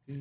All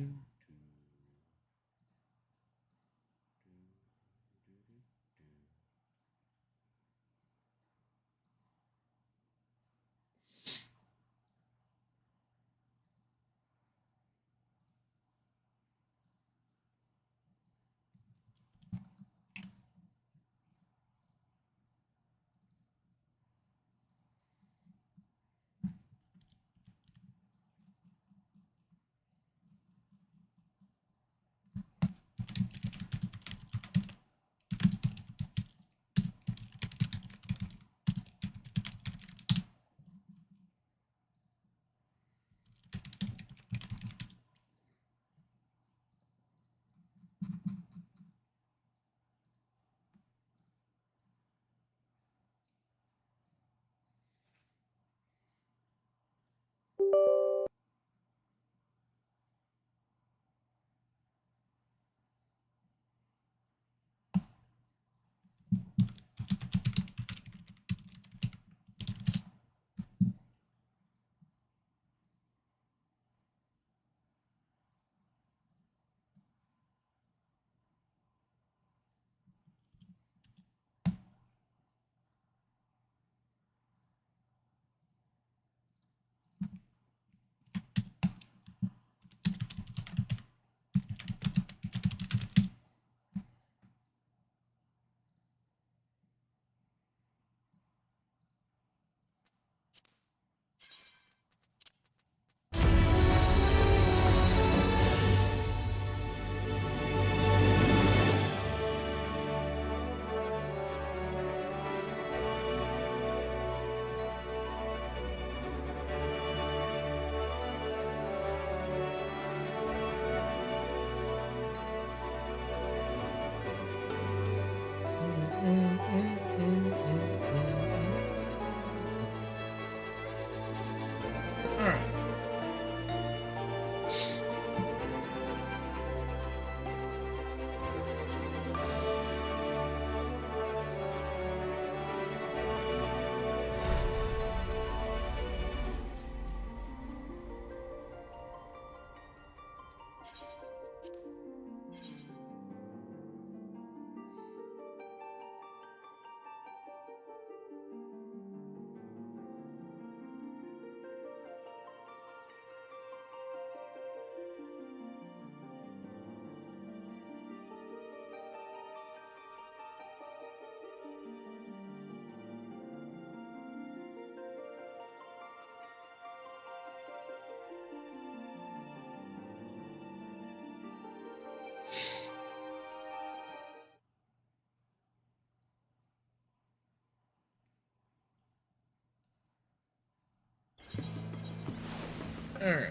right.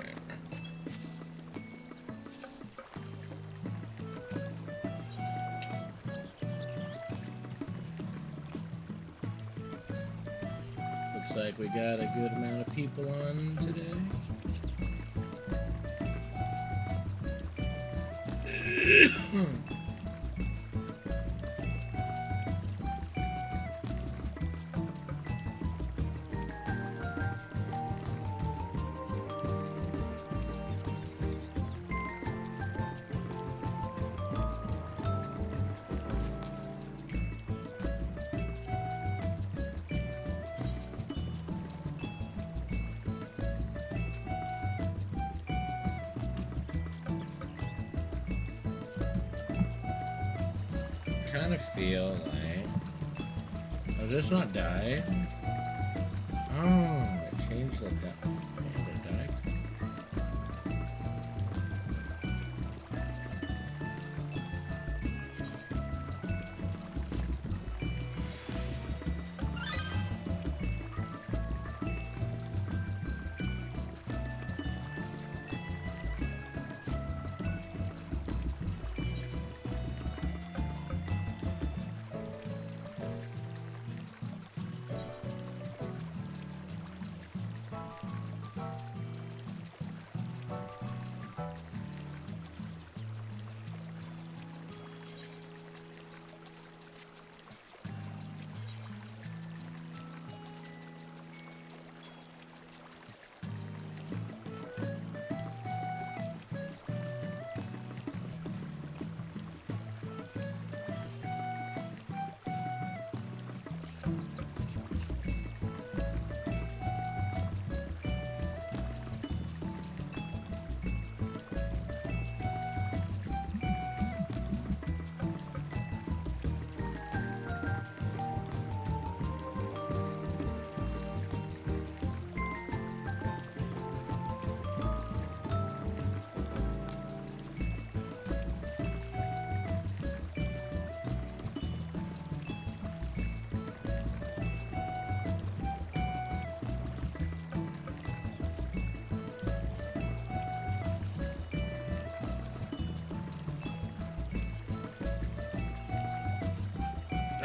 Looks like we got a good amount of people on today. Kind of feel like, does this not die? Oh, it changed the die.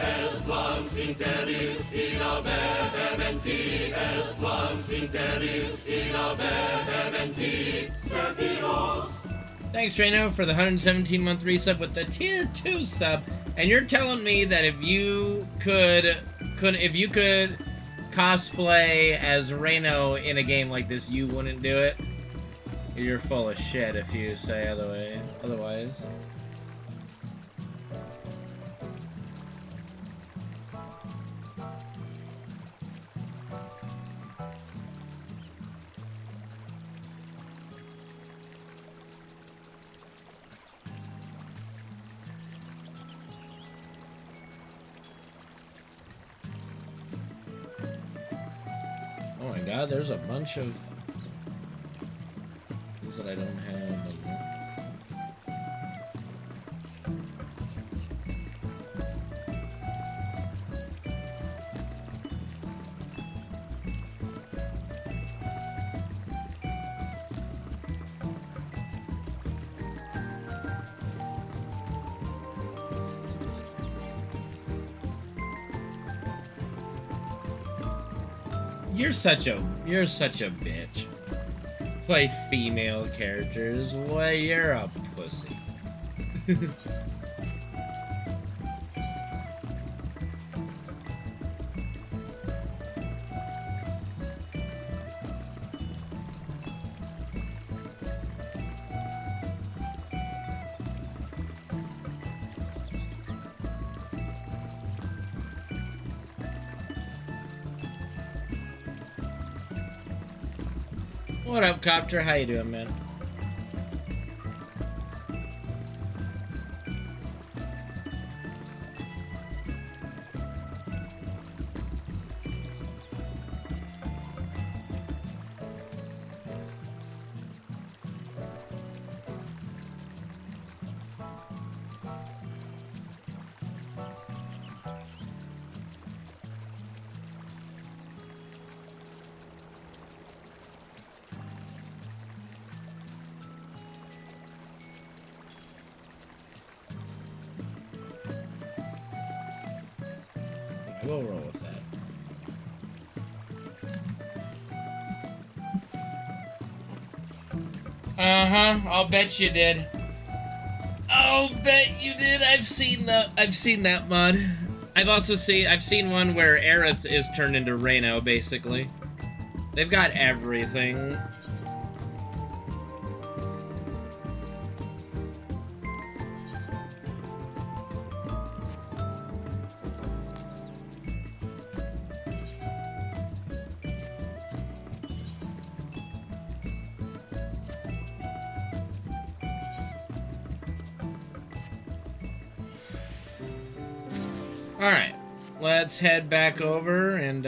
Est quas interis ira vehementi, est quas interis ira vehementi, Sephiros. Thanks, Reno, for the 117-month resub with the tier 2 sub. And you're telling me that if you could cosplay as Reno in a game like this, you wouldn't do it? You're full of shit if you say otherwise. Oh my god, there's a bunch of things that I don't have. You're such a bitch. Play female characters. Well, you're a pussy. What up, Copter? How you doing, man? We'll roll with that. Uh-huh, I'll bet you did. I'll bet you did. I've seen that mod. I've seen one where Aerith is turned into Reno, basically. They've got everything. Alright, let's head back over and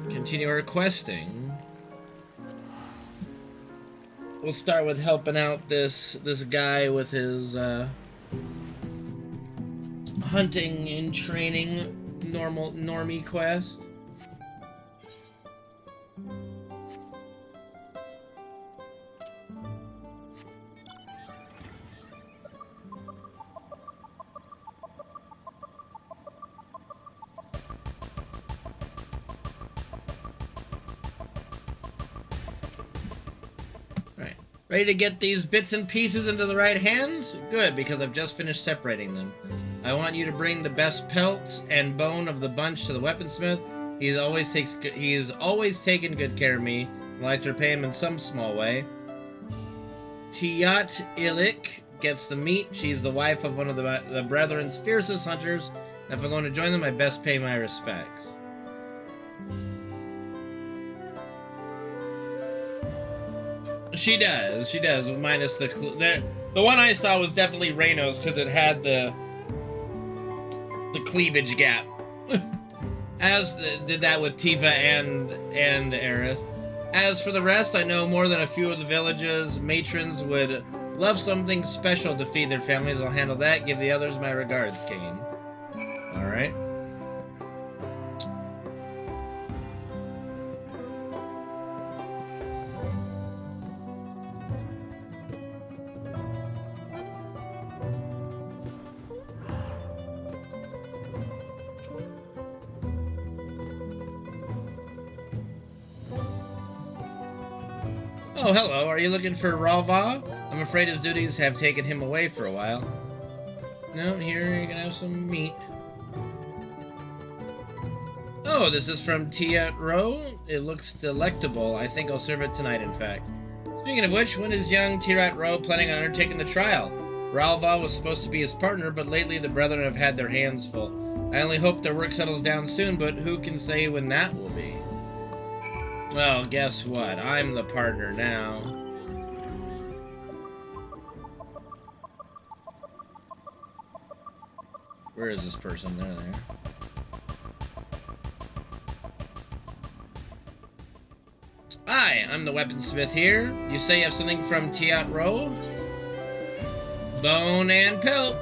continue our questing. We'll start with helping out this guy with his hunting and training normie quest. Ready to get these bits and pieces into the right hands? Good, because I've just finished separating them. I want you to bring the best pelt and bone of the bunch to the weaponsmith. He is always taken good care of me. I'd like to repay him in some small way. Tiat Ilik gets the meat. She's the wife of one of the Brethren's fiercest hunters. If I'm going to join them, I best pay my respects. She does, minus the one I saw was definitely Reno's because it had the cleavage gap. As did that with Tifa and Aerith. As for the rest, I know more than a few of the villages. Matrons would love something special to feed their families. I'll handle that. Give the others my regards, Kane. Alright. Oh, hello. Are you looking for Ralva? I'm afraid his duties have taken him away for a while. No, here, you can have some meat. Oh, this is from Tiat Ro. It looks delectable. I think I'll serve it tonight, in fact. Speaking of which, when is young Tirat Ro planning on undertaking the trial? Ralva was supposed to be his partner, but lately the brethren have had their hands full. I only hope their work settles down soon, but who can say when that will be? Well, guess what? I'm the partner now. Where is this person? There. Hi, I'm the weaponsmith here. You say you have something from Tiat Ro? Bone and pelt.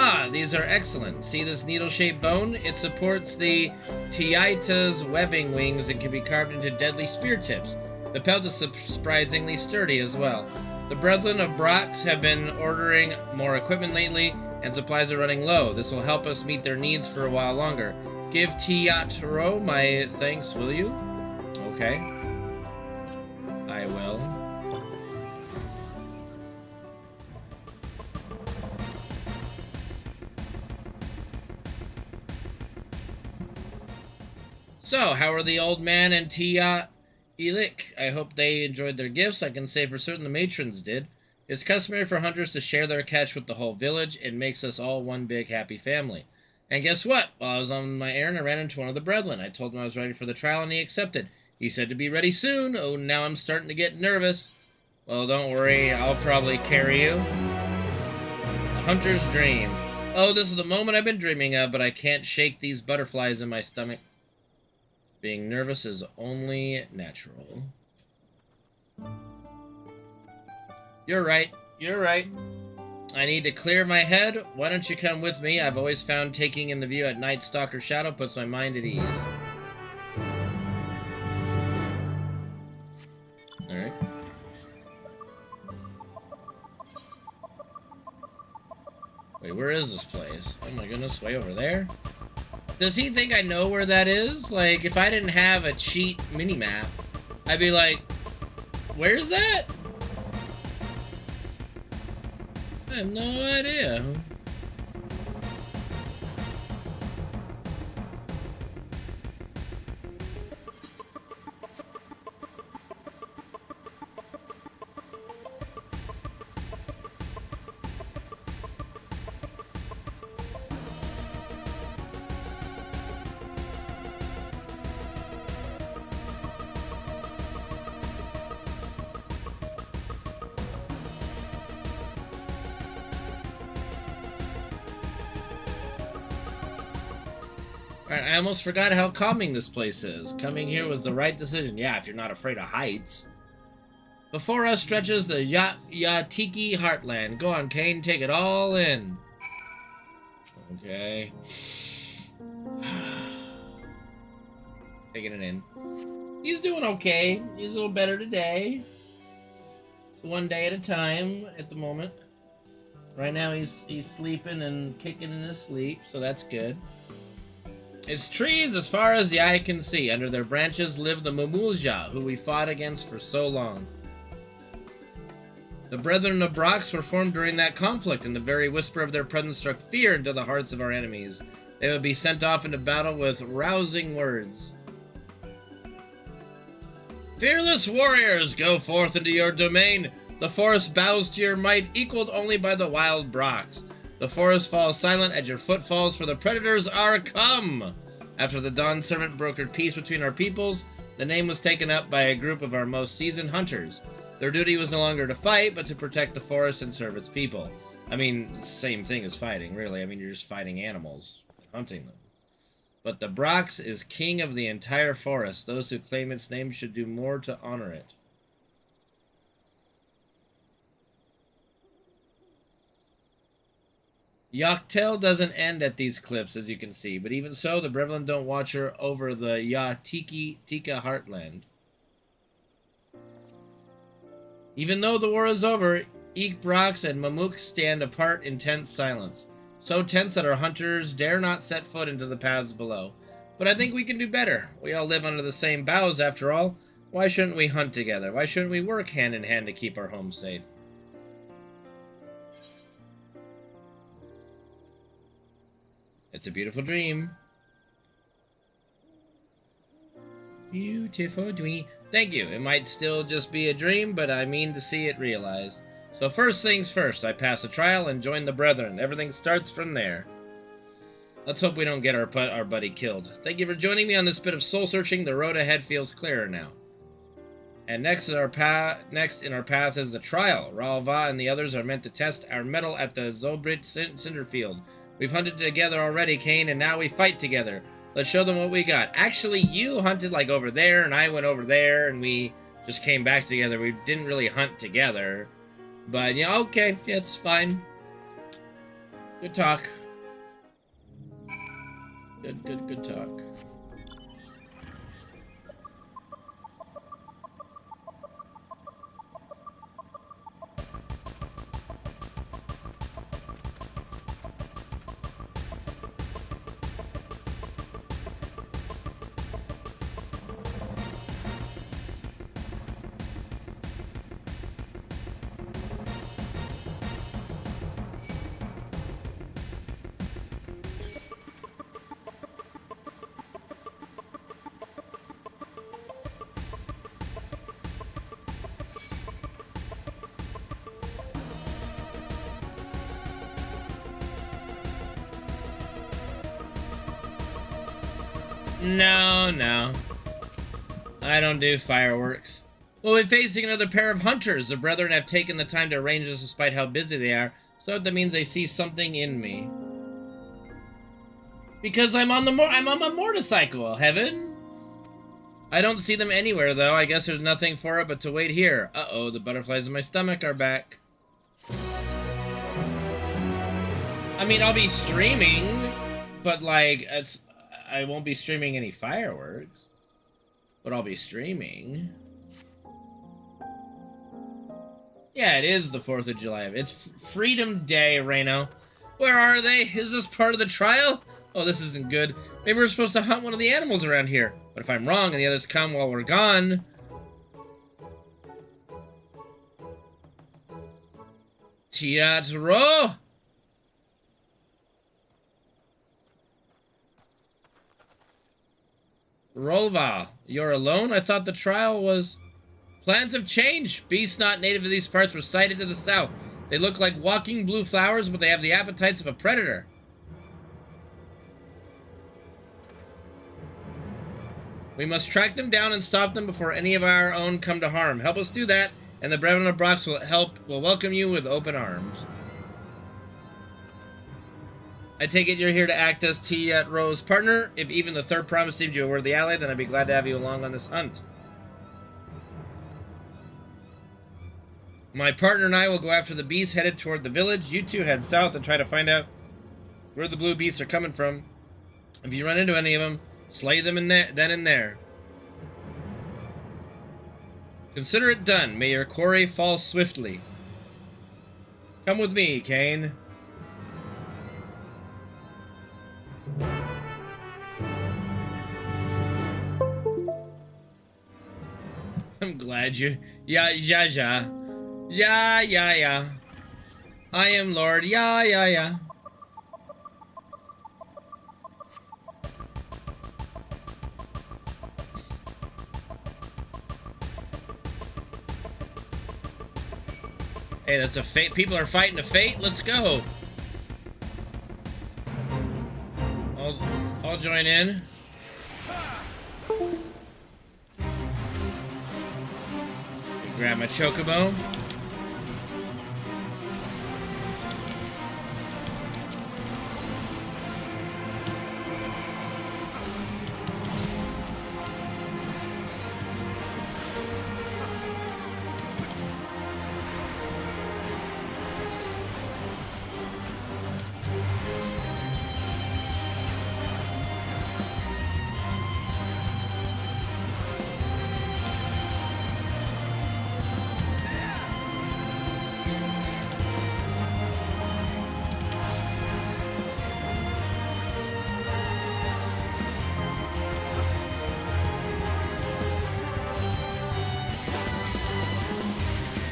Ah, these are excellent. See this needle-shaped bone? It supports the Tiaita's webbing wings and can be carved into deadly spear tips. The pelt is surprisingly sturdy as well. The Brethren of Brox have been ordering more equipment lately, and supplies are running low. This will help us meet their needs for a while longer. Give Tiat Ro my thanks, will you? Okay. I will. So, how are the old man and Tia Elik? I hope they enjoyed their gifts. I can say for certain the matrons did. It's customary for hunters to share their catch with the whole village. It makes us all one big happy family. And guess what? While I was on my errand, I ran into one of the brethren. I told him I was ready for the trial, and he accepted. He said to be ready soon. Oh, now I'm starting to get nervous. Well, don't worry. I'll probably carry you. A hunter's dream. Oh, this is the moment I've been dreaming of, but I can't shake these butterflies in my stomach. Being nervous is only natural. You're right. You're right. I need to clear my head. Why don't you come with me? I've always found taking in the view at Night Stalker Shadow puts my mind at ease. Alright. Wait, where is this place? Oh my goodness, way over there? Does he think I know where that is? Like, if I didn't have a cheat mini-map, I'd be like, where's that? I have no idea. I almost forgot how calming this place is. Coming here was the right decision. Yeah, if you're not afraid of heights. Before us stretches the Yatiki Heartland. Go on, Kane, take it all in. Okay. Taking it in. He's doing okay. He's a little better today. One day at a time at the moment. Right now he's sleeping and kicking in his sleep, so that's good. It's trees as far as the eye can see. Under their branches live the Mumulja, who we fought against for so long. The Brethren of Brox were formed during that conflict, and the very whisper of their presence struck fear into the hearts of our enemies. They would be sent off into battle with rousing words. Fearless warriors, go forth into your domain. The forest bows to your might, equaled only by the wild Brox. The forest falls silent at your footfalls, for the predators are come! After the Dawn Servant brokered peace between our peoples, the name was taken up by a group of our most seasoned hunters. Their duty was no longer to fight, but to protect the forest and serve its people. I mean, same thing as fighting, really. I mean, you're just fighting animals, hunting them. But the Brox is king of the entire forest. Those who claim its name should do more to honor it. Yachtel doesn't end at these cliffs, as you can see, but even so, the Brevlin don't watch her over the Tika Heartland. Even though the war is over, Eek Brox and Mamuk stand apart in tense silence. So tense that our hunters dare not set foot into the paths below. But I think we can do better. We all live under the same boughs after all. Why shouldn't we hunt together? Why shouldn't we work hand in hand to keep our home safe? It's a beautiful dream. Beautiful dream. Thank you. It might still just be a dream, but I mean to see it realized. So first things first, I pass the trial and join the brethren. Everything starts from there. Let's hope we don't get our buddy killed. Thank you for joining me on this bit of soul-searching. The road ahead feels clearer now. And next in our path is the trial. Ralva and the others are meant to test our mettle at the Zobrit Cinder Field. We've hunted together already, Kane, and now we fight together. Let's show them what we got. Actually, you hunted like over there, and I went over there, and we just came back together. We didn't really hunt together. But, yeah, okay. Yeah, it's fine. Good talk. Good talk. No. I don't do fireworks. We'll be facing another pair of hunters. The brethren have taken the time to arrange this despite how busy they are, so that means they see something in me. Because I'm on a motorcycle, Heaven. I don't see them anywhere, though. I guess there's nothing for it but to wait here. Uh-oh, the butterflies in my stomach are back. I mean, I'll be streaming, but, like, I won't be streaming any fireworks. But I'll be streaming. Yeah, it is the 4th of July. It's Freedom Day, Reno. Where are they? Is this part of the trial? Oh, this isn't good. Maybe we're supposed to hunt one of the animals around here. But if I'm wrong and the others come while we're gone... Teatro! Rolva, you're alone? I thought the trial was... Plans have changed. Beasts not native to these parts were sighted to the south. They look like walking blue flowers, but they have the appetites of a predator. We must track them down and stop them before any of our own come to harm. Help us do that, and the Brethren of Brox will welcome you with open arms. I take it you're here to act as Teatro's partner. If even the third promise seemed you a worthy ally, then I'd be glad to have you along on this hunt. My partner and I will go after the beasts headed toward the village. You two head south and try to find out where the blue beasts are coming from. If you run into any of them, slay them then and there. Consider it done. May your quarry fall swiftly. Come with me, Kane. I'm glad you... Yeah. I am Lord. Yeah. Hey, that's a fate. People are fighting a fate. Let's go. I'll join in. Grab my chocobo.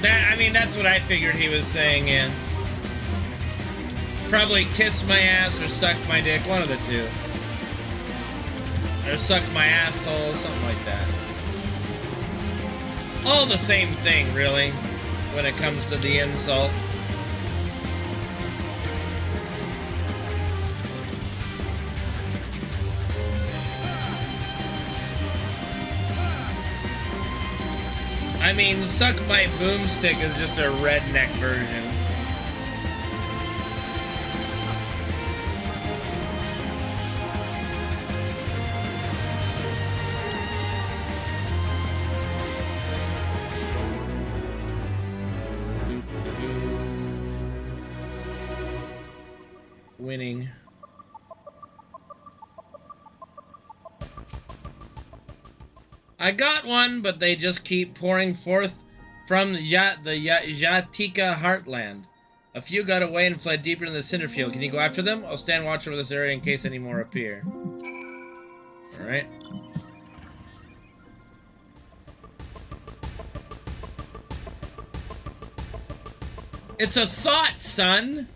That, I mean, that's what I figured he was saying, yeah. Probably kiss my ass or suck my dick, one of the two. Or suck my asshole, something like that. All the same thing, really, when it comes to the insult. I mean, suck my boomstick is just a redneck version. Winning. I got one, but they just keep pouring forth from the Jatika heartland. A few got away and fled deeper into the cinder field. Can you go after them? I'll stand watch over this area in case any more appear. Alright. It's a thought, son!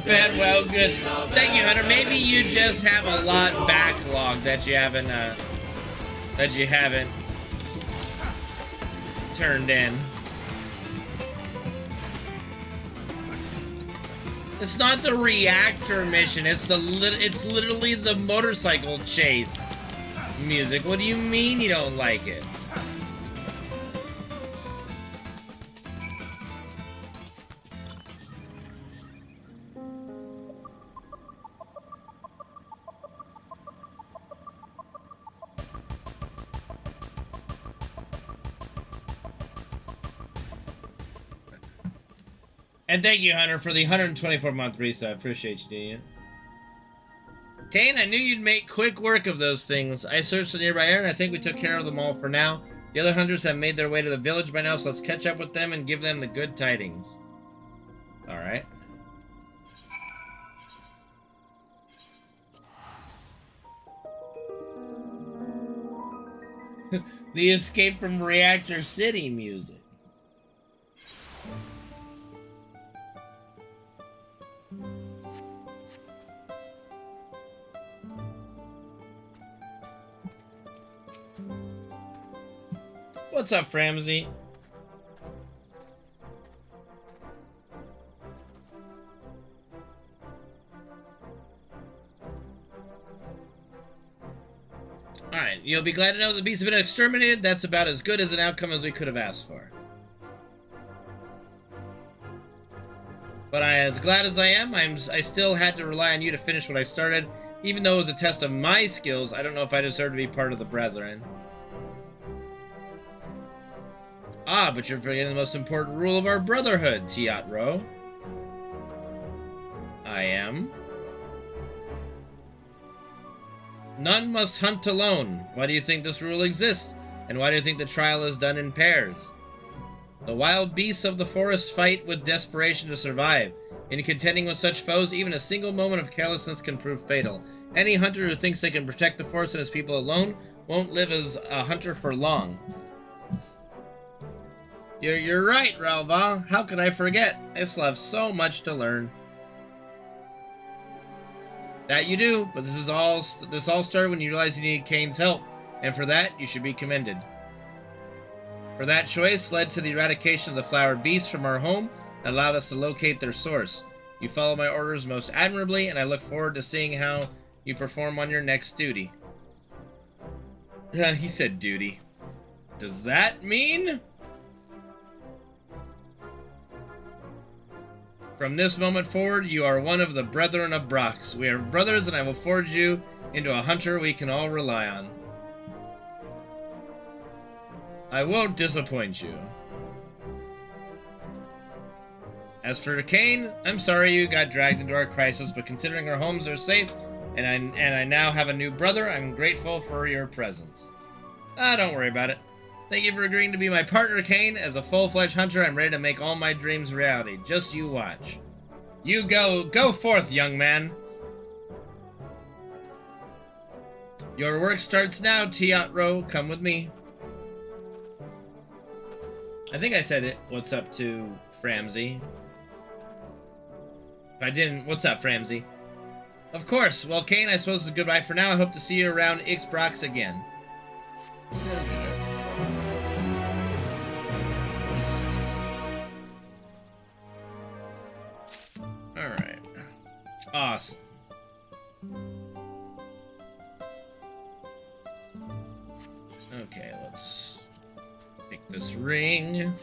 Bad, well, good. Thank you, Hunter. Maybe you just have a lot backlogged that you haven't turned in. It's not the reactor mission. It's literally the motorcycle chase music. What do you mean you don't like it? And thank you, Hunter, for the 124-month reset. I appreciate you, Dean. Kane, I knew you'd make quick work of those things. I searched the nearby area, and I think we took care of them all for now. The other hunters have made their way to the village by now, so let's catch up with them and give them the good tidings. Alright. The Escape from Reactor City music. What's up, Framsy? Alright, you'll be glad to know the beasts have been exterminated. That's about as good as an outcome as we could have asked for. But as glad as I am, I still had to rely on you to finish what I started. Even though it was a test of my skills, I don't know if I deserve to be part of the Brethren. Ah, but you're forgetting the most important rule of our brotherhood, Tiatro. I am. None must hunt alone. Why do you think this rule exists? And why do you think the trial is done in pairs? The wild beasts of the forest fight with desperation to survive. In contending with such foes, even a single moment of carelessness can prove fatal. Any hunter who thinks they can protect the forest and his people alone won't live as a hunter for long. You're right, Ralva. How could I forget? I still have so much to learn. That you do, but this all started when you realized you needed Kane's help, and for that, you should be commended. For that choice led to the eradication of the flower beasts from our home and allowed us to locate their source. You follow my orders most admirably, and I look forward to seeing how you perform on your next duty. He said duty. Does that mean? From this moment forward, you are one of the Brethren of Brox. We are brothers, and I will forge you into a hunter we can all rely on. I won't disappoint you. As for Kane, I'm sorry you got dragged into our crisis, but considering our homes are safe, and I now have a new brother, I'm grateful for your presence. Don't worry about it. Thank you for agreeing to be my partner, Kane. As a full-fledged hunter, I'm ready to make all my dreams reality. Just you watch. You go forth, young man. Your work starts now, Teatro. Come with me. I think I said it. What's up to Framsy? If I didn't, what's up, Framsy? Of course. Well, Kane, I suppose it's goodbye for now. I hope to see you around Ixbrox again. Alright. Awesome. Okay, let's take this ring.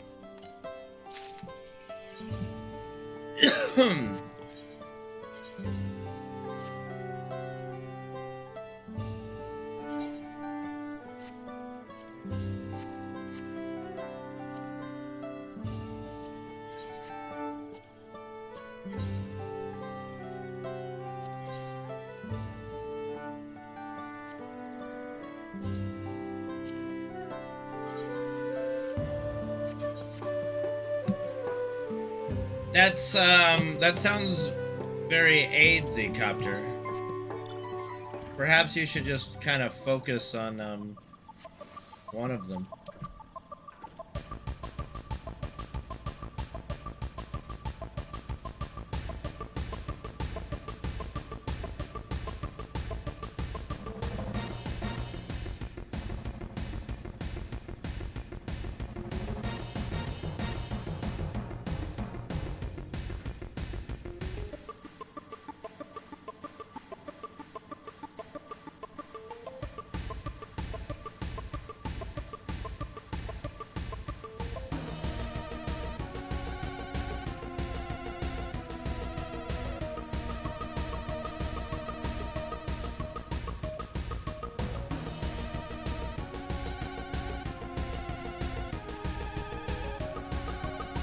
That sounds very AIDS-y, Copter. Perhaps you should just kind of focus on, one of them.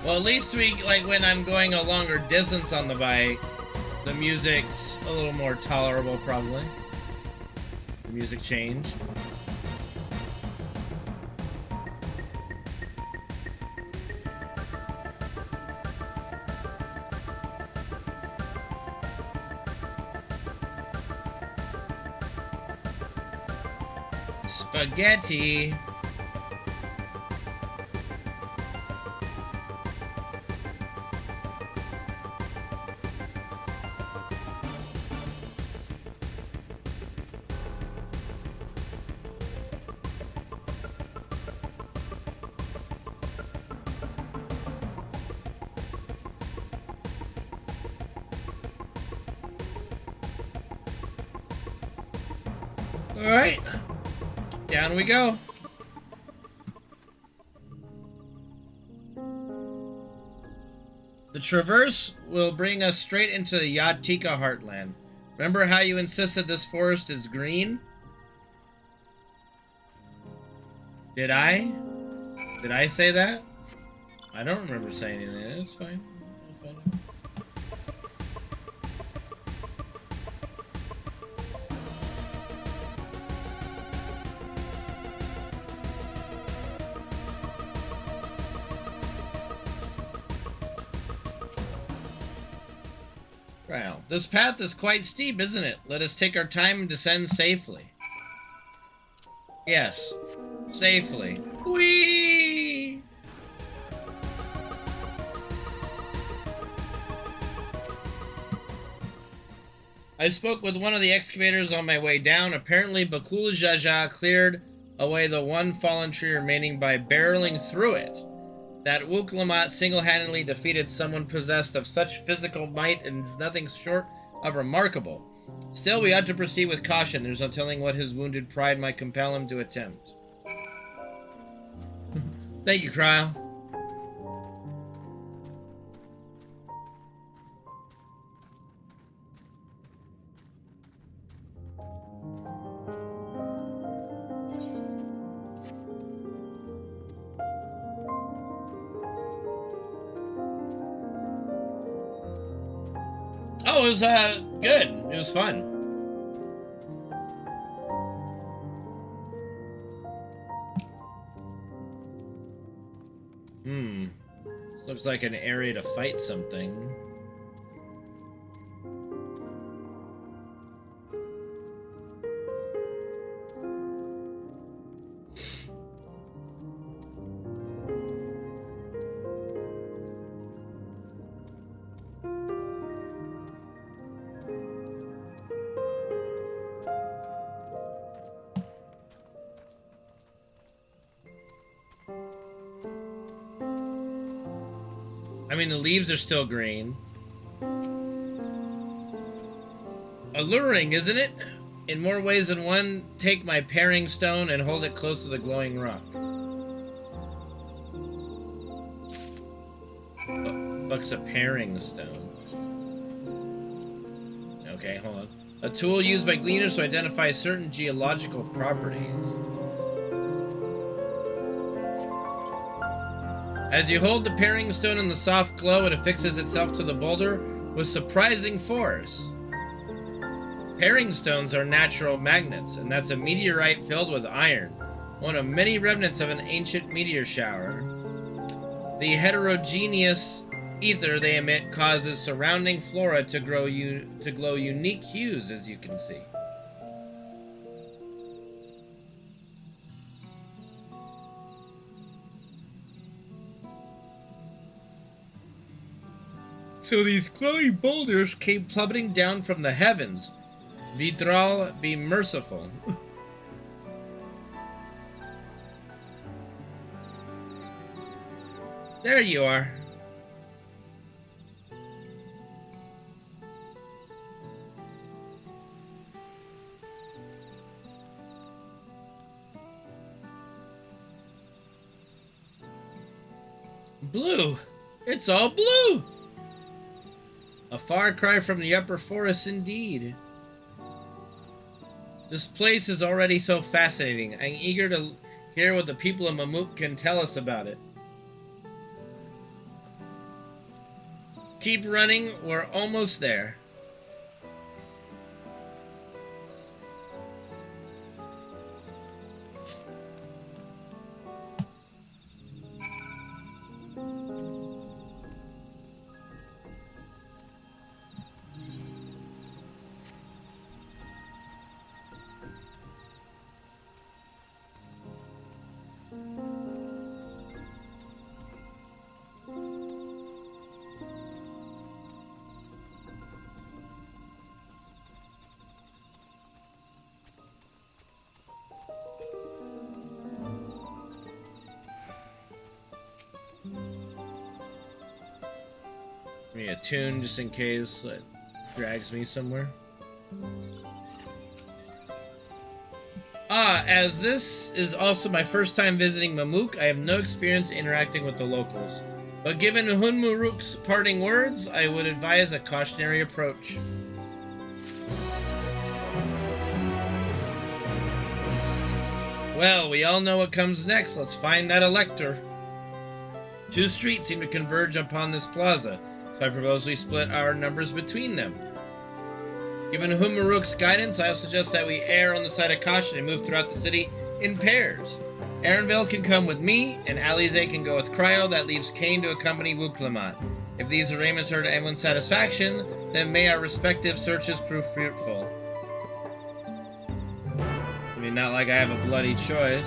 Well, at least like when I'm going a longer distance on the bike, the music's a little more tolerable, probably. The music change. Spaghetti. Alright, down we go. The traverse will bring us straight into the Yatika heartland. Remember how you insisted this forest is green? Did I? Did I say that? I don't remember saying anything. It's fine. I'll find out. Wow, this path is quite steep, isn't it? Let us take our time and descend safely. Yes, safely. Whee! I spoke with one of the excavators on my way down. Apparently, Bakul Jaja cleared away the one fallen tree remaining by barreling through it. That Wuklamat single-handedly defeated someone possessed of such physical might and is nothing short of remarkable. Still, we ought to proceed with caution. There's no telling what his wounded pride might compel him to attempt. Thank you, Cryle. No, it was good. It was fun. This looks like an area to fight something. I mean, the leaves are still green. Alluring, isn't it? In more ways than one, take my paring stone and hold it close to the glowing rock. What the fuck's a paring stone? Okay, hold on. A tool used by gleaners to identify certain geological properties. As you hold the paring stone in the soft glow, it affixes itself to the boulder with surprising force. Paring stones are natural magnets, and that's a meteorite filled with iron, one of many remnants of an ancient meteor shower. The heterogeneous ether they emit causes surrounding flora to glow unique hues, as you can see. So these glowing boulders came plummeting down from the heavens. Vidral, be merciful. There you are. Blue. It's all blue. A far cry from the upper forest indeed. This place is already so fascinating. I'm eager to hear what the people of Mamuk can tell us about it. Keep running, we're almost there. Give me a tune just in case it drags me somewhere. As this is also my first time visiting Mamuk, I have no experience interacting with the locals. But given Hunmuruk's parting words, I would advise a cautionary approach. Well, we all know what comes next. Let's find that elector. Two streets seem to converge upon this plaza, so I propose we split our numbers between them. Given Hunmuruk's guidance, I suggest that we err on the side of caution and move throughout the city in pairs. Aaronville can come with me, and Alize can go with Cryo. That leaves Kane to accompany Wuklemat. If these arrangements are to anyone's satisfaction, then may our respective searches prove fruitful. I mean, not like I have a bloody choice.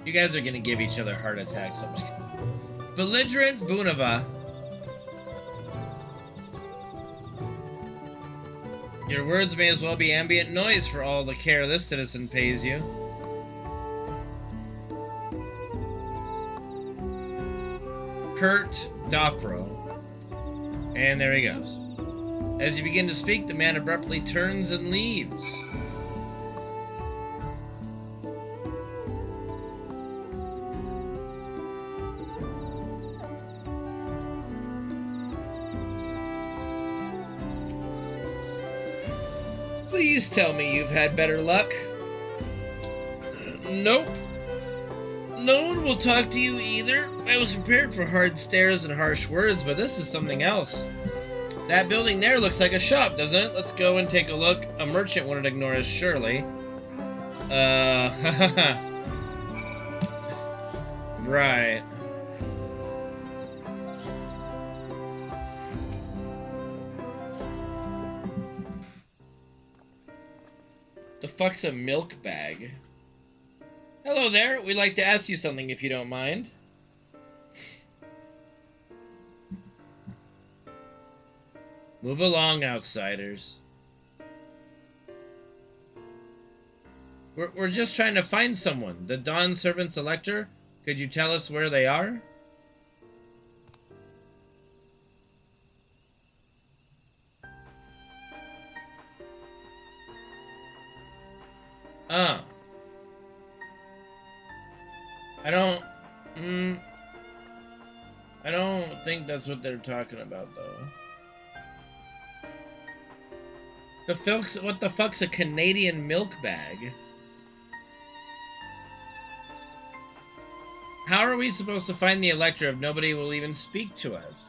You guys are gonna give each other heart attacks. I'm just kidding. Belligerent Bunava. Your words may as well be ambient noise for all the care this citizen pays you. Kurt Dopro. And there he goes. As you begin to speak, the man abruptly turns and leaves. Please tell me you've had better luck. Nope. No one will talk to you either. I was prepared for hard stares and harsh words, but this is something else. That building there looks like a shop, doesn't it? Let's go and take a look. A merchant wouldn't ignore us, surely. Right. The fuck's a milk bag? Hello there. We'd like to ask you something if you don't mind. Move along, outsiders. We're just trying to find someone. The Dawn Servant's Elector? Could you tell us where they are? I don't think that's what they're talking about, though. What the fuck's a Canadian milk bag? How are we supposed to find the Elector if nobody will even speak to us?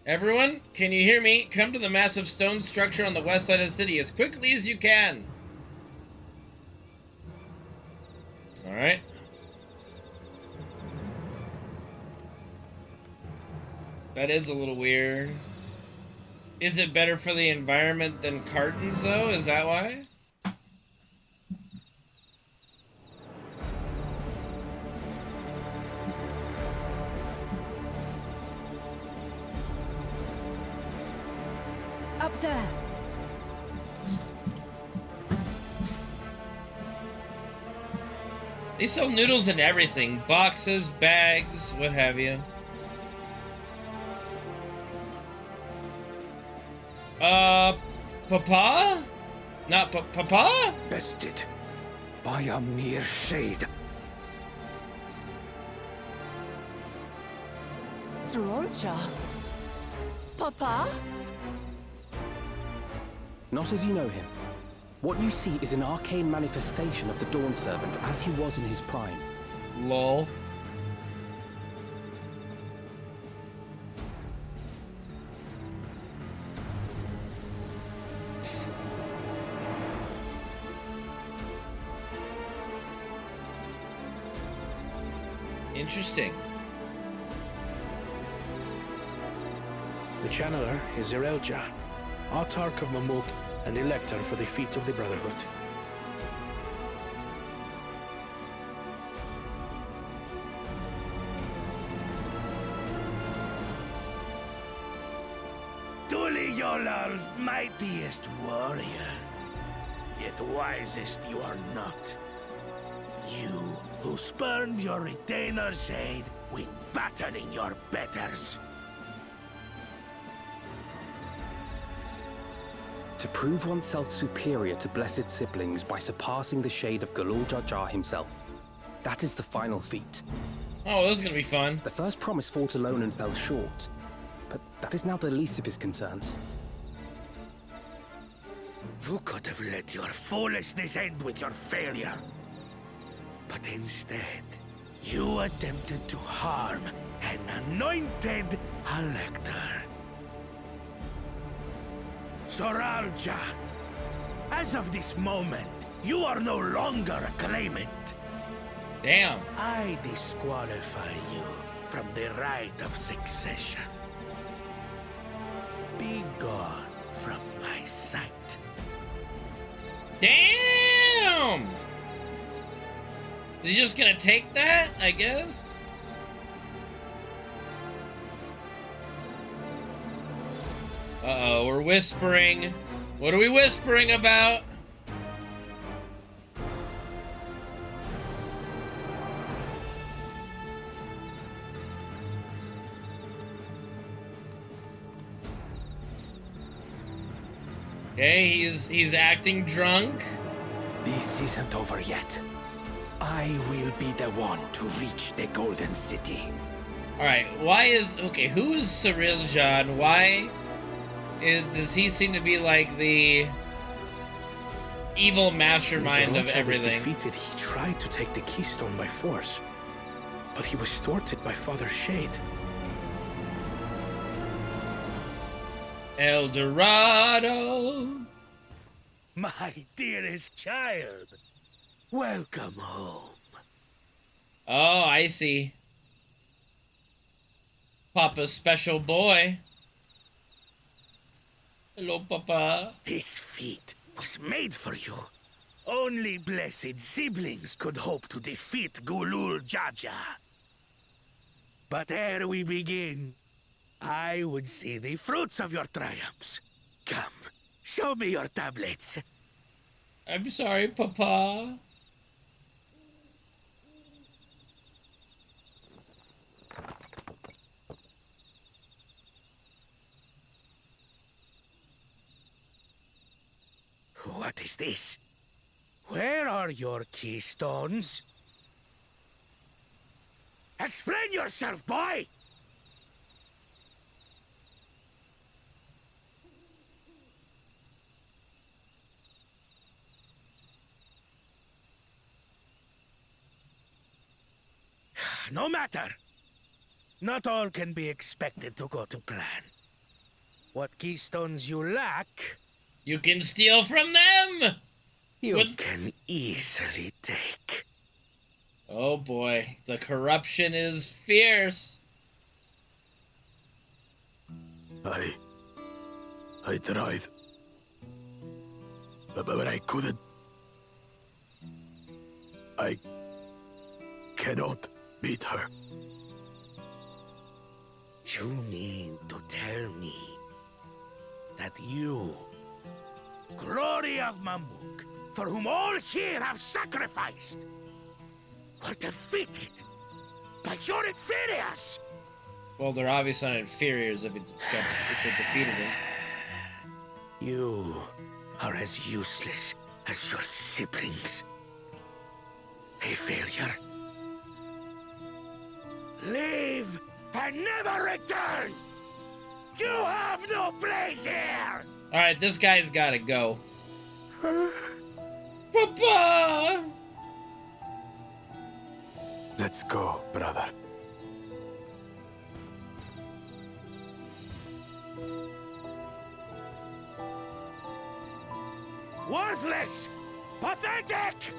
Everyone, can you hear me? Come to the massive stone structure on the west side of the city as quickly as you can. Alright. That is a little weird. Is it better for the environment than cartons, though? Is that why? Up there. They sell noodles and everything. Boxes, bags, what have you. Papa? Not Papa? Bested by a mere shade. Lzuruha. Papa? Not as you know him. What you see is an arcane manifestation of the Dawn Servant as he was in his prime. Lol. Interesting. The Channeler is Zerelja, Autarch of Mamuk and Elector for the Feet of the Brotherhood. Truly Yolal's mightiest warrior, yet wisest you are not. You who spurned your retainer's aid when battering your betters. To prove oneself superior to blessed siblings by surpassing the shade of Galul Jar Jar himself. That is the final feat. Oh, this is gonna be fun. The first promise fought alone and fell short, but that is now the least of his concerns. You could have let your foolishness end with your failure. But instead, you attempted to harm an anointed Elector. Zerelja, as of this moment, you are no longer a claimant. Damn. I disqualify you from the right of succession. Be gone from my sight. Damn! Is he just gonna take that, I guess? Uh-oh, we're whispering. What are we whispering about? Okay, he's acting drunk. This isn't over yet. I will be the one to reach the Golden City. Alright, why is... Okay, who is Cirilja and why does he seem to be like the evil mastermind of Lzuruha everything? was defeated, he tried to take the keystone by force. But he was thwarted by Father Shade. El Dorado! My dearest child, welcome home. Oh, I see. Papa's special boy. Hello, Papa. This feat was made for you. Only blessed siblings could hope to defeat Gulul Jaja. But ere we begin, I would see the fruits of your triumphs. Come, show me your tablets. I'm sorry, Papa. What is this? Where are your keystones? Explain yourself, boy! No matter. Not all can be expected to go to plan. What keystones you lack, You can steal from them! you What? can easily take. Oh boy, the corruption is fierce. I tried. But I couldn't. I cannot beat her. You mean to tell me that you, glory of Mamuk, for whom all here have sacrificed, were defeated by your inferiors? Well, they're obviously not inferiors if it defeated him. You are as useless as your siblings. A failure. Leave and never return! You have no place here! Alright, this guy's gotta go. Papa! Let's go, brother. Worthless! Pathetic!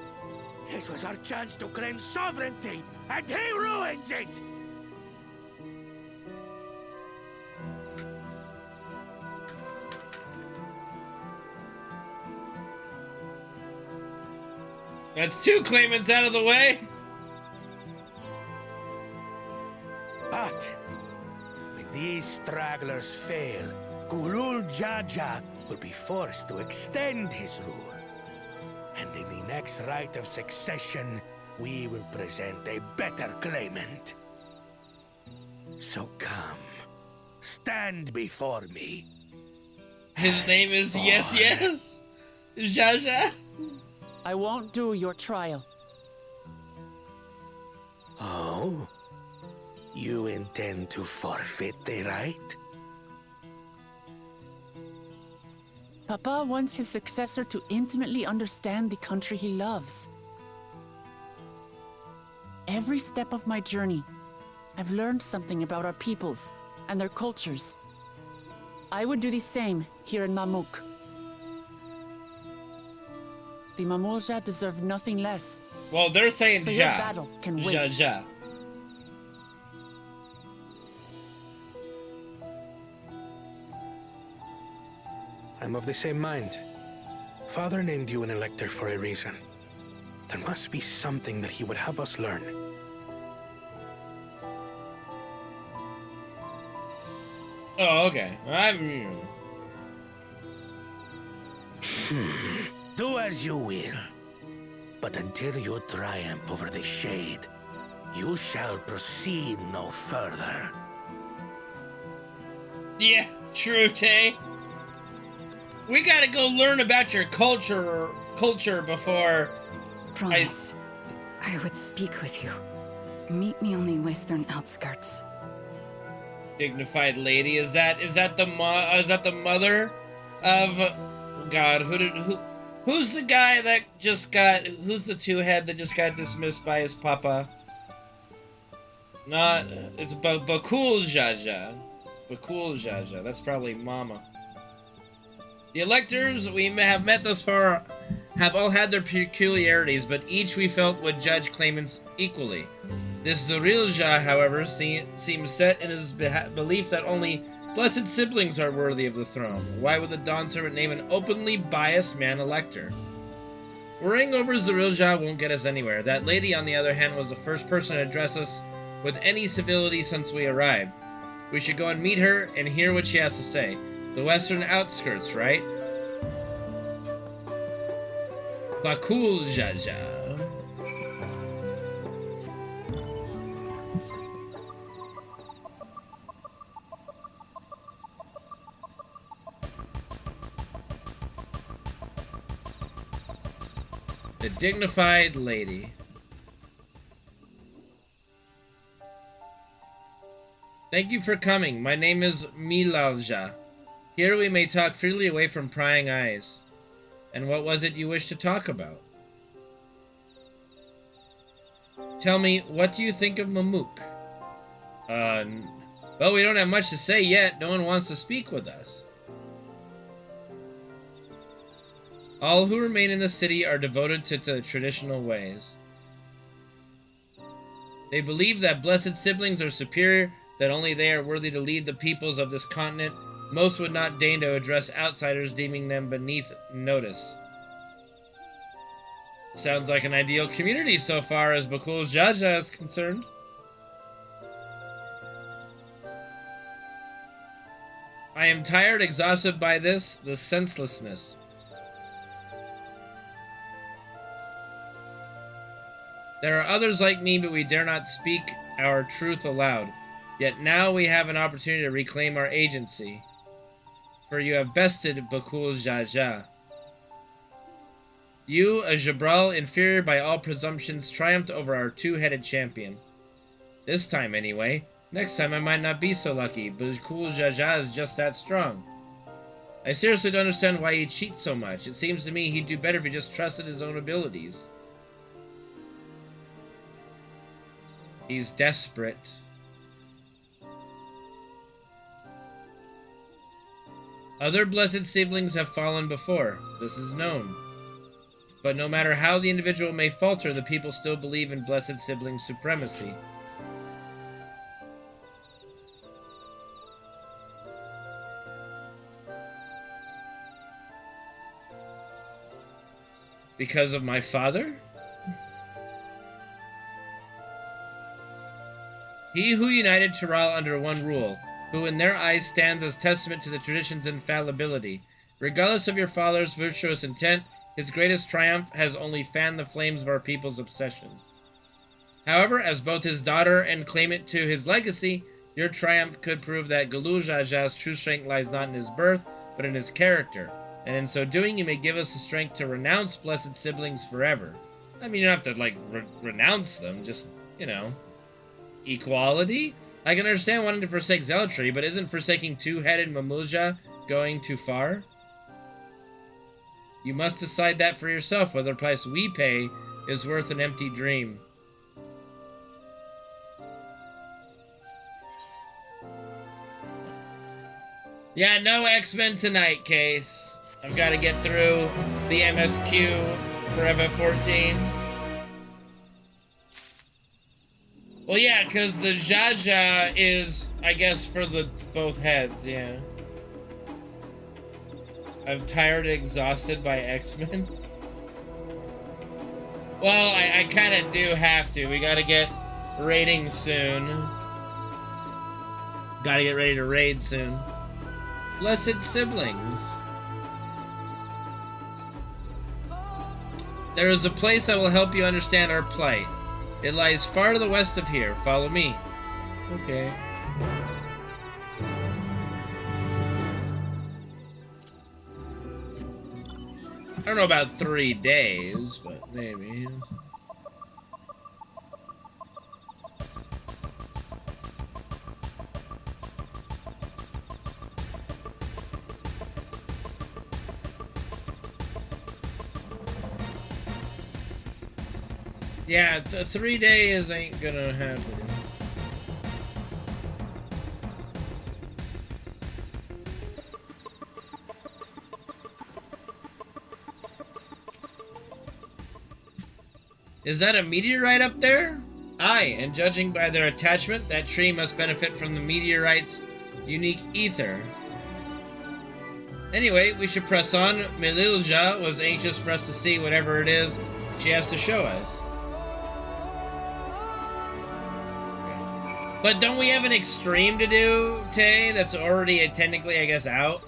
This was our chance to claim sovereignty, and he ruins it! That's two claimants out of the way. But when these stragglers fail, Gulul Jaja will be forced to extend his rule. And in the next rite of succession, we will present a better claimant. So come, stand before me. His name is Yes Yes. Jaja. I won't do your trial. Oh? You intend to forfeit the right? Papa wants his successor to intimately understand the country he loves. Every step of my journey, I've learned something about our peoples and their cultures. I would do the same here in Mamuk. The Mamulja deserve nothing less. Well, they're saying So Ja. your battle can wait. Ja. I'm of the same mind. Father named you an elector for a reason. There must be something that he would have us learn. Oh, okay. Do as you will. But until you triumph over the Shade, you shall proceed no further. Yeah, true, Tay. We gotta go learn about your culture before. Promise. I would speak with you. Meet me on the western outskirts. Dignified lady, is that the mother of God? Who's the guy that just got, who's the two-head that just got dismissed by his papa? Not, it's Bakul Jaja. It's Bakul Jaja. That's probably mama. The electors we have met thus far have all had their peculiarities, but each we felt would judge claimants equally. This Zurulja, however, seems set in his belief that only blessed siblings are worthy of the throne. Why would the Dawn Servant name an openly biased man elector? Worrying over Zurulja won't get us anywhere. That lady, on the other hand, was the first person to address us with any civility since we arrived. We should go and meet her and hear what she has to say. The western outskirts, right? Bakul Jaja. The dignified lady. Thank you for coming. My name is Milalja. Here we may talk freely away from prying eyes. And what was it you wished to talk about? Tell me, what do you think of Mamuk? Well, we don't have much to say yet. No one wants to speak with us. All who remain in the city are devoted to the traditional ways. They believe that blessed siblings are superior, that only they are worthy to lead the peoples of this continent. Most would not deign to address outsiders, deeming them beneath notice. Sounds like an ideal community so far as Bakul Jaja is concerned. I am tired, exhausted by the senselessness. There are others like me, but we dare not speak our truth aloud. Yet now we have an opportunity to reclaim our agency. For you have bested Bakul Jaja. You, a Jabral inferior by all presumptions, triumphed over our two-headed champion. This time, anyway. Next time I might not be so lucky, but Bakul Jaja is just that strong. I seriously don't understand why he cheats so much. It seems to me he'd do better if he just trusted his own abilities. He's desperate. Other blessed siblings have fallen before. This is known. But no matter how the individual may falter, the people still believe in blessed sibling supremacy. Because of my father? He who united Tiral under one rule, who in their eyes stands as testament to the tradition's infallibility. Regardless of your father's virtuous intent, his greatest triumph has only fanned the flames of our people's obsession. However, as both his daughter and claimant to his legacy, your triumph could prove that Bakul Jaja's true strength lies not in his birth, but in his character, and in so doing you may give us the strength to renounce blessed siblings forever. I mean, you don't have to, like, renounce them, just, you know, equality? I can understand wanting to forsake zealotry, but isn't forsaking two-headed Mamulja going too far? You must decide that for yourself, whether the price we pay is worth an empty dream. Yeah, no X-Men tonight, Case. I've got to get through the MSQ for FF14. Well, yeah, because the Jaja is, I guess, for the both heads, yeah. I'm tired and exhausted by X-Men. Well, I kind of do have to. We gotta get raiding soon. Gotta get ready to raid soon. Blessed siblings. There is a place that will help you understand our plight. It lies far to the west of here. Follow me. Okay. I don't know about 3 days, but maybe. Yeah, 3 days ain't gonna happen. Is that a meteorite up there? Aye, and judging by their attachment, that tree must benefit from the meteorite's unique ether. Anyway, we should press on. Melilja was anxious for us to see whatever it is she has to show us. But don't we have an extreme to do, Tay, that's already technically, I guess, out?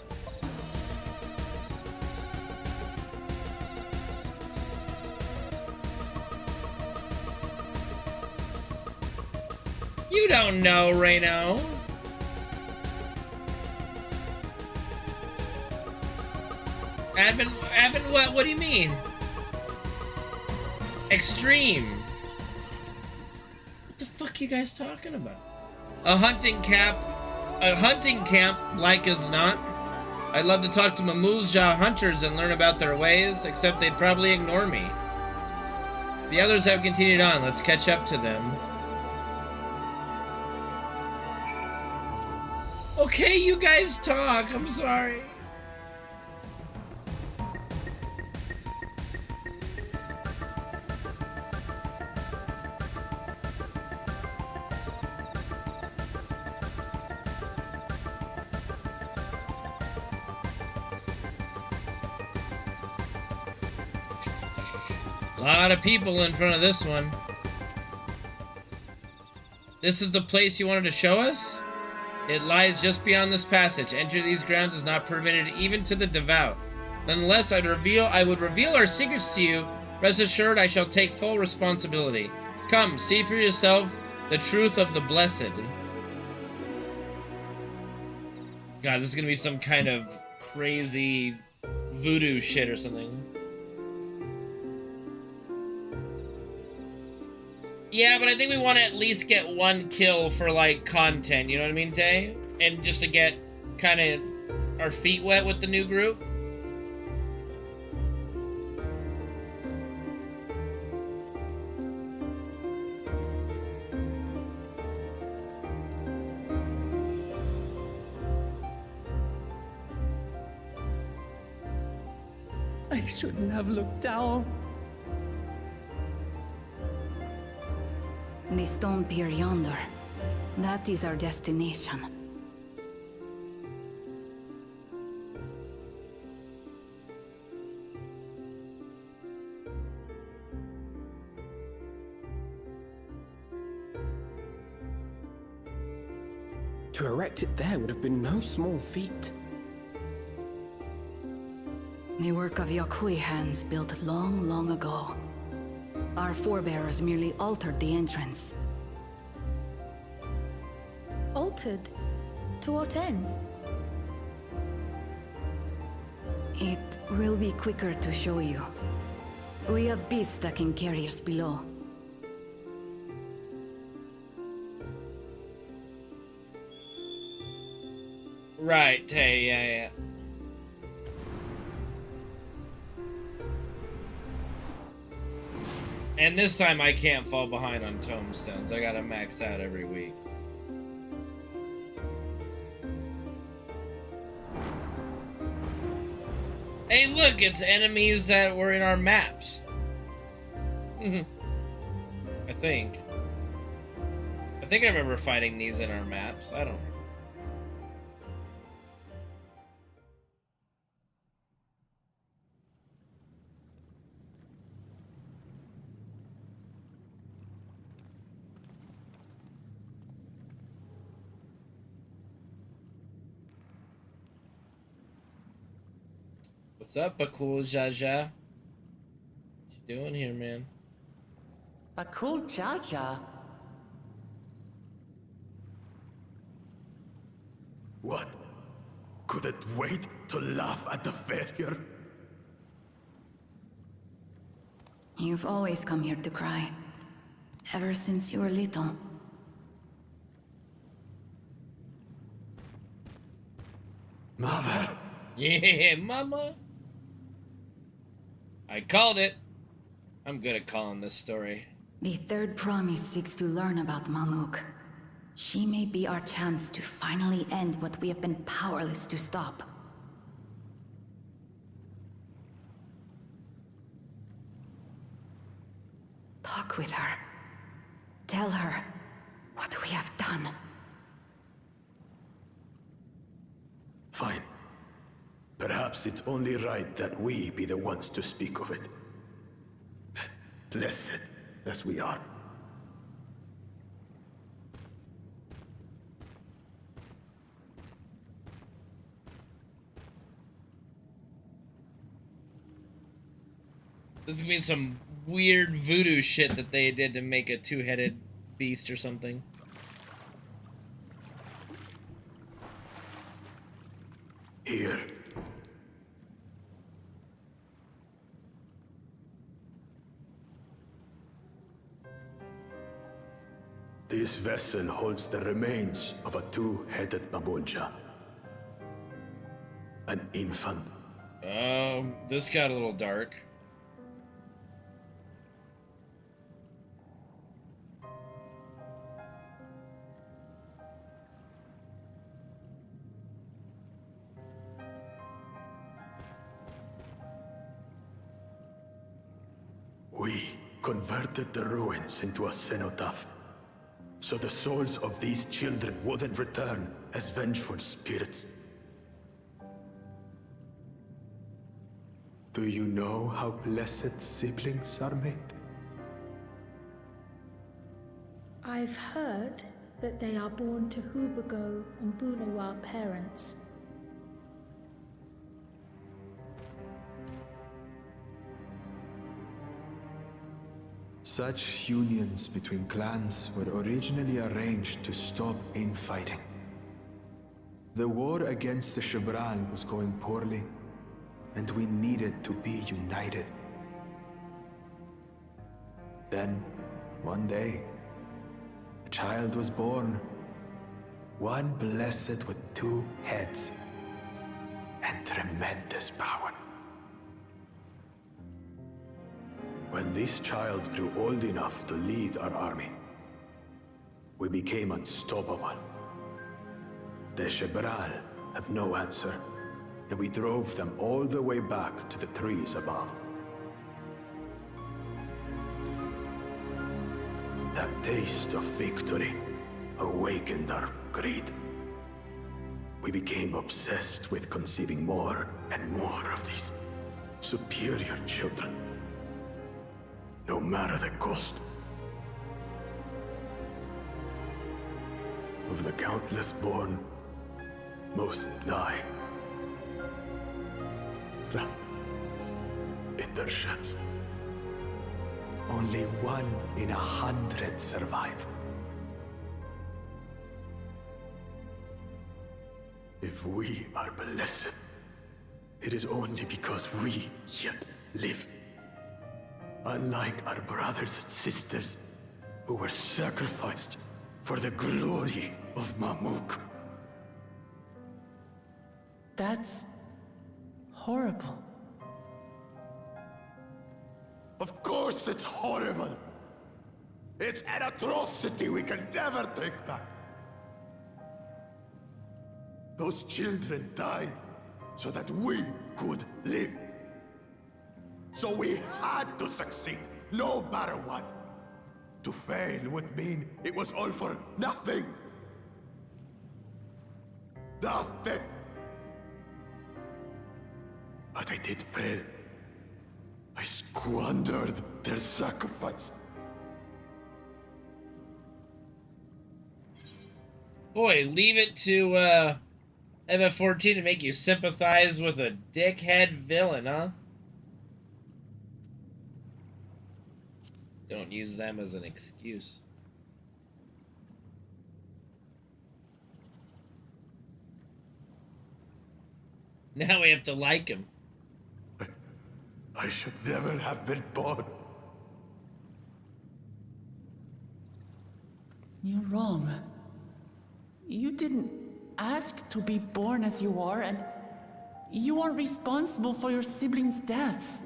You don't know, Reno. Advent what? What do you mean? Extreme. What the fuck you guys talking about? A hunting camp like as not. I'd love to talk to Mamulja hunters and learn about their ways, except they'd probably ignore me. The others have continued on. Let's catch up to them. Okay, you guys talk. I'm sorry. A lot of people in front of this one. This is the place you wanted to show us? It lies just beyond this passage. Entry these grounds is not permitted even to the devout. Nonetheless, I would reveal our secrets to you. Rest assured, I shall take full responsibility. Come, see for yourself the truth of the blessed. God, this is gonna be some kind of crazy voodoo shit or something. Yeah, but I think we want to at least get one kill for, like, content, you know what I mean, Tay? And just to get kind of our feet wet with the new group. I shouldn't have looked down. The stone pier yonder. That is our destination. To erect it there would have been no small feat. The work of Yakui hands built long, long ago. Our forebears merely altered the entrance. Altered? To what end? It will be quicker to show you. We have beasts that can carry us below. Right, Tay, yeah. And this time I can't fall behind on tombstones. I gotta max out every week. Hey, look, it's enemies that were in our maps. I think I remember fighting these in our maps. I don't know. What's up, Bakul Jaja? What you doing here, man? Bakul Jaja. What? Couldn't wait to laugh at the failure? You've always come here to cry. Ever since you were little. Mother! Yeah, mama. I called it. I'm good at calling this story. The third promise seeks to learn about Malmuk. She may be our chance to finally end what we have been powerless to stop. Talk with her. Tell her what we have done. Fine. Perhaps it's only right that we be the ones to speak of it. Blessed as we are. There's gonna be some weird voodoo shit that they did to make a two-headed beast or something. Here. This vessel holds the remains of a two-headed Babulja. An infant. This got a little dark. We converted the ruins into a cenotaph, so the souls of these children wouldn't return as vengeful spirits. Do you know how blessed siblings are made? I've heard that they are born to Hubago and Bulawa parents. Such unions between clans were originally arranged to stop infighting. The war against the Shibran was going poorly, and we needed to be united. Then, one day, a child was born. One blessed with two heads and tremendous power. When this child grew old enough to lead our army, we became unstoppable. The Shebral had no answer, and we drove them all the way back to the trees above. That taste of victory awakened our greed. We became obsessed with conceiving more and more of these superior children. No matter the cost. Of the countless born, most die. Trapped in their shells. Only 1 in 100 survive. If we are blessed, it is only because we yet live. Unlike our brothers and sisters, who were sacrificed for the glory of Mamuk. That's horrible. Of course it's horrible! It's an atrocity we can never take back. Those children died so that we could live. So we had to succeed, no matter what. To fail would mean it was all for nothing. Nothing. But I did fail. I squandered their sacrifice. Boy, leave it to FF14 to make you sympathize with a dickhead villain, huh? Don't use them as an excuse. Now we have to like him. I should never have been born. You're wrong. You didn't ask to be born as you are, and you aren't responsible for your siblings' deaths.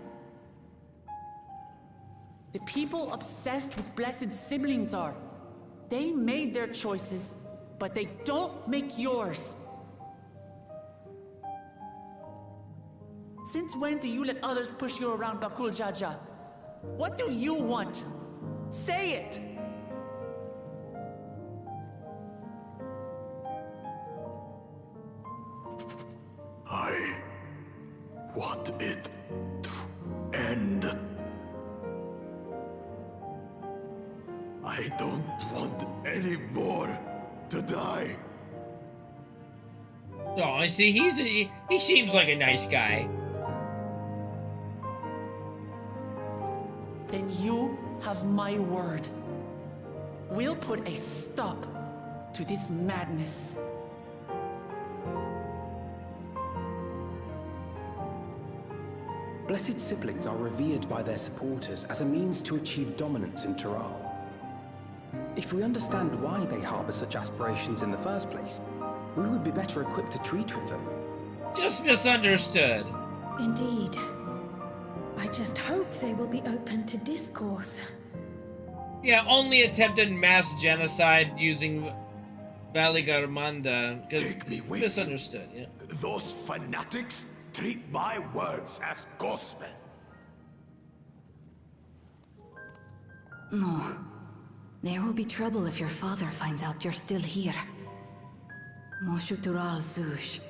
The people obsessed with blessed siblings are. They made their choices, but they don't make yours. Since when do you let others push you around, Bakul Jaja? What do you want? Say it! I want it to end. I don't want any more to die. Oh, I see. He seems like a nice guy. Then you have my word. We'll put a stop to this madness. Blessed siblings are revered by their supporters as a means to achieve dominance in Taral. If we understand why they harbor such aspirations in the first place, we would be better equipped to treat with them. Just misunderstood. Indeed. I just hope they will be open to discourse. Yeah, only attempted mass genocide using Valigarmanda. Take me with misunderstood, yeah. Those fanatics treat my words as gospel. No. There will be trouble if your father finds out you're still here. Moshutural Zush.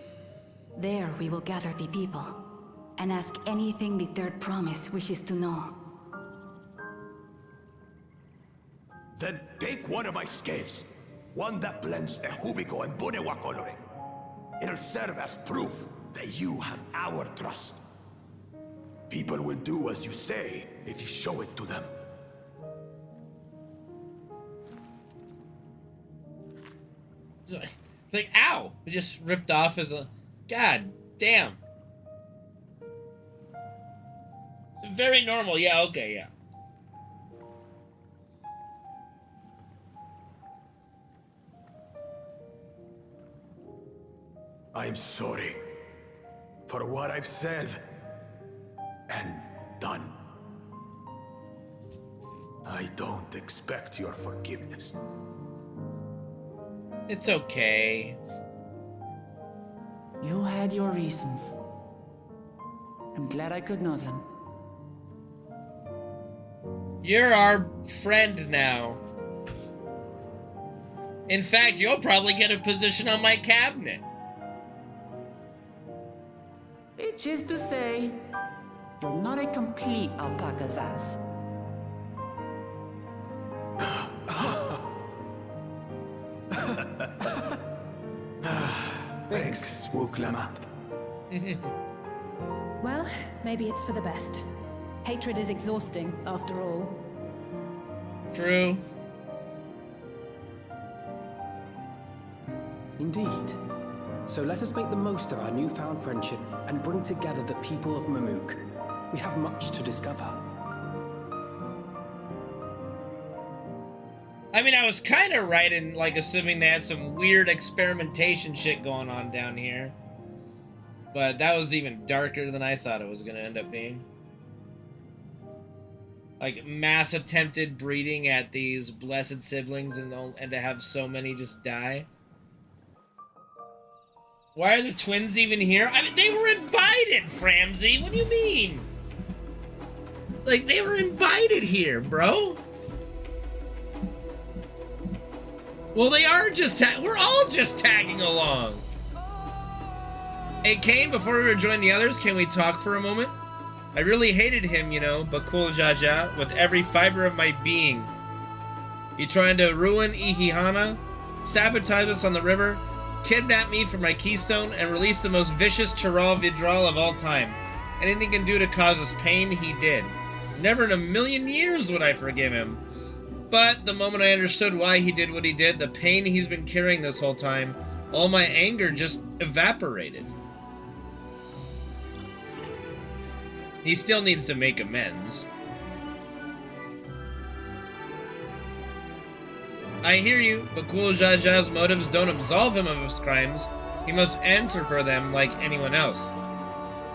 There we will gather the people, and ask anything the Third Promise wishes to know. Then take one of my scales. One that blends Ehubico and Bunewa coloring. It'll serve as proof that you have our trust. People will do as you say if you show it to them. It's like, ow! It just ripped off as a... God damn. Very normal, yeah, okay, yeah. I'm sorry for what I've said and done. I don't expect your forgiveness. It's okay. You had your reasons. I'm glad I could know them. You're our friend now. In fact, you'll probably get a position on my cabinet. Which is to say, you're not a complete alpaca's ass. Thanks, Wuklama. Well, maybe it's for the best. Hatred is exhausting, after all. True. Indeed. So let us make the most of our newfound friendship and bring together the people of Mamuk. We have much to discover. I mean, I was kind of right in, like, assuming they had some weird experimentation shit going on down here. But that was even darker than I thought it was going to end up being. Like, mass attempted breeding at these blessed siblings and to have so many just die. Why are the twins even here? I mean, they were invited, Framsy! What do you mean? Like, they were invited here, bro! Well, they are just we're all just tagging along. Hey, Kane, before we rejoin the others, can we talk for a moment? I really hated him, you know, Bakul Jaja, with every fiber of my being. He trying to ruin Ihihana, sabotage us on the river, kidnap me for my keystone, and release the most vicious Chiral Vidral of all time. Anything he can do to cause us pain, he did. Never in a million years would I forgive him. But the moment I understood why he did what he did, the pain he's been carrying this whole time, all my anger just evaporated. He still needs to make amends. I hear you, but Bakul Jaja's motives don't absolve him of his crimes. He must answer for them like anyone else.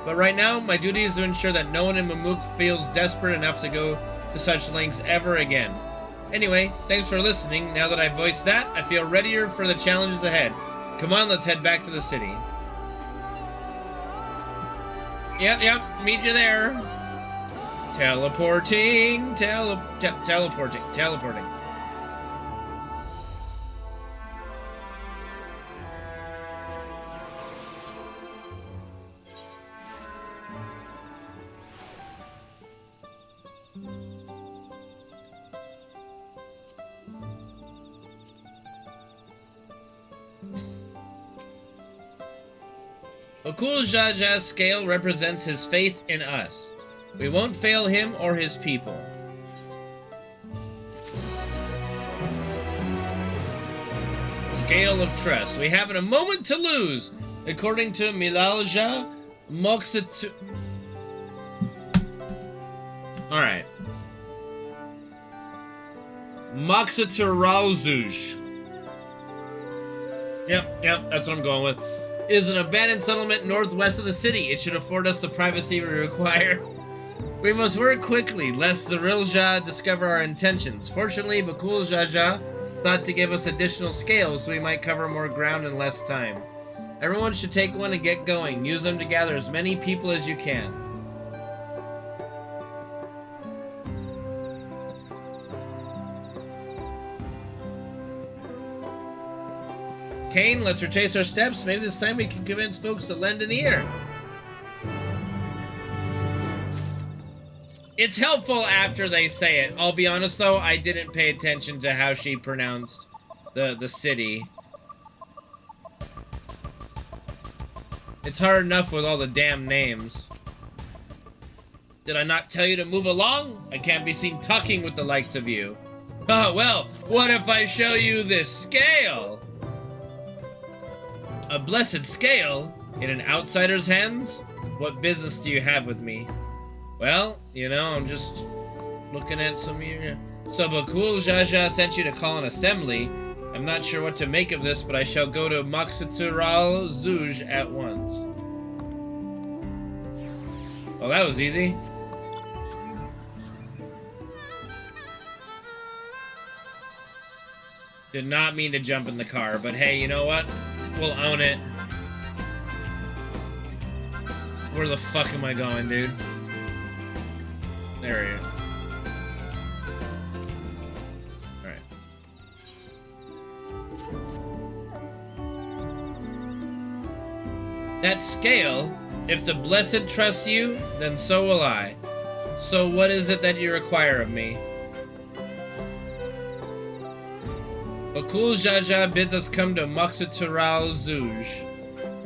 But right now, my duty is to ensure that no one in Mamuk feels desperate enough to go to such lengths ever again. Anyway, thanks for listening. Now that I've voiced that, I feel readier for the challenges ahead. Come on, let's head back to the city. Yep, meet you there. Teleporting. Bakul Jaja's scale represents his faith in us. We won't fail him or his people. Scale of trust. We haven't a moment to lose. According to Milalja Moksatsu. Alright. Moksatsuralzuj. Yep, that's what I'm going with. Is an abandoned settlement northwest of the city. It should afford us the privacy we require. We must work quickly, lest the Rilja discover our intentions. Fortunately, Bakul Jaja thought to give us additional scales so we might cover more ground in less time. Everyone should take one and get going. Use them to gather as many people as you can. Kane, let's retrace our steps. Maybe this time we can convince folks to lend an ear. It's helpful after they say it. I'll be honest though, I didn't pay attention to how she pronounced the city. It's hard enough with all the damn names. Did I not tell you to move along? I can't be seen talking with the likes of you. Oh, well, what if I show you this scale? A blessed scale? In an outsider's hands? What business do you have with me? Well, you know, I'm just looking at some of your... So Bakul Jaja sent you to call an assembly. I'm not sure what to make of this, but I shall go to Moksatsural Zuj at once. Well, that was easy. Did not mean to jump in the car, but hey, you know what? We'll own it. Where the fuck am I going, dude? There he is. Alright. That scale, if the blessed trust you, then so will I. So what is it that you require of me? Bakul Jaja bids us come to Moksatsural Zuj.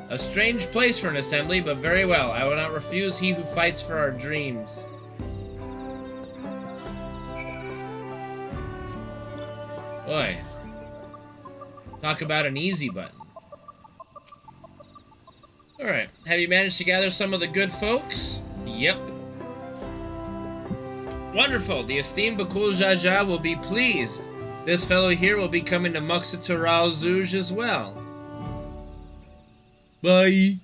A strange place for an assembly, but very well. I will not refuse he who fights for our dreams. Boy. Talk about an easy button. Alright, have you managed to gather some of the good folks? Yep. Wonderful, the esteemed Bakul Jaja will be pleased. This fellow here will be coming to Moksatsural Zuj as well. Bye.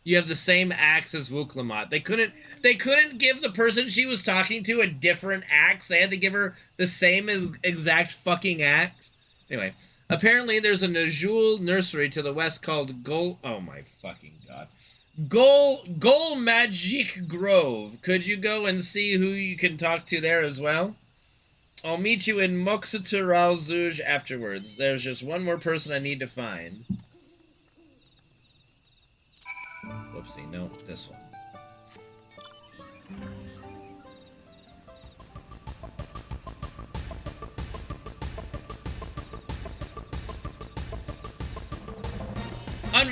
You have the same axe as Wuklamat. They couldn't give the person she was talking to a different axe. They had to give her the same exact fucking axe. Anyway, apparently there's a Najul nursery to the west called oh my fucking god. Gol Magic Grove. Could you go and see who you can talk to there as well? I'll meet you in Moksatsural Zuj afterwards. There's just one more person I need to find. Whoopsie, no, this one.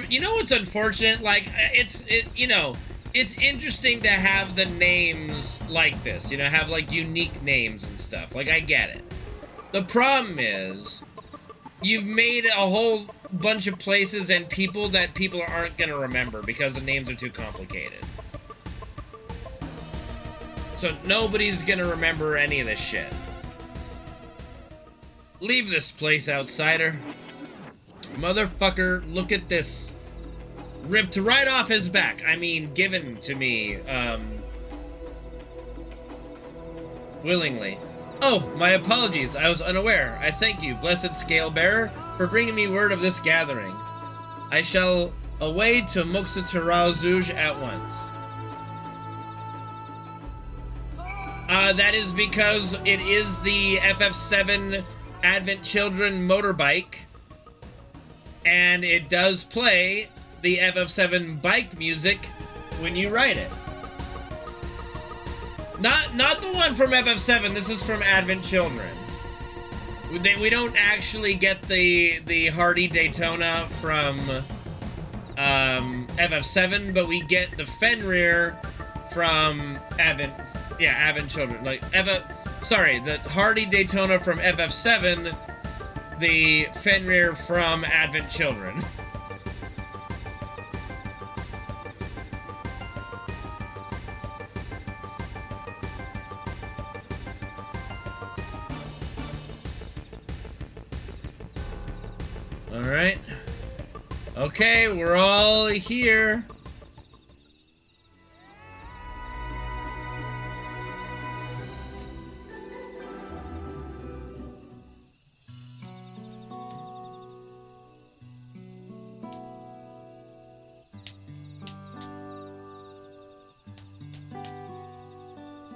You know what's unfortunate? Like, you know, it's interesting to have the names like this, you know, have like unique names and stuff. Like, I get it. The problem is, you've made a whole bunch of places and people that people aren't gonna remember because the names are too complicated. So nobody's gonna remember any of this shit. Leave this place, outsider. Motherfucker, look at this. Ripped right off his back. I mean, given to me. willingly. Oh, my apologies. I was unaware. I thank you, blessed scale bearer, for bringing me word of this gathering. I shall away to Moxatarao Zuj at once. That is because it is the FF7 Advent Children motorbike, and it does play the FF7 bike music when you ride it. Not the one from FF7. This is from Advent Children. We don't actually get the Hardy Daytona from FF7, but we get the Fenrir from Advent Children. The Hardy Daytona from FF7, the Fenrir from Advent Children. Alright. Okay, we're all here.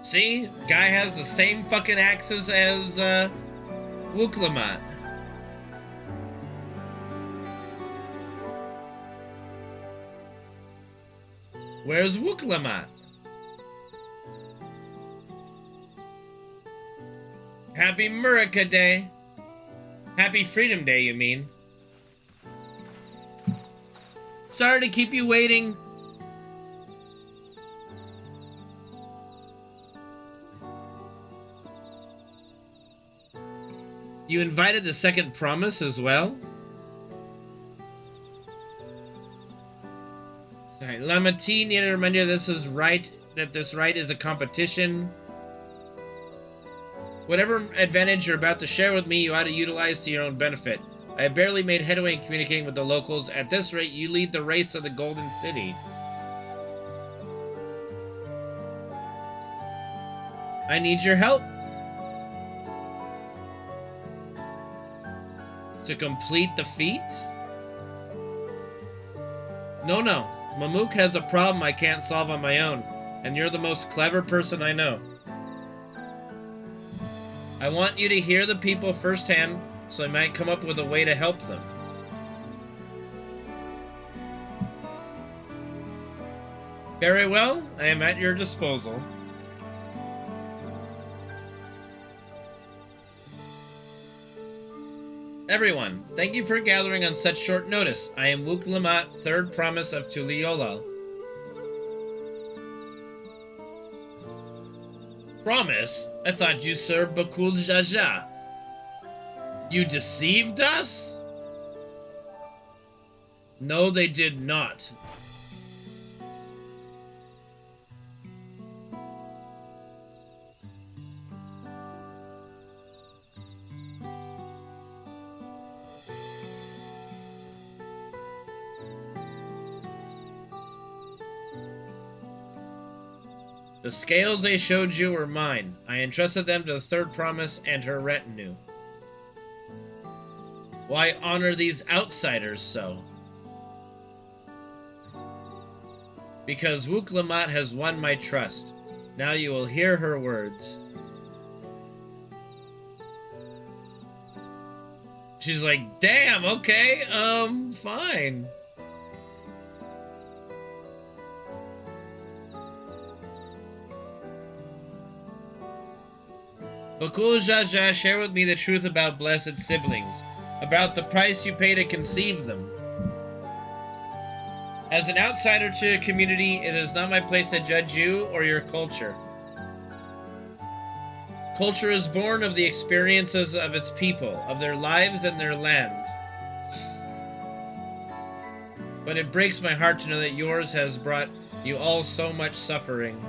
See? Guy has the same fucking axes as, Wooklamat. Where's Wooklamat? Happy Murica Day. Happy Freedom Day, you mean. Sorry to keep you waiting. You invited the second promise as well? Sorry, Lamati need to remind you this is right, that this right is a competition. Whatever advantage you're about to share with me, you ought to utilize to your own benefit. I have barely made headway in communicating with the locals. At this rate, you lead the race of the Golden City. I need your help. To complete the feat? No. Mamook has a problem I can't solve on my own, and you're the most clever person I know. I want you to hear the people firsthand, so I might come up with a way to help them. Very well, I am at your disposal. Everyone, thank you for gathering on such short notice. I am Wooklamat, third promise of Tuliyola. Promise? I thought you served Bakul Jaja. You deceived us? No, they did not. The scales they showed you were mine. I entrusted them to the third promise and her retinue. Why honor these outsiders so? Because Wooklamat has won my trust. Now you will hear her words. She's like, damn, okay, fine. Bakul Jaja, share with me the truth about blessed siblings, about the price you pay to conceive them. As an outsider to a community, it is not my place to judge you or your culture. Culture is born of the experiences of its people, of their lives and their land. But it breaks my heart to know that yours has brought you all so much suffering.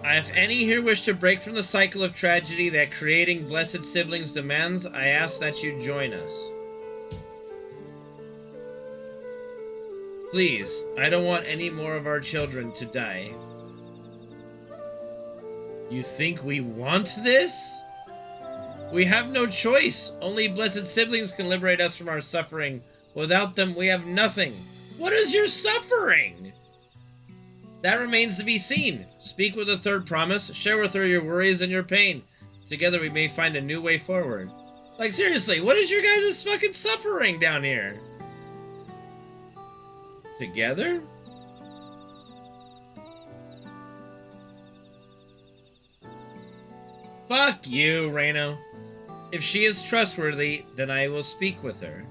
If any here wish to break from the cycle of tragedy that creating blessed siblings demands, I ask that you join us. Please, I don't want any more of our children to die. You think we want this? We have no choice. Only blessed siblings can liberate us from our suffering. Without them, we have nothing. What is your suffering? That remains to be seen. Speak with the third promise. Share with her your worries and your pain. Together we may find a new way forward. Like, seriously, what is your guys' fucking suffering down here? Together? Fuck you, Reno. If she is trustworthy, then I will speak with her.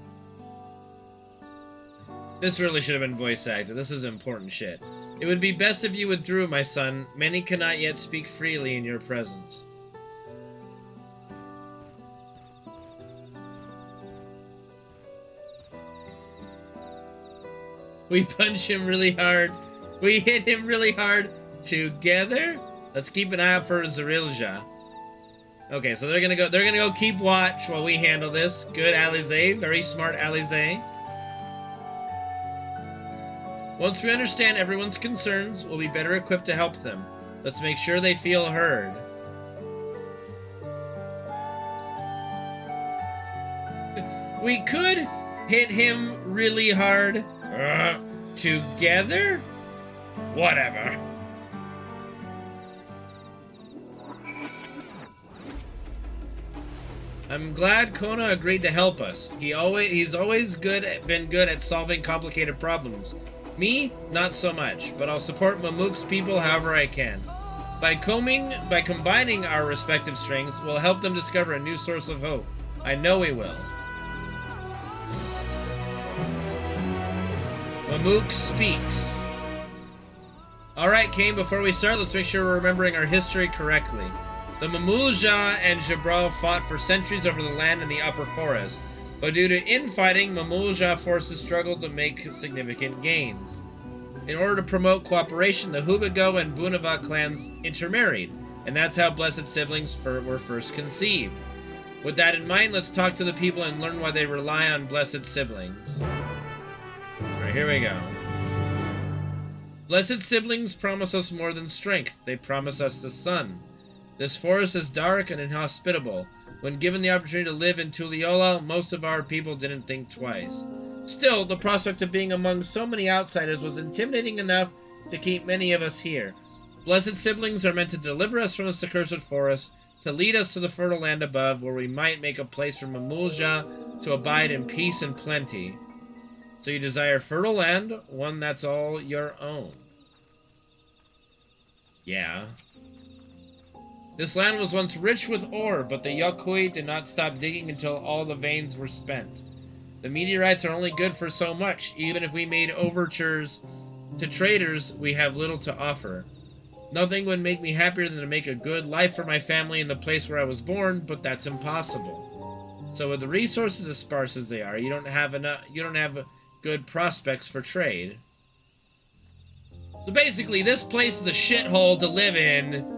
This really should have been voice acted. This is important shit. It would be best if you withdrew, my son. Many cannot yet speak freely in your presence. We punch him really hard. We hit him really hard. Together? Let's keep an eye out for Zerilja. Okay, so they're gonna go keep watch while we handle this. Good, Alize. Very smart, Alize. Once we understand everyone's concerns, we'll be better equipped to help them. Let's make sure they feel heard. We could hit him really hard. Together? Whatever. I'm glad Kona agreed to help us. He's always been good at solving complicated problems. Me, not so much, but I'll support Mamuk's people however I can. By combining our respective strengths, we'll help them discover a new source of hope. I know we will. Mamuk speaks. Alright, Kane, before we start, let's make sure we're remembering our history correctly. The Mamulja and Jabral fought for centuries over the land in the upper forest, but due to infighting, Mamulja forces struggled to make significant gains. In order to promote cooperation, the Hubago and Bunava clans intermarried, and that's how blessed siblings were first conceived. With that in mind, let's talk to the people and learn why they rely on blessed siblings. Alright, here we go. Blessed siblings promise us more than strength. They promise us the sun. This forest is dark and inhospitable. When given the opportunity to live in Tuliola, most of our people didn't think twice. Still, the prospect of being among so many outsiders was intimidating enough to keep many of us here. Blessed siblings are meant to deliver us from this accursed forest, to lead us to the fertile land above, where we might make a place for Mamulja to abide in peace and plenty. So you desire fertile land, one that's all your own. Yeah. This land was once rich with ore, but the Yokui did not stop digging until all the veins were spent. The meteorites are only good for so much. Even if we made overtures to traders, we have little to offer. Nothing would make me happier than to make a good life for my family in the place where I was born, but that's impossible. So with the resources as sparse as they are, you don't have good prospects for trade. So basically, this place is a shithole to live in.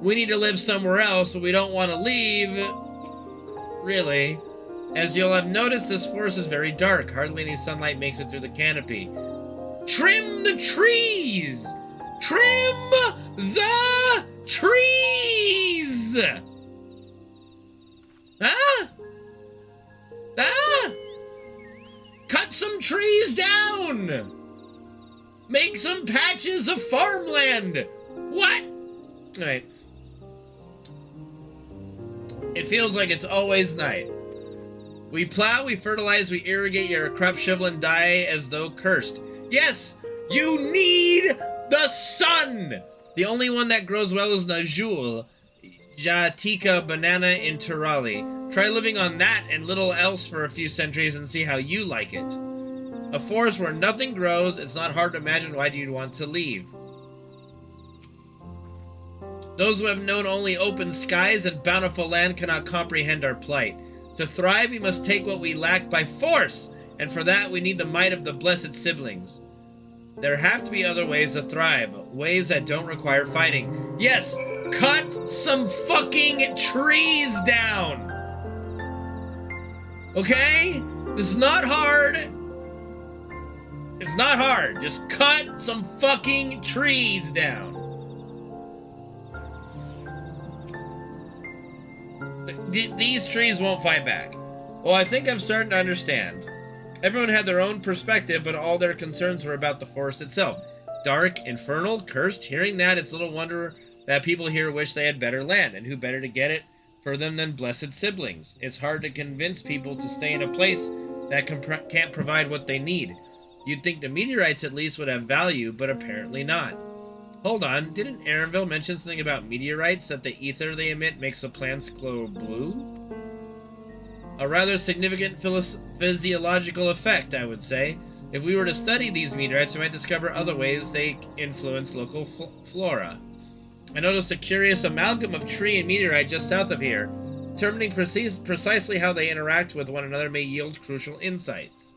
We need to live somewhere else, but we don't want to leave. Really. As you'll have noticed, this forest is very dark. Hardly any sunlight makes it through the canopy. Trim the trees! Trim the trees! Huh? Ah! Cut some trees down! Make some patches of farmland! What? Alright. It feels like it's always night. We plow, we fertilize, we irrigate, your crop shovel and die as though cursed. Yes, you need the sun! The only one that grows well is Najul, Jatika banana in Turali. Try living on that and little else for a few centuries and see how you like it. A forest where nothing grows, it's not hard to imagine why you'd want to leave. Those who have known only open skies and bountiful land cannot comprehend our plight. To thrive, we must take what we lack by force, and for that we need the might of the blessed siblings. There have to be other ways to thrive, ways that don't require fighting. Yes, cut some fucking trees down. Okay? This is not hard. It's not hard. Just cut some fucking trees down. These trees won't fight back. Well, I think I'm starting to understand. Everyone had their own perspective, but all their concerns were about the forest itself. Dark, infernal, cursed. Hearing that, it's little wonder that people here wish they had better land, and who better to get it for them than blessed siblings. It's hard to convince people to stay in a place that can't provide what they need. You'd think the meteorites at least would have value, but apparently not. Hold on, didn't Aaronville mention something about meteorites, that the ether they emit makes the plants glow blue? A rather significant physiological effect, I would say. If we were to study these meteorites, we might discover other ways they influence local flora. I noticed a curious amalgam of tree and meteorite just south of here. Determining precisely how they interact with one another may yield crucial insights.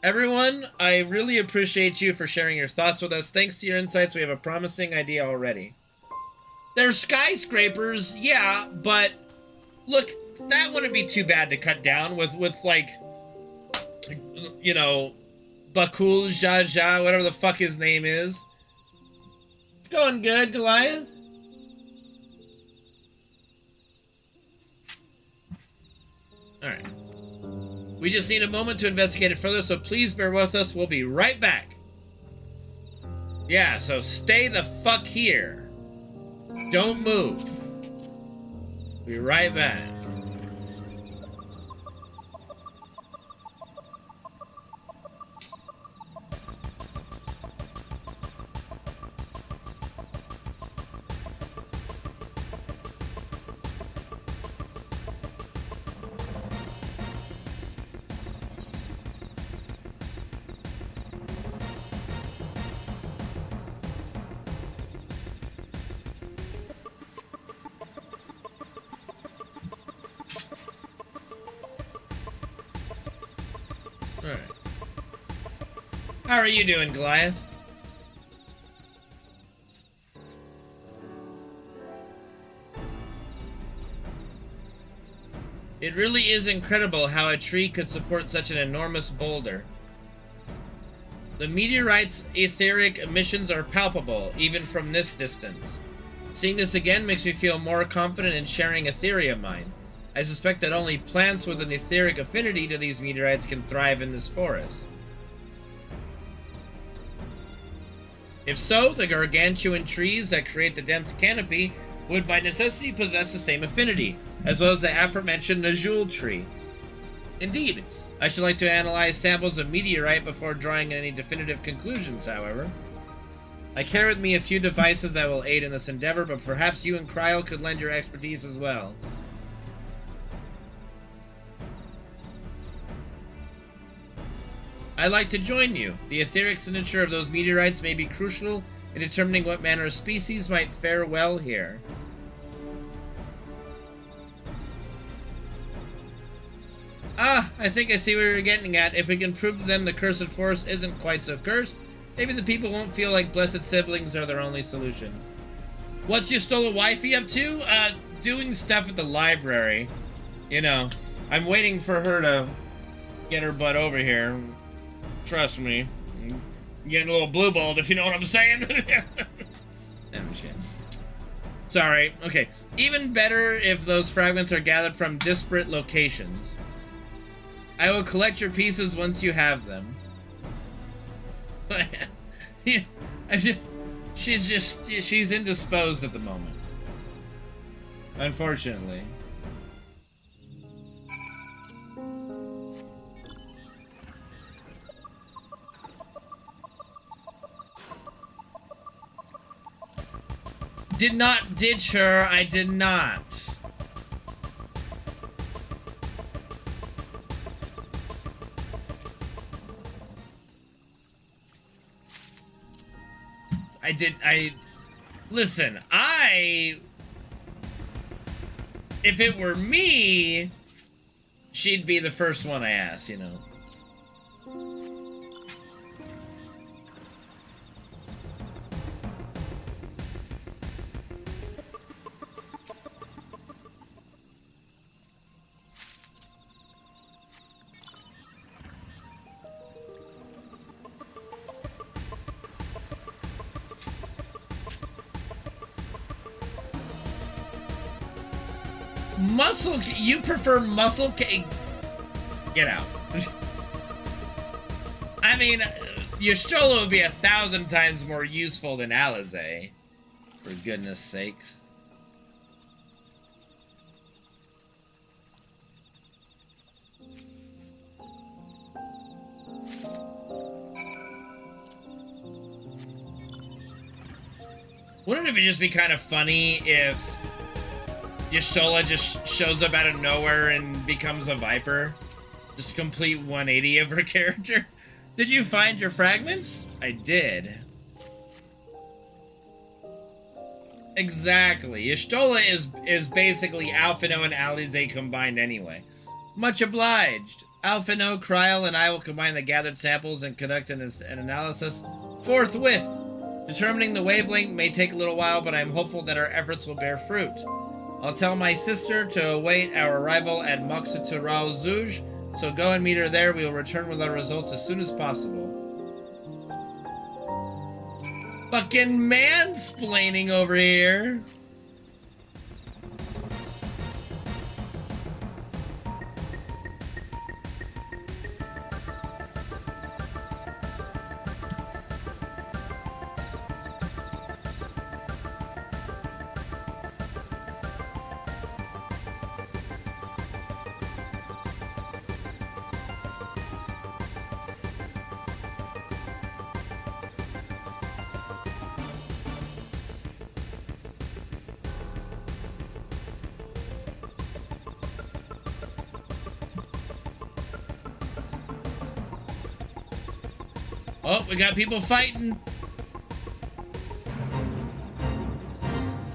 Everyone, I really appreciate you for sharing your thoughts with us. Thanks to your insights, we have a promising idea already. They're skyscrapers, yeah, but look, that wouldn't be too bad to cut down with like, you know, Bakul Jaja, whatever the fuck his name is. It's going good, Goliath. Alright. We just need a moment to investigate it further, so please bear with us. We'll be right back. Yeah, so stay the fuck here. Don't move. Be right back. Alright. How are you doing, Goliath? It really is incredible how a tree could support such an enormous boulder. The meteorite's etheric emissions are palpable, even from this distance. Seeing this again makes me feel more confident in sharing a theory of mine. I suspect that only plants with an etheric affinity to these meteorites can thrive in this forest. If so, the gargantuan trees that create the dense canopy would by necessity possess the same affinity, as well as the aforementioned Najul tree. Indeed, I should like to analyze samples of meteorite before drawing any definitive conclusions, however. I carry with me a few devices that will aid in this endeavor, but perhaps you and Kryl could lend your expertise as well. I'd like to join you. The etheric signature of those meteorites may be crucial in determining what manner of species might fare well here. Ah, I think I see where you're getting at. If we can prove to them the cursed forest isn't quite so cursed, maybe the people won't feel like blessed siblings are their only solution. What's your stolen wifey up to? Doing stuff at the library. You know, I'm waiting for her to get her butt over here. Trust me. I'm getting a little blue-balled, if you know what I'm saying. Sorry. Okay. Even better if those fragments are gathered from disparate locations. I will collect your pieces once you have them. She's indisposed at the moment. Unfortunately. Did not ditch her. I did not. Listen, if it were me, she'd be the first one I ask, you know. Muscle, you prefer muscle cake? Get out. I mean, Y'shtola would be 1,000 times more useful than Alizé, for goodness sakes. Wouldn't it just be kind of funny if Y'shtola just shows up out of nowhere and becomes a Viper? Just a complete 180 of her character. Did you find your fragments? I did. Exactly. Y'shtola is basically Alphino and Alizé combined anyway. Much obliged. Alphino, Kryl, and I will combine the gathered samples and conduct an analysis forthwith. Determining the wavelength may take a little while, but I am hopeful that our efforts will bear fruit. I'll tell my sister to await our arrival at Moxitural Zuj, so go and meet her there. We will return with our results as soon as possible. Fucking mansplaining over here. Oh, we got people fighting.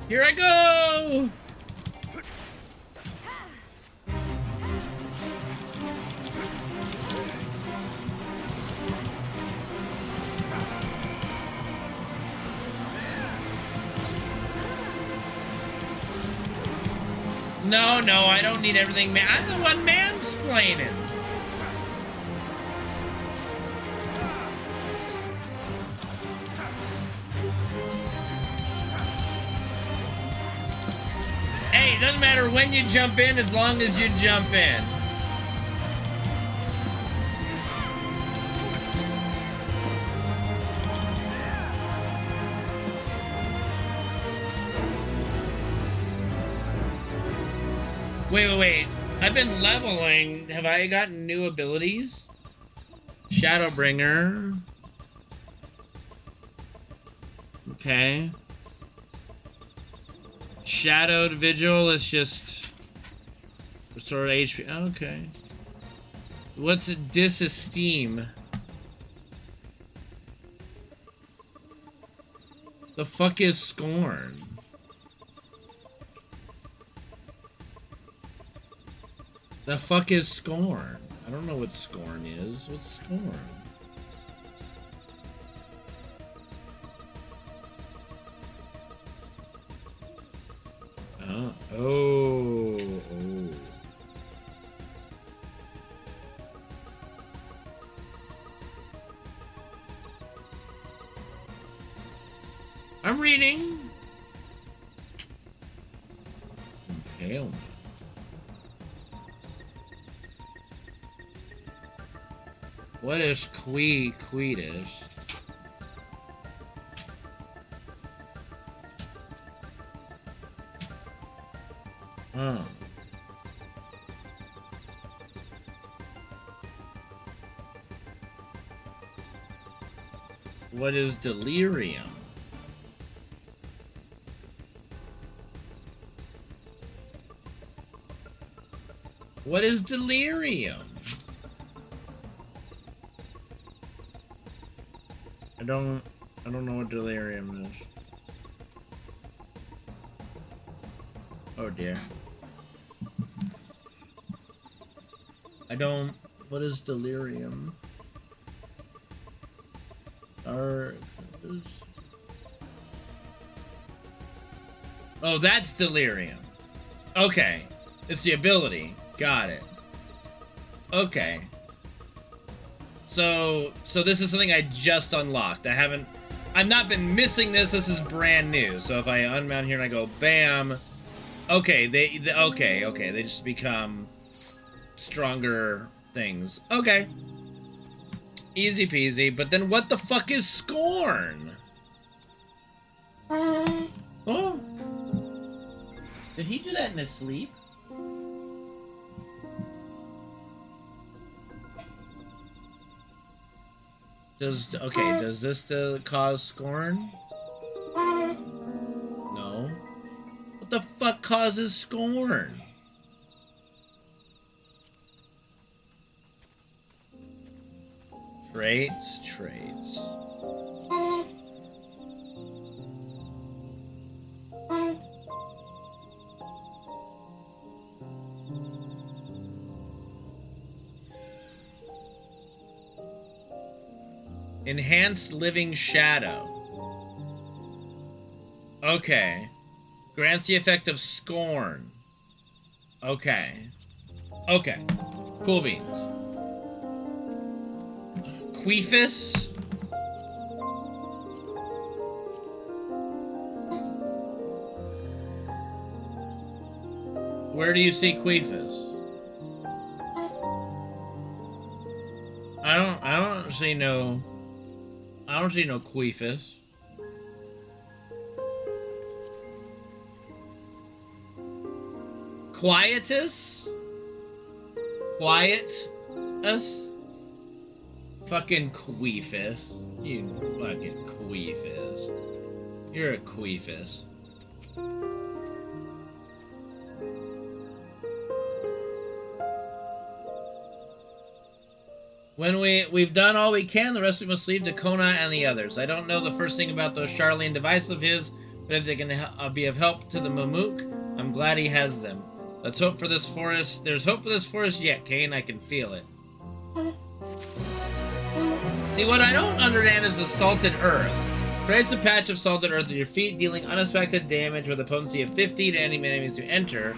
Here I go! No, I don't need everything, man. I'm the one mansplaining. Hey, it doesn't matter when you jump in as long as you jump in. Wait. I've been leveling. Have I gotten new abilities? Shadowbringer. Okay. Shadowed Vigil is just restore HP. Okay. What's Disesteem? The fuck is Scorn? The fuck is Scorn? I don't know what Scorn is. What's Scorn? Oh. I'm reading. Impalement. What is Queedish? Oh. What is Delirium? What is Delirium? I don't know what Delirium is. Oh dear. What is Delirium? Are... Oh, that's delirium. Okay. It's the ability. Got it. Okay. So this is something I just unlocked. I've not been missing this. This is brand new. So if I unmount here and I go bam, okay, okay, they just become stronger things. Okay. Easy peasy. But then what the fuck is Scorn? Oh. Did he do that in his sleep? Does this cause Scorn? No. What the fuck causes Scorn? Traits. Enhanced Living Shadow. Okay. Grants the effect of Scorn. Okay. Okay. Cool beans. Queefus. Where do you see Queefus? I don't see no Queefus. Quietus? Quietus? Fucking Queefus. You fucking Queefus. You're a Queefus. When we've done all we can, the rest we must leave to Kona and the others. I don't know the first thing about those Charlene devices of his, but if they can be of help to the Mamook, I'm glad he has them. Let's hope for this forest. There's hope for this forest yet, Kane. I can feel it. See, what I don't understand is the salted earth. Creates a patch of salted earth at your feet, dealing unexpected damage with a potency of 50 to any enemies who enter.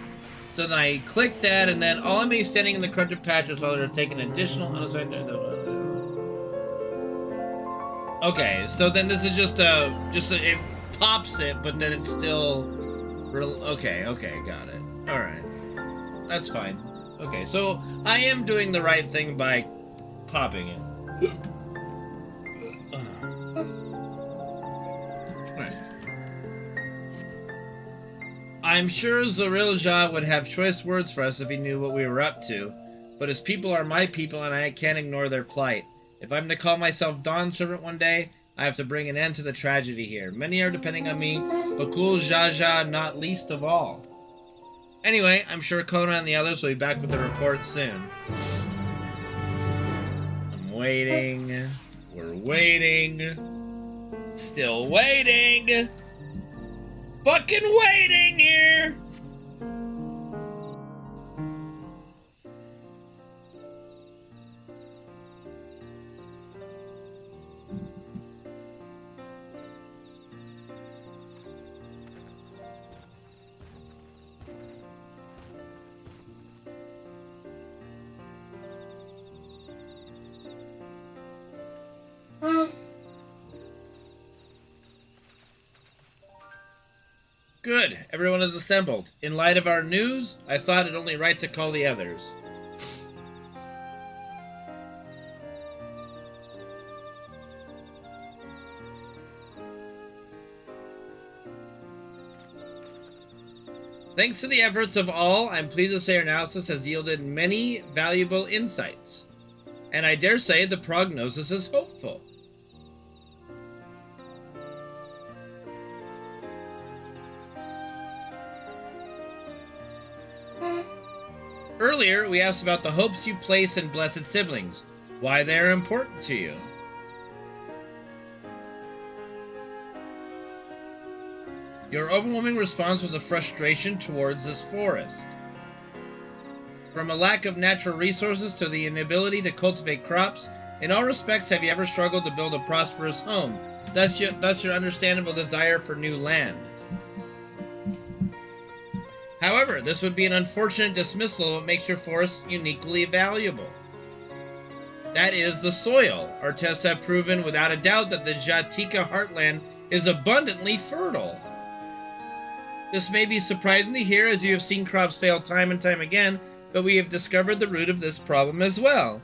So then I click that, and then all enemies standing in the corrupted patches while they're taking additional unexpected. Okay, so then this is it pops it, but then it's still okay, got it. All right, that's fine. Okay, so I am doing the right thing by popping it. I'm sure Lzuruha would have choice words for us if he knew what we were up to, but his people are my people and I can't ignore their plight. If I'm to call myself Dawn Servant one day, I have to bring an end to the tragedy here. Many are depending on me, but Kul Jaja not least of all. Anyway, I'm sure Kona and the others will be back with the report soon. I'm waiting. We're waiting. Still waiting. Fucking waiting here! Good. Everyone is assembled. In light of our news, I thought it only right to call the others. Thanks to the efforts of all, I'm pleased to say our analysis has yielded many valuable insights. And I dare say the prognosis is hopeful. Earlier, we asked about the hopes you place in blessed siblings, why they are important to you. Your overwhelming response was a frustration towards this forest. From a lack of natural resources to the inability to cultivate crops, In all respects, have you ever struggled to build a prosperous home? Thus your understandable desire for new land. However, this would be an unfortunate dismissal of what makes your forest uniquely valuable. That is the soil. Our tests have proven without a doubt that the Jatika heartland is abundantly fertile. This may be surprising to hear, as you have seen crops fail time and time again, but we have discovered the root of this problem as well.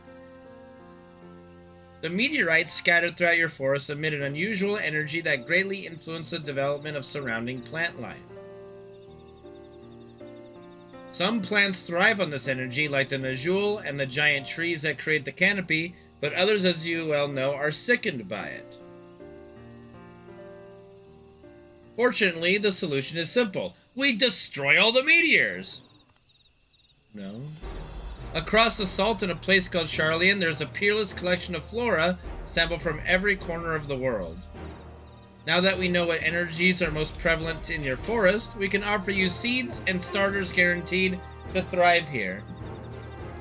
The meteorites scattered throughout your forest emit an unusual energy that greatly influences the development of surrounding plant life. Some plants thrive on this energy, like the Najul and the giant trees that create the canopy, but others, as you well know, are sickened by it. Fortunately, the solution is simple. We destroy all the meteors! No. Across the salt in a place called Charlian, there's a peerless collection of flora sampled from every corner of the world. Now that we know what energies are most prevalent in your forest, we can offer you seeds and starters guaranteed to thrive here.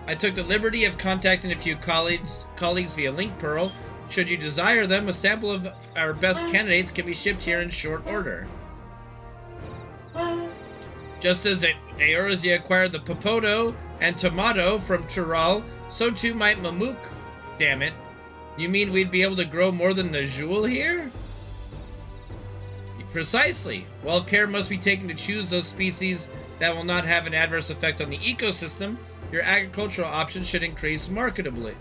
I took the liberty of contacting a few colleagues via Link Pearl. Should you desire them, a sample of our best candidates can be shipped here in short order. Just as Eorzea acquired the Popoto and Tomato from Tural, so too might Mamook. Damn it. You mean we'd be able to grow more than Najul here? Precisely. While care must be taken to choose those species that will not have an adverse effect on the ecosystem, your agricultural options should increase markedly?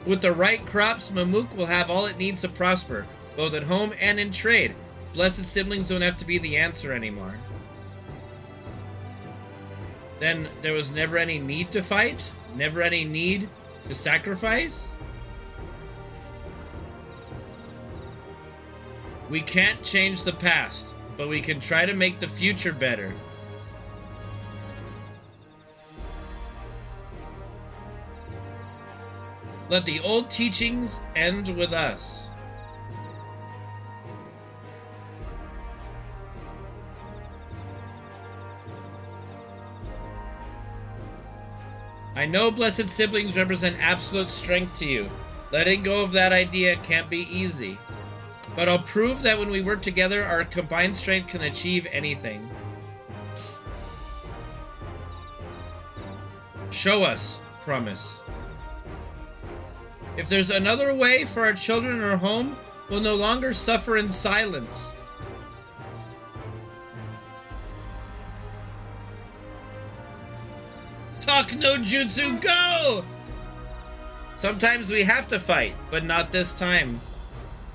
With the right crops, Mamook will have all it needs to prosper, both at home and in trade. Blessed siblings don't have to be the answer anymore. Then there was never any need to fight? Never any need to sacrifice? We can't change the past, but we can try to make the future better. Let the old teachings end with us. I know blessed siblings represent absolute strength to you. Letting go of that idea can't be easy. But I'll prove that when we work together, our combined strength can achieve anything. Show us, promise. If there's another way for our children in our home, we'll no longer suffer in silence. Talk no jutsu, go! Sometimes we have to fight, but not this time.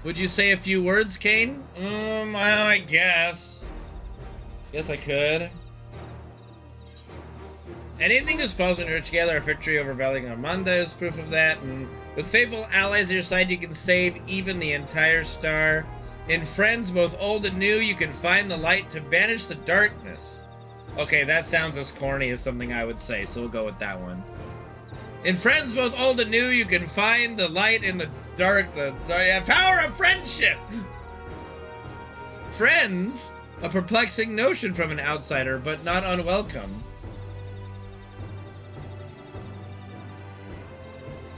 Would you say a few words, Kane? I guess. Yes, I could. Anything is possible to work together. Our victory over Valley Armanda is proof of that. And with faithful allies at your side, you can save even the entire star. In friends, both old and new, you can find the light to banish the darkness. Okay, that sounds as corny as something I would say, so we'll go with that one. In friends, both old and new, you can find the light in the dark, the power of friendship. Friends? A perplexing notion from an outsider, but not unwelcome.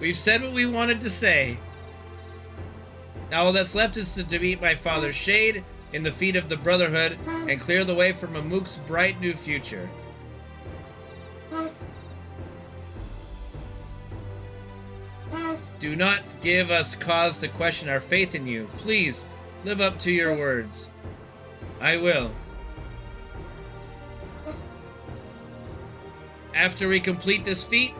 We've said what we wanted to say. Now all that's left is to defeat my father's shade in the feet of the Brotherhood and clear the way for Mamook's bright new future. Do not give us cause to question our faith in you. Please, live up to your words. I will. After we complete this feat,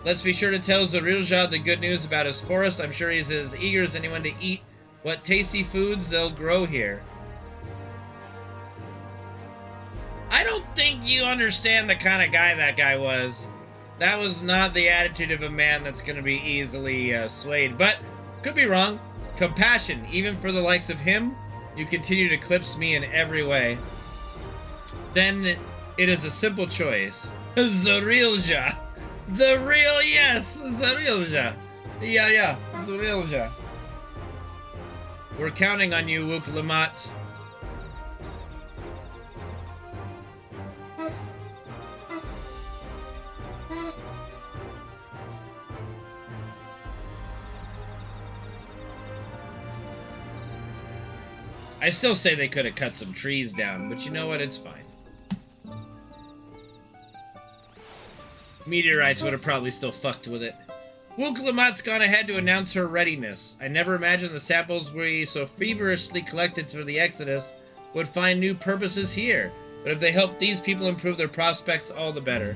let's be sure to tell Lzuruha the good news about his forest. I'm sure he's as eager as anyone to eat what tasty foods they'll grow here. I don't think you understand the kind of guy that guy was. That was not the attitude of a man that's going to be easily swayed, but could be wrong. Compassion, even for the likes of him, you continue to eclipse me in every way. Then it is a simple choice. Lzuruha. The real, yes, Lzuruha. Yeah, Lzuruha. We're counting on you, Wook Lamat. I still say they could have cut some trees down, but you know what? It's fine. Meteorites would have probably still fucked with it. Wookalamat's gone ahead to announce her readiness. I never imagined the samples we so feverishly collected for the Exodus would find new purposes here. But if they help these people improve their prospects, all the better.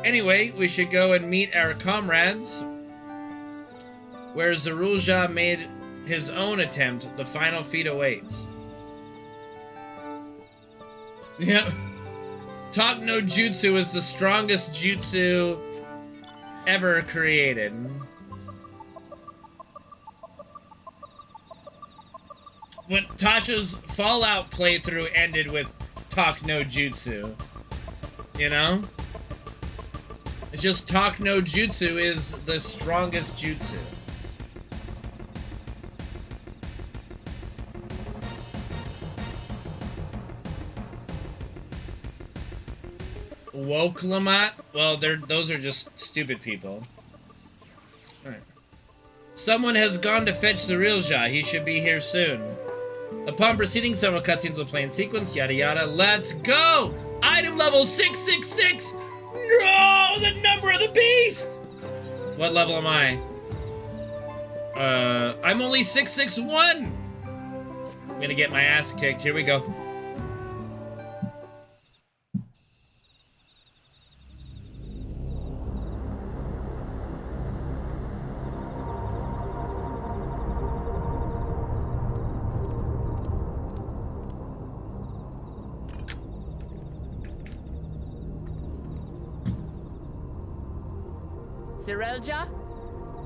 Anyway, we should go and meet our comrades. Where Lzuruha made his own attempt, the final feat awaits. Yep. Talk no Jutsu is the strongest jutsu ever created. When Tasha's Fallout playthrough ended with Talk no Jutsu, you know? It's just Talk no Jutsu is the strongest jutsu. Woklamat? Well, those are just stupid people. Alright. Someone has gone to fetch Lzuruha. He should be here soon. Upon proceeding, several cutscenes will play in sequence, yada yada. Let's go! Item level 666! No! The number of the beast! What level am I? I'm only 661! I'm gonna get my ass kicked. Here we go. Lzuruha,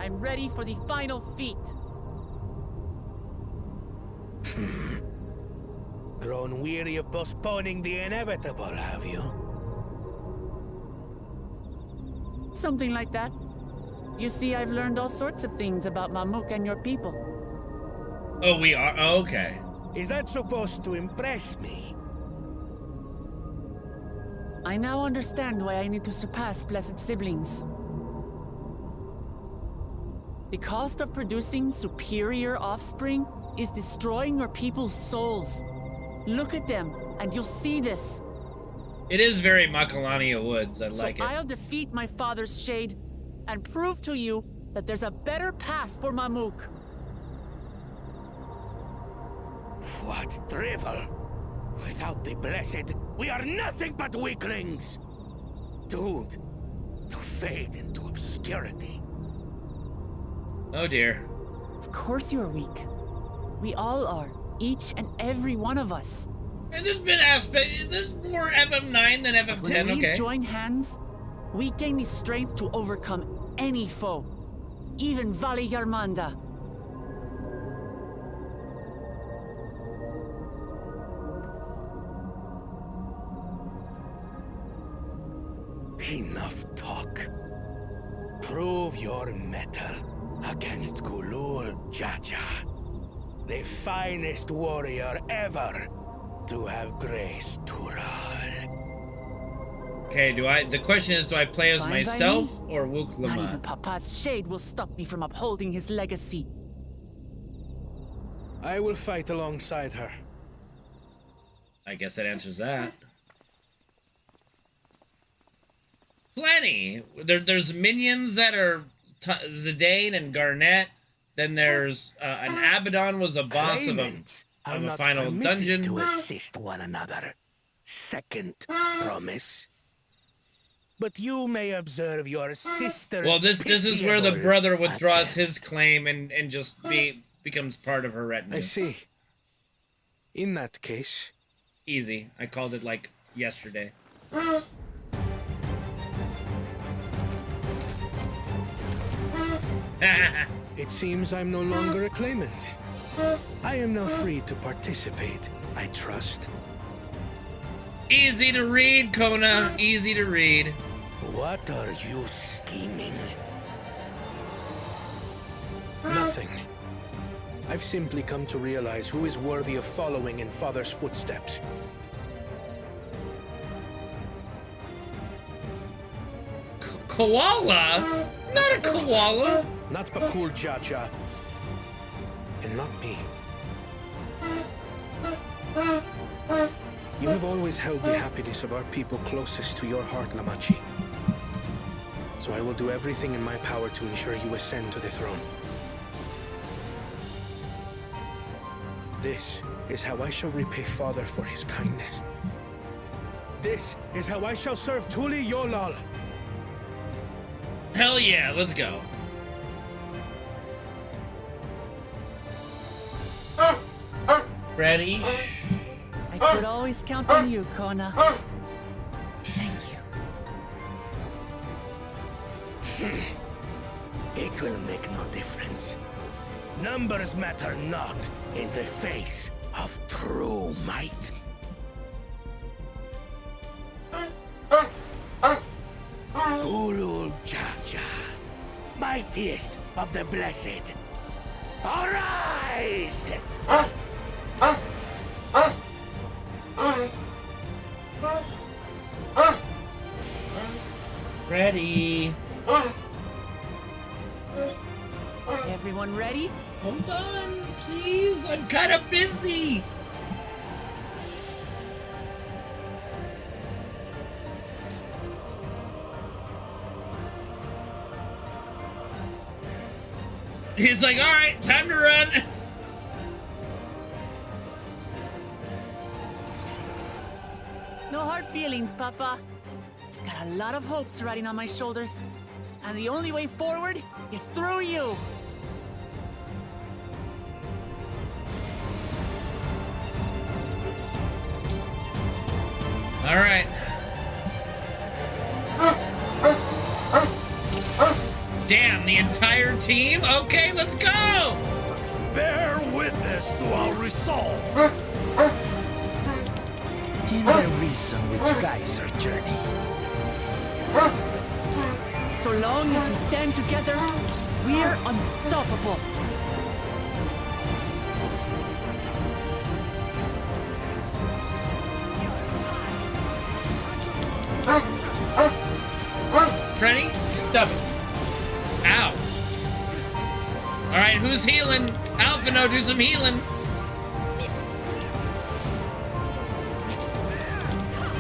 I'm ready for the final feat. Grown weary of postponing the inevitable, have you? Something like that. You see, I've learned all sorts of things about Mamuk and your people. Oh, we are? Oh, okay. Is that supposed to impress me? I now understand why I need to surpass blessed siblings. The cost of producing superior offspring is destroying your people's souls. Look at them, and you'll see this. It is very Macalania Woods. I like it. So I'll defeat my father's shade and prove to you that there's a better path for Mamuk. What drivel! Without the blessed, we are nothing but weaklings! Doomed to fade into obscurity. Oh dear. Of course you're weak. We all are. Each and every one of us. And there's more FF9 than FF10, When we okay. join hands, we gain the strength to overcome any foe. Even Vali Yarmanda. Enough talk. Prove your mettle against Gulul Jaja, the finest warrior ever to have graced Tural. Okay, the question is, do I play as Fine by myself me. or Not even Woklamat? Papa's shade will stop me from upholding his legacy. I will fight alongside her. I guess that answers that. Plenty. There's minions that are Zidane and Garnet. Then there's an Abaddon was a boss of Claimants are a not final permitted dungeon. to assist one another. Second promise. But you may observe your sister's Well, this is where the pitiable brother withdraws his attempt. claim and just becomes part of her retinue. I see. In that case, Easy. I called it like yesterday. it seems I'm no longer a claimant. I am now free to participate, I trust. Easy to read, Kona. Easy to read. What are you scheming? Nothing. I've simply come to realize who is worthy of following in Father's footsteps. Koala? Not a koala. Not Bakul Jaja. And not me. You have always held the happiness of our people closest to your heart, Lamachi. So I will do everything in my power to ensure you ascend to the throne. This is how I shall repay Father for his kindness. This is how I shall serve Tuli Yolal. Hell yeah, let's go. Ready? I could always count on you, Kona. Thank you. It will make no difference. Numbers matter not in the face of true might. Ulul Chacha, mightiest of the blessed, arise! Ready? Everyone ready? Hold on, please. I'm kind of busy. He's like, all right, time to run. No hard feelings, Papa. I've got a lot of hopes riding on my shoulders. And the only way forward is through you. All right. Damn, the entire team? Okay, let's go! Bear witness to our resolve. In the reason which guides our journey. So long as we stand together, we're unstoppable. Freddy, stop it. Ow. Alright, who's healing? Alphino, do some healing.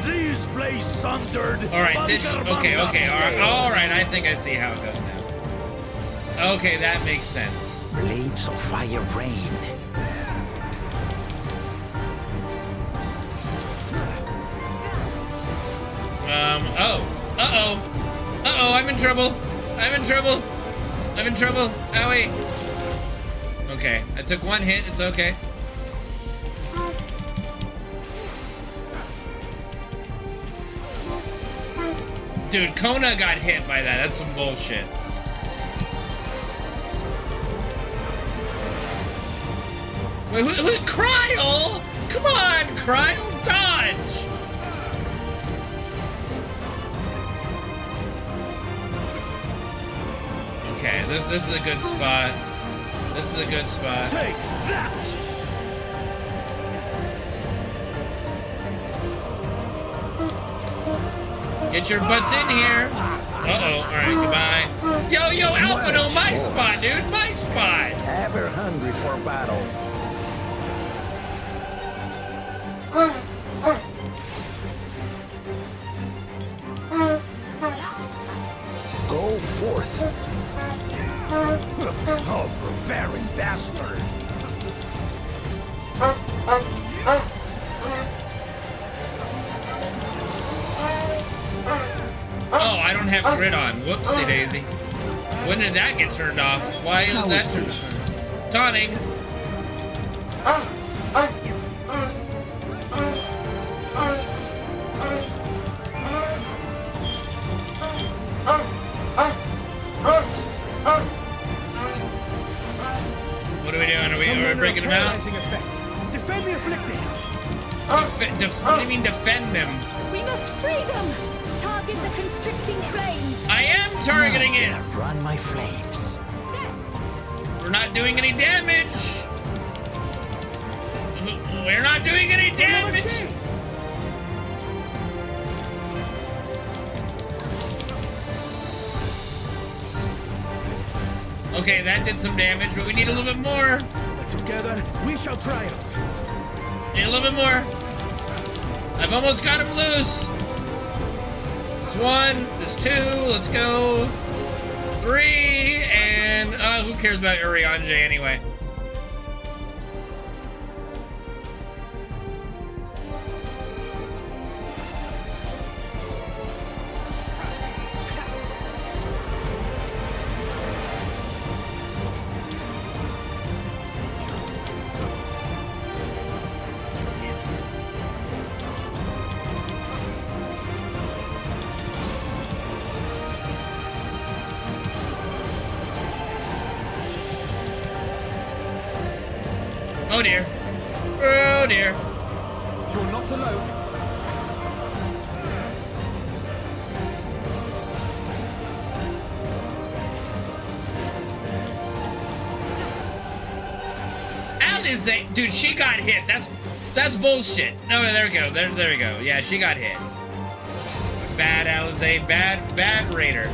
These blaze sundered. Alright, this. Okay, alright, I think I see how it goes now. Okay, that makes sense. Blades of fire rain. Uh-oh, I'm in trouble. Owie. Okay, I took one hit, it's okay. Dude, Kona got hit by that. That's some bullshit. Wait, who Kryle? Come on, Kryle, dodge! Okay, this is a good spot. Take that! Get your butts in here. Uh-oh, alright, goodbye. Yo, Alphino, my spot, dude, my spot! Ever hungry for battle. Go forth. Overbearing bastard. Oh, I don't have grid on. Whoopsie daisy. When did that get turned off? Why is that turned off? Taunting. What are we doing? Are we breaking them out? Defend the afflicted. What do you mean defend them? We must free them! Target the constricting flames! I am targeting it! Run my flames. We're not doing any damage! We're not doing any damage! Okay, that did some damage, but we need a little bit more. Together, we shall triumph. Need a little bit more. I've almost got him loose. It's 1, it's 2, let's go. 3, and who cares about Urianger anyway? Oh dear. Oh dear. You're not alone. Alize, dude, she got hit. That's bullshit. No, there we go. There we go. Yeah, she got hit. Bad Alize, bad raider.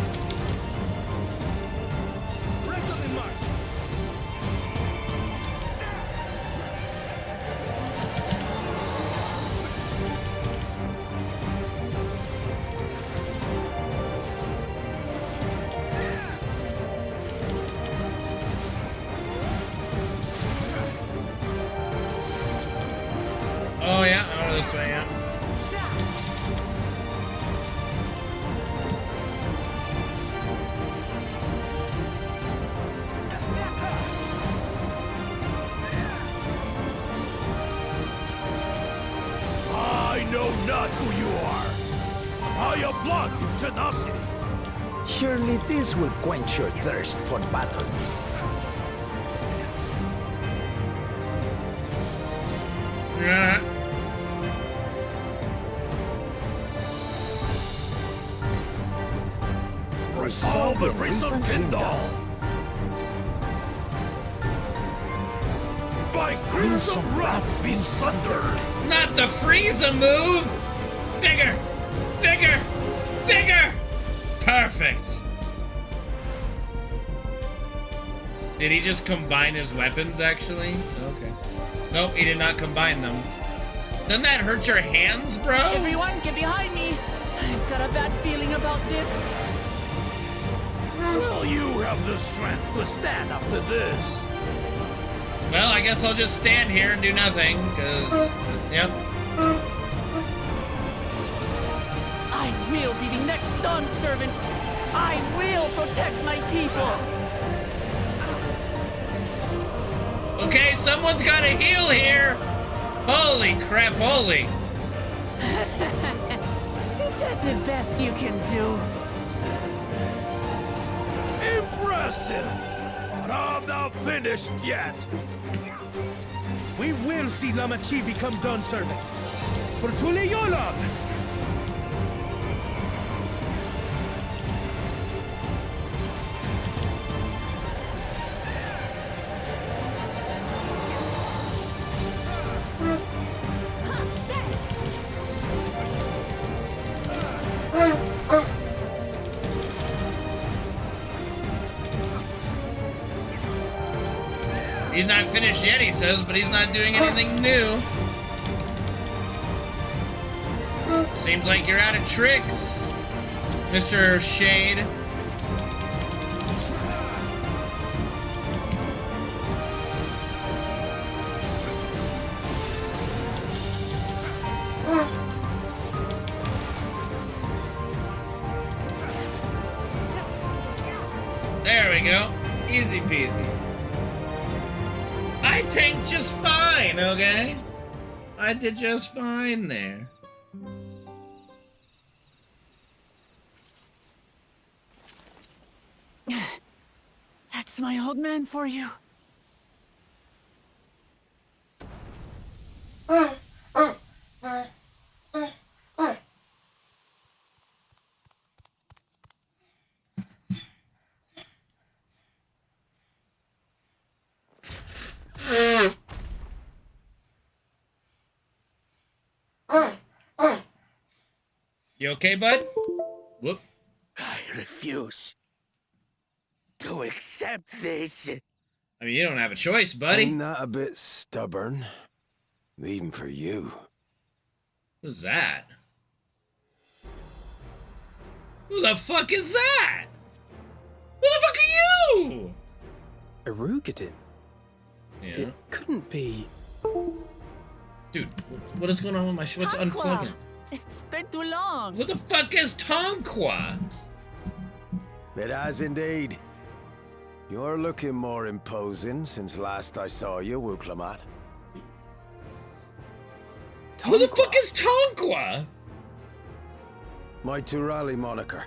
Oh yeah, oh this way, yeah. I know not who you are. I am blood in tenacity. Surely this will quench your thirst for battle. Yeah. Resolve the Risen Kindle. By Crimson Wrath be sundered. Not the Frieza move! Bigger! Bigger! Bigger! Perfect! Did he just combine his weapons, actually? Okay. Nope, he did not combine them. Doesn't that hurt your hands, bro? Everyone, get behind me! I've got a bad feeling about this. Will you have the strength to stand up to this? Well, I guess I'll just stand here and do nothing, because, yep. I will be the next Dawn servant. I will protect my people. Okay, someone's got to heal here. Holy crap, holy. Is that the best you can do? Impressive! But I'm not finished yet. We will see Lama Chi become Dawn servant. For Tule Yolong! He's not finished yet, he says, but he's not doing anything new. Seems like you're out of tricks, Mr. Shade. There we go. Easy peasy. I tanked just fine, okay? I did just fine there. That's my old man for you. You okay, bud? Whoop. I refuse to accept this. I mean, you don't have a choice, buddy. Ain't that a bit stubborn? Even for you. Who's that? Who the fuck is that? Who the fuck are you? Erugadin? Yeah. It couldn't be... Dude, what is going on with my shit? What's unplugging? It's been too long. Who the fuck is Tonqua? It has indeed. You're looking more imposing since last I saw you, Wuklamat. Who the fuck is Tonqua? My Turali moniker.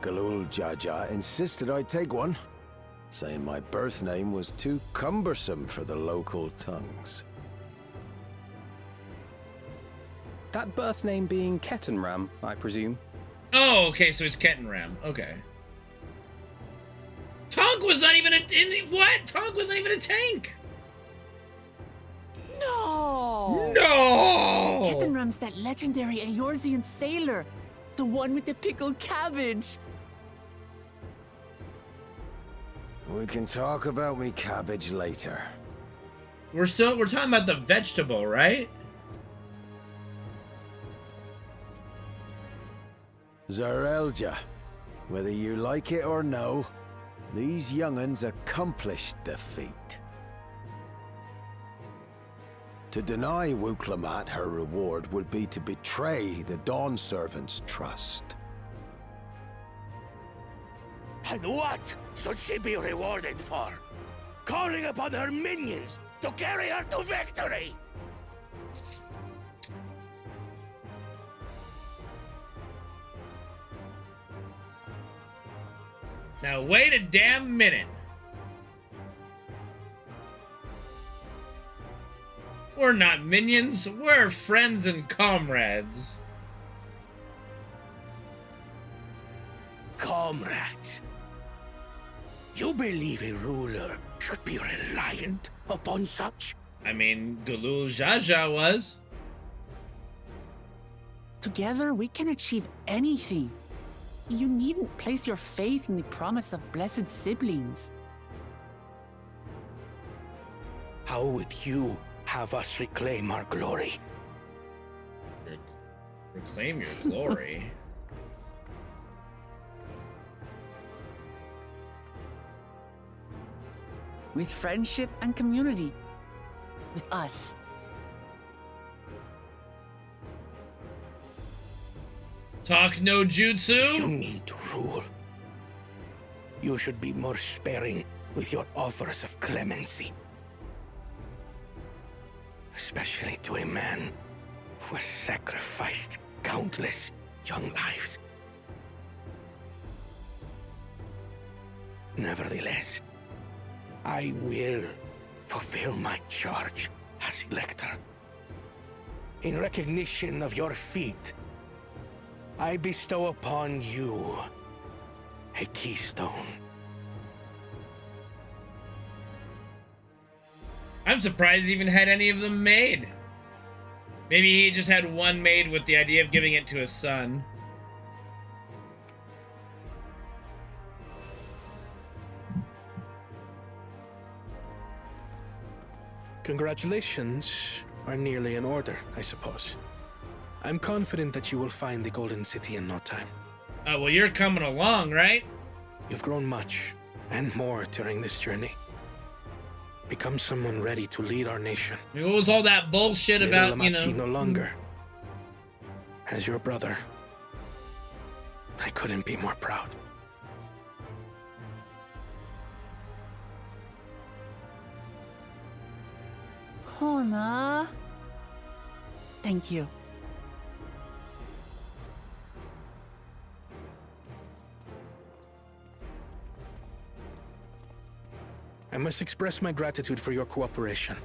Galul Jaja insisted I take one, saying my birth name was too cumbersome for the local tongues. That birth name being Kettenram, I presume. Oh, okay, so it's Kettenram. Okay. Tonk was not even what? Tonk was not even a tank. No! No! Kettenram's that legendary Eorzean sailor. The one with the pickled cabbage. We can talk about me cabbage later. We're talking about the vegetable, right? Zarelja, whether you like it or no, these young'uns accomplished the feat. To deny Wuklamat her reward would be to betray the Dawn Servant's trust. And what should she be rewarded for? Calling upon her minions to carry her to victory! Now wait a damn minute. We're not minions, we're friends and comrades. Comrades, you believe a ruler should be reliant upon such? I mean, Galul Jaja was. Together, we can achieve anything. You needn't place your faith in the promise of blessed siblings. How would you have us reclaim our glory? Reclaim your glory. With friendship and community. With us. Talk no jutsu? You need to rule. You should be more sparing with your offers of clemency. Especially to a man who has sacrificed countless young lives. Nevertheless, I will fulfill my charge as Elector. In recognition of your feat, I bestow upon you a keystone. I'm surprised he even had any of them made. Maybe he just had one made with the idea of giving it to his son. Congratulations are nearly in order, I suppose. I'm confident that you will find the Golden City in no time. Well, you're coming along, right? You've grown much, and more during this journey. Become someone ready to lead our nation. I mean, what was all that bullshit Little about, you Lamachi know? no longer. As your brother, I couldn't be more proud. Kona. Thank you. I must express my gratitude for your cooperation.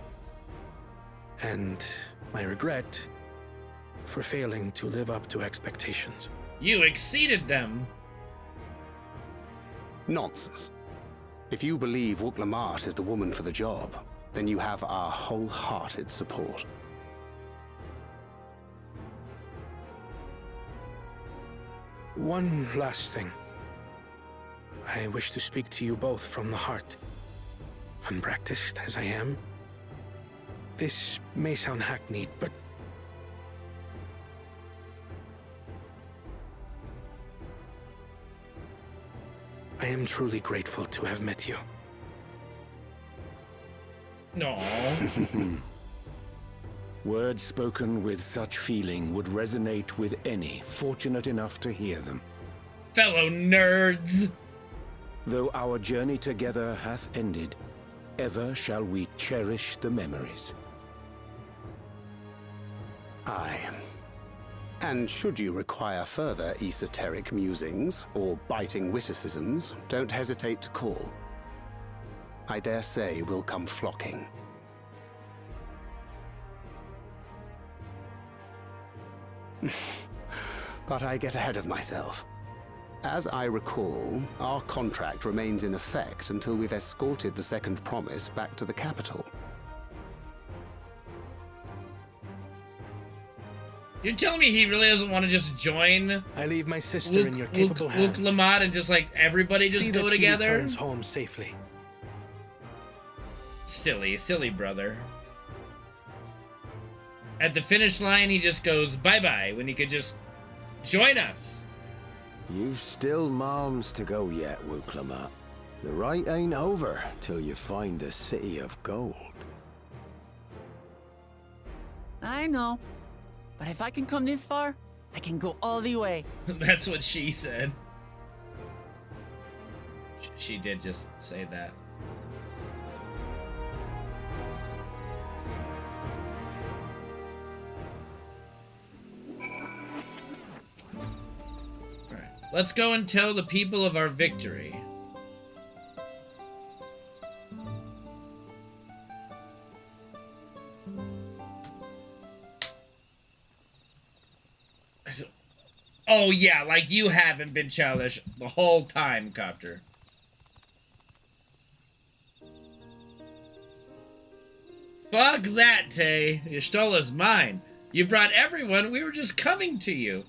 And my regret for failing to live up to expectations. You exceeded them. Nonsense. If you believe Wuklamat is the woman for the job, then you have our wholehearted support. One last thing. I wish to speak to you both from the heart. Unpracticed as I am, This may sound hackneyed, but I am truly grateful to have met you. No. Words spoken with such feeling would resonate with any fortunate enough to hear them. Fellow nerds! Though our journey together hath ended, ever shall we cherish the memories. Aye. And should you require further esoteric musings or biting witticisms, don't hesitate to call. I dare say we'll come flocking. But I get ahead of myself. As I recall, our contract remains in effect until we've escorted the second promise back to the capital. You're telling me he really doesn't want to just join I leave my sister in your capable hands. Lamont and just like everybody just See go that she together? returns home safely. Silly brother. At the finish line, he just goes bye-bye when he could just join us. You've still malms to go yet, Wuklamat. The rite ain't over till you find the city of gold. I know. But if I can come this far, I can go all the way. That's what she said. She did just say that. Alright. Let's go and tell the people of our victory. Oh yeah, like you haven't been childish the whole time, Copter. Fuck that, Tay. Y'shtola's mine. You brought everyone, we were just coming to you.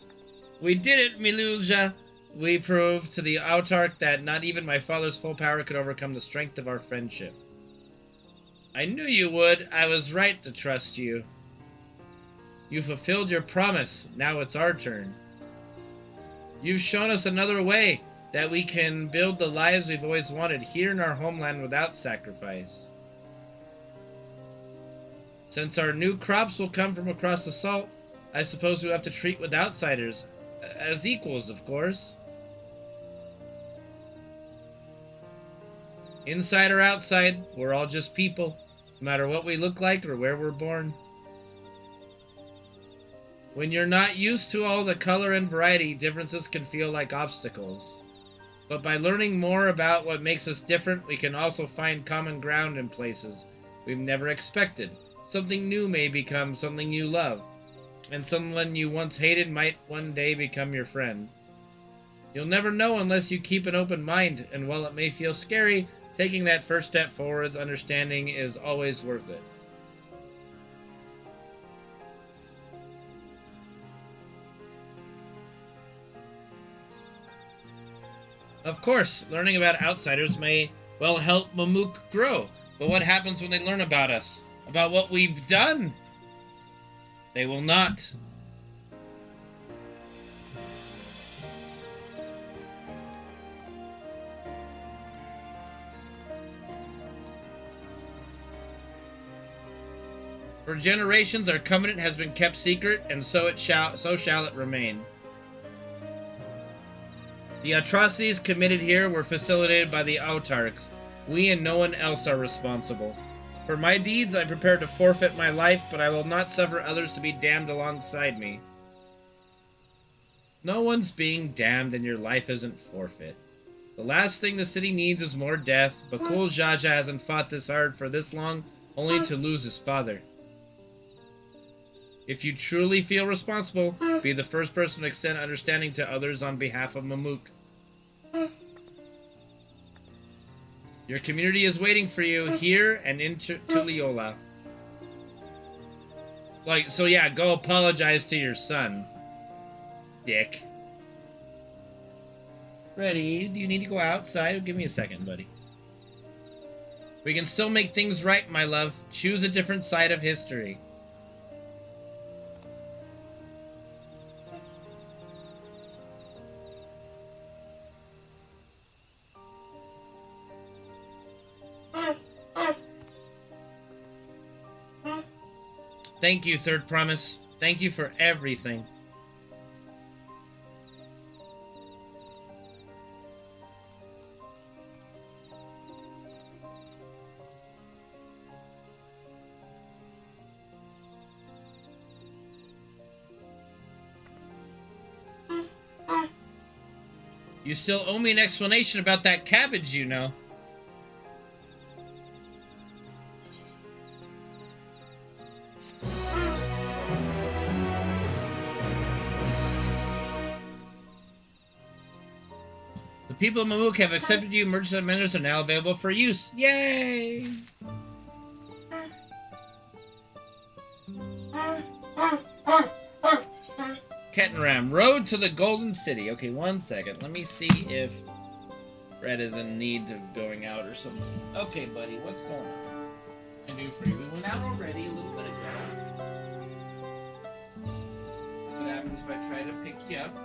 We did it, Miluja. We proved to the Autarch that not even my father's full power could overcome the strength of our friendship. I knew you would. I was right to trust you. You fulfilled your promise. Now it's our turn. You've shown us another way that we can build the lives we've always wanted here in our homeland without sacrifice. Since our new crops will come from across the salt, I suppose we'll have to treat with outsiders as equals, of course. Inside or outside, we're all just people, no matter what we look like or where we're born. When you're not used to all the color and variety, differences can feel like obstacles. But by learning more about what makes us different, we can also find common ground in places we've never expected. Something new may become something you love, and someone you once hated might one day become your friend. You'll never know unless you keep an open mind, and while it may feel scary, taking that first step forwards, understanding is always worth it. Of course, learning about outsiders may, well, help Mamuk grow. But what happens when they learn about us? About what we've done? They will not. For generations, our covenant has been kept secret, and so shall it remain. The atrocities committed here were facilitated by the Autarchs. We and no one else are responsible. For my deeds, I'm prepared to forfeit my life, but I will not suffer others to be damned alongside me. No one's being damned, and your life isn't forfeit. The last thing the city needs is more death. Bakul Jaja hasn't fought this hard for this long, only to lose his father. If you truly feel responsible, be the first person to extend understanding to others on behalf of Mamuk. Your community is waiting for you here and in Tuliola. Like, so yeah, go apologize to your son. Dick. Ready? Do you need to go outside? Give me a second, buddy. We can still make things right, my love. Choose a different side of history. Thank you, Third Promise. Thank you for everything. You still owe me an explanation about that cabbage, you know. The people of Mamook have accepted you. Merchants and vendors are now available for use. Yay! Kettenram, road to the Golden City. Okay, 1 second. Let me see if Fred is in need of going out or something. Okay, buddy, what's going on? I do for you. We went out already a little bit ago. What happens if I try to pick you up?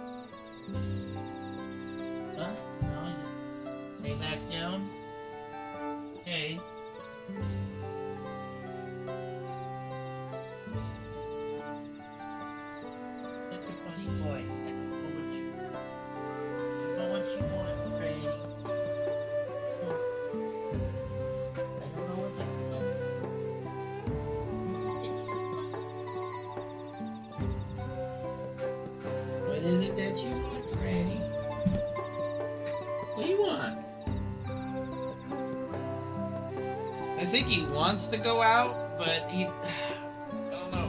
Huh? No, just stay back down. Okay. Such a funny boy. I don't know what you want, Gray. I don't know what you want. What is it that you want, Freddy? What do you want? I think he wants to go out, but he... I don't know.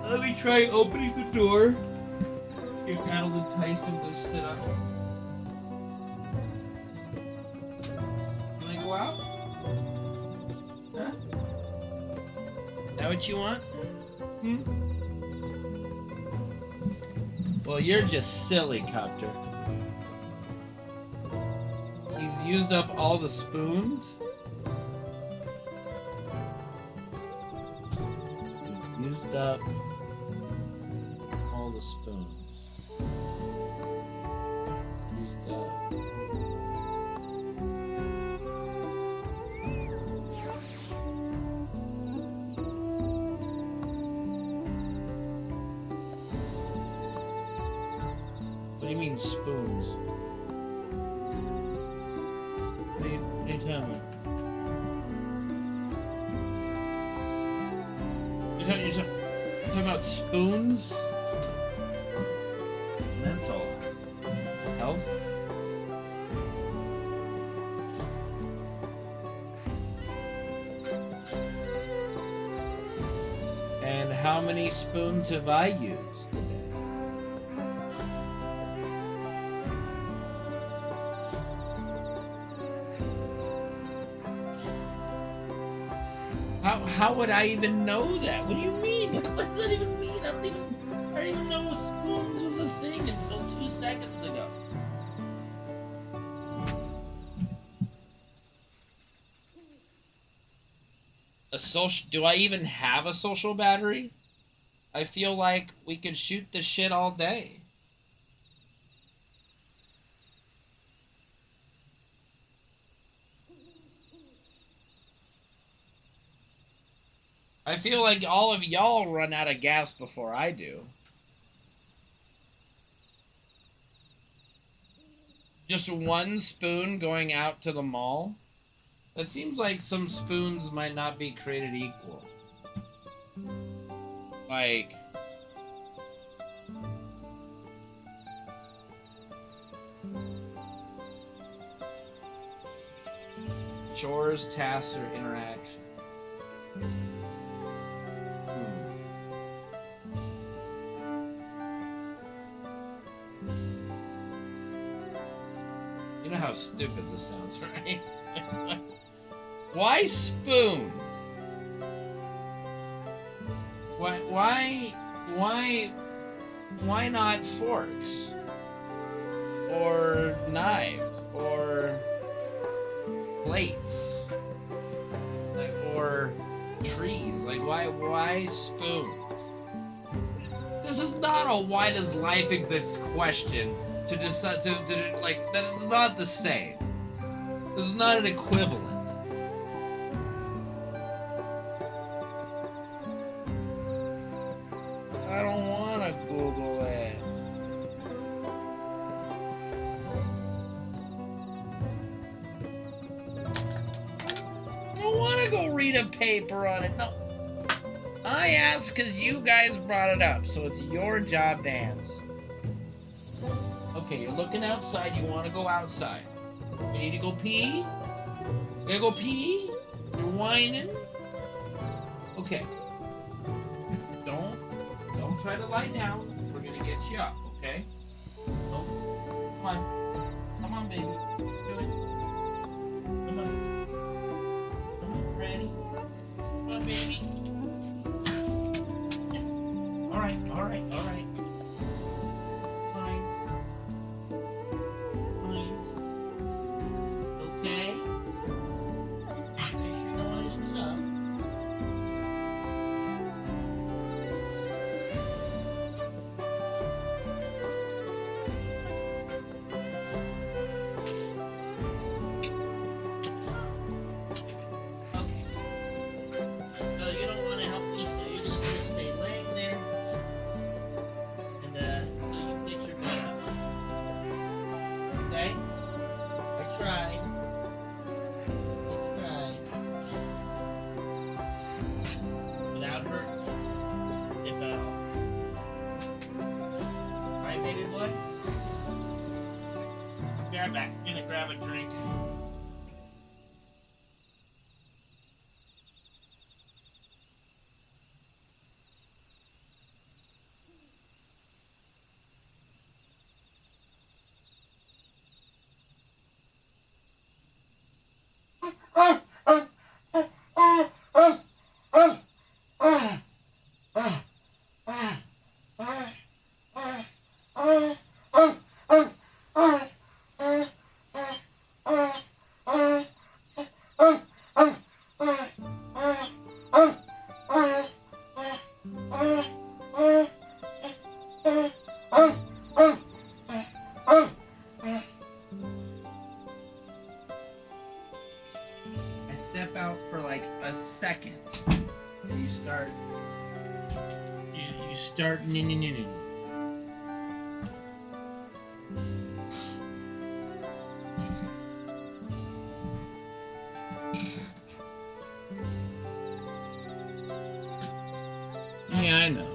Let me try opening the door. If that'll entice him to sit up. Wanna go out? Huh? That what you want? Hmm? Well, you're just silly, Copter. He's used up all the spoons. He's used up all the spoons. Used up. What do you mean spoons? What are you telling me? You're talking about spoons? Mental health? And how many spoons have I used today? How would I even know that? What do you mean? What does that even mean? I don't even know spoons was a thing until 2 seconds ago. A social... Do I even have a social battery? I feel like we could shoot the shit all day. I feel like all of y'all run out of gas before I do. Just one spoon going out to the mall? It seems like some spoons might not be created equal. Like... chores, tasks, or interaction. You know how stupid this sounds, right? Why spoons? Why not forks? Or knives? Or plates, like, or trees. Like, why spoons? This is not a why does life exist question to decide to like, that is not the same. This is not an equivalent. I don't want to Google it. I don't want to go read a paper on it. No. I asked because you guys brought it up, so it's your job to answer. Okay, you're looking outside. You want to go outside. You need to go pee? You gotta go pee? You're whining? Okay. Don't try to lie down. We're gonna get you up, okay? No. Come on. Come on, baby. Do it. Come on. Come on, ready? Come on, baby. Alright, alright, alright. Fine. Fine. Okay? Make sure you don't want to stand up. Back. I'm gonna grab a drink. Yeah, I know.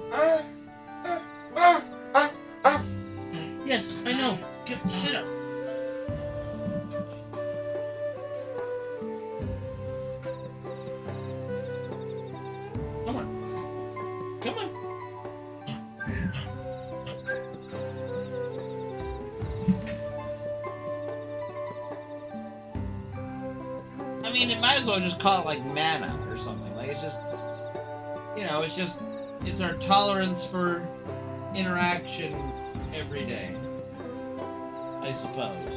Yes, I know. Sit up. Come on. Come on. I mean, it might as well just call it like mana or something. Like, it's just, you know, it's our tolerance for interaction every day, I suppose.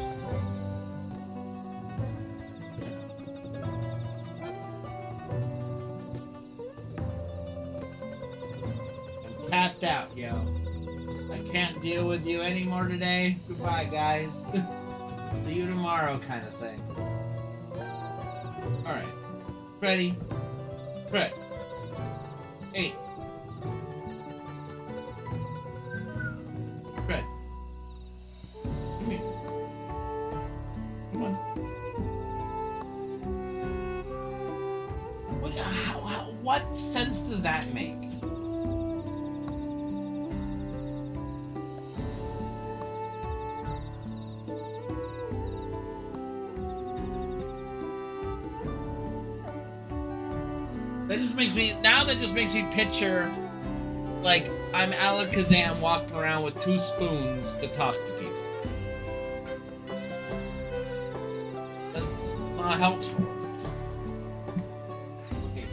I'm tapped out, yo. I can't deal with you anymore today. Goodbye, guys. See you tomorrow, kind of thing. Alright. Ready? Fred. Hey. Fred. Come here. Come on. What sense does that make? That just makes me picture, like, I'm Alakazam walking around with 2 spoons to talk to people. That's not helpful. Okay,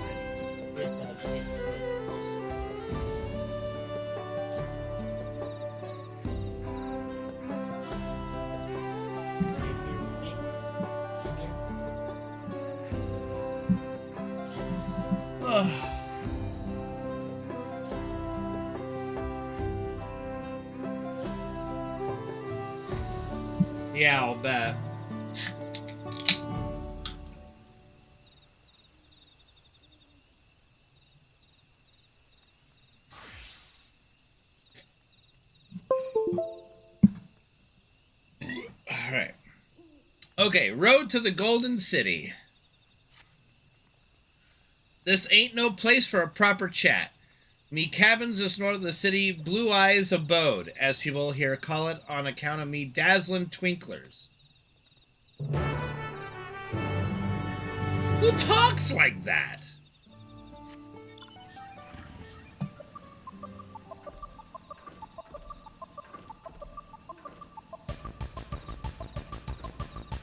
Yeah, I'll bet. Alright. Okay, road to the Golden City. This ain't no place for a proper chat. Me cabins just north of the city, Blue Eyes Abode, as people here call it on account of me dazzling twinklers. Who talks like that?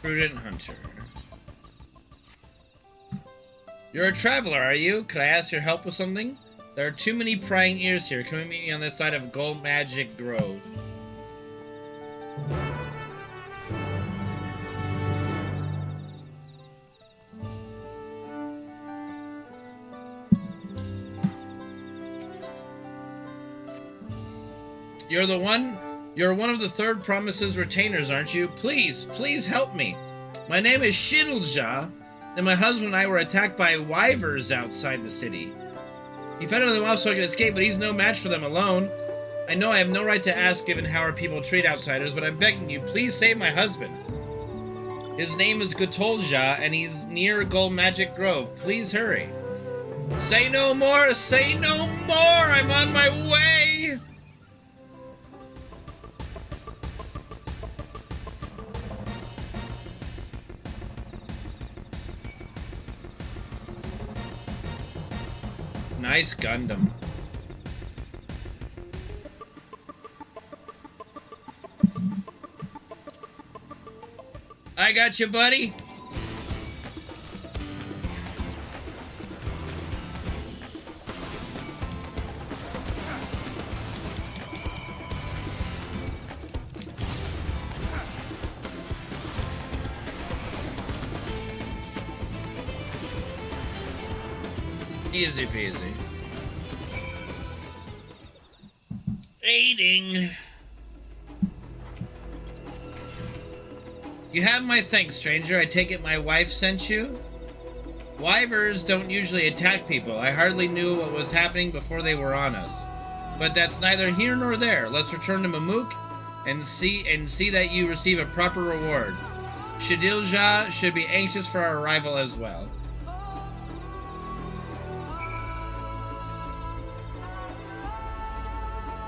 Prudent Hunter. You're a traveler, are you? Could I ask your help with something? There are too many prying ears here. Come meet me on this side of Gold Magic Grove. You're one of the Third Promise's retainers, aren't you? Please, please help me. My name is Shidlja, and my husband and I were attacked by wyvers outside the city. He fended them off so I could escape, but he's no match for them alone. I know I have no right to ask given how our people treat outsiders, but I'm begging you, please save my husband. His name is Gutolja, and he's near Gold Magic Grove. Please hurry. Say no more! Say no more! I'm on my way! Nice Gundam. I got you, buddy. Easy peasy. Aiding. You have my thanks, stranger. I take it my wife sent you? Wyvers don't usually attack people. I hardly knew what was happening before they were on us. But that's neither here nor there. Let's return to Mamuk and see that you receive a proper reward. Shadilja should be anxious for our arrival as well.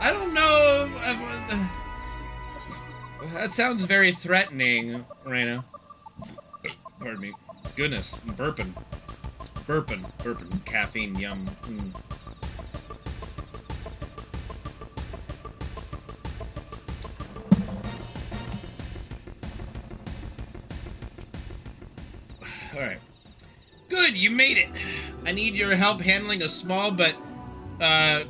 I don't know if that sounds very threatening, Reina. Pardon me. Goodness, I'm burping. Burping. Caffeine, yum. Alright. Good, you made it. I need your help handling a small but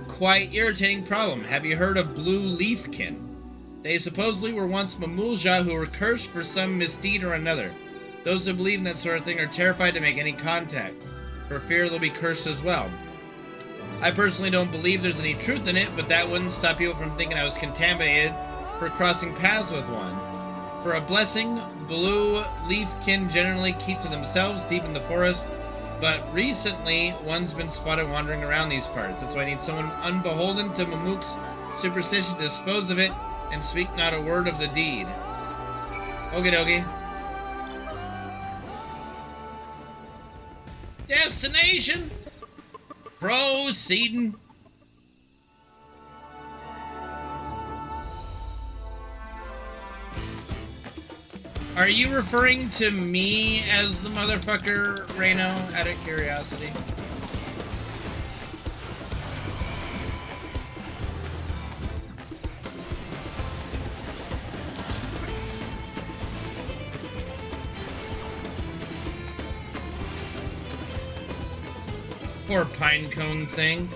quite irritating problem. Have you heard of Blue Leafkin? They supposedly were once Mamulja who were cursed for some misdeed or another. Those who believe in that sort of thing are terrified to make any contact, for fear they'll be cursed as well. I personally don't believe there's any truth in it, but that wouldn't stop people from thinking I was contaminated for crossing paths with one. For a blessing, Blue Leafkin generally keep to themselves deep in the forest, but recently, one's been spotted wandering around these parts. That's why I need someone unbeholden to Mamuk's superstition to dispose of it and speak not a word of the deed. Okie dokie. Destination? Proceeding. Are you referring to me as the motherfucker, Reno, out of curiosity? Poor pinecone thing.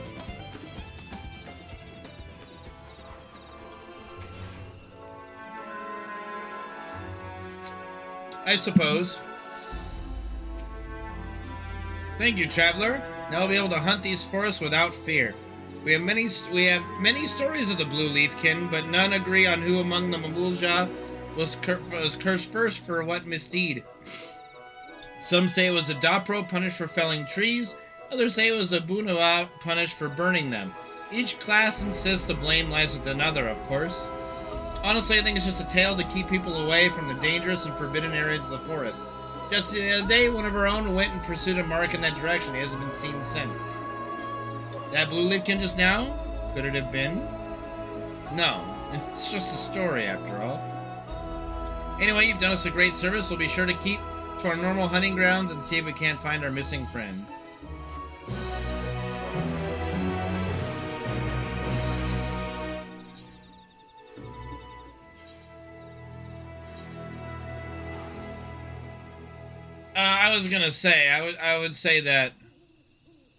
I suppose. Thank you, traveler. Now I'll be able to hunt these forests without fear. We have many stories of the Blue Leafkin, but none agree on who among the Mamulja was cursed first for what misdeed? Some say it was a Dapro punished for felling trees, others say it was a Bunua punished for burning them. Each class insists the blame lies with another, of course. Honestly, I think it's just a tale to keep people away from the dangerous and forbidden areas of the forest. Just the other day, one of our own went and pursued a mark in that direction. He hasn't been seen since. That blue liebkin just now? Could it have been? No. It's just a story, after all. Anyway, you've done us a great service. We'll be sure to keep to our normal hunting grounds and see if we can't find our missing friend. I was gonna say, I would say that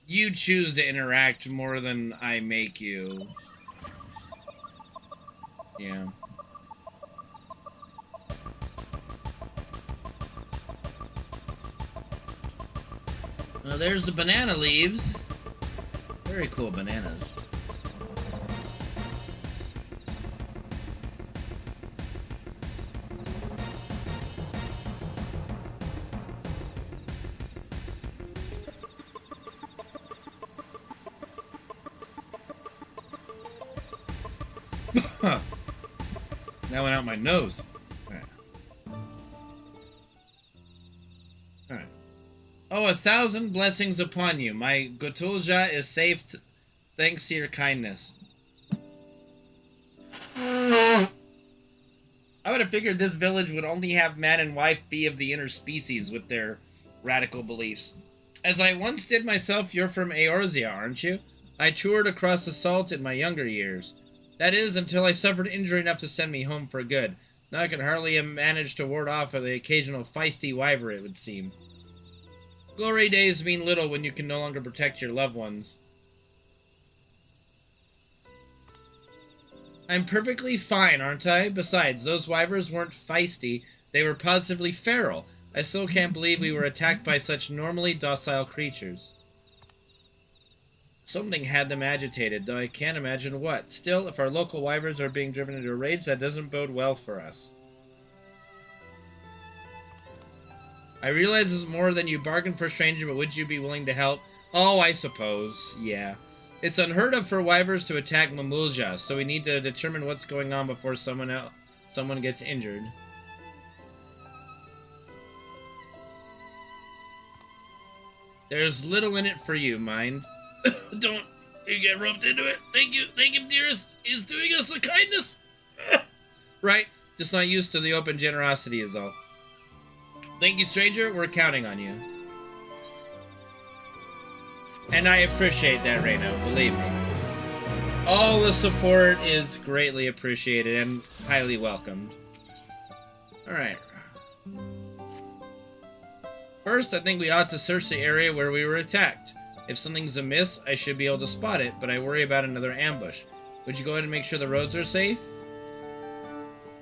you choose to interact more than I make you. Yeah. There's the banana leaves. Very cool bananas. That went out my nose. Alright. Oh, 1,000 blessings upon you. My Gotulja is safe thanks to your kindness. I would have figured this village would only have man and wife be of the interspecies with their radical beliefs. As I once did myself, you're from Eorzea, aren't you? I toured across the salt in my younger years. That is, until I suffered injury enough to send me home for good. Now I can hardly manage to ward off the occasional feisty wyver, it would seem. Glory days mean little when you can no longer protect your loved ones. I'm perfectly fine, aren't I? Besides, those wyvers weren't feisty, they were positively feral. I still can't believe we were attacked by such normally docile creatures. Something had them agitated, though I can't imagine what. Still, if our local wyverns are being driven into a rage, that doesn't bode well for us. I realize it's more than you bargained for, stranger, but would you be willing to help? Oh, I suppose. Yeah. It's unheard of for wyverns to attack Mamulja, so we need to determine what's going on before someone gets injured. There's little in it for you, mind. Don't you get roped into it. Thank you, dearest. He's doing us a kindness. Right, just not used to the open generosity is all. Thank you, stranger. We're counting on you. And I appreciate that, Reno, believe me. All the support is greatly appreciated and highly welcomed. Alright. First, I think we ought to search the area where we were attacked. If something's amiss, I should be able to spot it, but I worry about another ambush. Would you go ahead and make sure the roads are safe?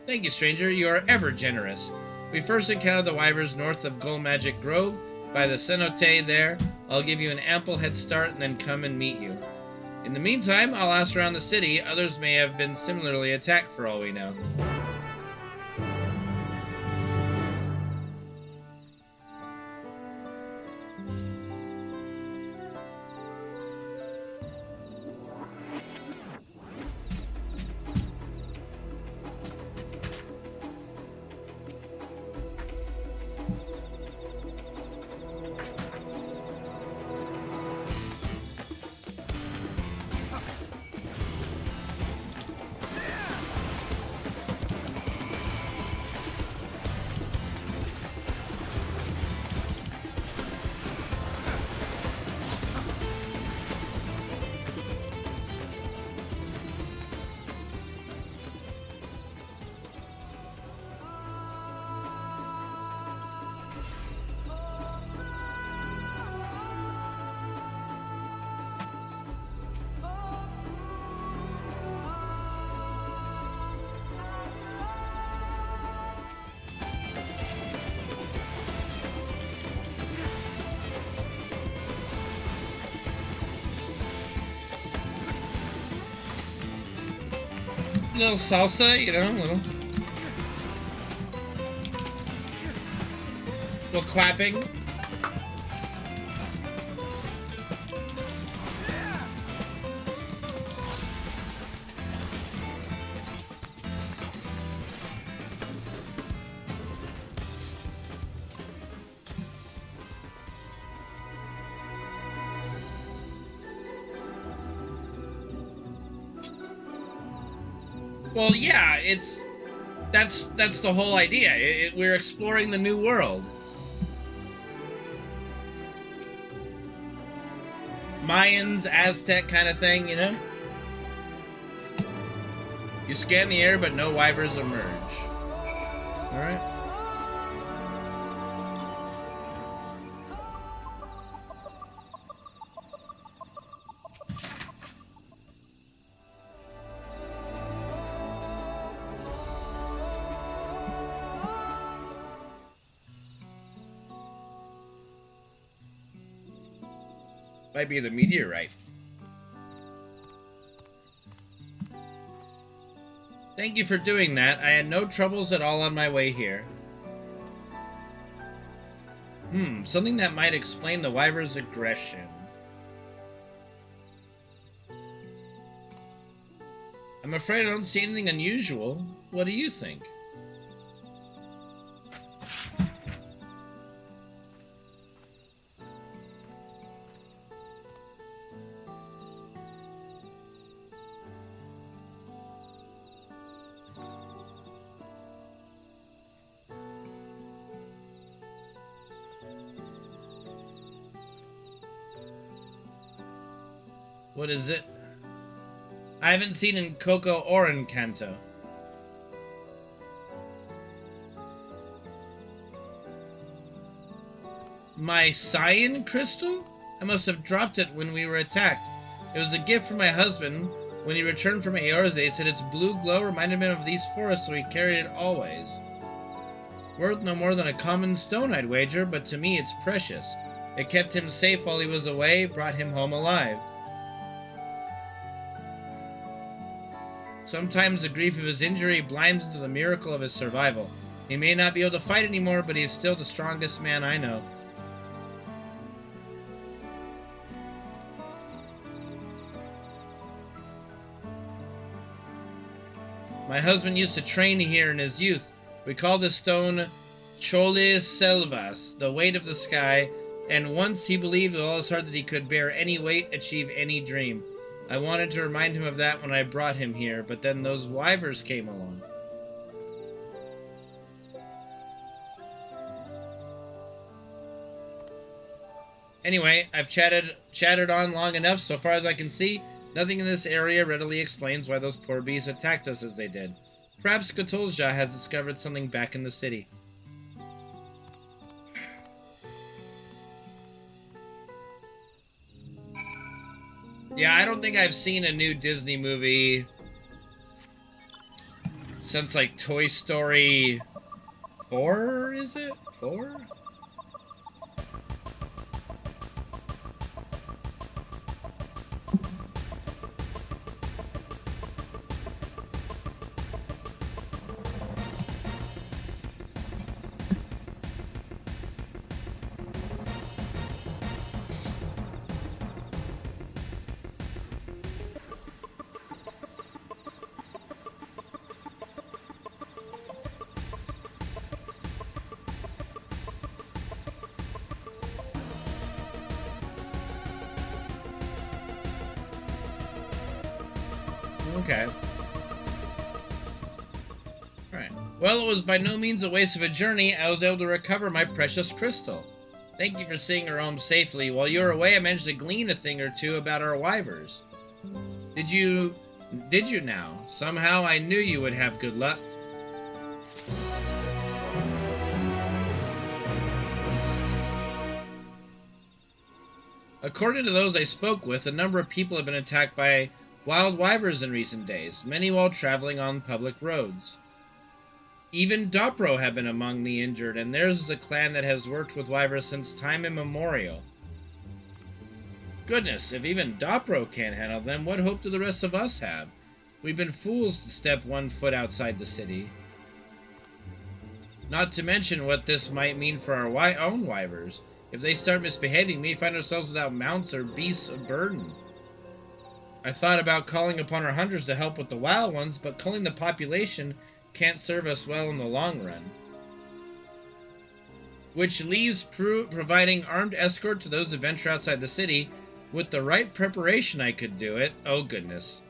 Thank you, stranger. You are ever generous. We first encountered the wyvers north of Gull Magic Grove, by the cenote there. I'll give you an ample head start and then come and meet you. In the meantime, I'll ask around the city. Others may have been similarly attacked for all we know. Little salsa, you know, little. Well, clapping. Well, yeah, that's the whole idea. We're exploring the new world. Mayans, Aztec kind of thing, you know? You scan the air, but no wyvers emerge. Alright. Might be the meteorite. Thank you for doing that. I had no troubles at all on my way here. Something that might explain the wyver's aggression. I'm afraid I don't see anything unusual. What do you think? What is it? I haven't seen in Coco or in Kanto. My cyan crystal? I must have dropped it when we were attacked. It was a gift from my husband. When he returned from Eorze, he said its blue glow reminded him of these forests, so he carried it always. Worth no more than a common stone, I'd wager, but to me it's precious. It kept him safe while he was away, brought him home alive. Sometimes the grief of his injury blinds him to the miracle of his survival. He may not be able to fight anymore, but he is still the strongest man I know. My husband used to train here in his youth. We called the stone Chole Selvas, the weight of the sky, and once he believed with all his heart that he could bear any weight, achieve any dream. I wanted to remind him of that when I brought him here, but then those wyvers came along. Anyway, I've chattered on long enough. So far as I can see, nothing in this area readily explains why those poor bees attacked us as they did. Perhaps Skatolja has discovered something back in the city. Yeah, I don't think I've seen a new Disney movie since, like, Toy Story 4, is it? 4? Okay. Alright. Well, it was by no means a waste of a journey. I was able to recover my precious crystal. Thank you for seeing her home safely. While you were away, I managed to glean a thing or two about our wyvers. Did you now? Somehow I knew you would have good luck. According to those I spoke with, a number of people have been attacked by wild wyvers in recent days, many while traveling on public roads. Even Dopro have been among the injured, and theirs is a clan that has worked with wyvers since time immemorial. Goodness, if even Dopro can't handle them, what hope do the rest of us have? We've been fools to step one foot outside the city. Not to mention what this might mean for our own wyvers. If they start misbehaving, we find ourselves without mounts or beasts of burden. I thought about calling upon our hunters to help with the wild ones, but culling the population can't serve us well in the long run. Which leaves providing armed escort to those who venture outside the city. With the right preparation, I could do it. Oh, goodness.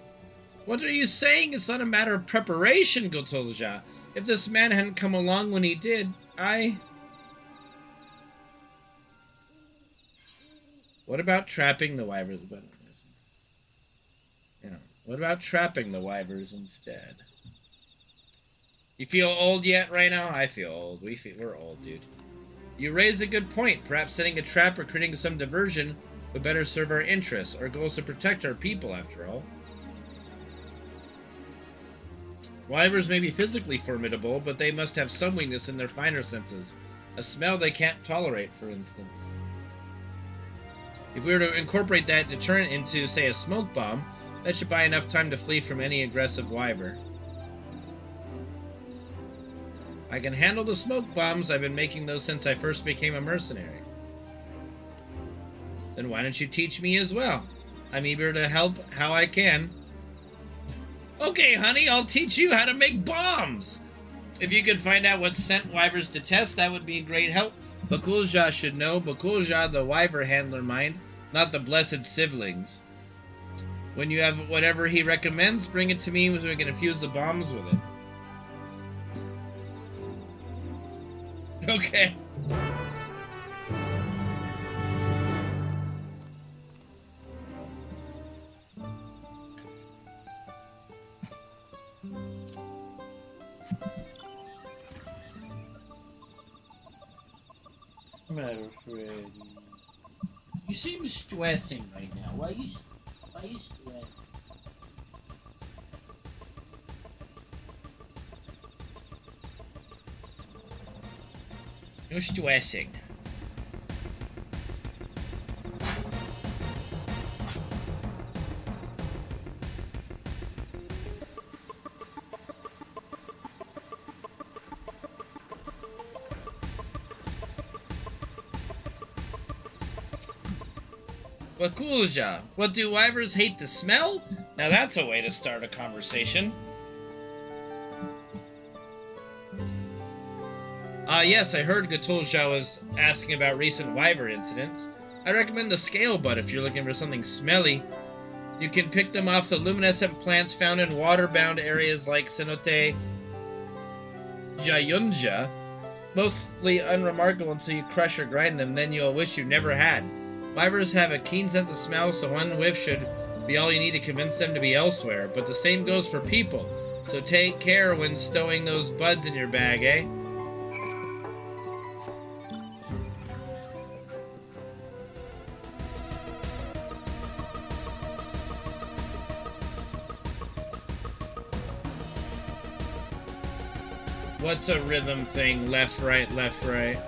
What are you saying? It's not a matter of preparation, Gotolja. If this man hadn't come along when he did, What about trapping the wyvers? What about trapping the wyvers instead? You feel old yet right now? I feel old. We're old, dude. You raise a good point. Perhaps setting a trap or creating some diversion would better serve our interests. Our goal is to protect our people, after all. Wyvers may be physically formidable, but they must have some weakness in their finer senses. A smell they can't tolerate, for instance. If we were to incorporate that deterrent into, say, a smoke bomb, that should buy enough time to flee from any aggressive wyver. I can handle the smoke bombs. I've been making those since I first became a mercenary. Then why don't you teach me as well? I'm eager to help how I can. Okay, honey, I'll teach you how to make bombs! If you could find out what scent wyvers detest, that would be a great help. Bakulja should know. Bakulja, the wyver handler mind, not the blessed siblings. When you have whatever he recommends, bring it to me so we can infuse the bombs with it. Okay. Matter, Freddy. You seem stressing right now. Why are you stressing? You're stressing. Bakulja, what do wyvers hate to smell? Now that's a way to start a conversation. Yes, I heard Gotolja was asking about recent wyver incidents. I recommend the scale butt if you're looking for something smelly. You can pick them off the luminescent plants found in water-bound areas like Cenote Jayunja. Mostly unremarkable until you crush or grind them, then you'll wish you never had. Wyvers have a keen sense of smell, so one whiff should be all you need to convince them to be elsewhere. But the same goes for people, so take care when stowing those buds in your bag, eh? What's a rhythm thing? Left, right, left, right.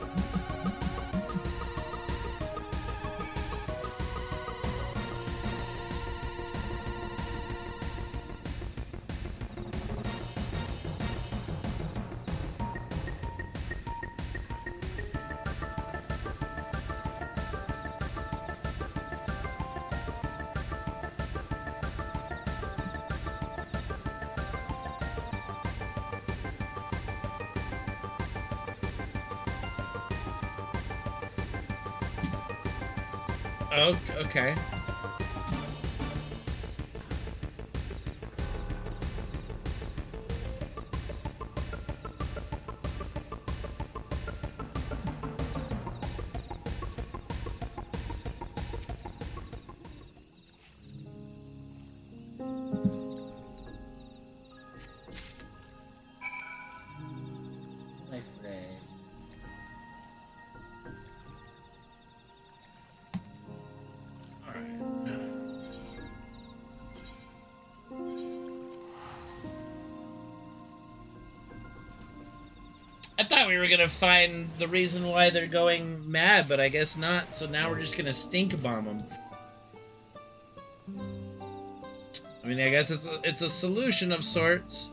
Oh, okay. My friend. I thought we were gonna find the reason why they're going mad, but I guess not. So now we're just gonna stink bomb them. I mean, I guess it's a solution of sorts.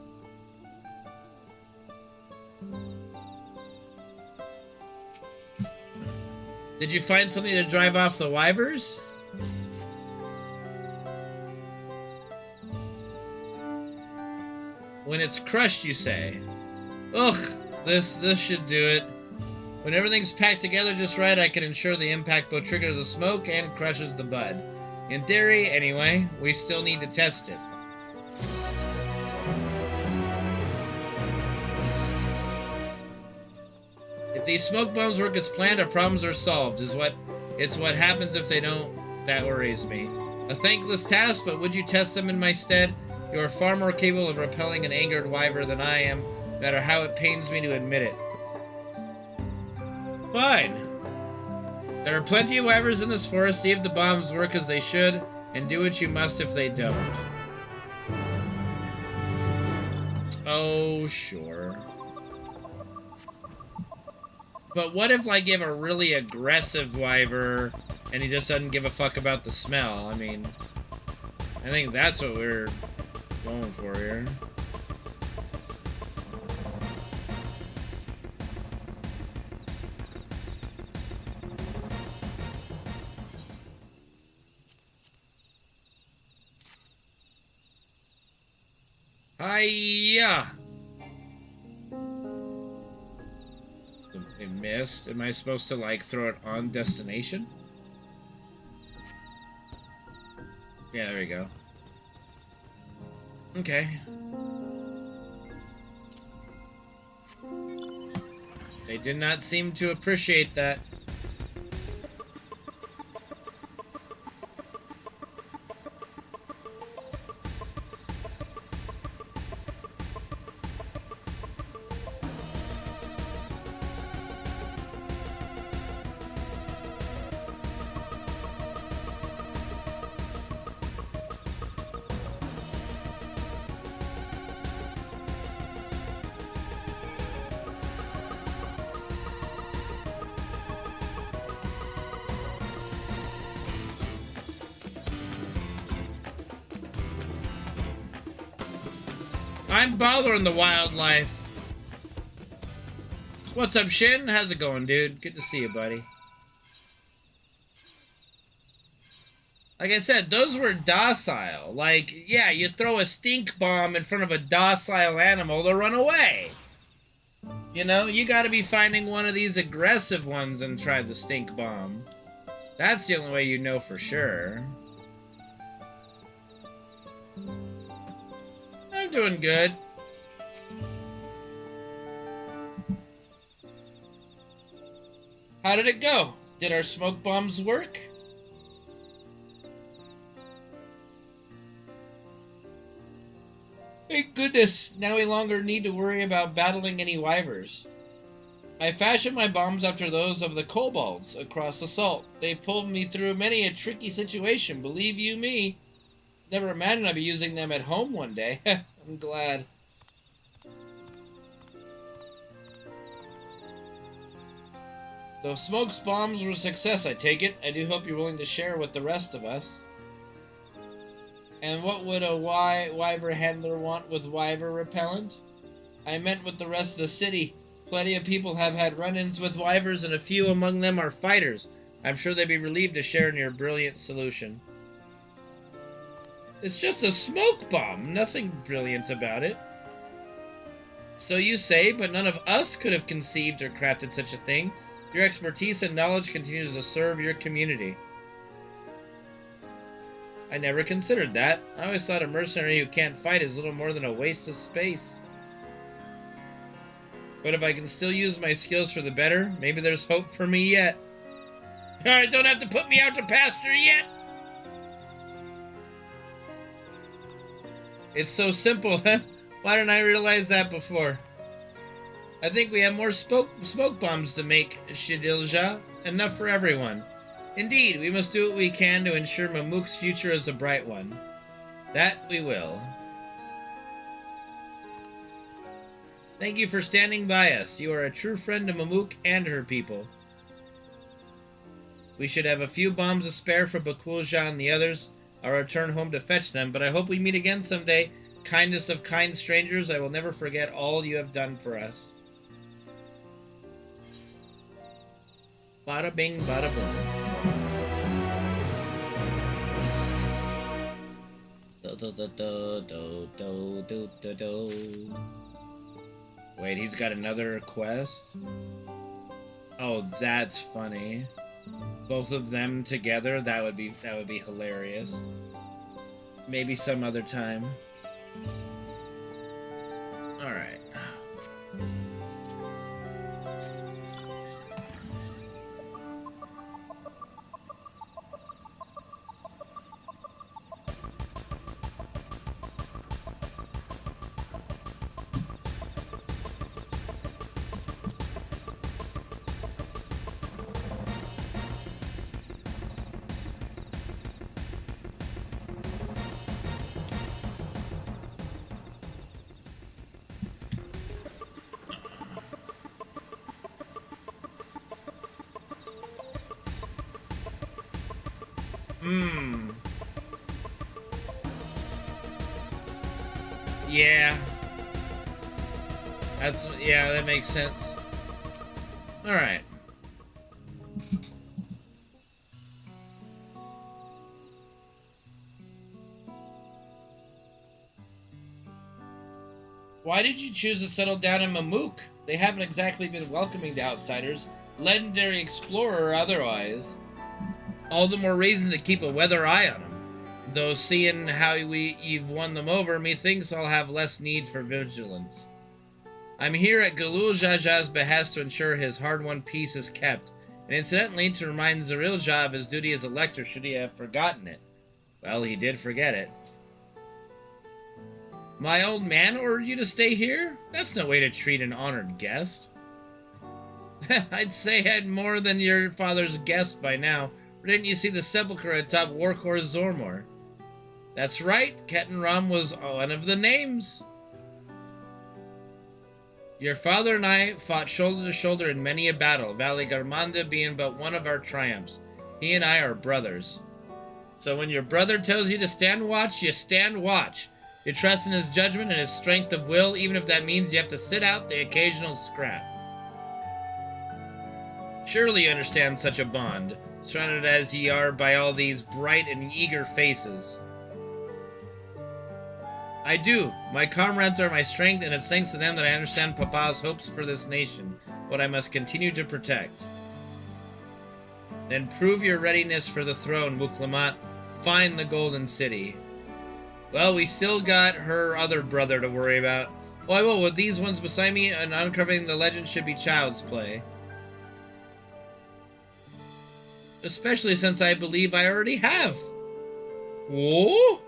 Did you find something to drive off the wyvers? When it's crushed, you say. Ugh, this should do it. When everything's packed together just right, I can ensure the impact both triggers the smoke and crushes the bud. In theory, anyway, we still need to test it. If these smoke bombs work as planned, our problems are solved. It's what happens if they don't. That worries me. A thankless task, but would you test them in my stead? You are far more capable of repelling an angered wyver than I am, no matter how it pains me to admit it. Fine. There are plenty of wyvers in this forest. See if the bombs work as they should, and do what you must if they don't. Oh, sure. But what if I give a really aggressive wyver and he just doesn't give a fuck about the smell? I mean, I think that's what we're going for here. Hiya! I missed. Am I supposed to, like, throw it on destination? Yeah, there we go. Okay. They did not seem to appreciate that. I'm bothering the wildlife. What's up, Shin? How's it going, dude? Good to see you, buddy. Like I said, those were docile. Like, yeah, you throw a stink bomb in front of a docile animal, they'll run away. You know, you gotta be finding one of these aggressive ones and try the stink bomb. That's the only way you know for sure. I'm doing good. How did it go? Did our smoke bombs work? Thank goodness, now we no longer need to worry about battling any wyvers. I fashioned my bombs after those of the kobolds across the salt. They pulled me through many a tricky situation, believe you me. Never imagined I'd be using them at home one day. I'm glad. The smoke's bombs were a success, I take it. I do hope you're willing to share with the rest of us. And what would a wyver handler want with wyver repellent? I meant with the rest of the city. Plenty of people have had run-ins with wyvers, and a few among them are fighters. I'm sure they'd be relieved to share in your brilliant solution. It's just a smoke bomb. Nothing brilliant about it. So you say, but none of us could have conceived or crafted such a thing. Your expertise and knowledge continues to serve your community. I never considered that. I always thought a mercenary who can't fight is little more than a waste of space. But if I can still use my skills for the better, maybe there's hope for me yet. Alright, don't have to put me out to pasture yet! It's so simple, huh? Why didn't I realize that before? I think we have more smoke bombs to make, Shidilja. Enough for everyone. Indeed, we must do what we can to ensure Mamuk's future is a bright one. That we will. Thank you for standing by us. You are a true friend to Mamuk and her people. We should have a few bombs to spare for Bakulja and the others. I'll return home to fetch them, but I hope we meet again someday. Kindest of kind strangers, I will never forget all you have done for us. Bada bing, bada boom. Do, do, do, do, do, do, do, do. Wait, he's got another quest? Oh, that's funny. Both of them together, that would be hilarious. Maybe some other time. Alright. Yeah. Yeah, that makes sense. Alright. Why did you choose to settle down in Mamook? They haven't exactly been welcoming to outsiders, legendary explorer or otherwise. All the more reason to keep a weather eye on them. Though seeing how you've won them over, methinks I'll have less need for vigilance. I'm here at Galul Jaja's behest to ensure his hard-won peace is kept, and incidentally to remind Zerilja of his duty as a lector should he have forgotten it. Well, he did forget it. My old man ordered you to stay here? That's no way to treat an honored guest. I'd say I had more than your father's guest by now. Or didn't you see the sepulchre atop Warkhor's Zormor? That's right, Ketan Ram was one of the names. Your father and I fought shoulder to shoulder in many a battle, Valley Garmanda being but one of our triumphs. He and I are brothers. So when your brother tells you to stand watch, you stand watch. You trust in his judgment and his strength of will, even if that means you have to sit out the occasional scrap. Surely you understand such a bond, surrounded as ye are by all these bright and eager faces. I do. My comrades are my strength, and it's thanks to them that I understand Papa's hopes for this nation, what I must continue to protect. Then prove your readiness for the throne, Muklamat. Find the Golden City. Well, we still got her other brother to worry about. Why, well, with these ones beside me, and uncovering the legend should be child's play. Especially since I believe I already have. Whoa?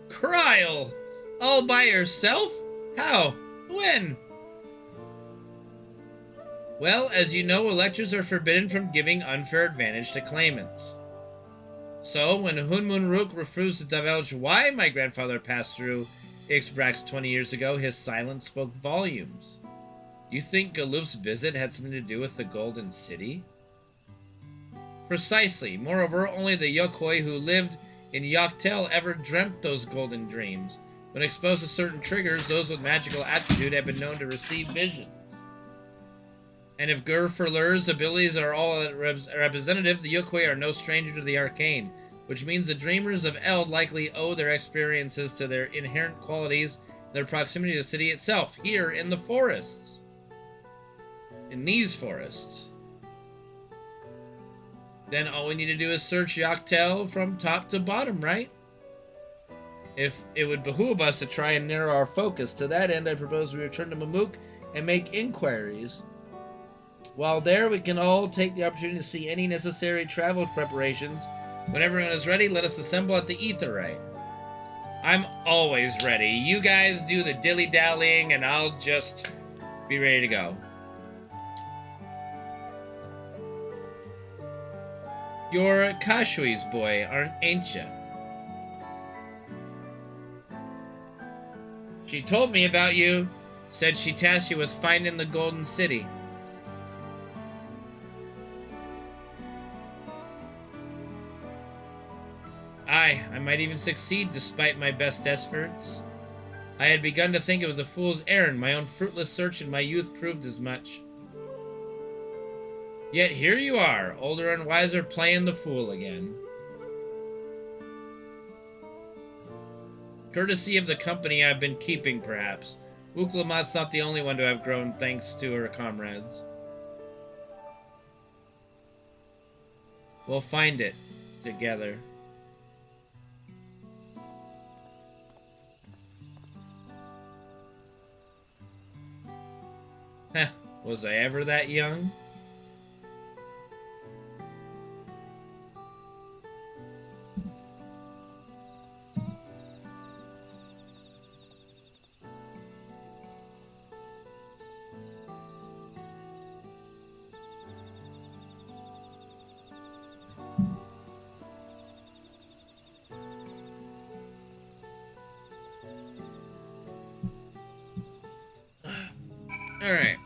Kryl! All by yourself? How? When? Well, as you know, electors are forbidden from giving unfair advantage to claimants. So, when Hunmunruk refused to divulge why my grandfather passed through Ixbrax 20 years ago, his silence spoke volumes. You think Galuf's visit had something to do with the Golden City? Precisely. Moreover, only the Yokoi who lived in Yoktel ever dreamt those golden dreams. When exposed to certain triggers, those with magical aptitude have been known to receive visions. And if Gurfurlur's abilities are all representative, the Yokoi are no stranger to the arcane, which means the dreamers of Eld likely owe their experiences to their inherent qualities and their proximity to the city itself, here in the forests. In these forests. Then all we need to do is search Yoktel from top to bottom, right? If it would behoove us to try and narrow our focus, to that end I propose we return to Mamook and make inquiries. While there, we can all take the opportunity to see any necessary travel preparations. When everyone is ready, let us assemble at the Aetheryte. I'm always ready. You guys do the dilly-dallying and I'll just be ready to go. You're Kashui's boy, ain't you? She told me about you. Said she tasked you with finding the Golden City. Aye, I might even succeed despite my best efforts. I had begun to think it was a fool's errand. My own fruitless search in my youth proved as much. Yet here you are, older and wiser, playing the fool again. Courtesy of the company I've been keeping, perhaps. Uklamat's not the only one to have grown thanks to her comrades. We'll find it together. Heh, was I ever that young? Alright.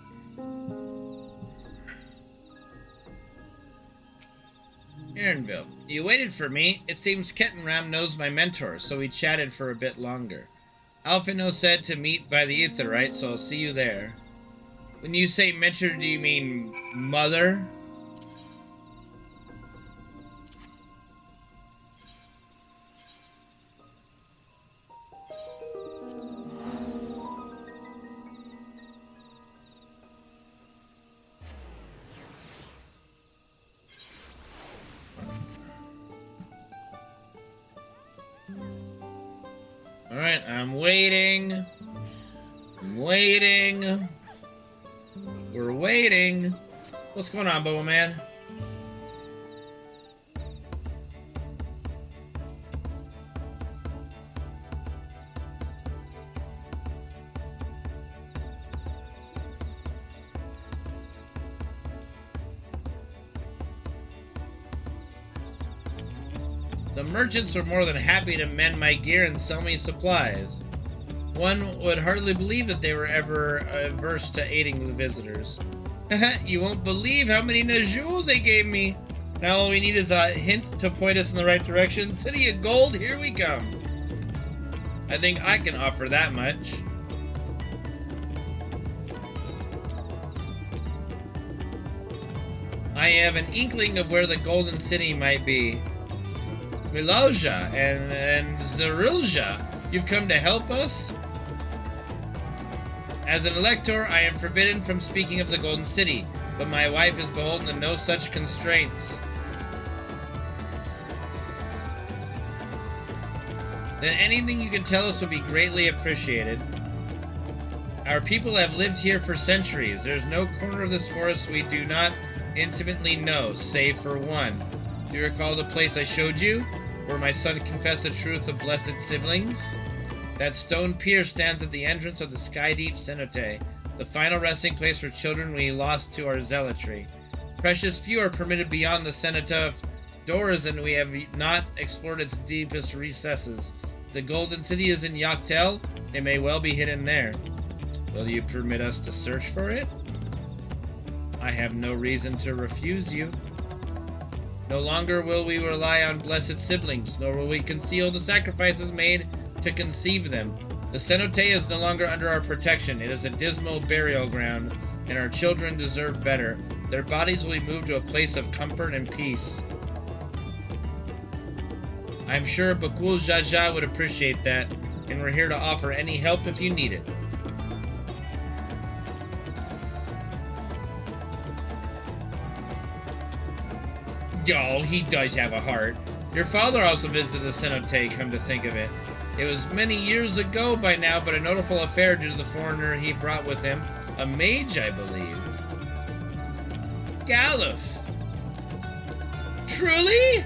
Aaronville, you waited for me. It seems Kettenram knows my mentor, so we chatted for a bit longer. Alfino said to meet by the Aetheryte, so I'll see you there. When you say mentor, do you mean mother? Alright, I'm waiting. I'm waiting. We're waiting. What's going on, Boba Man? The merchants were more than happy to mend my gear and sell me supplies. One would hardly believe that they were ever averse to aiding the visitors. You won't believe how many Najul they gave me. Now all we need is a hint to point us in the right direction. City of Gold, here we come. I think I can offer that much. I have an inkling of where the Golden City might be. Miloja and Zerulja, you've come to help us? As an elector, I am forbidden from speaking of the Golden City, but my wife is beholden to no such constraints. Then anything you can tell us will be greatly appreciated. Our people have lived here for centuries. There's no corner of this forest we do not intimately know, save for one. Do you recall the place I showed you, where my son confessed the truth of blessed siblings? That stone pier stands at the entrance of the Skydeep Cenote, the final resting place for children we lost to our zealotry. Precious few are permitted beyond the Cenote of doors, and we have not explored its deepest recesses. The Golden City is in Yaktel. It may well be hidden there. Will you permit us to search for it? I have no reason to refuse you. No longer will we rely on blessed siblings, nor will we conceal the sacrifices made to conceive them. The Cenote is no longer under our protection. It is a dismal burial ground, and our children deserve better. Their bodies will be moved to a place of comfort and peace. I'm sure Bakul Jaja would appreciate that, and we're here to offer any help if you need it. Oh, he does have a heart. Your father also visited the Cenote, come to think of it. It was many years ago by now, but a notable affair due to the foreigner he brought with him. A mage, I believe. Galuf! Truly?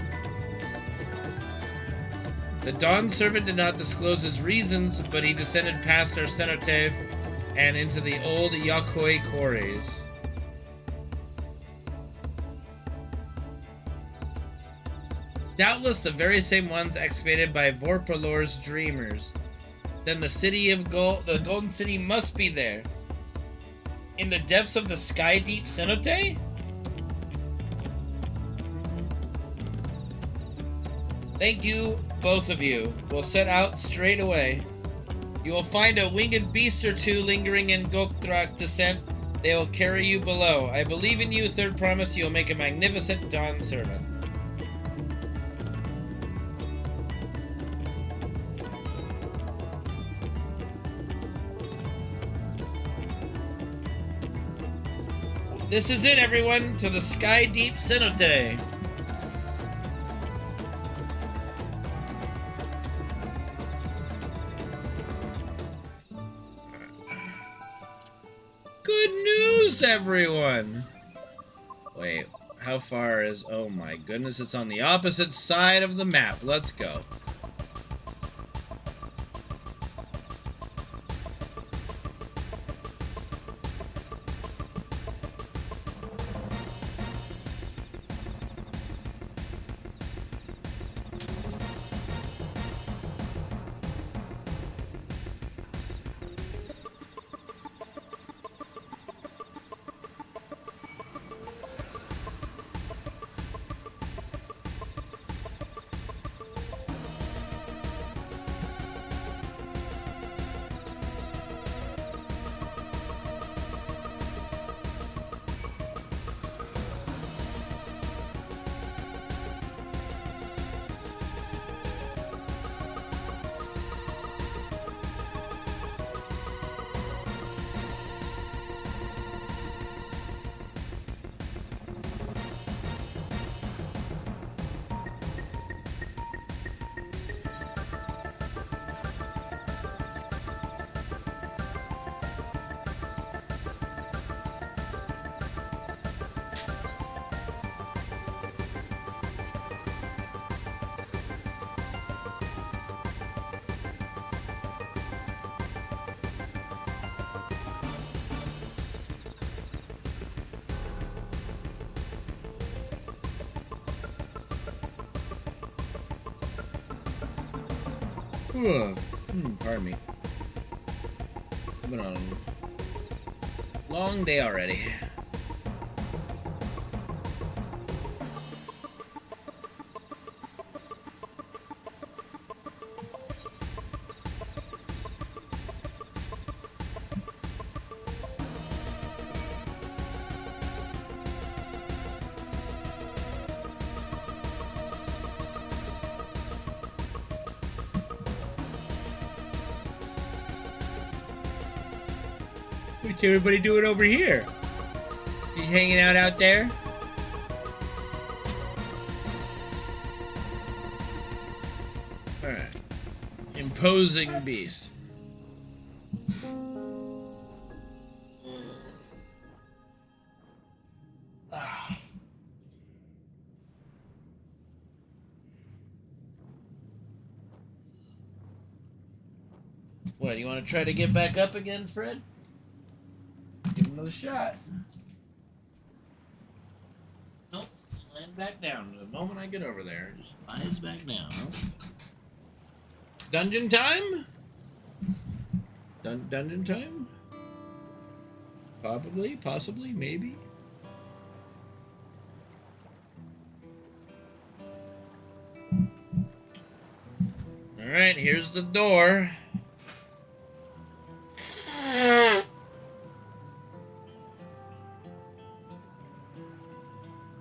The Dawn servant did not disclose his reasons, but he descended past our Cenote and into the old Yakoi quarries. Doubtless the very same ones excavated by Vorpalor's dreamers. Then the city of the Golden City must be there. In the depths of the Skydeep Cenote? Thank you, both of you. We'll set out straight away. You will find a winged beast or two lingering in Gokdrak descent, They will carry you below. I believe in you. Third promise, you will make a magnificent Dawn servant. This is it, everyone, to the Sky Deep Cenote. Good news, everyone! Wait, how far is... Oh my goodness, it's on the opposite side of the map. Let's go. Pardon me. It's been a long day already. What's everybody doing over here? You hanging out there? Alright. Imposing beast. What, you want to try to get back up again, Fred? Give him another shot. Nope. Lying back down. The moment I get over there, just lies back down. Dungeon time? Dungeon time? Probably, possibly, maybe. Alright, here's the door.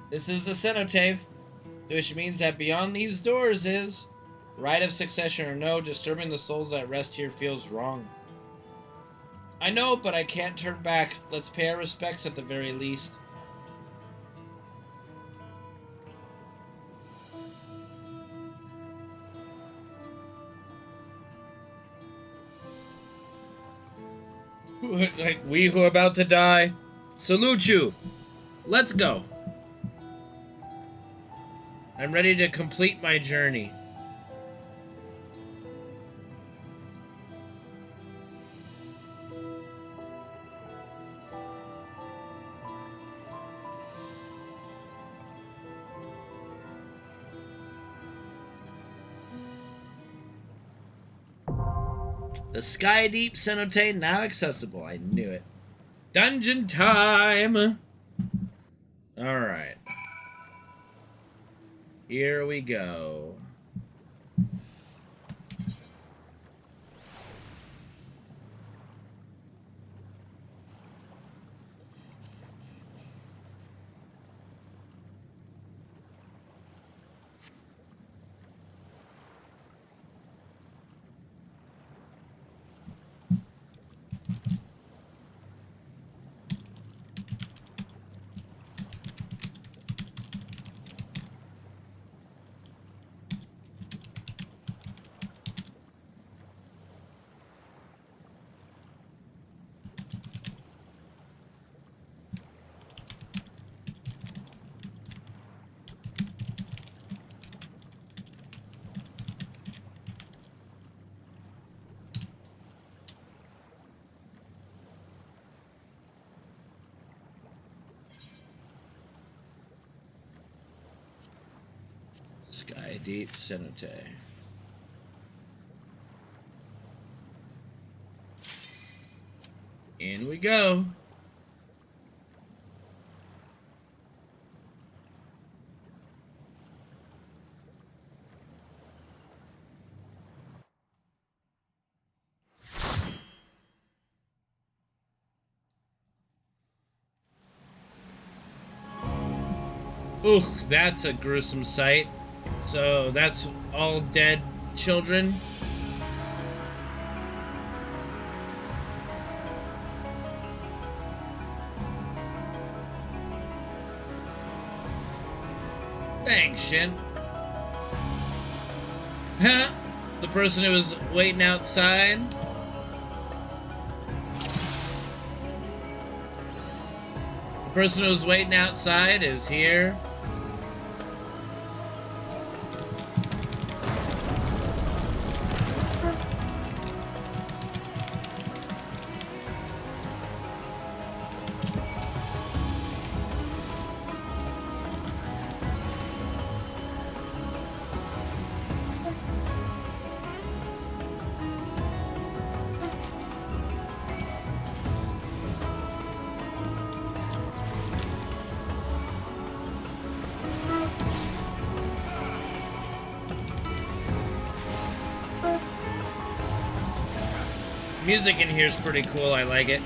This is the cenotaph, which means that beyond these doors is, right of succession or no, disturbing the souls that rest here feels wrong. I know, but I can't turn back. Let's pay our respects at the very least. Like we who are about to die, salute you. Let's go. I'm ready to complete my journey. The Sky Deep Cenote now accessible. I knew it. Dungeon time! Alright. Here we go. Sky Deep Cenote. In we go. Ooh, that's a gruesome sight. So that's all dead children. Thanks, Shin. Huh? The person who was waiting outside? The person who was waiting outside is here. Music in here is pretty cool, I like it.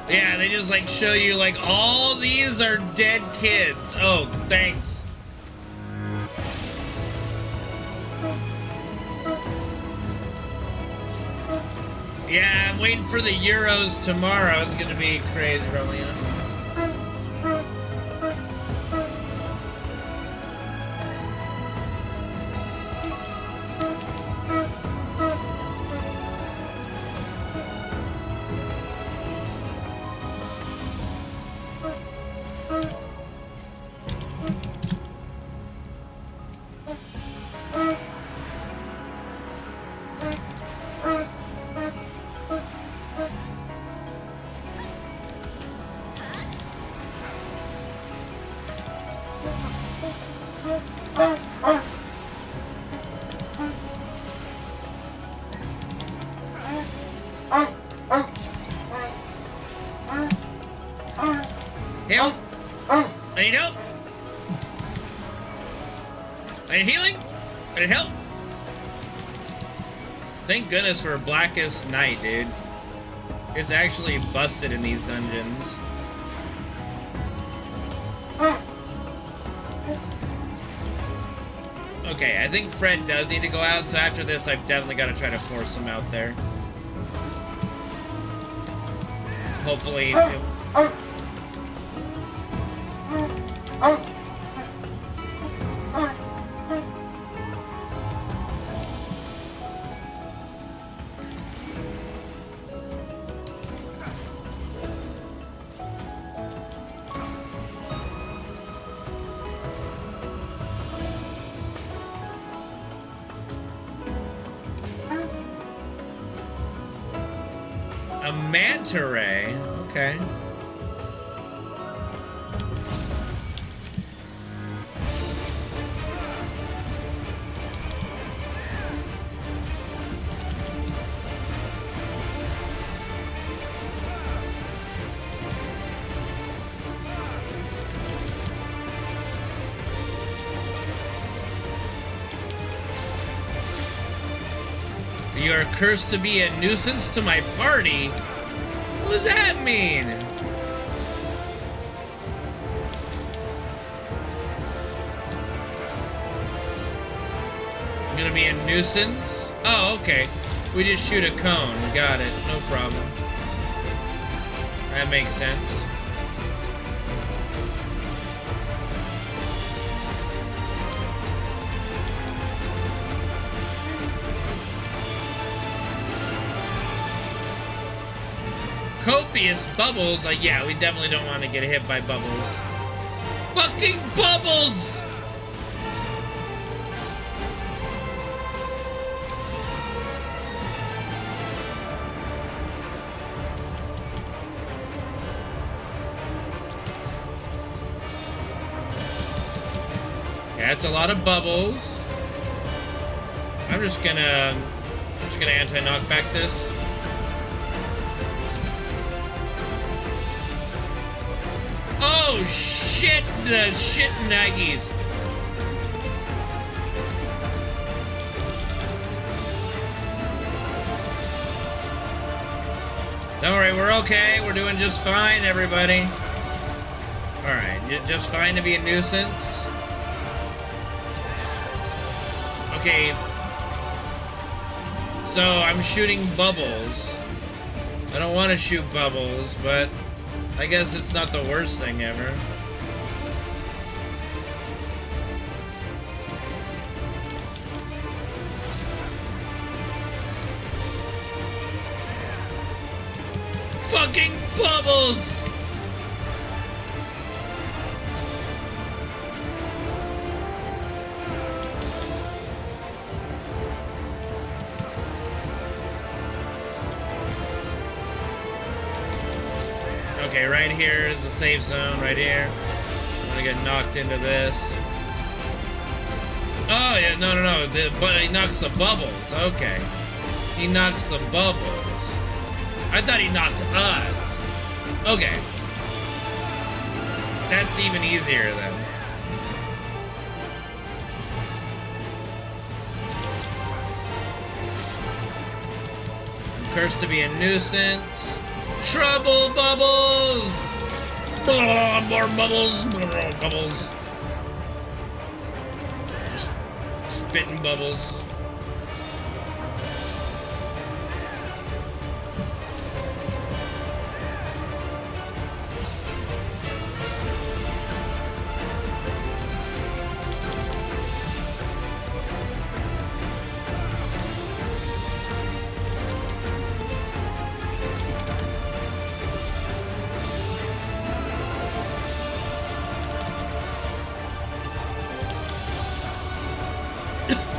Yeah, they just like show you like all these are dead kids. Oh, thanks. Yeah, I'm waiting for the Euros tomorrow. It's gonna be crazy, probably. Help! I need help! I need healing! I need help! Thank goodness for Blackest Night, dude. It's actually busted in these dungeons. Okay, I think Fred does need to go out, so after this I've definitely got to try to force him out there. Hopefully... A manta ray, okay. You are cursed to be a nuisance to my party? What does that mean? I'm gonna be a nuisance? Oh, okay. We just shoot a cone. Got it. No problem. That makes sense. Copious bubbles? Yeah, we definitely don't want to get hit by bubbles. Fucking bubbles! That's a lot of bubbles. I'm just gonna anti-knockback this. Oh shit! The shit naggies. Don't worry, we're okay. We're doing just fine, everybody. Alright, just fine to be a nuisance. Okay. So, I'm shooting bubbles. I don't want to shoot bubbles, but I guess it's not the worst thing ever. Fucking bubbles! Okay, right here is the safe zone, right here. I'm gonna get knocked into this. Oh, yeah, no. But he knocks the bubbles. Okay. He knocks the bubbles. I thought he knocked us. Okay. That's even easier then. I'm cursed to be a nuisance. Trouble bubbles! More bubbles! Bubbles. Just spitting bubbles.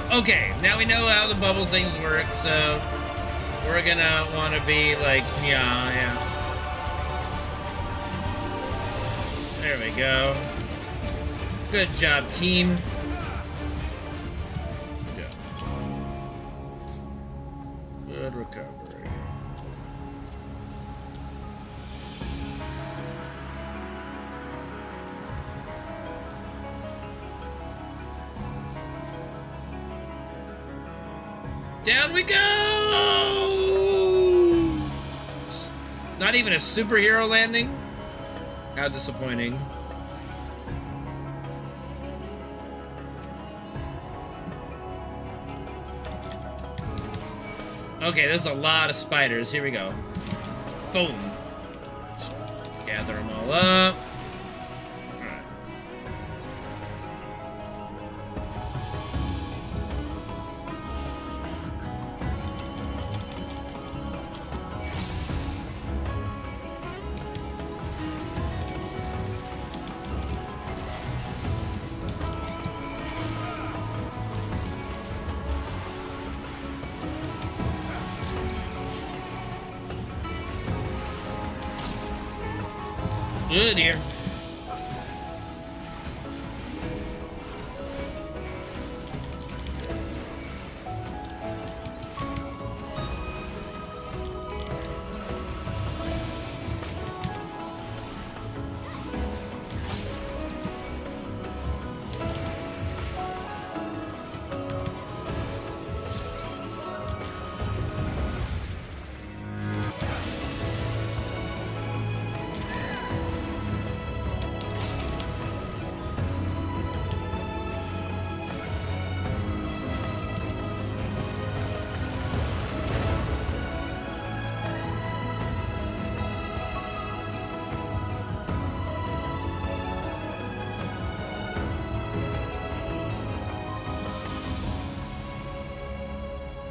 Okay, now we know how the bubble things work, so we're gonna want to be like, yeah. There we go. Good job, team. Good recovery. Down we go! Not even a superhero landing? How disappointing. Okay, there's a lot of spiders. Here we go. Boom. Gather them all up. Oh dear.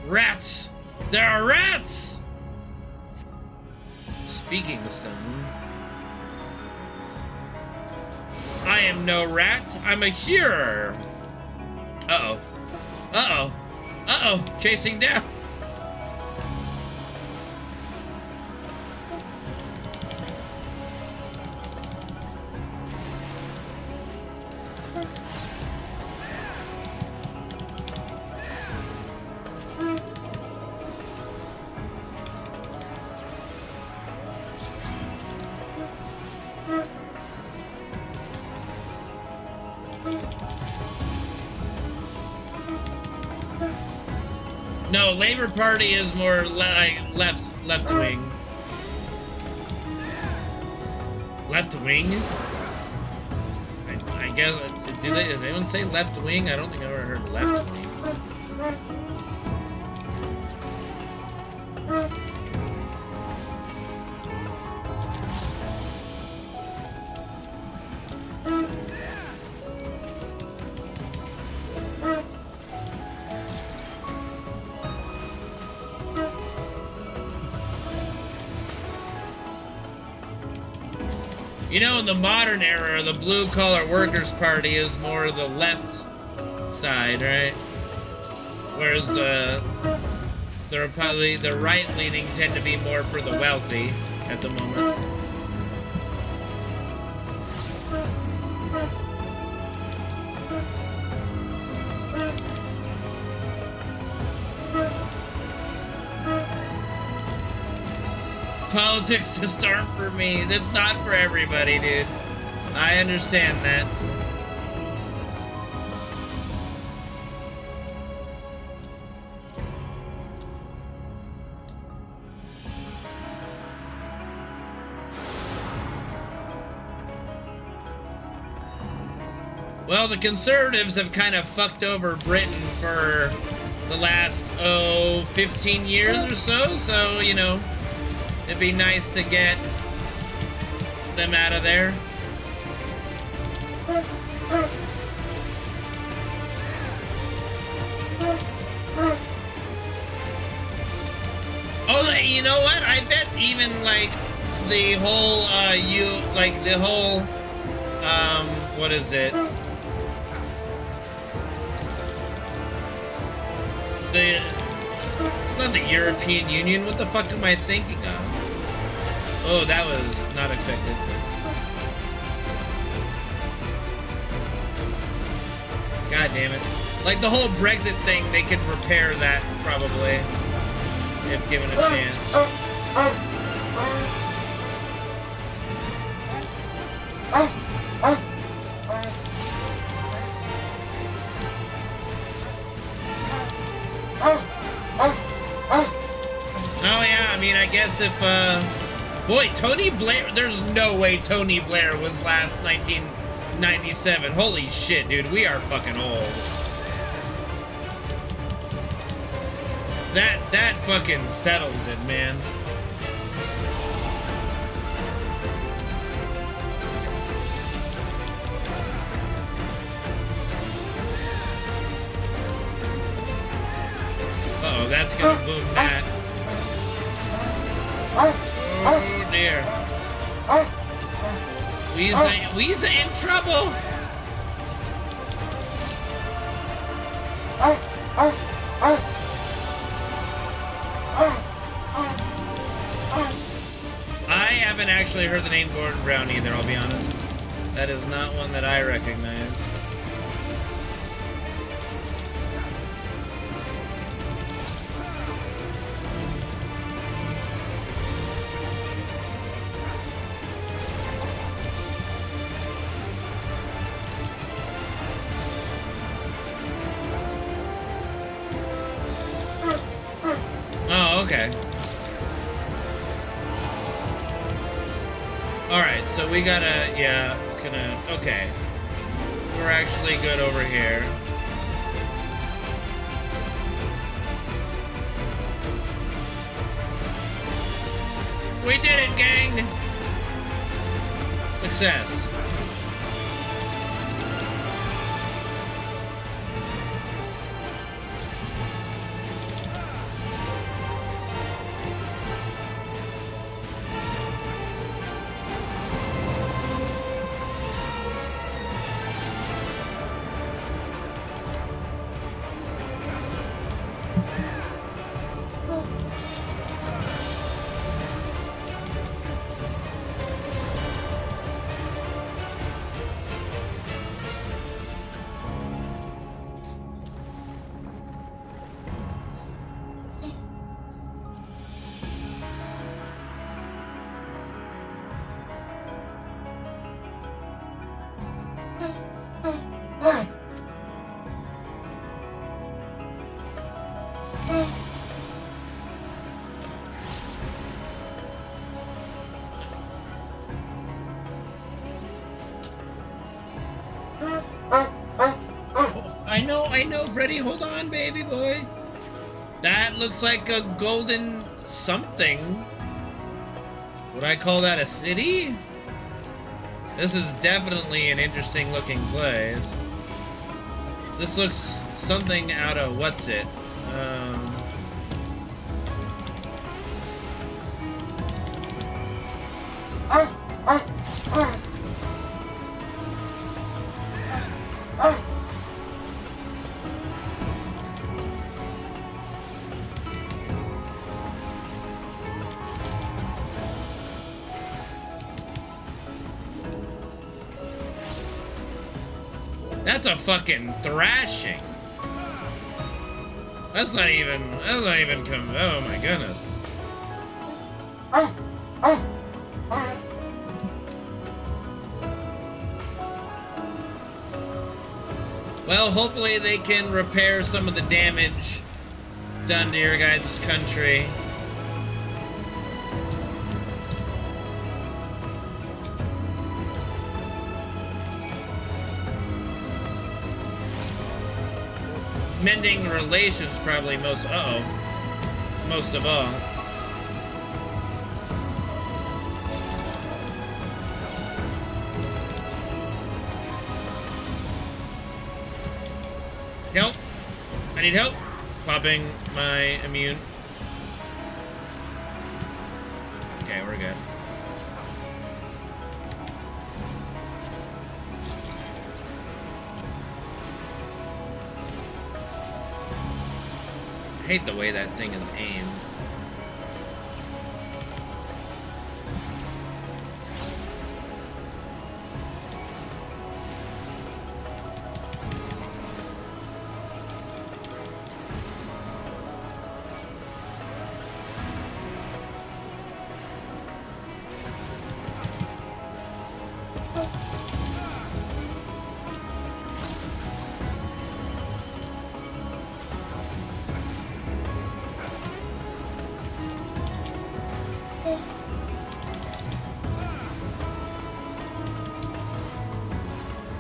Rats! There are rats! Speaking of stone, I am no rat, I'm a hearer. Uh-oh. Uh-oh. Uh-oh. Chasing down. No, Labor Party is more like left wing. Left wing? I guess, does anyone say left wing? I don't think I've ever heard left wing. You know, in the modern era, the blue-collar workers' party is more the left side, right? Whereas the right-leaning tend to be more for the wealthy at the moment. Politics just aren't for me. That's not for everybody, dude. I understand that. Well, the conservatives have kind of fucked over Britain for the last, 15 years or so, you know, it'd be nice to get them out of there. Oh, you know what? I bet even, like, the whole, what is it? It's not the European Union. What the fuck am I thinking of? Oh, that was not expected. God damn it. Like the whole Brexit thing, they could repair that probably if given a chance. Oh yeah, I mean, I guess if, boy, Tony Blair, there's no way Tony Blair was last 1997. Holy shit, dude, we are fucking old. That fucking settles it, man. Uh-oh, that's gonna boom that. Oh dear. Weezer in trouble. I haven't actually heard the name Gordon Brown either, I'll be honest. That is not one that I recognize. Oh, okay. Alright, so we gotta, yeah, it's gonna, okay. We're actually good over here. We did it, gang! Success. wait, no, Freddy, hold on, baby boy. That looks like a golden something. Would I call that a city? This is definitely an interesting looking place. This looks something out of what's it? That's a fucking thrashing. That's not even oh my goodness. Well, hopefully they can repair some of the damage done to your guys' country. Mending relations probably most of all. Help! I need help! Popping my immune. Okay, we're good. I hate the way that thing is aimed.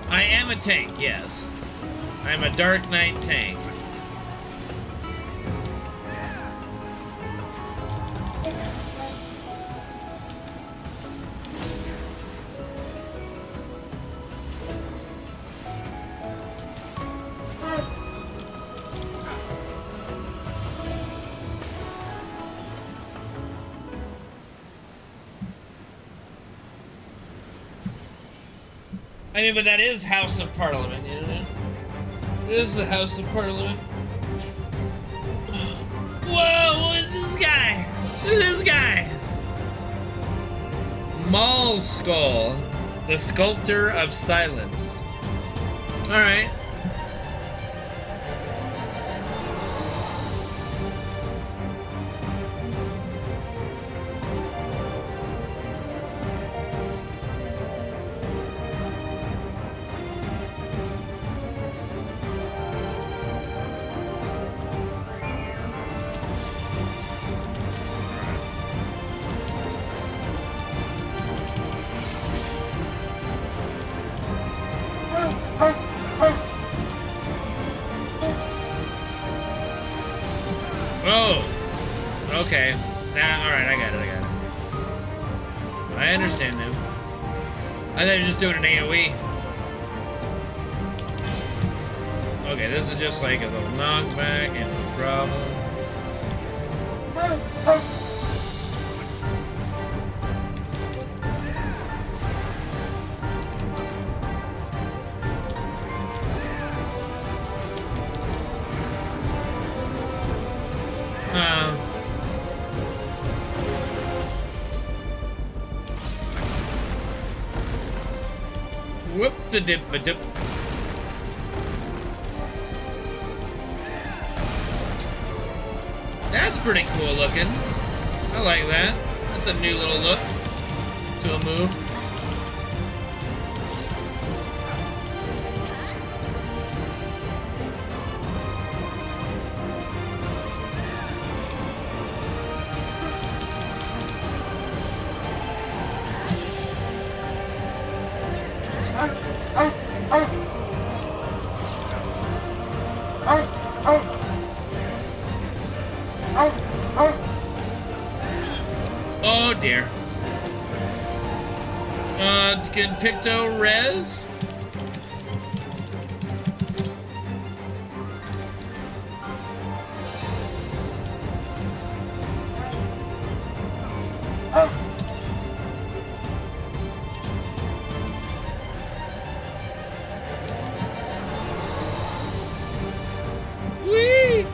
I am a tank, yes. I'm a Dark Knight tank. I mean, but that is House of Parliament, isn't it? It is the House of Parliament. Whoa, what is this guy? Who's this guy? Maul Skull, the Sculptor of Silence. Alright. Oh, okay. Nah, alright, I got it. I understand now. I thought you were just doing an AoE. Okay, this is just like a little knockback and no problem. Whoop-a-dip-a-dip. That's pretty cool looking. I like that. That's a new little look to a move. Can Picto res? Whee!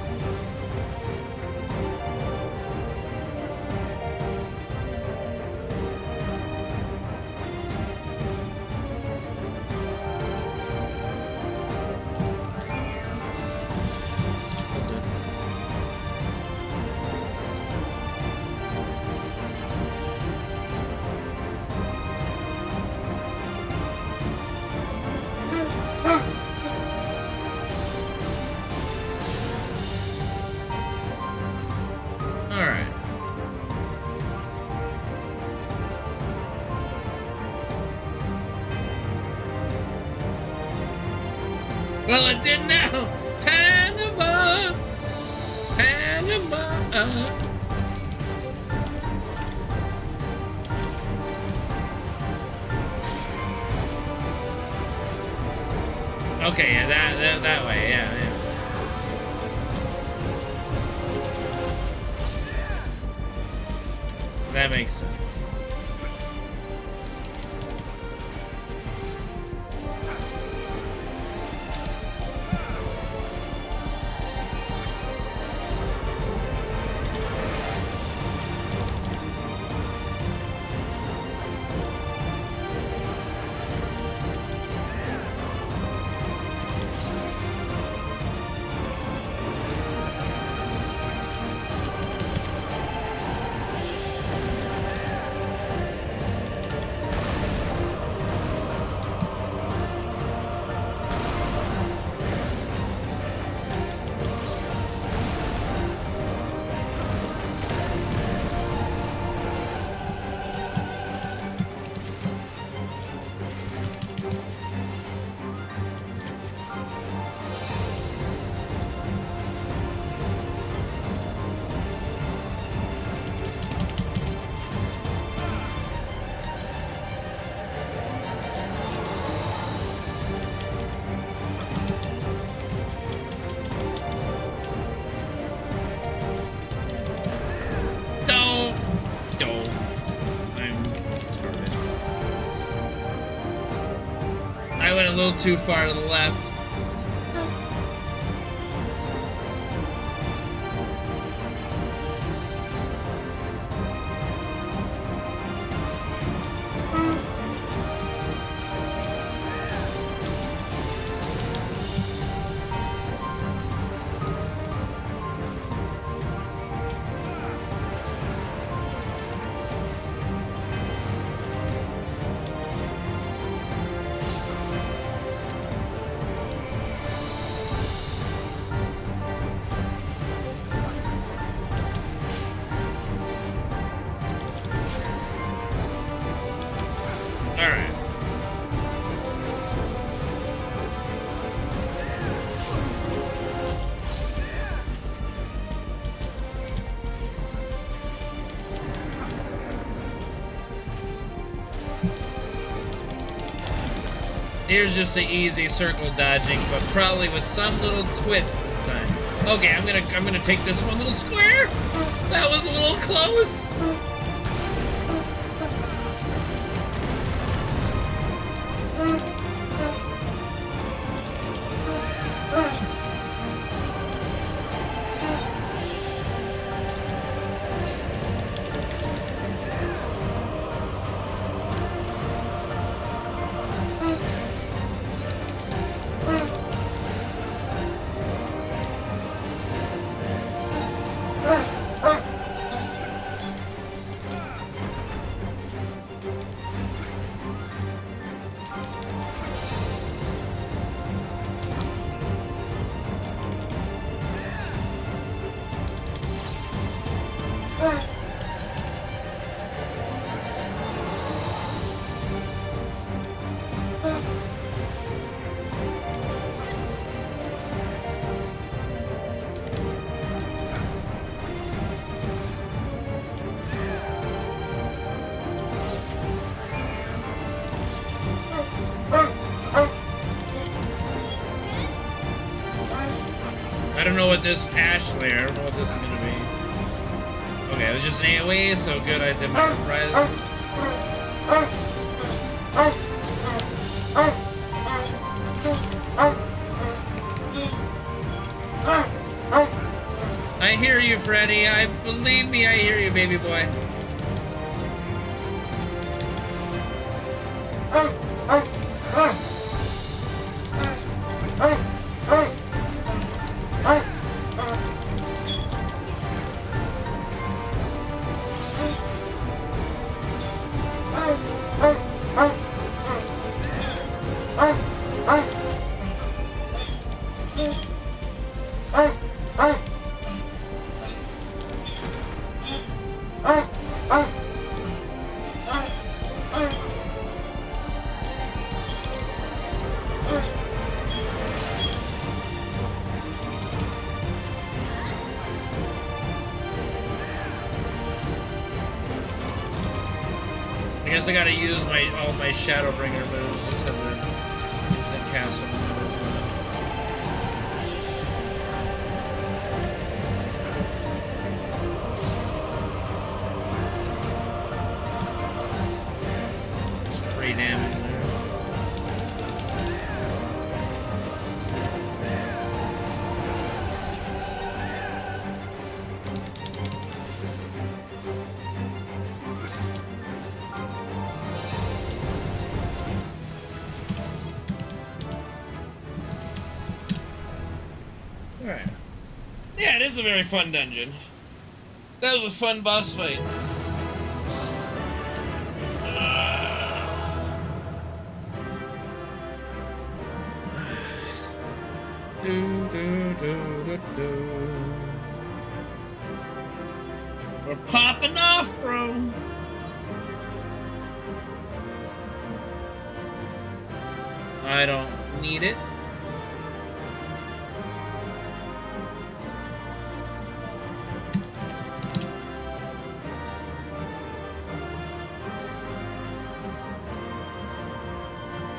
Alright. Well, it did now! Panama! Panama! Okay, yeah, that way, yeah. That makes sense. I went a little too far to the left. Here's just the easy circle dodging, but probably with some little twist this time. Okay, I'm gonna take this one little square. That was a little close. don't know what this ash layer. I don't know what this is gonna be. Okay, it was just an AOE, so good. I did my surprise. I hear you, Freddy. Believe me, I hear you, baby boy. I guess I gotta use all my Shadowbringer moves because they're instant casting. Just 3 damage there. Alright. Yeah, it is a very fun dungeon. That was a fun boss fight. We're popping off, bro. I don't need it.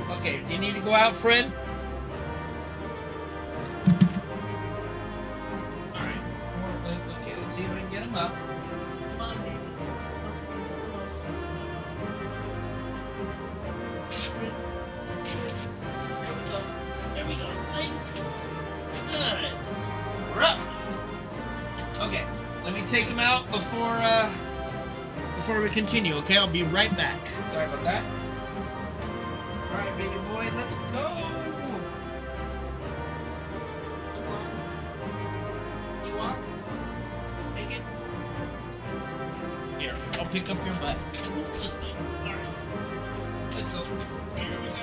Okay, you need to go out, friend? Alright. Okay, let's see if we can get him up. Come on, baby. There we go. Nice. Alright. We're up. Okay, let me take him out before we continue, okay? I'll be right back. Sorry about that. Alright, baby boy, let's go! Come on. You walk? Make it? Here, I'll pick up your butt. Let's go. Alright. Let's go. Here we go.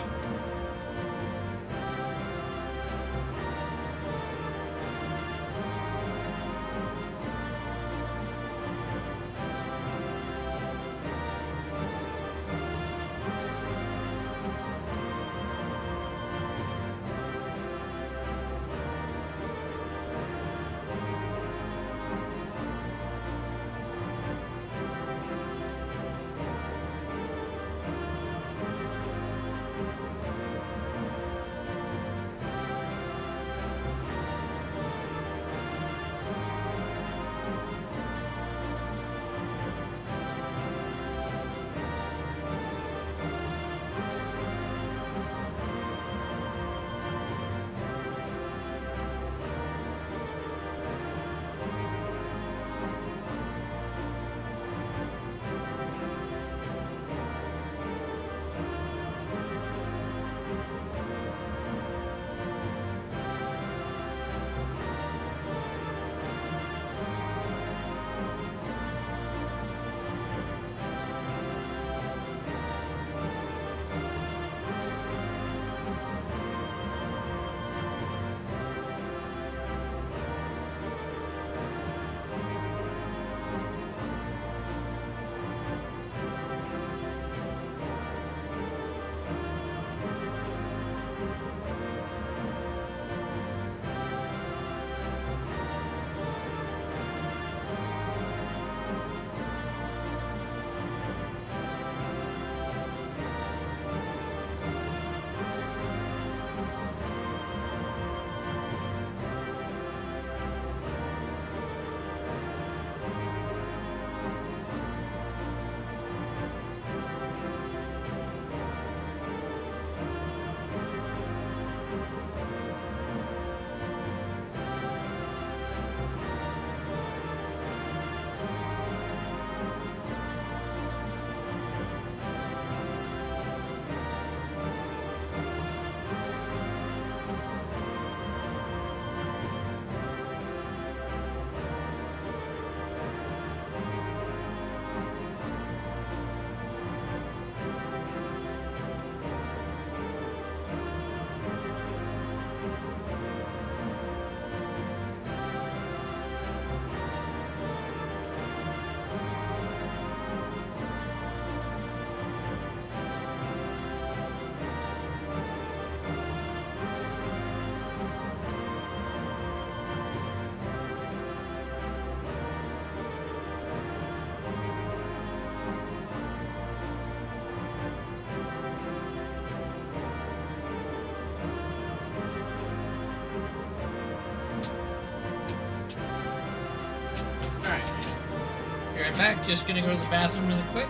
back. Just gonna go to the bathroom really quick.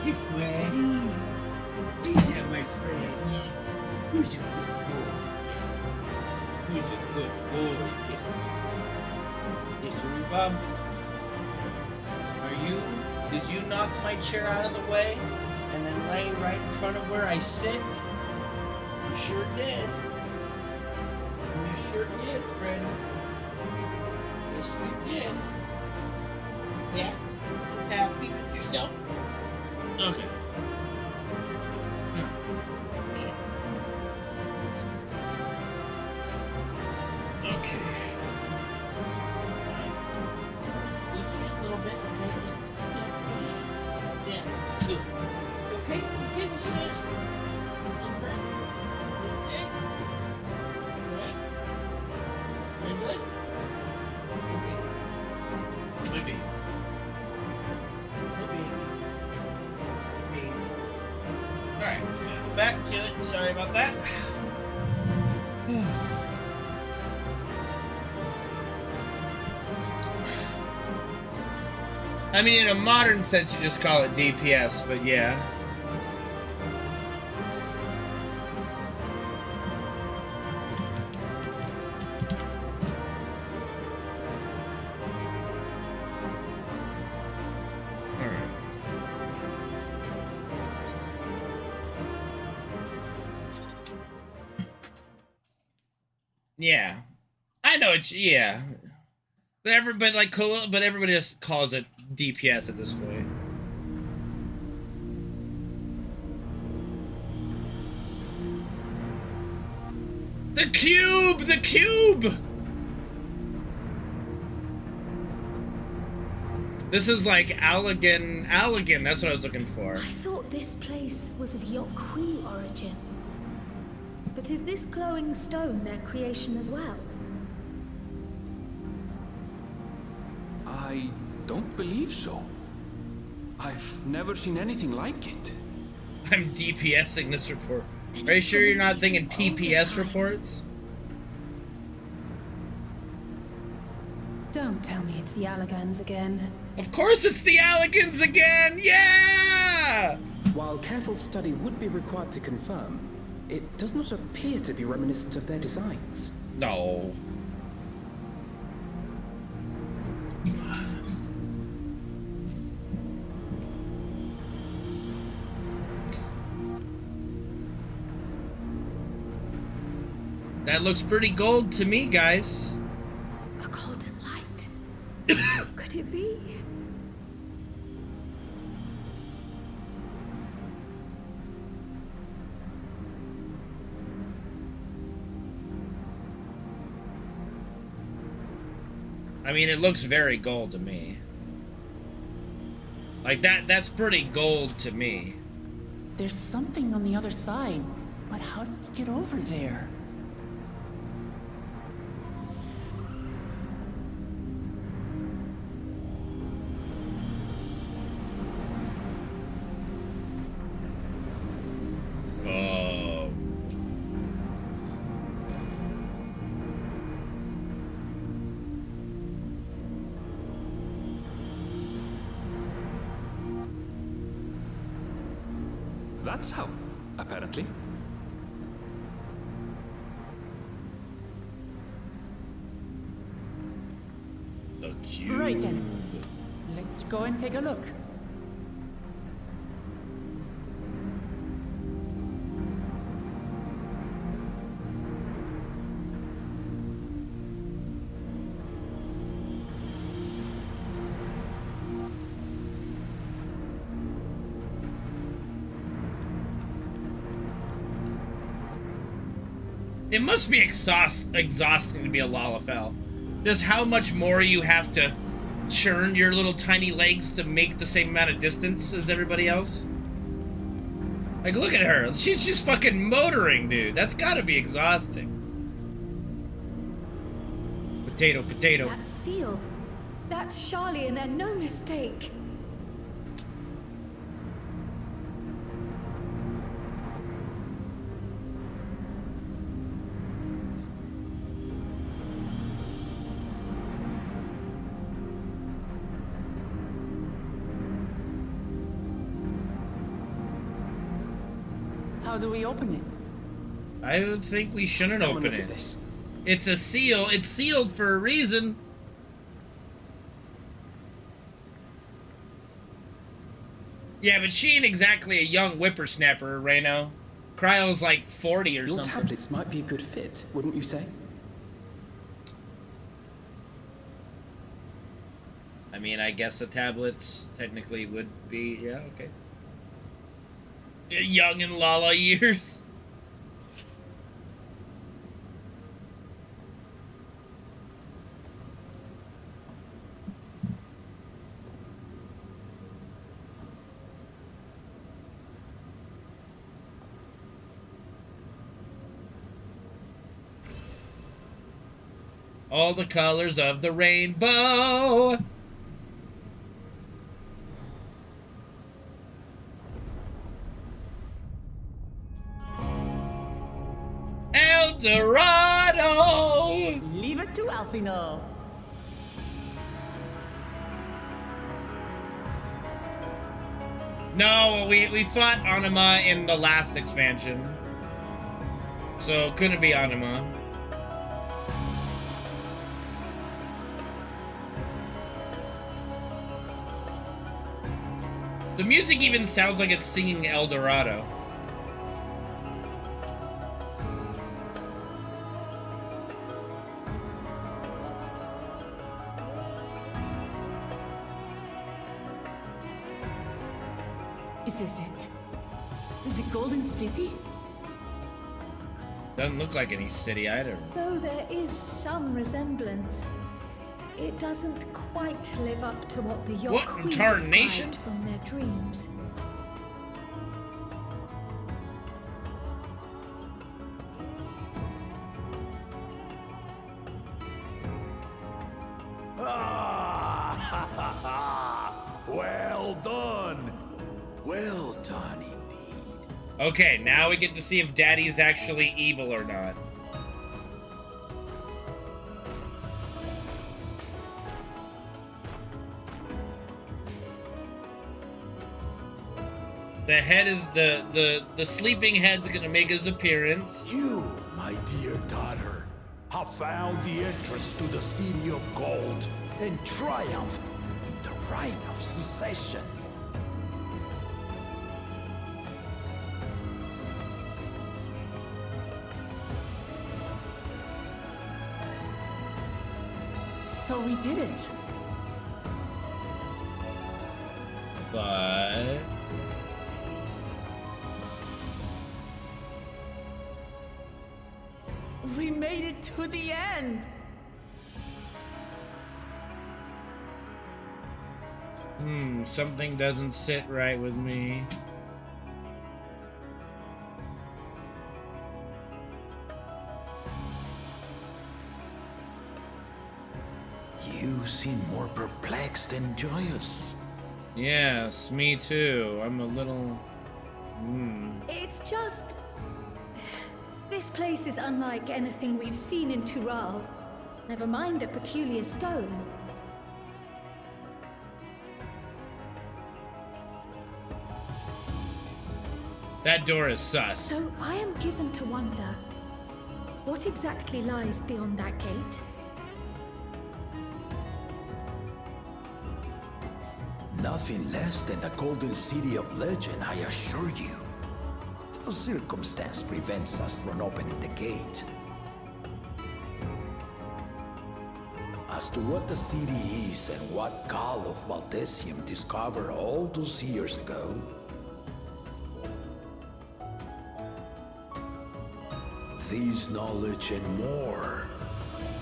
you, Freddy. Yeah, my Freddy. Who's a good boy? Who's a good boy? Yes, Bob. Did you knock my chair out of the way and then lay right in front of where I sit? You sure did. You sure did, Freddy. Yes, you did. Yeah? You happy with yourself? Okay. Okay. Eat you a little bit, okay? Yeah. Good. Okay? Okay, what's this? Okay? Alright? Very good? Okay. Libby. Libby. Libby. Alright. back to it. Sorry about that. I mean, in a modern sense, you just call it DPS, but yeah. Yeah, I know it's yeah, but everybody like cool, but everybody just calls it DPS at this point. The cube, the cube. This is like Allegan. That's what I was looking for. I thought this place was of Yokhui origin. But is this glowing stone their creation as well? I don't believe so. I've never seen anything like it. I'm DPSing this report. Are you sure you're not thinking TPS reports? Don't tell me it's the Allegans again. Of course it's the Allegans again! Yeah! While careful study would be required to confirm, it does not appear to be reminiscent of their designs. No. That looks pretty gold to me, guys. A golden light. Could it be? I mean, it looks very gold to me. Like that's pretty gold to me. There's something on the other side, but how do we get over there? That's how, apparently. The cube. Right then. Let's go and take a look. It must be exhausting to be a Lalafell. Just how much more you have to churn your little tiny legs to make the same amount of distance as everybody else. Like, look at her. She's just fucking motoring, dude. That's gotta be exhausting. Potato, potato. That seal. That's Charlian and no mistake. How do we open it? I would think we shouldn't Come and open look it. at this. It's a seal. It's sealed for a reason. Yeah, but she ain't exactly a young whippersnapper, Reno. Cryo's like 40 or Your something. tablets might be a good fit, wouldn't you say? I mean, I guess the tablets technically would be, yeah, okay. Young in Lala years. All the colors of the rainbow. Dorado! Leave it to Alfino. No, we fought Anima in the last expansion. So, couldn't be Anima. The music even sounds like it's singing El Dorado. Is this it? Is it Golden City? Doesn't look like any city either. Though there is some resemblance, it doesn't quite live up to what the What Yokui tarnation? described from their dreams. Well done! Well done indeed. Okay, now we get to see if Daddy's actually evil or not. The head is the sleeping head's gonna make his appearance. You, my dear daughter, have found the entrance to the City of Gold and triumphed in the rite of secession. So we did it. But We made it to the end. Something doesn't sit right with me. You seem more perplexed than joyous. Yes, me too. I'm a little... It's just... This place is unlike anything we've seen in Tural. Never mind the peculiar stone. That door is sus. So I am given to wonder, what exactly lies beyond that gate? Nothing less than the Golden City of Legend, I assure you. The circumstance prevents us from opening the gate. As to what the city is and what Gall of Valdesium discovered all those years ago, this knowledge and more,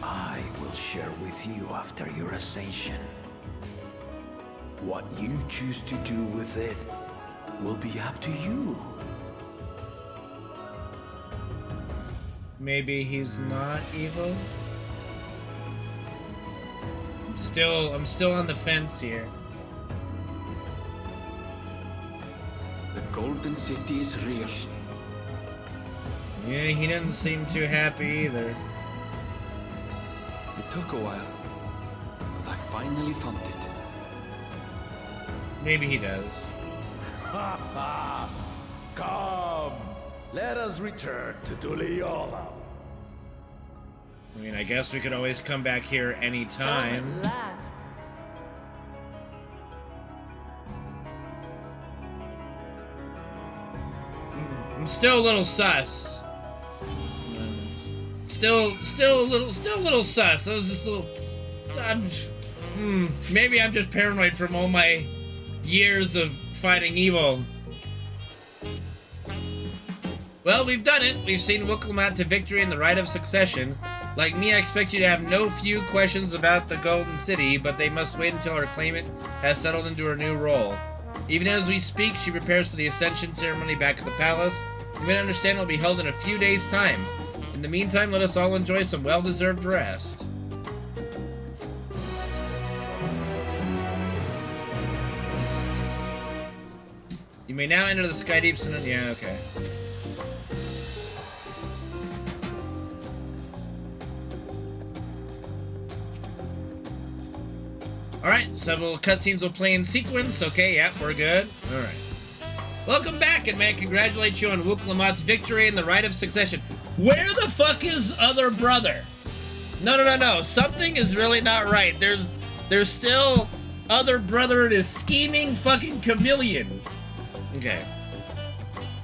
I will share with you after your ascension. What you choose to do with it will be up to you. Maybe he's not evil? I'm still on the fence here. The Golden City is real. Yeah, he doesn't seem too happy either. It took a while, but I finally found it. Maybe he does. Ha ha! Come! Let us return to Duliola. I mean, I guess we could always come back here anytime. At last. I'm still a little sus. Still a little sus. I was just a little. Maybe I'm just paranoid from all my years of fighting evil. Well, we've done it. We've seen Wukalamat to victory in the Rite of Succession. Like me, I expect you to have no few questions about the Golden City, but they must wait until our claimant has settled into her new role. Even as we speak, she prepares for the Ascension ceremony back at the palace. You may understand it will be held in a few days' time. In the meantime, let us all enjoy some well-deserved rest. You may now enter the Skydeep Synod. Yeah, okay. Alright, several cutscenes will play in sequence. Okay, yep, we're good. Alright. Welcome back, and may I congratulate you on Wuk-Lamat's victory in the Rite of Succession. Where the fuck is other brother? No. Something is really not right. There's still other brother and his scheming fucking chameleon. Okay.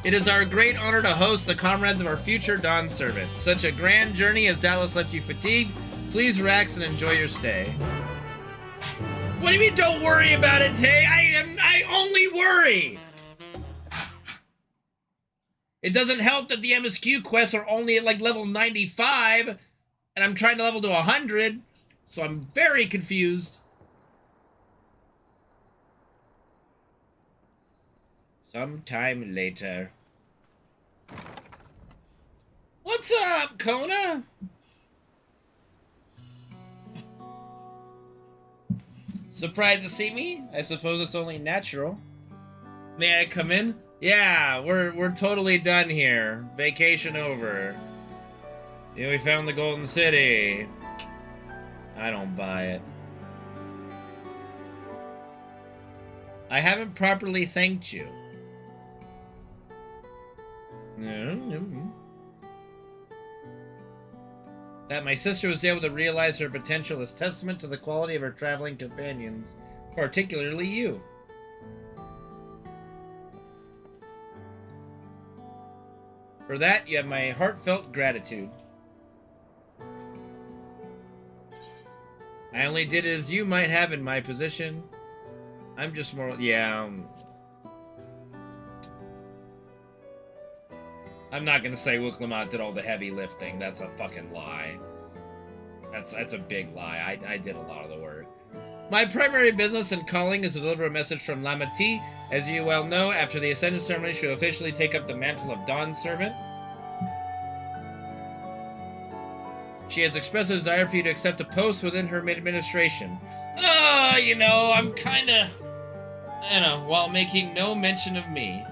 It is our great honor to host the comrades of our future Dawn Servant. Such a grand journey has doubtless left you fatigued. Please relax and enjoy your stay. What do you mean don't worry about it, Tay? I only worry! It doesn't help that the MSQ quests are only at like level 95, and I'm trying to level to 100, so I'm very confused. Sometime later. What's up, Kona? Surprised to see me? I suppose it's only natural. May I come in? Yeah, we're totally done here. Vacation over. Yeah, we found the Golden City. I don't buy it. I haven't properly thanked you. That my sister was able to realize her potential is testament to the quality of her traveling companions, particularly you. For that, you have my heartfelt gratitude. I only did as you might have in my position. I'm just more... Yeah, I'm not gonna say Wuk-Lamat did all the heavy lifting. That's a fucking lie. That's a big lie. I did a lot of the work. My primary business and calling is to deliver a message from Lama T. As you well know, after the Ascension ceremony, she will officially take up the mantle of Dawn Servant. She has expressed a desire for you to accept a post within her administration. You know, I'm kinda... while making no mention of me.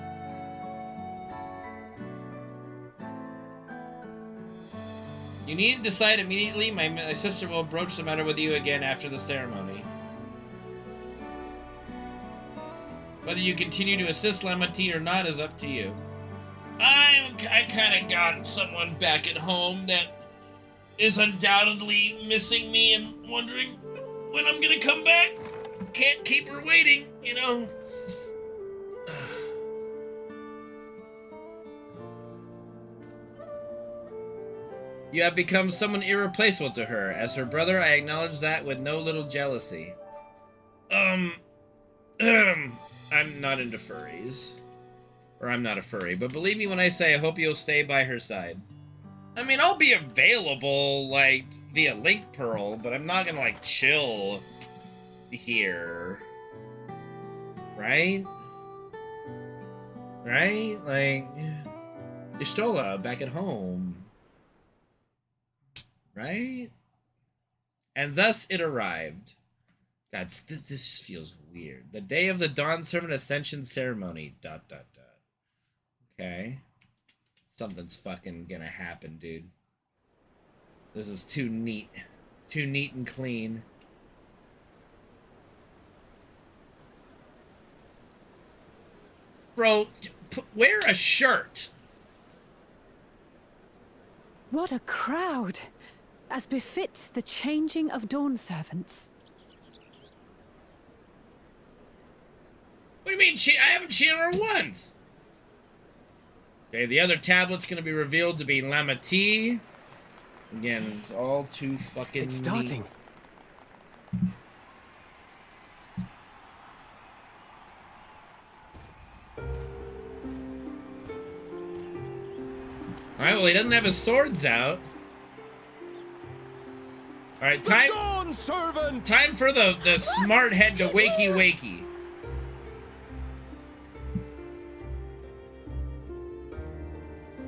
You need to decide immediately. My sister will broach the matter with you again after the ceremony. Whether you continue to assist Lama T or not is up to you. I kind of got someone back at home that is undoubtedly missing me and wondering when I'm gonna come back. Can't keep her waiting, you know. You have become someone irreplaceable to her. As her brother, I acknowledge that with no little jealousy. I'm not into furries. Or I'm not a furry, but believe me when I say I hope you'll stay by her side. I mean, I'll be available, like, via Link Pearl, but I'm not gonna, like, chill here. Right? Right? Like, Y'shtola, back at home. Right? And thus it arrived. God, this just feels weird. The day of the Dawn Servant Ascension Ceremony. ... Okay. Something's fucking gonna happen, dude. This is too neat. Too neat and clean. Bro, wear a shirt! What a crowd! As befits the changing of Dawn Servants. What do you mean? I haven't seen her once! Okay, the other tablet's gonna be revealed to be Lama T. Again, it's all too fucking It's starting. Alright, well, he doesn't have his swords out. Alright, time for the smart head to wakey.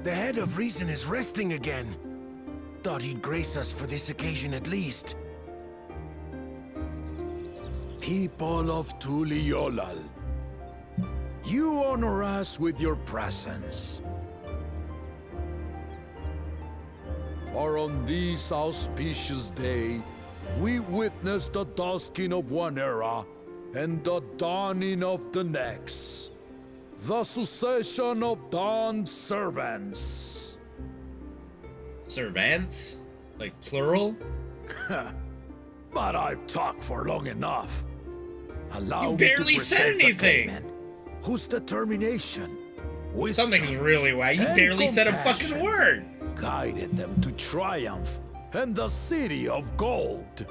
The head of reason is resting again. Thought he'd grace us for this occasion at least. People of Tuliolal, you honor us with your presence. For on this auspicious day, we witness the dusking of one era and the dawning of the next. The succession of Dawn's servants. Servants? Like plural? But I've talked for long enough. Allow You me barely to said present the anything. claimant, whose determination, wisdom, Something's really wild. You and barely said a fucking compassion word. guided them to triumph and the city of gold.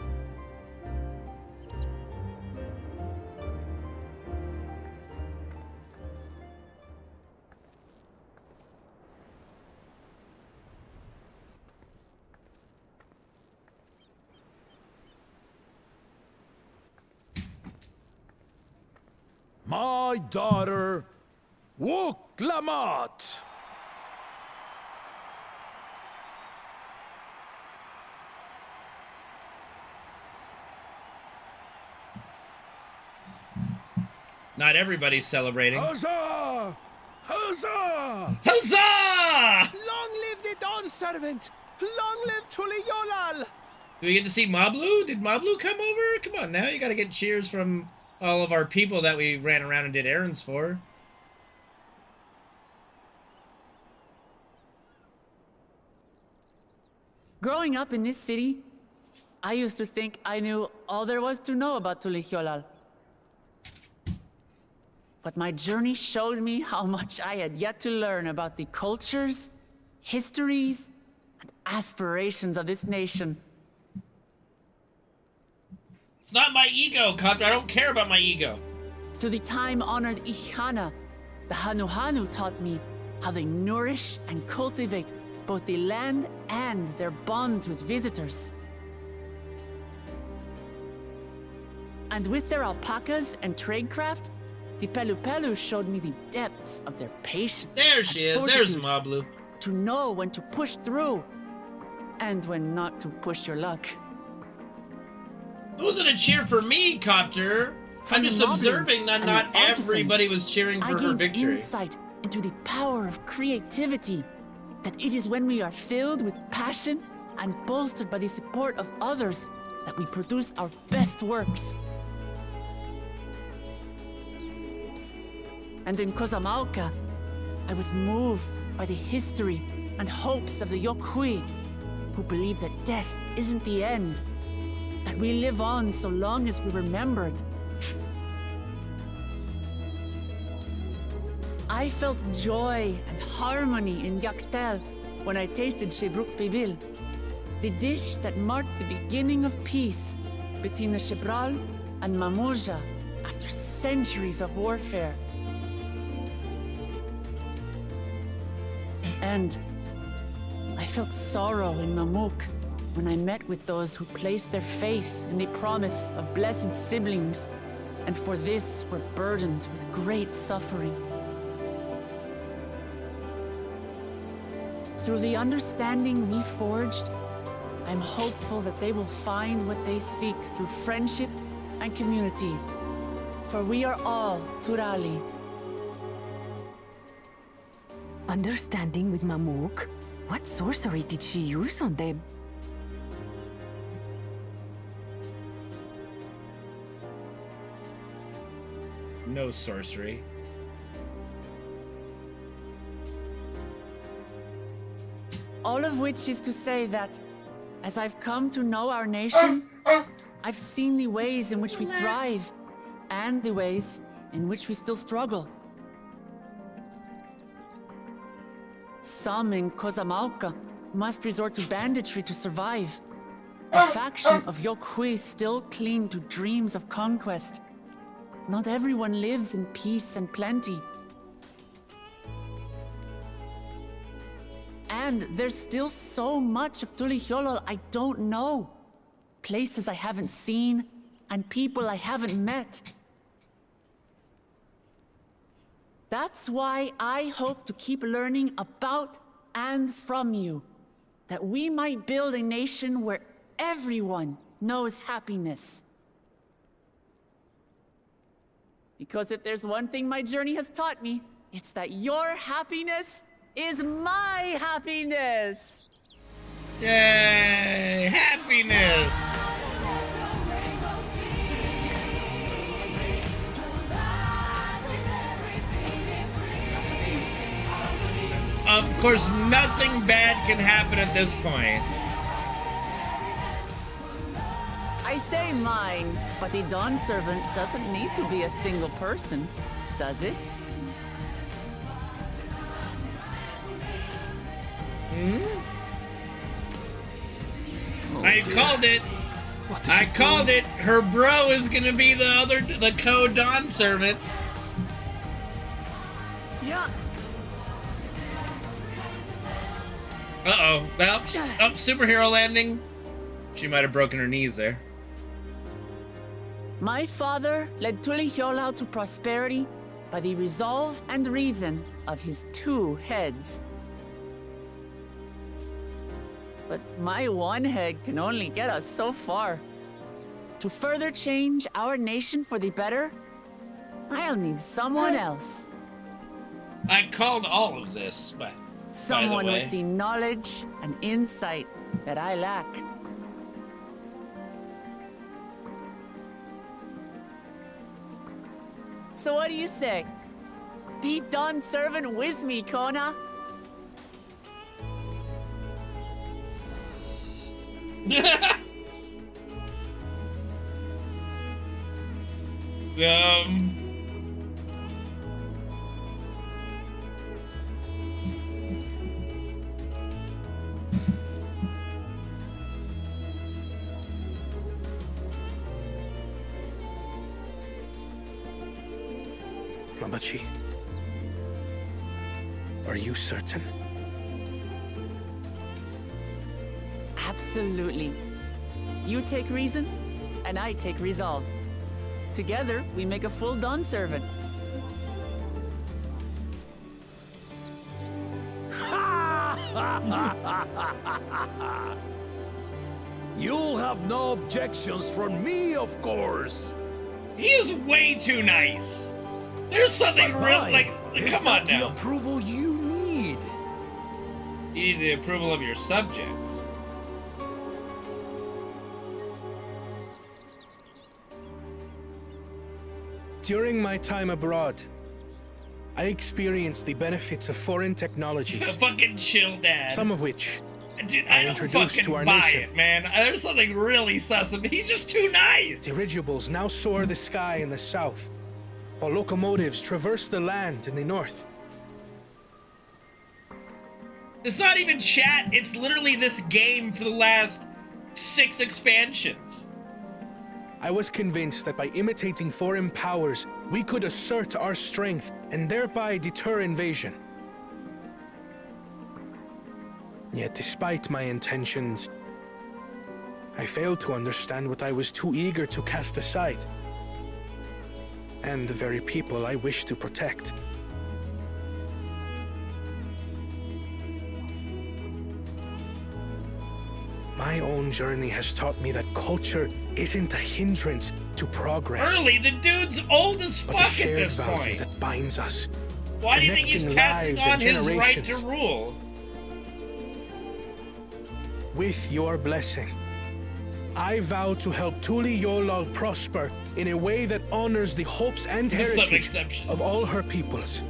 My daughter, Wook Lamont. Not everybody's celebrating. Huzzah! Huzzah! Huzzah! Long live the Dawn Servant! Long live Tuli Yolal! Do we get to see Mablu? Did Mablu come over? Come on now, you gotta get cheers from all of our people that we ran around and did errands for. Growing up in this city, I used to think I knew all there was to know about Tulihyolal. But my journey showed me how much I had yet to learn about the cultures, histories, and aspirations of this nation. It's not my ego, Copter. I don't care about my ego. Through the time-honored Ihana, the Hanuhanu taught me how they nourish and cultivate both the land and their bonds with visitors. And with their alpacas and tradecraft, the Pelupelu showed me the depths of their patience. There she is. There's Mablu. To know when to push through and when not to push your luck. It wasn't a cheer for me, Copter. I'm just observing that not everybody was cheering for her victory. Insight into the power of creativity. That it is when we are filled with passion and bolstered by the support of others that we produce our best works. And in Kozamauka, I was moved by the history and hopes of the Yokhui, who believe that death isn't the end, that we live on so long as we're remembered. I felt joy and harmony in Yaktel when I tasted Shebruk Pibil, the dish that marked the beginning of peace between the Shebral and Mamurja after centuries of warfare. And I felt sorrow in Mamuk when I met with those who placed their faith in the promise of blessed siblings, and for this were burdened with great suffering. Through the understanding we forged, I'm hopeful that they will find what they seek through friendship and community. For we are all Turali. Understanding with Mamuk? What sorcery did she use on them? No sorcery. All of which is to say that, as I've come to know our nation, I've seen the ways in which we thrive, and the ways in which we still struggle. Some in Kozamauka must resort to banditry to survive. A faction of Yokhui still cling to dreams of conquest. Not everyone lives in peace and plenty. And there's still so much of Tulihyolal I don't know. Places I haven't seen, and people I haven't met. That's why I hope to keep learning about and from you, that we might build a nation where everyone knows happiness. Because if there's one thing my journey has taught me, it's that your happiness is my happiness! Yay! Happiness! Of course, nothing bad can happen at this point. I say mine, but the Dawn Servant doesn't need to be a single person, does it? Oh, I called it. I called it. Her bro is gonna be the co-Dawn Servant. Yeah. Uh-oh. Well, superhero landing. She might have broken her knees there. My father led Tulihiolau to prosperity by the resolve and reason of his 2 heads. But my 1 head can only get us so far. To further change our nation for the better, I'll need someone else. I called all of this, but someone by the way, with the knowledge and insight that I lack. So what do you say? Be Dawn Servant with me, Kona? Mamachi, are you certain? Absolutely. You take reason, and I take resolve. Together, we make a full Dawn Servant. You'll have no objections from me, of course. He is way too nice. There's something real, like, come on now. The approval you need. You need the approval of your subjects. During my time abroad, I experienced the benefits of foreign technologies. Fucking chill, Dad. Some of which Dude, I don't introduced fucking to our buy nation. it, man. There's something really sus. He's just too nice. Dirigibles now soar the sky in the south, while locomotives traverse the land in the north. It's not even chat. It's literally this game for the last 6 expansions. I was convinced that by imitating foreign powers, we could assert our strength and thereby deter invasion. Yet despite my intentions, I failed to understand what I was too eager to cast aside, and the very people I wish to protect. My own journey has taught me that culture isn't a hindrance to progress. Early, the dude's old as but fuck a shared at this value point. that binds us. Why do you think he's connecting passing lives on and his right to generations. rule? With your blessing, I vow to help Tuli Yolal prosper in a way that honors the hopes and With some heritage exceptions. of all her peoples.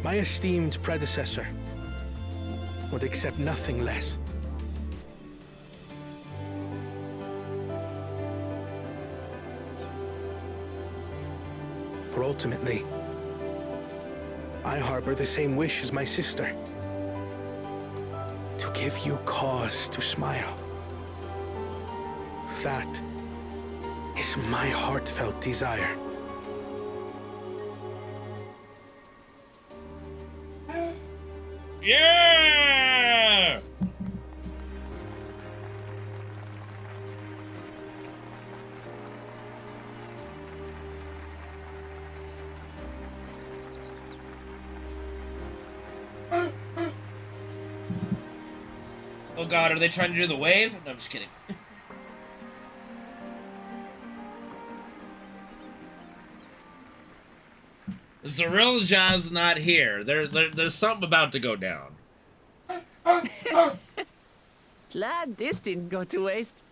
My esteemed predecessor would accept nothing less. For ultimately, I harbor the same wish as my sister. To give you cause to smile. That is my heartfelt desire. Yeah! Oh god, are they trying to do the wave? No, I'm just kidding. Zerilja's not here. There's something about to go down. Glad this didn't go to waste.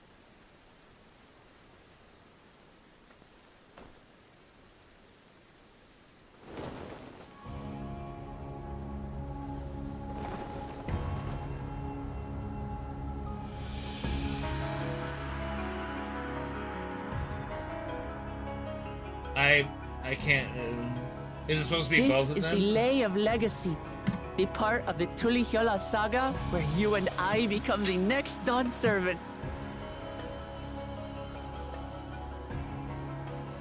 I can't. Is it supposed to be both of This is them? the Lay of Legacy, the part of the Tulihyola saga where you and I become the next Dawn Servant.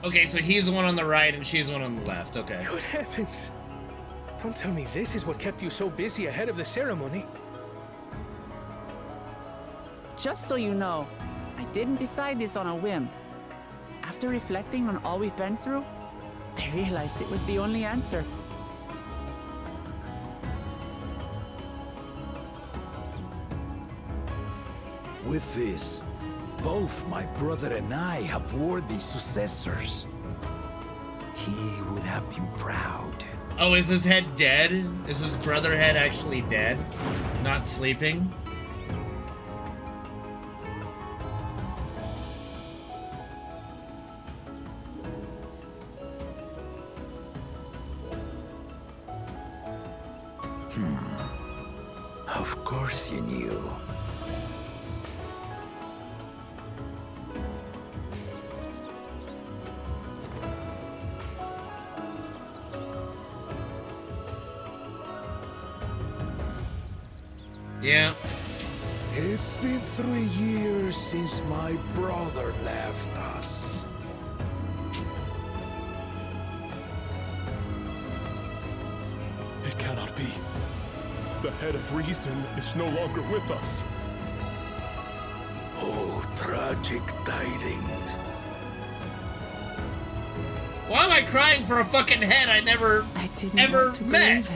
Okay, so he's the one on the right and she's the one on the left. Okay. Good heavens! Don't tell me this is what kept you so busy ahead of the ceremony. Just so you know, I didn't decide this on a whim. After reflecting on all we've been through, I realized it was the only answer. With this, both my brother and I have worthy successors. He would have been proud. Oh, is his head dead? Is his brother head actually dead? Not sleeping? Of course you knew. Yeah. It's been 3 years since my brother left us. It cannot be. The head of reason is no longer with us. Oh, tragic tidings. Why am I crying for a fucking head I never ever met?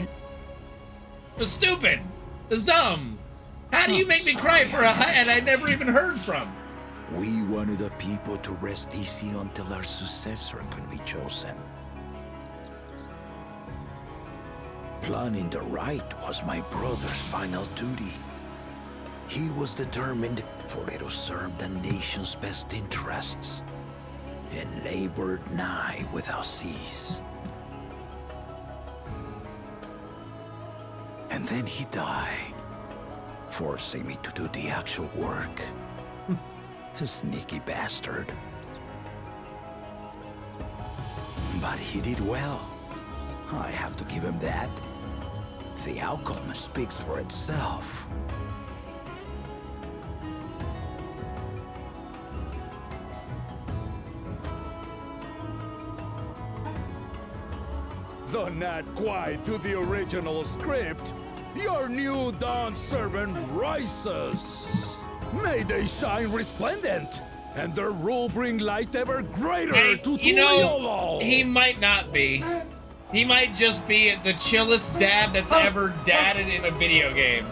It's stupid. It's dumb. How do you make me cry for a head I never even heard from? We wanted the people to rest easy until our successor could be chosen. Planning the right was my brother's final duty. He was determined for it to serve the nation's best interests, and labored nigh without cease. And then he died, forcing me to do the actual work. A sneaky bastard. But he did well. I have to give him that. The outcome speaks for itself. Though not quite to the original script, your new Dawn Servant rises. May they shine resplendent, and their rule bring light ever greater to You know, Tuliyolo. he might not be. He might just be the chillest dad that's ever dadded in a video game.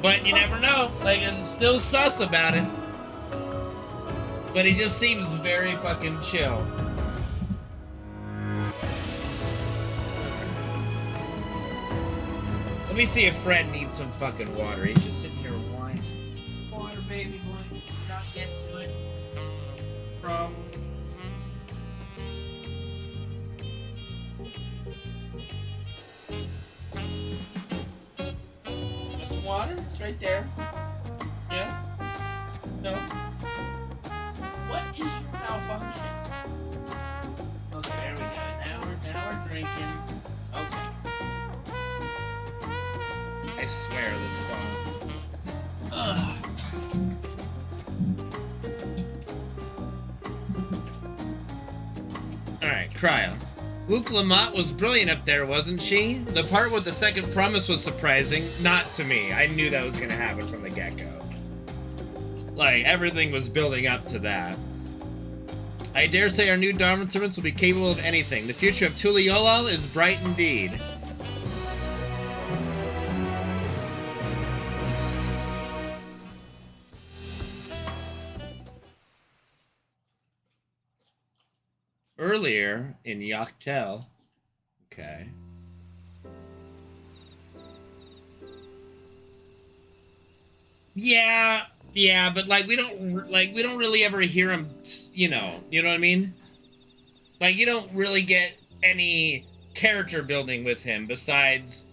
But you never know. Like, it's still sus about it. But he just seems very fucking chill. Let me see if Fred needs some fucking water. He's just sitting here whining. Water, baby boy. Not get to it. Problem. That's water? It's right there. Yeah? No? What is your malfunction? Okay, there we go. Now we're drinking. Okay. I swear this phone. Ugh. Alright, Cryo. Wook Lamont was brilliant up there, wasn't she? The part with the second promise was surprising. Not to me. I knew that was gonna happen from the get-go. Like, everything was building up to that. I dare say our new Dharma servants will be capable of anything. The future of Tuliyolo is bright indeed. Earlier in Yaktel. Okay. Yeah, but like we don't really ever hear him, you know what I mean? Like you don't really get any character building with him besides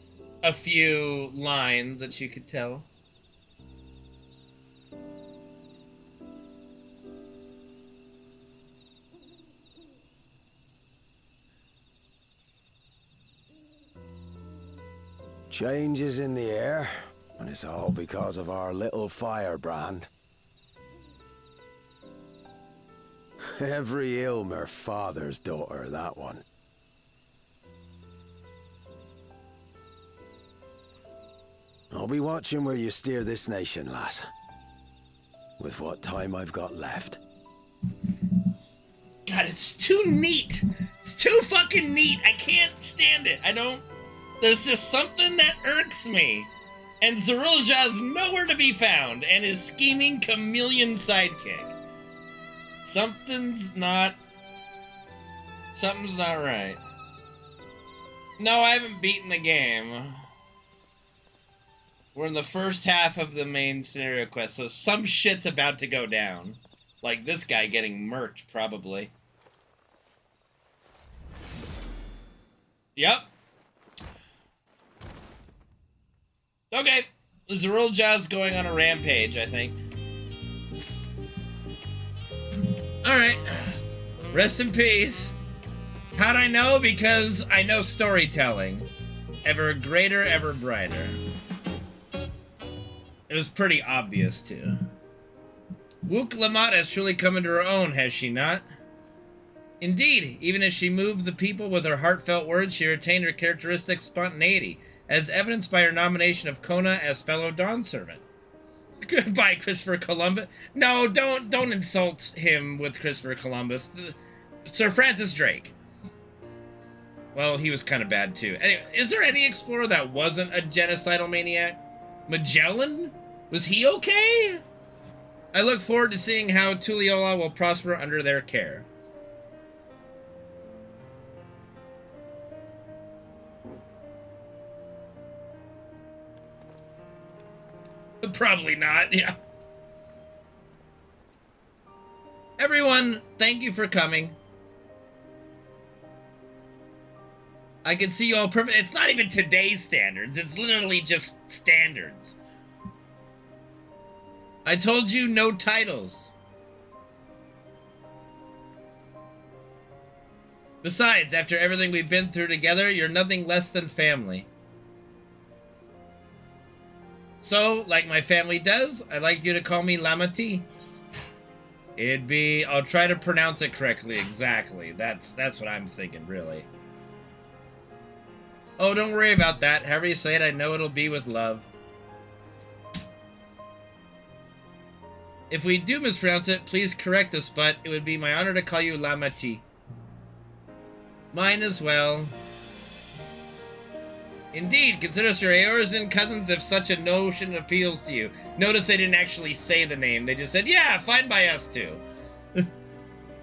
a few lines that you could tell. Change is in the air, and it's all because of our little firebrand. Every Ilmer father's daughter, that one. I'll be watching where you steer this nation, lass. With what time I've got left. God, it's too neat. It's too fucking neat. I can't stand it. I don't... There's just something that irks me. And Lzuruha's nowhere to be found, and his scheming chameleon sidekick. Something's not right. No, I haven't beaten the game. We're in the first half of the main scenario quest, so some shit's about to go down. Like this guy getting murked, probably. Yep. Okay. Lzuruha's going on a rampage, I think. Alright. Rest in peace. How'd I know? Because I know storytelling. Ever greater, ever brighter. It was pretty obvious, too. Wook Lamont has truly come into her own, has she not? Indeed, even as she moved the people with her heartfelt words, she retained her characteristic spontaneity, as evidenced by her nomination of Kona as fellow Dawn servant. Goodbye, Christopher Columbus. No, don't insult him with Christopher Columbus. Sir Francis Drake. Well, he was kind of bad, too. Anyway, is there any explorer that wasn't a genocidal maniac? Magellan? Was he okay? I look forward to seeing how Tuliyola will prosper under their care. Probably not, yeah. Everyone, thank you for coming. I can see you all perfect. It's not even today's standards. It's literally just standards. I told you no titles. Besides, after everything we've been through together, you're nothing less than family. So, like my family does, I'd like you to call me Lamati. It'd be... I'll try to pronounce it correctly, exactly. That's what I'm thinking, really. Oh, don't worry about that. However you say it, I know it'll be with love. If we do mispronounce it, please correct us, but it would be my honor to call you Lamati. Mine as well. Indeed, consider us your Aeors and cousins if such a notion appeals to you. Notice they didn't actually say the name. They just said, yeah, fine by us too.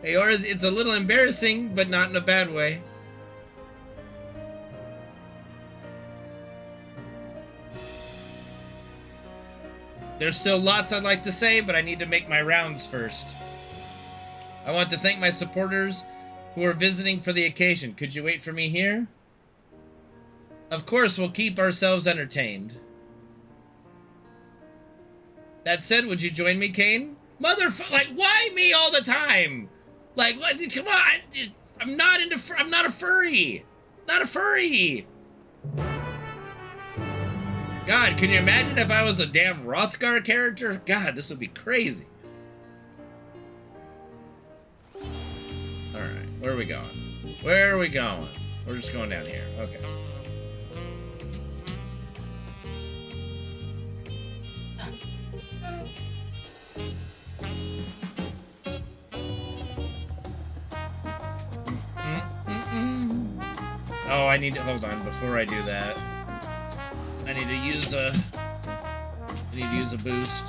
Aeors, it's a little embarrassing, but not in a bad way. There's still lots I'd like to say, but I need to make my rounds first. I want to thank my supporters who are visiting for the occasion. Could you wait for me here? Of course, we'll keep ourselves entertained. That said, would you join me, Kane? Like, why me all the time? Like, what? Come on, I'm not a furry. Not a furry. God, can you imagine if I was a damn Rothgar character? God, this would be crazy. Alright, where are we going? Where are we going? We're just going down here. Okay. Oh, I need to... Hold on, before I do that. I need to use a boost.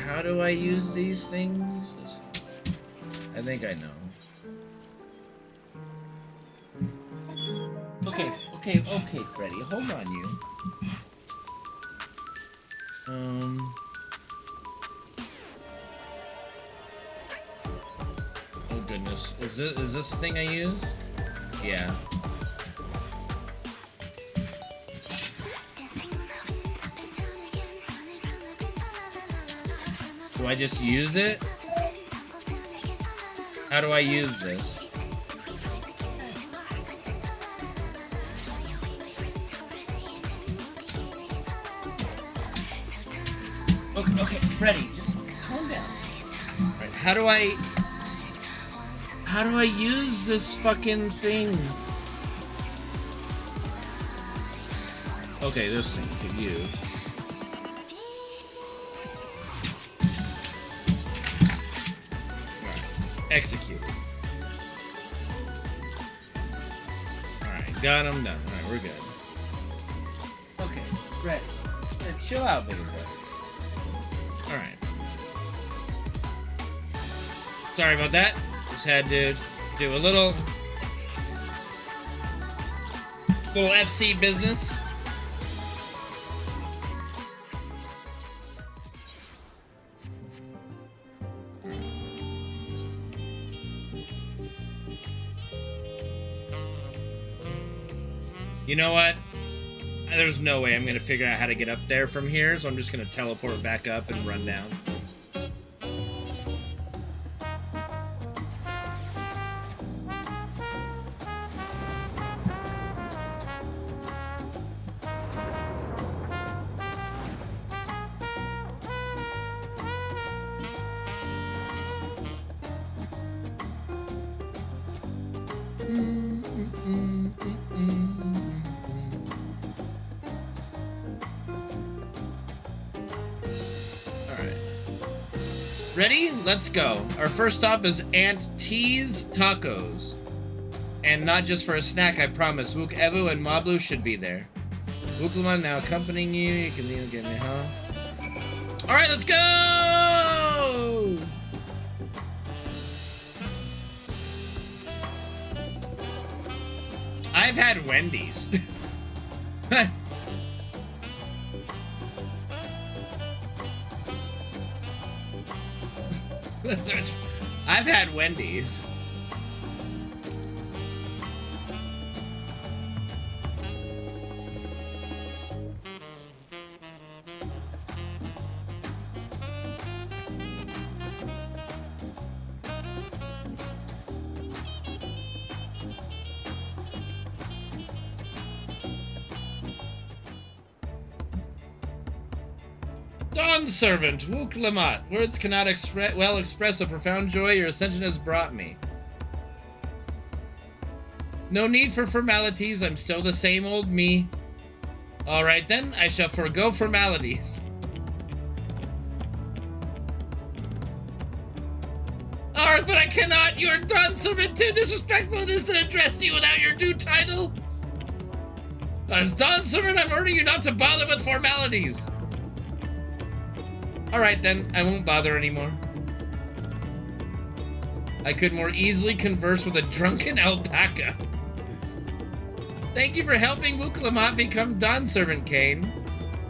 How do I use these things? I think I know. Okay, Freddy, hold on, you. Oh goodness, is this the thing I use? Yeah. Do I just use it? How do I use this? Okay, Freddy, just calm down. Right, how do I use this fucking thing? Okay, this thing to use. Execute. Alright, got him done. Alright, we're good. Okay, Freddy. Chill out, baby boy. Alright. Sorry about that. Just had to do a little FC business. You know what? There's no way I'm gonna figure out how to get up there from here, so I'm just gonna teleport back up and run down. Ready? Let's go. Our first stop is Aunt T's Tacos. And not just for a snack, I promise. Wook Evu and Mablu should be there. Wooklaman now accompanying you. You can even get me, huh? Alright, let's go! I've had Wendy's. I've had Wendy's. Dawn Servant, Wook Lamat. Words cannot express the profound joy your ascension has brought me. No need for formalities, I'm still the same old me. Alright then, I shall forego formalities. Alright, but I cannot! You are Dawn Servant, too disrespectful it is to address you without your due title! As Dawn Servant, I'm urging you not to bother with formalities! Alright then, I won't bother anymore. I could more easily converse with a drunken alpaca. Thank you for helping Wook Lamat become Dawn Servant, Kane.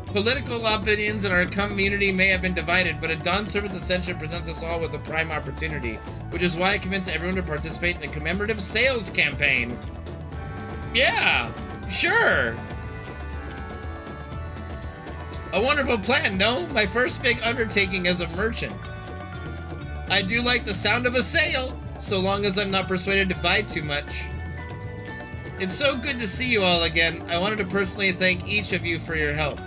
Political opinions in our community may have been divided, but a Dawn Servant's ascension presents us all with a prime opportunity, which is why I convince everyone to participate in a commemorative sales campaign. Yeah, sure. A wonderful plan, no? My first big undertaking as a merchant. I do like the sound of a sale, so long as I'm not persuaded to buy too much. It's so good to see you all again. I wanted to personally thank each of you for your help.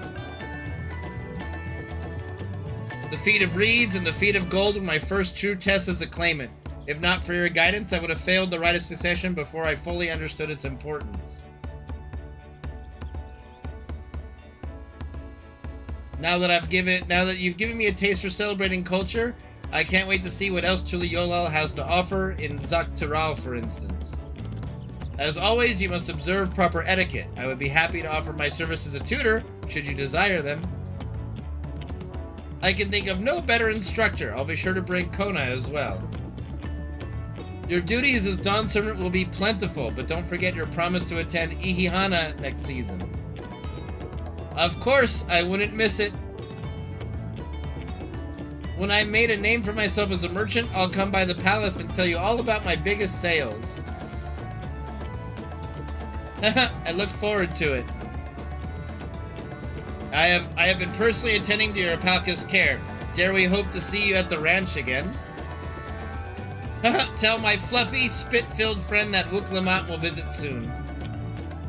The feat of reeds and the feat of gold were my first true test as a claimant. If not for your guidance, I would have failed the rite of succession before I fully understood its importance. Now that you've given me a taste for celebrating culture, I can't wait to see what else Tuliyolal has to offer in Zaktiral, for instance. As always, you must observe proper etiquette. I would be happy to offer my service as a tutor, should you desire them. I can think of no better instructor. I'll be sure to bring Kona as well. Your duties as Dawn Servant will be plentiful, but don't forget your promise to attend Ihihana next season. Of course, I wouldn't miss it. When I made a name for myself as a merchant, I'll come by the palace and tell you all about my biggest sales. I look forward to it. I have been personally attending to your alpaca's care. Dare we hope to see you at the ranch again? Tell my fluffy, spit-filled friend that Wuk-Lamat will visit soon.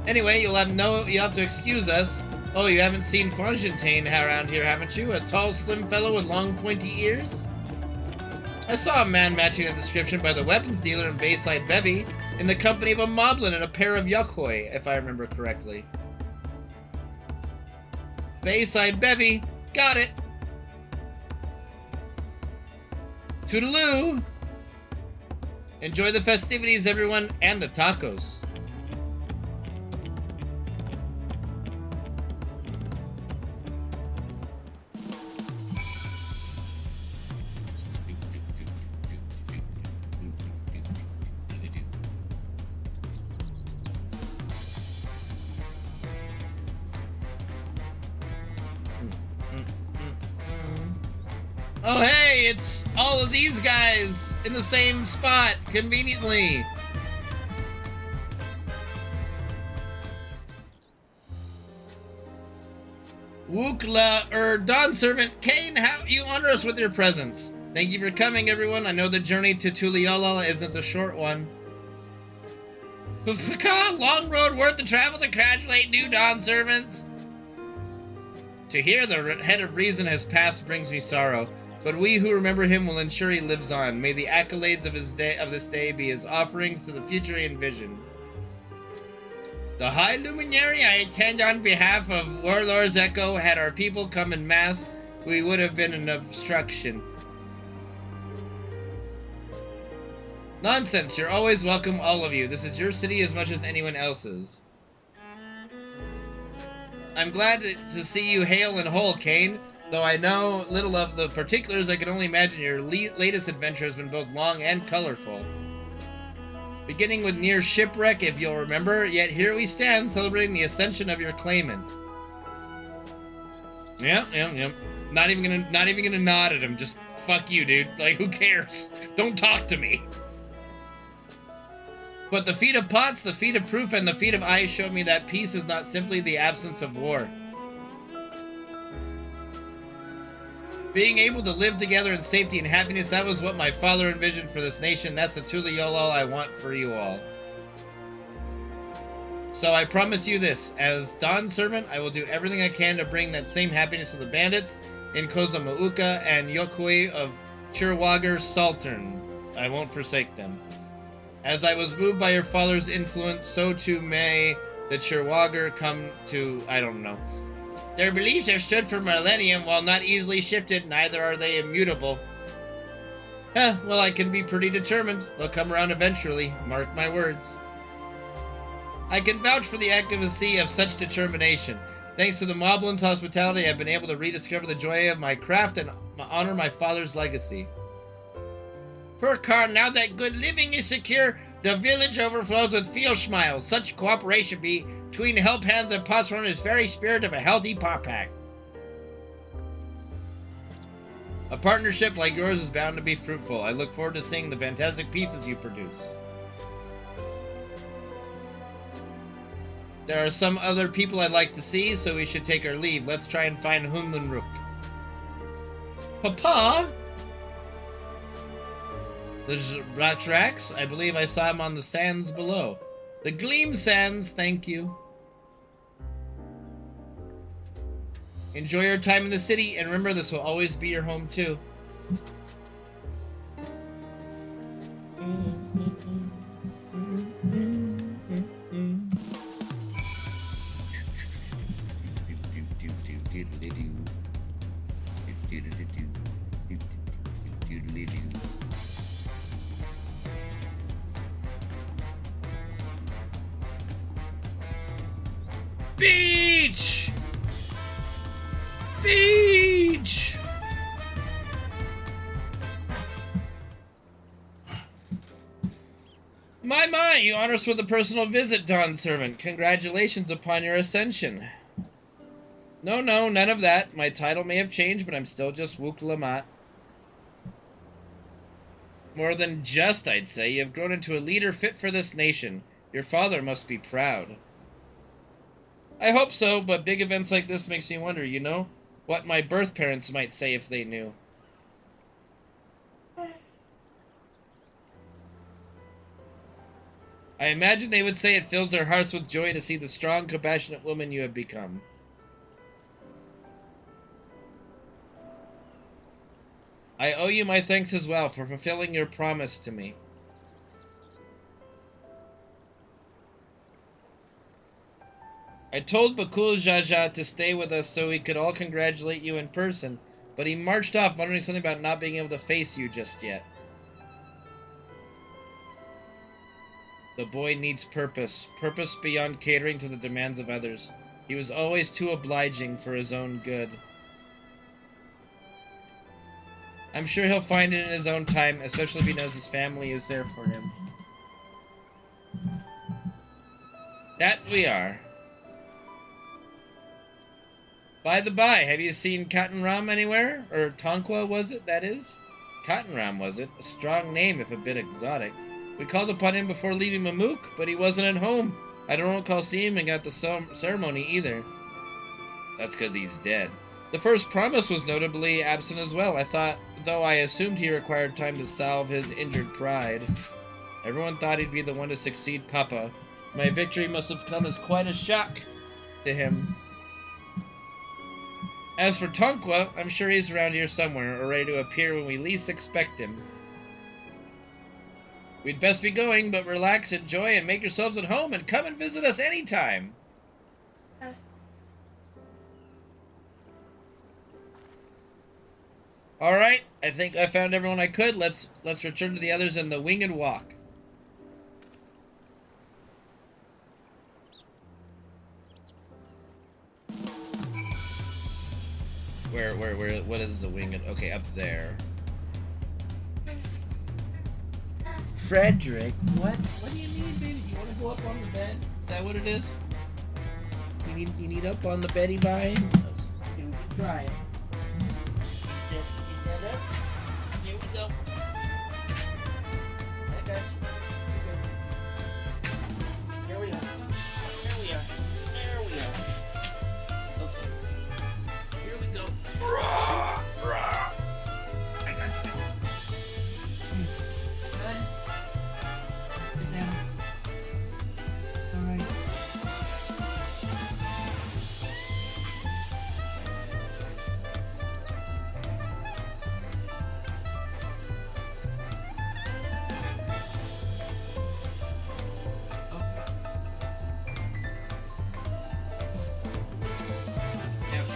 Anyway, you'll have to excuse us. Oh, you haven't seen Fontaine around here, haven't you? A tall, slim fellow with long, pointy ears? I saw a man matching the description by the weapons dealer in Bayside Bevy in the company of a moblin and a pair of Yokhoi, if I remember correctly. Bayside Bevy, got it. Toodaloo! Enjoy the festivities, everyone, and the tacos. Oh hey, it's all of these guys in the same spot, conveniently. Dawn Servant Kane, how you honor us with your presence. Thank you for coming, everyone. I know the journey to Tuliyollal isn't a short one. Long road worth the travel to congratulate new Dawn Servants. To hear the head of reason has passed brings me sorrow. But we who remember him will ensure he lives on. May the accolades of this day be his offerings to the future he envisioned. The High Luminary I attend on behalf of Warlord's Echo. Had our people come in mass, we would have been an obstruction. Nonsense, you're always welcome, all of you. This is your city as much as anyone else's. I'm glad to see you hale and whole, Kane. Though I know little of the particulars, I can only imagine your latest adventure has been both long and colorful. Beginning with near shipwreck, if you'll remember, yet here we stand celebrating the ascension of your claimant. Yep. Not even gonna nod at him, just fuck you, dude. Like, who cares? Don't talk to me. But the feat of pots, the feat of proof, and the feat of ice showed me that peace is not simply the absence of war. Being able to live together in safety and happiness, that was what my father envisioned for this nation. That's the Tuliyollal I want for you all. So I promise you this, as Dawn Servant, I will do everything I can to bring that same happiness to the bandits in Kozamauka and Yokhoi of Chirwagar Saltern. I won't forsake them. As I was moved by your father's influence, so too may the Chirwagar come to, I don't know. Their beliefs have stood for millennium. While not easily shifted, neither are they immutable. Well, I can be pretty determined. They'll come around eventually, mark my words. I can vouch for the accuracy of such determination. Thanks to the Moblin's hospitality, I've been able to rediscover the joy of my craft and honor my father's legacy. Poor Karn, now that good living is secure, the village overflows with field smiles. Such cooperation between help hands and pots from his very spirit of a healthy pot pack. A partnership like yours is bound to be fruitful. I look forward to seeing the fantastic pieces you produce. There are some other people I'd like to see, so we should take our leave. Let's try and find Hunlunruk. Papa? The Rax, I believe I saw him on the sands below. The Gleam Sands, thank you. Enjoy your time in the city, and remember this will always be your home too. Beach! Beach! My, you honor us with a personal visit, Dawn Servant. Congratulations upon your ascension. No, none of that. My title may have changed, but I'm still just Wuk-Lamat. More than just, I'd say. You have grown into a leader fit for this nation. Your father must be proud. I hope so, but big events like this makes me wonder, you know? What my birth parents might say if they knew. I imagine they would say it fills their hearts with joy to see the strong, compassionate woman you have become. I owe you my thanks as well for fulfilling your promise to me. I told Bakul Jaja to stay with us so we could all congratulate you in person, but he marched off muttering something about not being able to face you just yet. The boy needs purpose. Purpose beyond catering to the demands of others. He was always too obliging for his own good. I'm sure he'll find it in his own time, especially if he knows his family is there for him. That we are. By the by, have you seen Cotton Ram anywhere? Or Tonqua, was it? That is? Cotton Ram, was it? A strong name, if a bit exotic. We called upon him before leaving Mamook, but he wasn't at home. I don't recall seeing him at the ceremony either. That's because he's dead. The first promise was notably absent as well. Though I assumed he required time to salve his injured pride. Everyone thought he'd be the one to succeed Papa. My victory must have come as quite a shock to him. As for Tonqua, I'm sure he's around here somewhere, or ready to appear when we least expect him. We'd best be going, but relax, enjoy, and make yourselves at home, and come and visit us anytime. Alright, I think I found everyone I could. Let's return to the others in the winged walk. Where, what is the winged? Okay, up there. Frederick, what do you need, baby? You want to go up on the bed? Is that what it is? You need up on the beddy by? Try it. Get up. Here we go. I got you. Here we are. There we are. There we are. Okay. Here we go. Rah, rah. I got you. Good. Sit down. All right.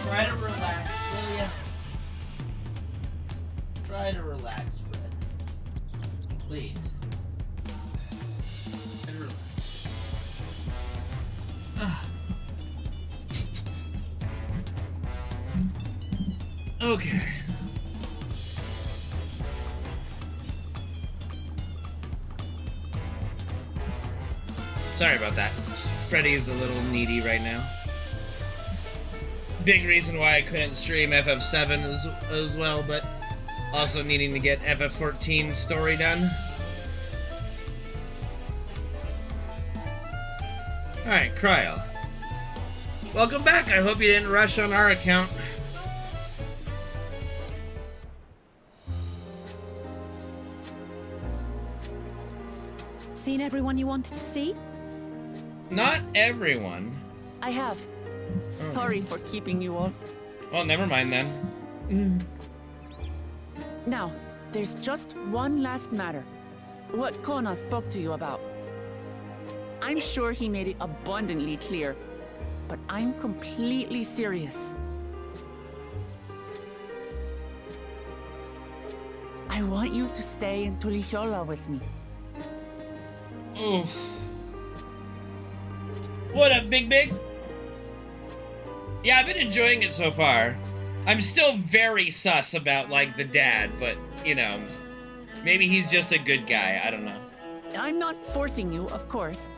Try to relax, will ya? Try to relax, Fred. Please. Try to relax. Okay. Sorry about that. Freddy's a little needy right now. Big reason why I couldn't stream FF7 as well, but also needing to get FF14 story done. Alright, Cryo. Welcome back. I hope you didn't rush on our account. Seen everyone you wanted to see? Not everyone. I have. Sorry for keeping you all. Well, never mind then. Now, there's just one last matter. What Kona spoke to you about. I'm sure he made it abundantly clear, but I'm completely serious. I want you to stay in Tulichola with me. Oof. What up, Big? Yeah, I've been enjoying it so far. I'm still very sus about, like, the dad, but, you know, maybe he's just a good guy. I don't know. I'm not forcing you, of course.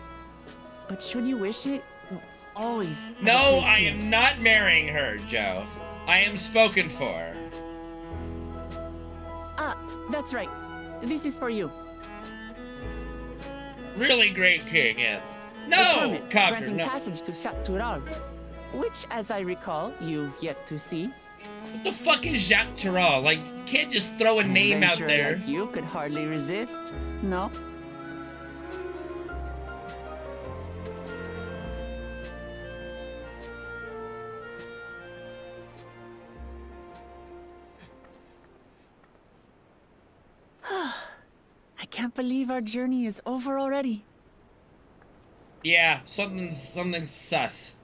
But should you wish it, you'll always... No, I am not marrying her, Joe. I am spoken for. Ah, that's right. This is for you. Really great king, yeah. A No! permit Copter, granting no. passage to Jacques Tural, which, as I recall, you've yet to see. What the fuck is Jacques Tural? Like, you can't just throw a name out Adventurer there. like you could hardly resist, no? believe our journey is over already. Yeah, something's sus.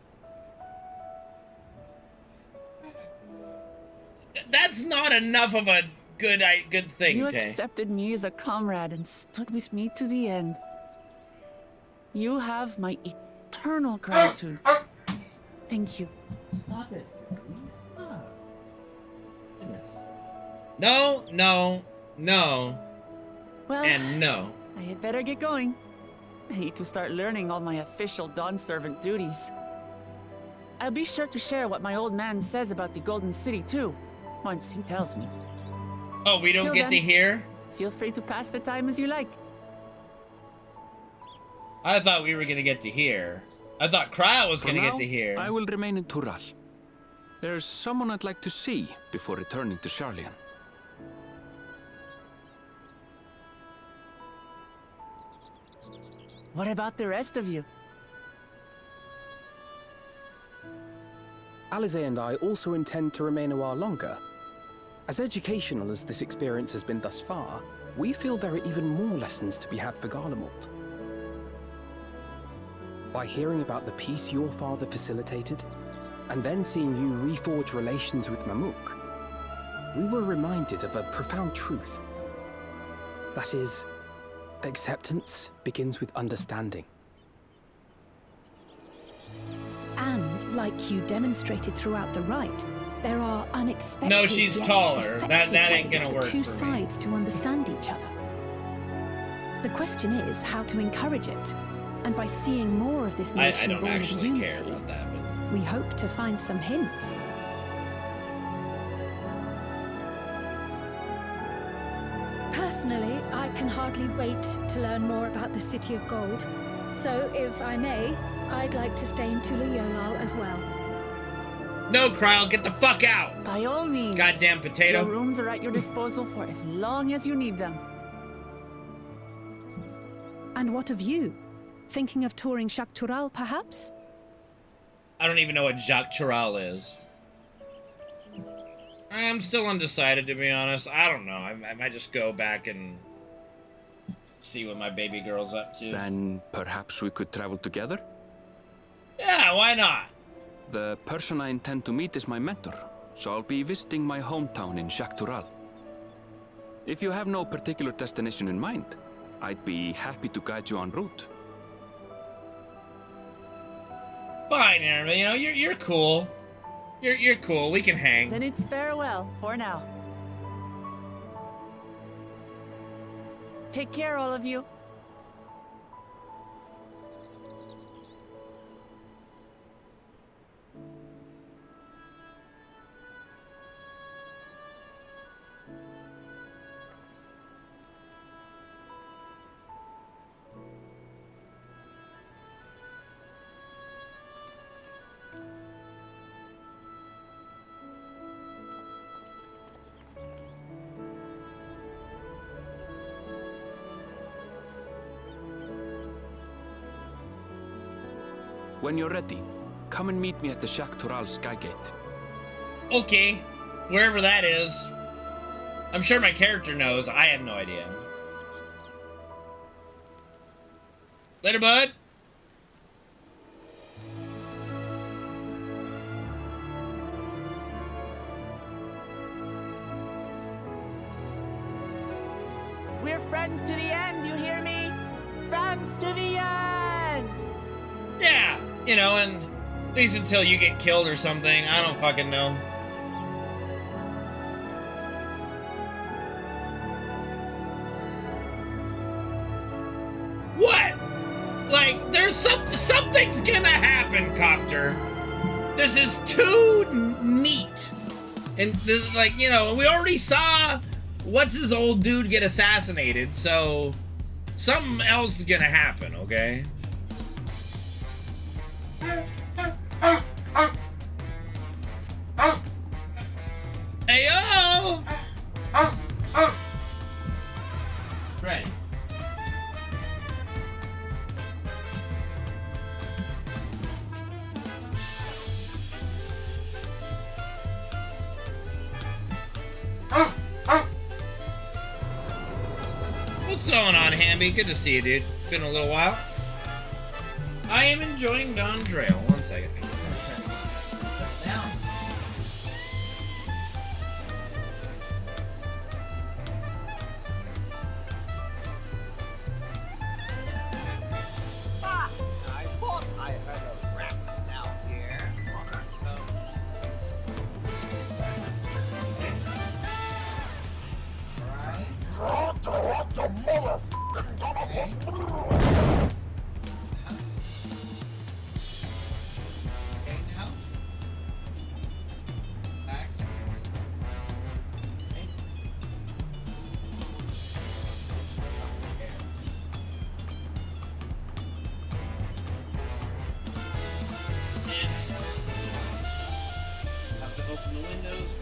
That's not enough of a good thing, You Tay. accepted me as a comrade and stood with me to the end. You have my eternal gratitude. Thank you. Stop it, please. Stop. Goodness. No, no, no. Well, and no. I had better get going. I need to start learning all my official Dawn servant duties. I'll be sure to share what my old man says about the Golden City too, once he tells me. Oh, we don't Till get then, to hear? Feel free to pass the time as you like. I thought we were gonna get to hear. I thought Cryo was gonna get to hear. I will remain in Tural. There's someone I'd like to see before returning to Sharlayan. What about the rest of you? Alize and I also intend to remain a while longer. As educational as this experience has been thus far, we feel there are even more lessons to be had for Garlemald. By hearing about the peace your father facilitated, and then seeing you reforge relations with Mamuk, we were reminded of a profound truth. That is, acceptance begins with understanding. And, like you demonstrated throughout the rite, there are unexpected No, she's yet taller. That effective ain't ways gonna for work two for me. sides to understand each other. The question is how to encourage it, and by seeing more of this I nation don't born of actually care unity, about that, but we hope to find some hints. Personally, I can hardly wait to learn more about the City of Gold. So, if I may, I'd like to stay in Tula Yolal as well. no, Cryo, get the fuck out! By all means. Goddamn potato. Your rooms are at your disposal for as long as you need them. And what of you? Thinking of touring Shaktural, perhaps? I don't even know what Jacques Chiral is. I'm still undecided, to be honest. I don't know. I might just go back and see what my baby girl's up to. Then perhaps we could travel together? Yeah, why not? The person I intend to meet is my mentor, so I'll be visiting my hometown in Shaktural. If you have no particular destination in mind, I'd be happy to guide you en route. Fine, Aaron. You know, you're cool. You're cool. We can hang. Then it's farewell for now. Take care, all of you. When you're ready, come and meet me at the Shaktural Skygate. Okay, wherever that is. I'm sure my character knows. I have no idea. Later, bud. We're friends to the end, you hear me? Friends to the end! Yeah, you know, and at least until you get killed or something. I don't fucking know. What? Like, there's something's gonna happen, Copter. This is too neat. And this is like, you know, we already saw what's his old dude get assassinated, so something else is gonna happen, okay? Heyo! Ready. What's going on, Hamby? Good to see you, dude. Been a little while. I am enjoying Dawntrail. 1 second. Down. I thought I heard a rat down here. Have to open the windows.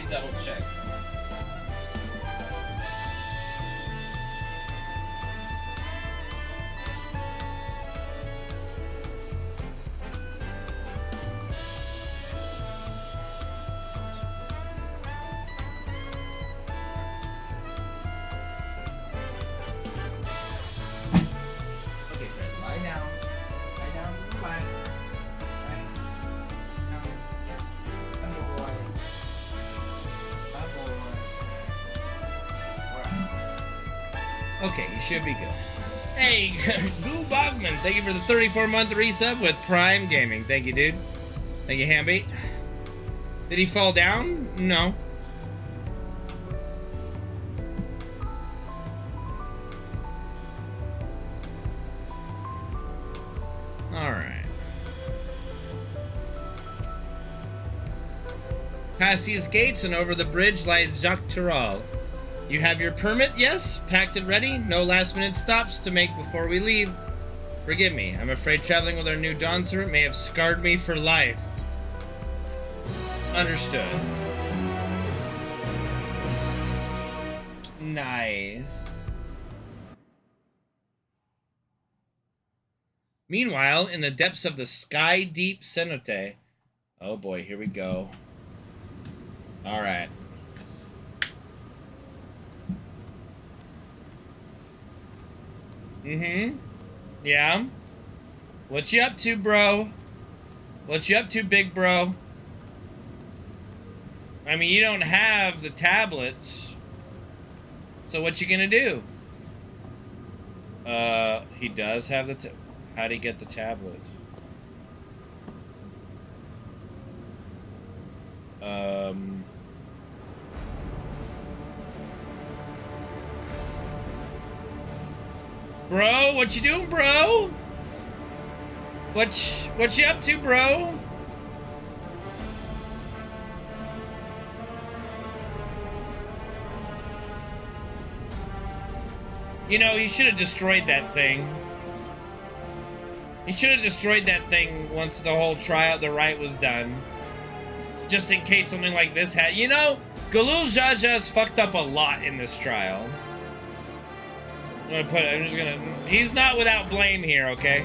Double check. Okay, Fred, lie down. Lie down, relax. Okay, you should be good. Hey, Goo Bogman, thank you for the 34-month resub with Prime Gaming. Thank you, dude. Thank you, Hamby. Did he fall down? No. Alright. Past these gates and over the bridge lies Jacques Tural. You have your permit, yes? Packed and ready? No last-minute stops to make before we leave? Forgive me, I'm afraid traveling with our new Dawn Servant may have scarred me for life. Understood. Nice. Meanwhile, in the depths of the sky-deep cenote... Oh boy, here we go. Alright. Mm-hmm. Yeah? What you up to, bro? What you up to, big bro? I mean, you don't have the tablets. So what you gonna do? He does have the how'd he get the tablets? Bro, what you doing, bro? What you up to, bro? You know, he should have destroyed that thing. He should have destroyed that thing once the whole trial, the rite was done. Just in case something like this had... You know, Galul Jaja's fucked up a lot in this trial. I'm just gonna... He's not without blame here, okay?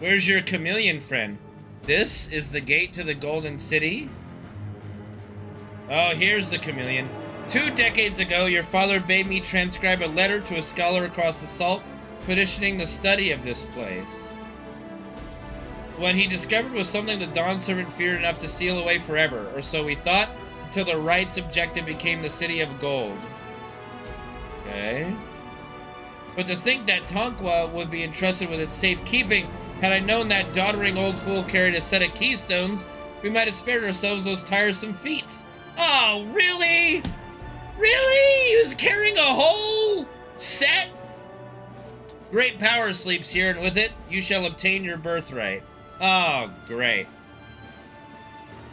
Where's your chameleon friend? This is the gate to the Golden City? Oh, here's the chameleon. 2 decades ago, your father bade me transcribe a letter to a scholar across the salt, petitioning the study of this place. What he discovered was something the Dawn Servant feared enough to seal away forever, or so we thought, until the rite's objective became the City of Gold. Okay. But to think that Tonqua would be entrusted with its safekeeping, had I known that doddering old fool carried a set of keystones, we might have spared ourselves those tiresome feats. Oh, really? Really? He was carrying a whole set? Great power sleeps here, and with it, you shall obtain your birthright. Oh, great.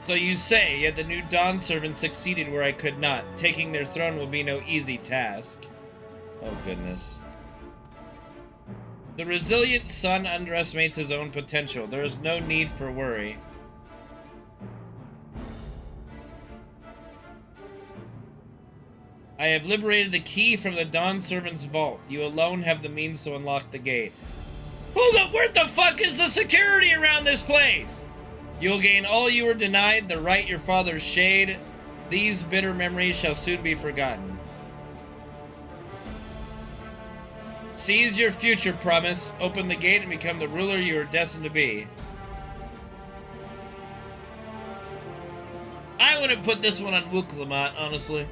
So you say, yet the new Dawn servants succeeded where I could not. Taking their throne will be no easy task. Oh, goodness. The resilient son underestimates his own potential. There is no need for worry. I have liberated the key from the Dawn servant's vault. You alone have the means to unlock the gate. Hold up, where the fuck is the security around this place? You'll gain all you were denied, the right your father's shade. These bitter memories shall soon be forgotten. Seize your future, promise. Open the gate and become the ruler you are destined to be. I wouldn't put this one on Wuklamat, honestly.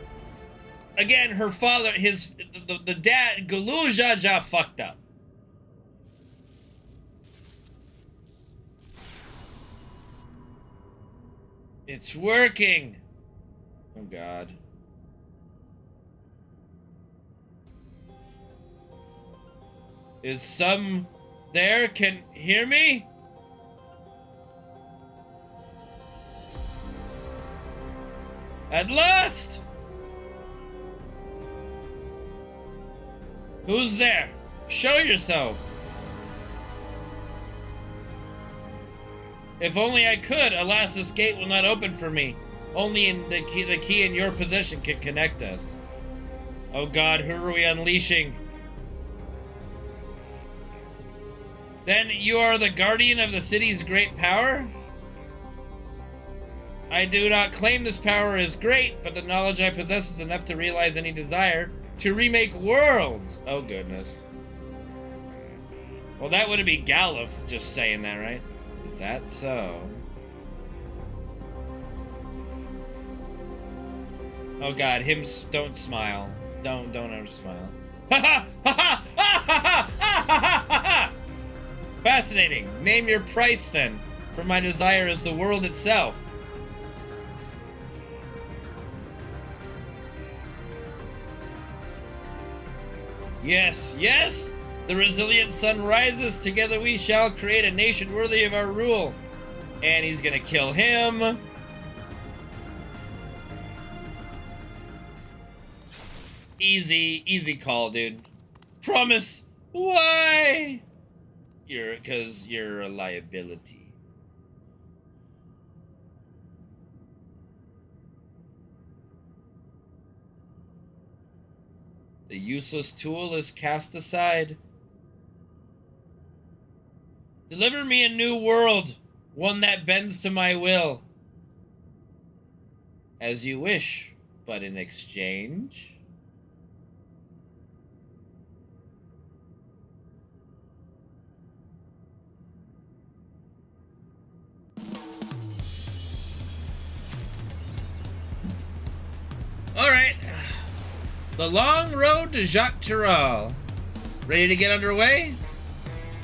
Again, her father, the dad, Galul Jaja fucked up. It's working. Oh, God. Is some there can hear me? At last! Who's there? Show yourself. If only I could. Alas, this gate will not open for me. Only in the key in your possession can connect us. Oh God, who are we unleashing? Then you are the guardian of the city's great power? I do not claim this power is great, but the knowledge I possess is enough to realize any desire to remake worlds. Oh goodness. Well, that wouldn't be Galuf just saying that, right? Is that so? Oh God, don't smile. Don't ever smile. Ha ha ha ha ha ha ha ha ha! Fascinating. Name your price then, for my desire is the world itself. Yes, yes! The resilient sun rises. Together we shall create a nation worthy of our rule. And he's gonna kill him. Easy call, dude. Promise. Why? Because you're a liability. The useless tool is cast aside. Deliver me a new world, one that bends to my will. As you wish, but in exchange... Alright. The long road to Jacques Tiral. Ready to get underway?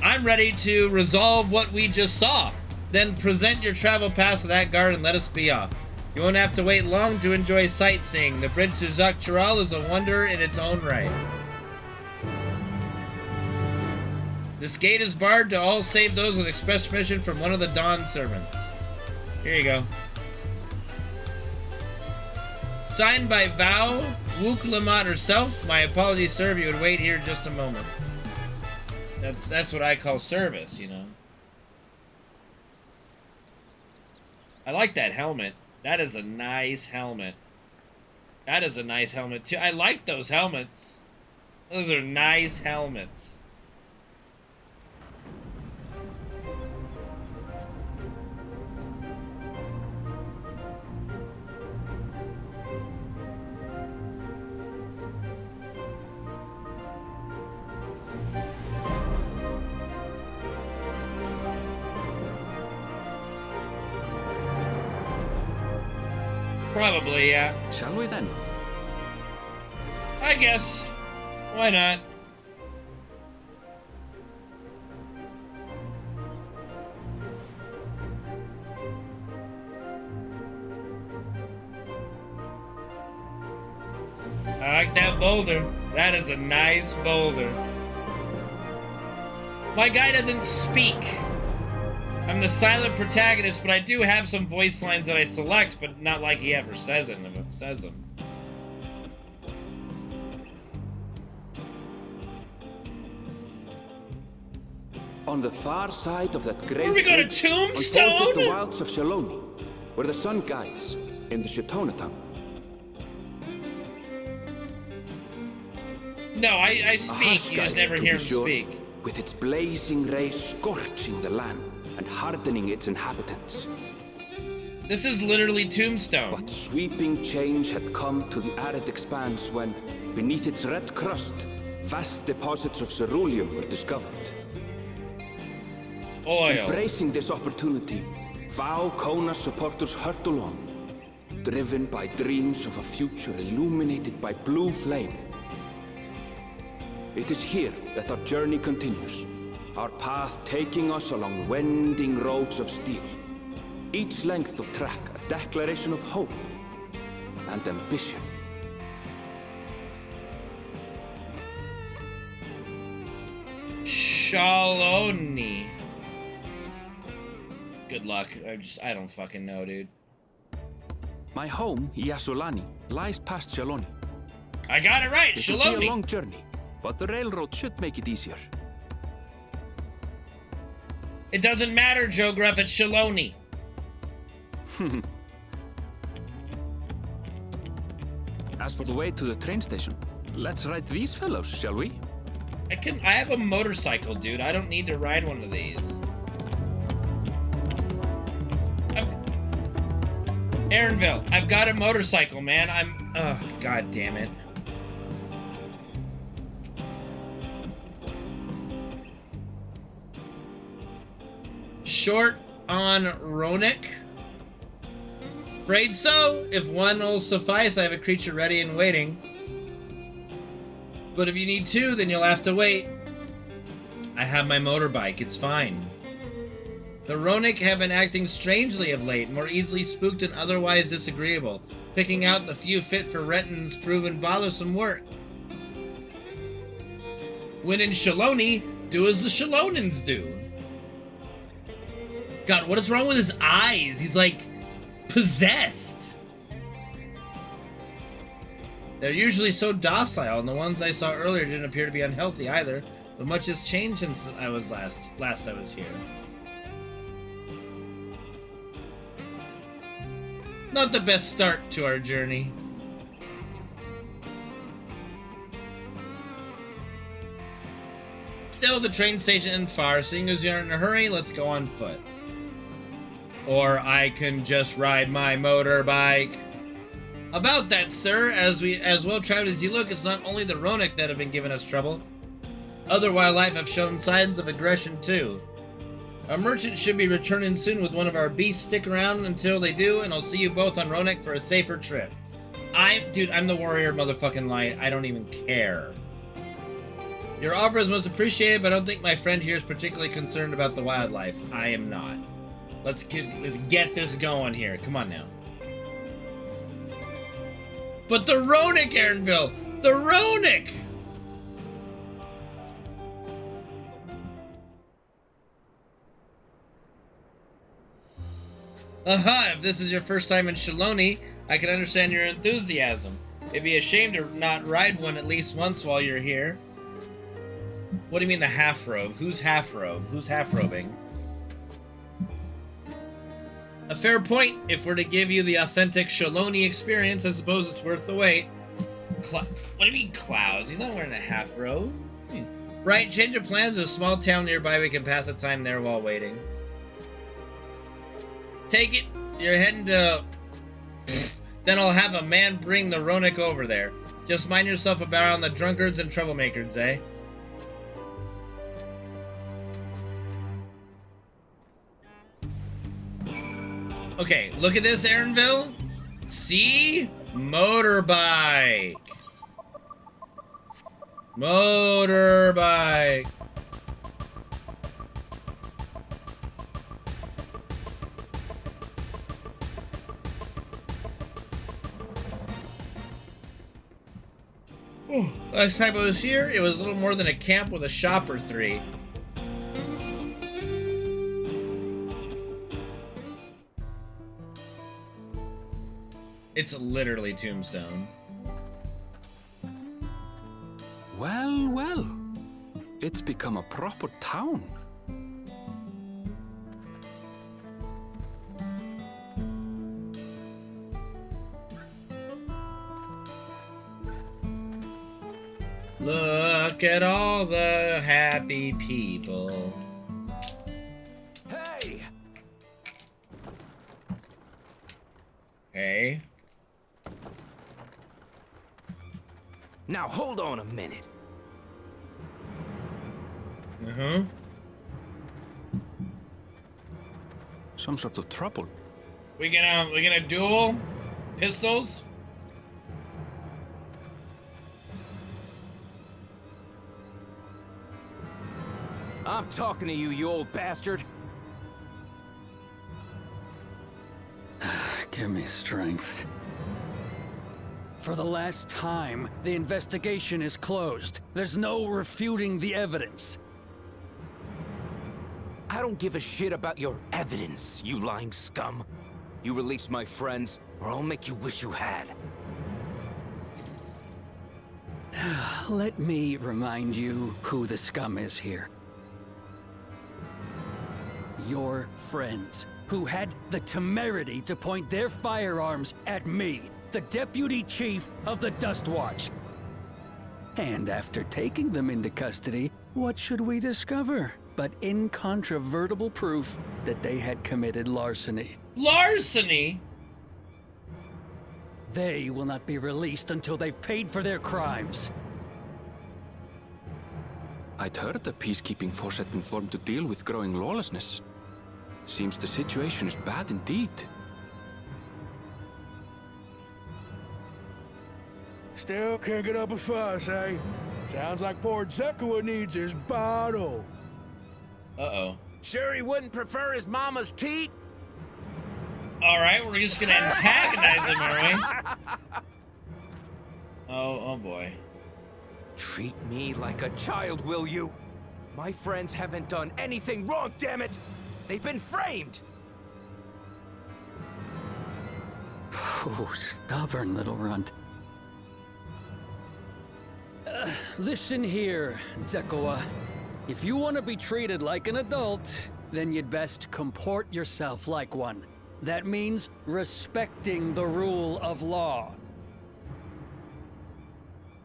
I'm ready to resolve what we just saw. Then present your travel pass to that guard and let us be off. You won't have to wait long to enjoy sightseeing. The bridge to Jacques Tiral is a wonder in its own right. This gate is barred to all save those with express permission from one of the Dawn servants. Here you go. Signed by Val Wuklamat herself. My apologies, sir, if you would wait here just a moment. That's what I call service, you know. I like that helmet. That is a nice helmet. That is a nice helmet, too. I like those helmets. Those are nice helmets. Probably, yeah. Shall we then? I guess. Why not? I like that boulder. That is a nice boulder. My guy doesn't speak. I'm the silent protagonist, but I do have some voice lines that I select, but not like he ever says them. On the far side of that great... Where we got a tombstone? On top of the wilds of Shaloni, where the sun guides, in the Shatona town. No, I speak, you just never hear him speak. With its blazing rays scorching the land and hardening its inhabitants. This is literally Tombstone. But sweeping change had come to the arid expanse when, beneath its red crust, vast deposits of ceruleum were discovered. Oil. Embracing this opportunity, Vau Kona supporters hurtle on, driven by dreams of a future illuminated by blue flame. It is here that our journey continues, our path taking us along winding roads of steel. Each length of track a declaration of hope and ambition. Shaloni. Good luck. I don't fucking know, dude. My home, Yasulani, lies past Shaloni. I got it right, It will be Shaloni. a long journey, but the railroad should make it easier. It doesn't matter, Joe Gruff, it's Shaloni. As for the way to the train station, let's ride these fellows, shall we? I have a motorcycle, dude. I don't need to ride one of these. Aaronville, I've got a motorcycle, man. Oh, god damn it. Short on Ronik? Afraid so. If one will suffice, I have a creature ready and waiting. But if you need two, then you'll have to wait. I have my motorbike, it's fine. The Ronik have been acting strangely of late, more easily spooked and otherwise disagreeable. Picking out the few fit for Renton's proven bothersome work. When in Shaloni, do as the Shalonans do. God, what is wrong with his eyes? He's like possessed. They're usually so docile, and the ones I saw earlier didn't appear to be unhealthy either. But much has changed since I was last I was here. Not the best start to our journey. Still, the train station isn't far. Seeing as you're in a hurry, let's go on foot. Or I can just ride my motorbike. About that, sir, as well traveled as you look, it's not only the Ronik that have been giving us trouble. Other wildlife have shown signs of aggression too. A merchant should be returning soon with one of our beasts. Stick around until they do, and I'll see you both on Ronik for a safer trip. Dude, I'm the warrior motherfucking light. I don't even care. Your offer is most appreciated, but I don't think my friend here is particularly concerned about the wildlife. I am not. Let's get this going here. Come on now. But the Ronik, Aaronville! The Ronik! Aha, if this is your first time in Shaloni, I can understand your enthusiasm. It'd be a shame to not ride one at least once while you're here. What do you mean the half-robe? Who's half-robe? Who's half-robing? A fair point. If we're to give you the authentic Shaloni experience, I suppose it's worth the wait. What do you mean clouds? He's not wearing a half-robe. Right, change of plans. There's a small town nearby. We can pass the time there while waiting. Take it. You're heading to... Then I'll have a man bring the Ronik over there. Just mind yourself about the drunkards and troublemakers, eh? Okay, look at this, Aaronville. See? Motorbike. Motorbike. Last time I was here, it was a little more than a camp with a shop or three. It's literally Tombstone. Well, well. It's become a proper town. Look at all the happy people. Hey! Hey? Now hold on a minute. Uh-huh. Some sort of trouble. We gonna duel pistols? I'm talking to you, you old bastard. Give me strength. For the last time, the investigation is closed. There's no refuting the evidence. I don't give a shit about your evidence, you lying scum. You release my friends, or I'll make you wish you had. Let me remind you who the scum is here. Your friends, who had the temerity to point their firearms at me, the Deputy Chief of the Dust Watch. And after taking them into custody, what should we discover but incontrovertible proof that they had committed larceny? Larceny? They will not be released until they've paid for their crimes. I'd heard the peacekeeping force had been formed to deal with growing lawlessness. Seems the situation is bad indeed. Still can't get up a fuss, eh? Sounds like poor Zekua needs his bottle. Uh-oh. Sure he wouldn't prefer his mama's teat? Alright, we're just gonna antagonize him, are we? Oh boy. Treat me like a child, will you? My friends haven't done anything wrong, damn it! They've been framed! Oh, stubborn little runt. Listen here, Zekua. If you want to be treated like an adult, then you'd best comport yourself like one. That means respecting the rule of law.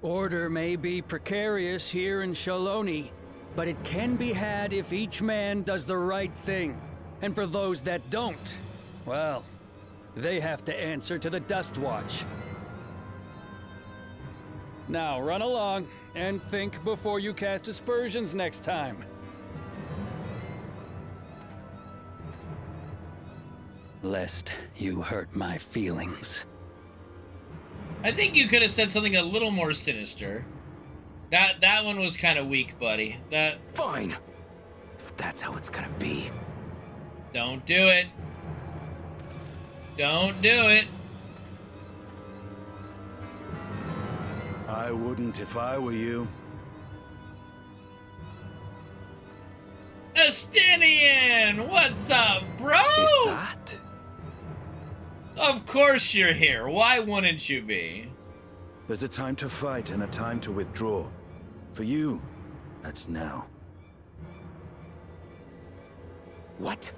Order may be precarious here in Shaloni, but it can be had if each man does the right thing. And for those that don't, well, they have to answer to the Dust Watch. Now run along and think before you cast aspersions next time. Lest you hurt my feelings. I think you could have said something a little more sinister. That one was kind of weak, buddy. That. Fine. If that's how it's gonna be. Don't do it. Don't do it. I wouldn't if I were you. Estinian! What's up, bro? Is that? Of course you're here. Why wouldn't you be? There's a time to fight and a time to withdraw. For you, that's now. What?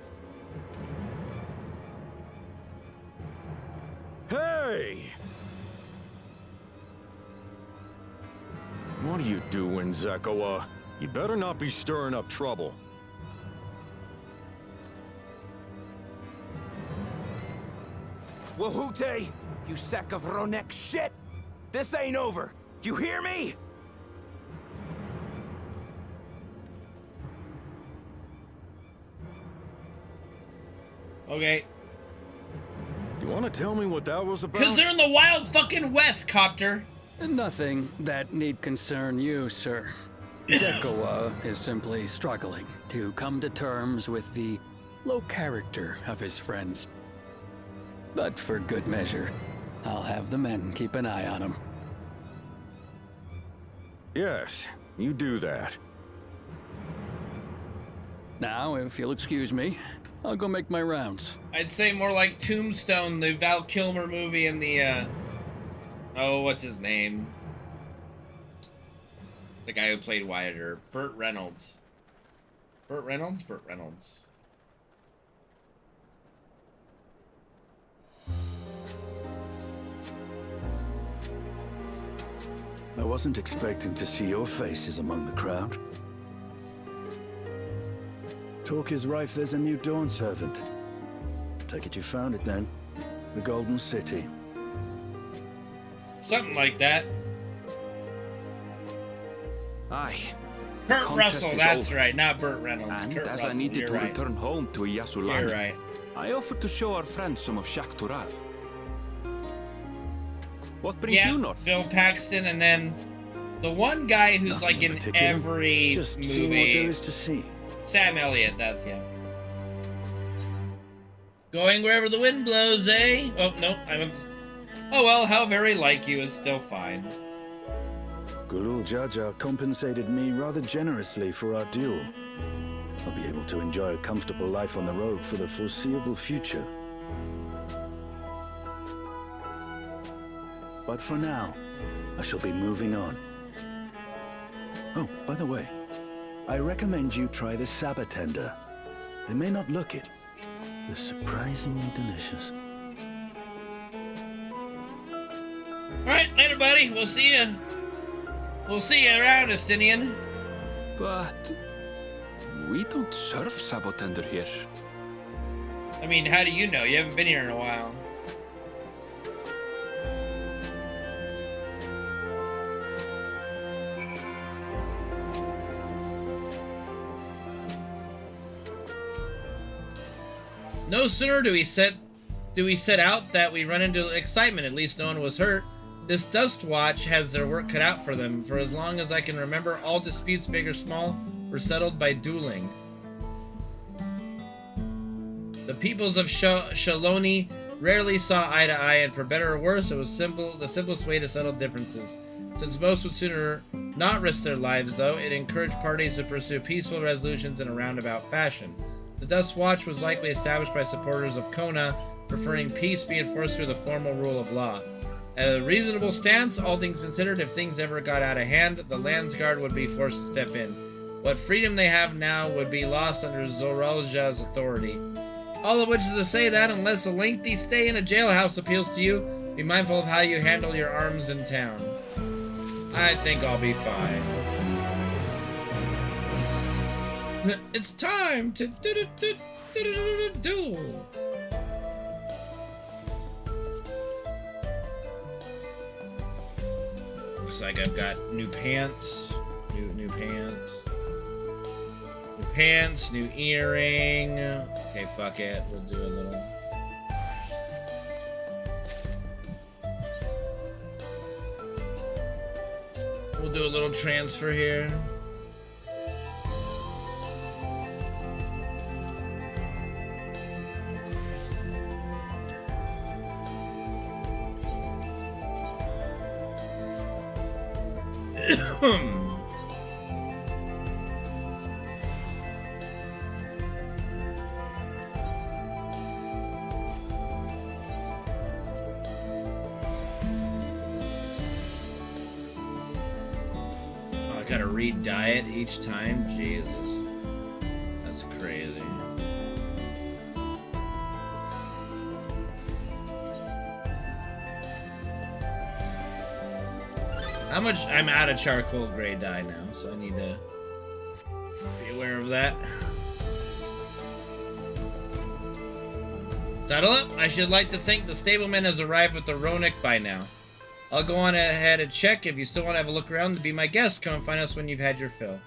Hey! What are you doing, Zekua? You better not be stirring up trouble. Wahute, you sack of Ronek shit! This ain't over! You hear me? Okay. You want to tell me what that was about? Because they're in the wild fucking west, Copter. Nothing that need concern you, sir. Zekua is simply struggling to come to terms with the low character of his friends. But for good measure, I'll have the men keep an eye on him. Yes, you do that. Now, if you'll excuse me, I'll go make my rounds. I'd say more like Tombstone, the Val Kilmer movie, and the, oh, what's his name? The guy who played Wyatt Earp. Burt Reynolds. Burt Reynolds? Burt Reynolds. I wasn't expecting to see your faces among the crowd. Talk is rife there's a new Dawn servant. Take it you found it then. The Golden City. Something like that. Aye. Kurt Russell, that's right, not Burt Reynolds. And Kurt as Russell, I needed you're to right. return home to Yasulani, You're right. I offered to show our friends some of Shaktural. What brings Yeah, you north? Bill Paxton, and then the one guy who's Nothing like in particular. every Just movie. seeing what there is to see. Sam Elliott, that's him. Going wherever the wind blows, eh? Oh, no, I went... Oh well, how very like you is still fine. Gulul Jaja compensated me rather generously for our duel. I'll be able to enjoy a comfortable life on the road for the foreseeable future. But for now, I shall be moving on. Oh, by the way, I recommend you try the Sabatender. They may not look it. They're surprisingly delicious. Alright, later, buddy. We'll see you. We'll see you around, Estinian. But we don't serve Sabotender here. I mean, how do you know? You haven't been here in a while. No sooner do we set out that we run into excitement. At least no one was hurt. This Dust Watch has their work cut out for them. For as long as I can remember, all disputes, big or small, were settled by dueling. The peoples of Shaloni rarely saw eye to eye, and for better or worse, it was the simplest way to settle differences. Since most would sooner not risk their lives, though, it encouraged parties to pursue peaceful resolutions in a roundabout fashion. The Dust Watch was likely established by supporters of Kona, preferring peace be enforced through the formal rule of law. A reasonable stance, all things considered. If things ever got out of hand, the Landsguard would be forced to step in. What freedom they have now would be lost under Zoralja's authority. All of which is to say that, unless a lengthy stay in a jailhouse appeals to you, be mindful of how you handle your arms in town. I think I'll be fine. It's time to duel. Looks like I've got new pants, new pants, new pants, new earring. Okay, fuck it. We'll do a little. We'll do a little transfer here. I gotta re-dye it each time? Jesus. That's crazy. How much? I'm out of charcoal gray dye now, so I need to be aware of that. Saddle up! I should like to think the stableman has arrived with the Ronik by now. I'll go on ahead and check. If you still want to have a look around to be my guest, come and find us when you've had your fill.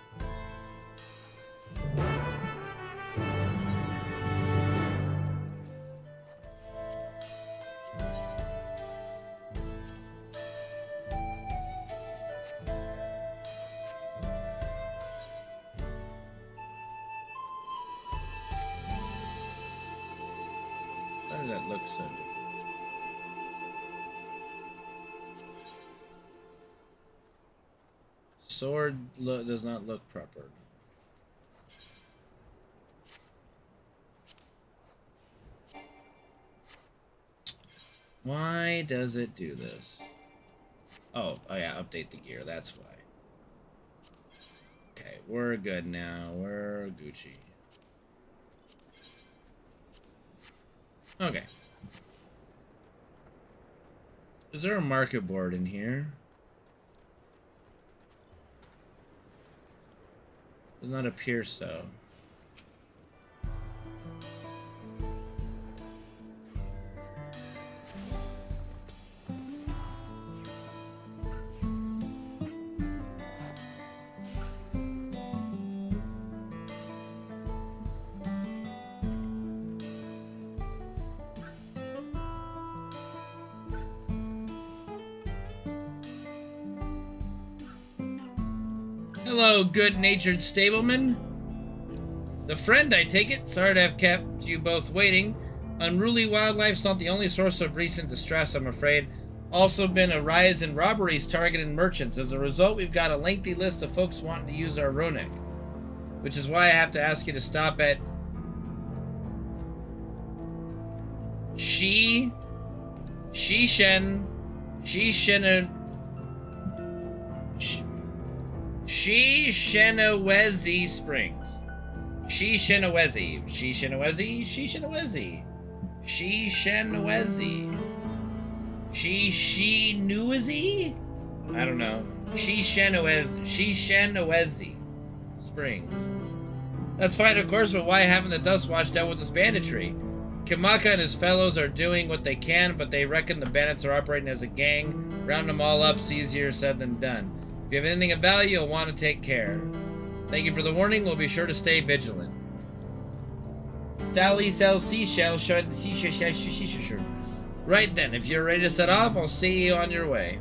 How does that look so good? Sword does not look proper. Why does it do this? Oh yeah, update the gear, that's why. Okay, we're good now. We're Gucci. Okay. Is there a market board in here? Does not appear so. Hello, good-natured stableman. The friend, I take it. Sorry to have kept you both waiting. Unruly wildlife's not the only source of recent distress, I'm afraid. Also been a rise in robberies targeting merchants. As a result, we've got a lengthy list of folks wanting to use our runic. Which is why I have to ask you to stop at Shenawezi Springs. Shenawezi. I don't know. Shenawezi Springs. That's fine, of course, but why haven't the Dustwatch dealt with this banditry? Kimaka and his fellows are doing what they can, but they reckon the bandits are operating as a gang. Round them all up's easier said than done. If you have anything of value, you'll want to take care. Thank you for the warning. We'll be sure to stay vigilant. Sally sells seashells. Show the seashell. Right then, if you're ready to set off, I'll see you on your way.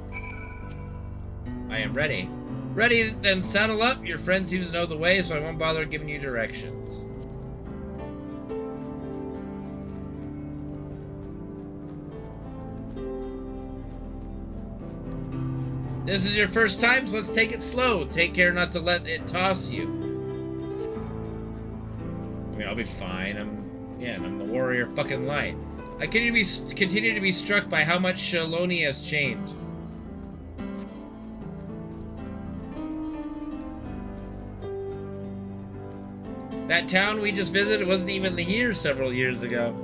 I am ready. Ready, then saddle up. Your friend seems to know the way, so I won't bother giving you directions. This is your first time, so let's take it slow. Take care not to let it toss you. I mean, I'll be fine. I'm the warrior fucking light. I continue to be struck by how much Shaloni has changed. That town we just visited wasn't even here several years ago.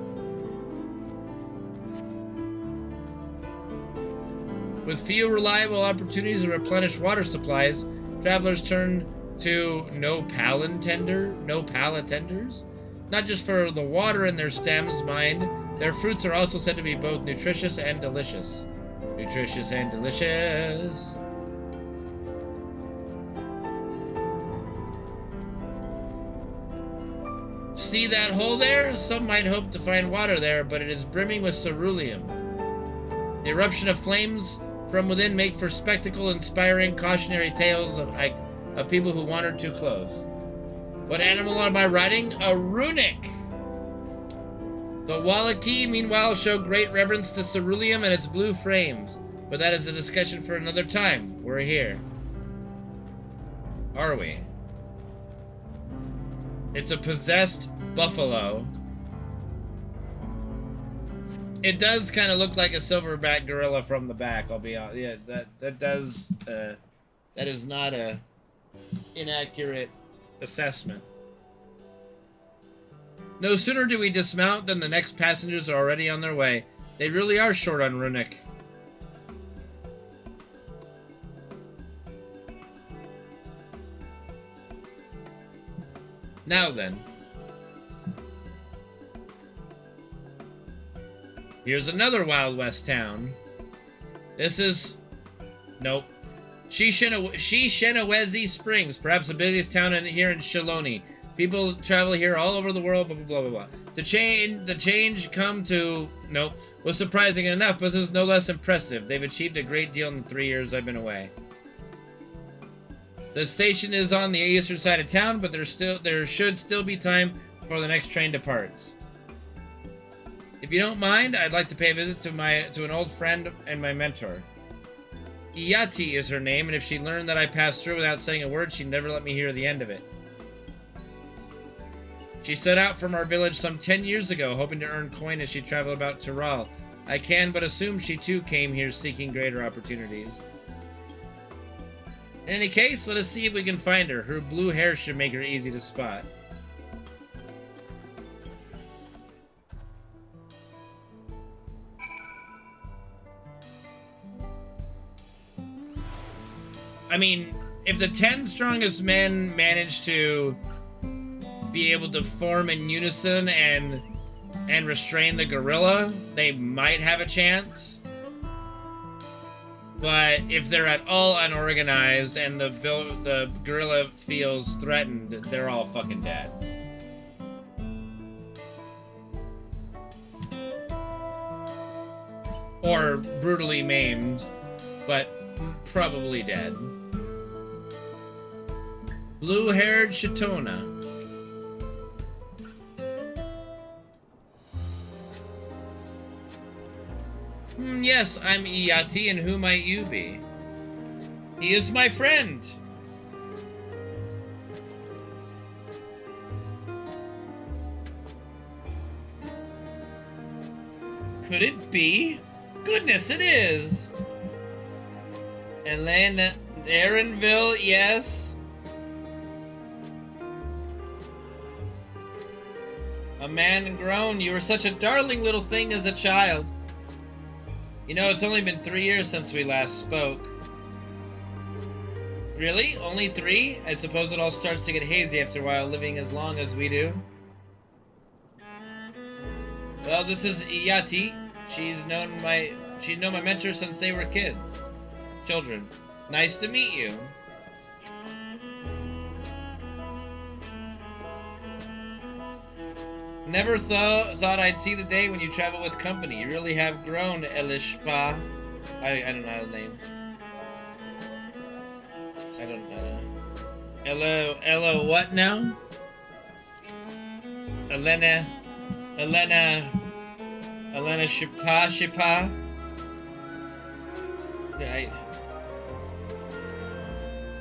With few reliable opportunities to replenish water supplies, travelers turn to nopala tenders. Not just for the water in their stems, mind. Their fruits are also said to be both nutritious and delicious. Nutritious and delicious. See that hole there? Some might hope to find water there, but it is brimming with ceruleum. The eruption of flames from within make for spectacle-inspiring cautionary tales of people who wandered too close. What animal am I riding? A runic! The Wallaki, meanwhile, show great reverence to ceruleum and its blue frames. But that is a discussion for another time. We're here. Are we? It's a possessed buffalo. It does kind of look like a silverback gorilla from the back, I'll be honest. Yeah, that does, that is not a inaccurate assessment. No sooner do we dismount than the next passengers are already on their way. They really are short on runic. Now then. Here's another Wild West town. This is... Nope. Shenawezi Springs, perhaps the busiest town here in Shaloni. People travel here all over the world, blah, blah, blah, blah, blah. The change come to... Nope. Was surprising enough, but this is no less impressive. They've achieved a great deal in the 3 years I've been away. The station is on the eastern side of town, but there should still be time before the next train departs. If you don't mind, I'd like to pay a visit to an old friend and my mentor. Iyati is her name, and if she learned that I passed through without saying a word, she'd never let me hear the end of it. She set out from our village some 10 years ago, hoping to earn coin as she traveled about Tyrol. I can but assume she too came here seeking greater opportunities. In any case, let us see if we can find her. Her blue hair should make her easy to spot. I mean, if the 10 strongest men manage to be able to form in unison and restrain the gorilla, they might have a chance. But if they're at all unorganized and the gorilla feels threatened, they're all fucking dead. Or brutally maimed, but probably dead. Blue-haired Shatona. Yes, I'm Iyati, and who might you be? He is my friend. Could it be? Goodness, it is. Elena Aaronville, yes. A man grown. You were such a darling little thing as a child. You know, it's only been 3 years since we last spoke. Really? Only 3? I suppose it all starts to get hazy after a while, living as long as we do. Well, this is Iyati. She's known my mentor since they were children. Nice to meet you. Never thought I'd see the day when you travel with company. You really have grown, Elishpa. I don't know the name. I don't know. Ella what now? Elena Shipa.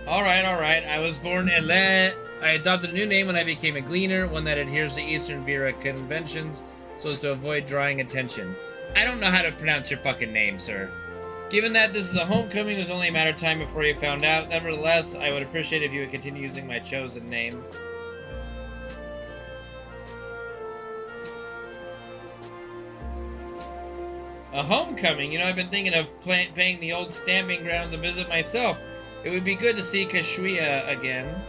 Alright. I was born I adopted a new name when I became a gleaner, one that adheres to Eastern Vera conventions so as to avoid drawing attention. I don't know how to pronounce your fucking name, sir. Given that this is a homecoming, it was only a matter of time before you found out. Nevertheless, I would appreciate if you would continue using my chosen name. A homecoming? You know, I've been thinking of paying the old stamping grounds a visit myself. It would be good to see Kashuya again.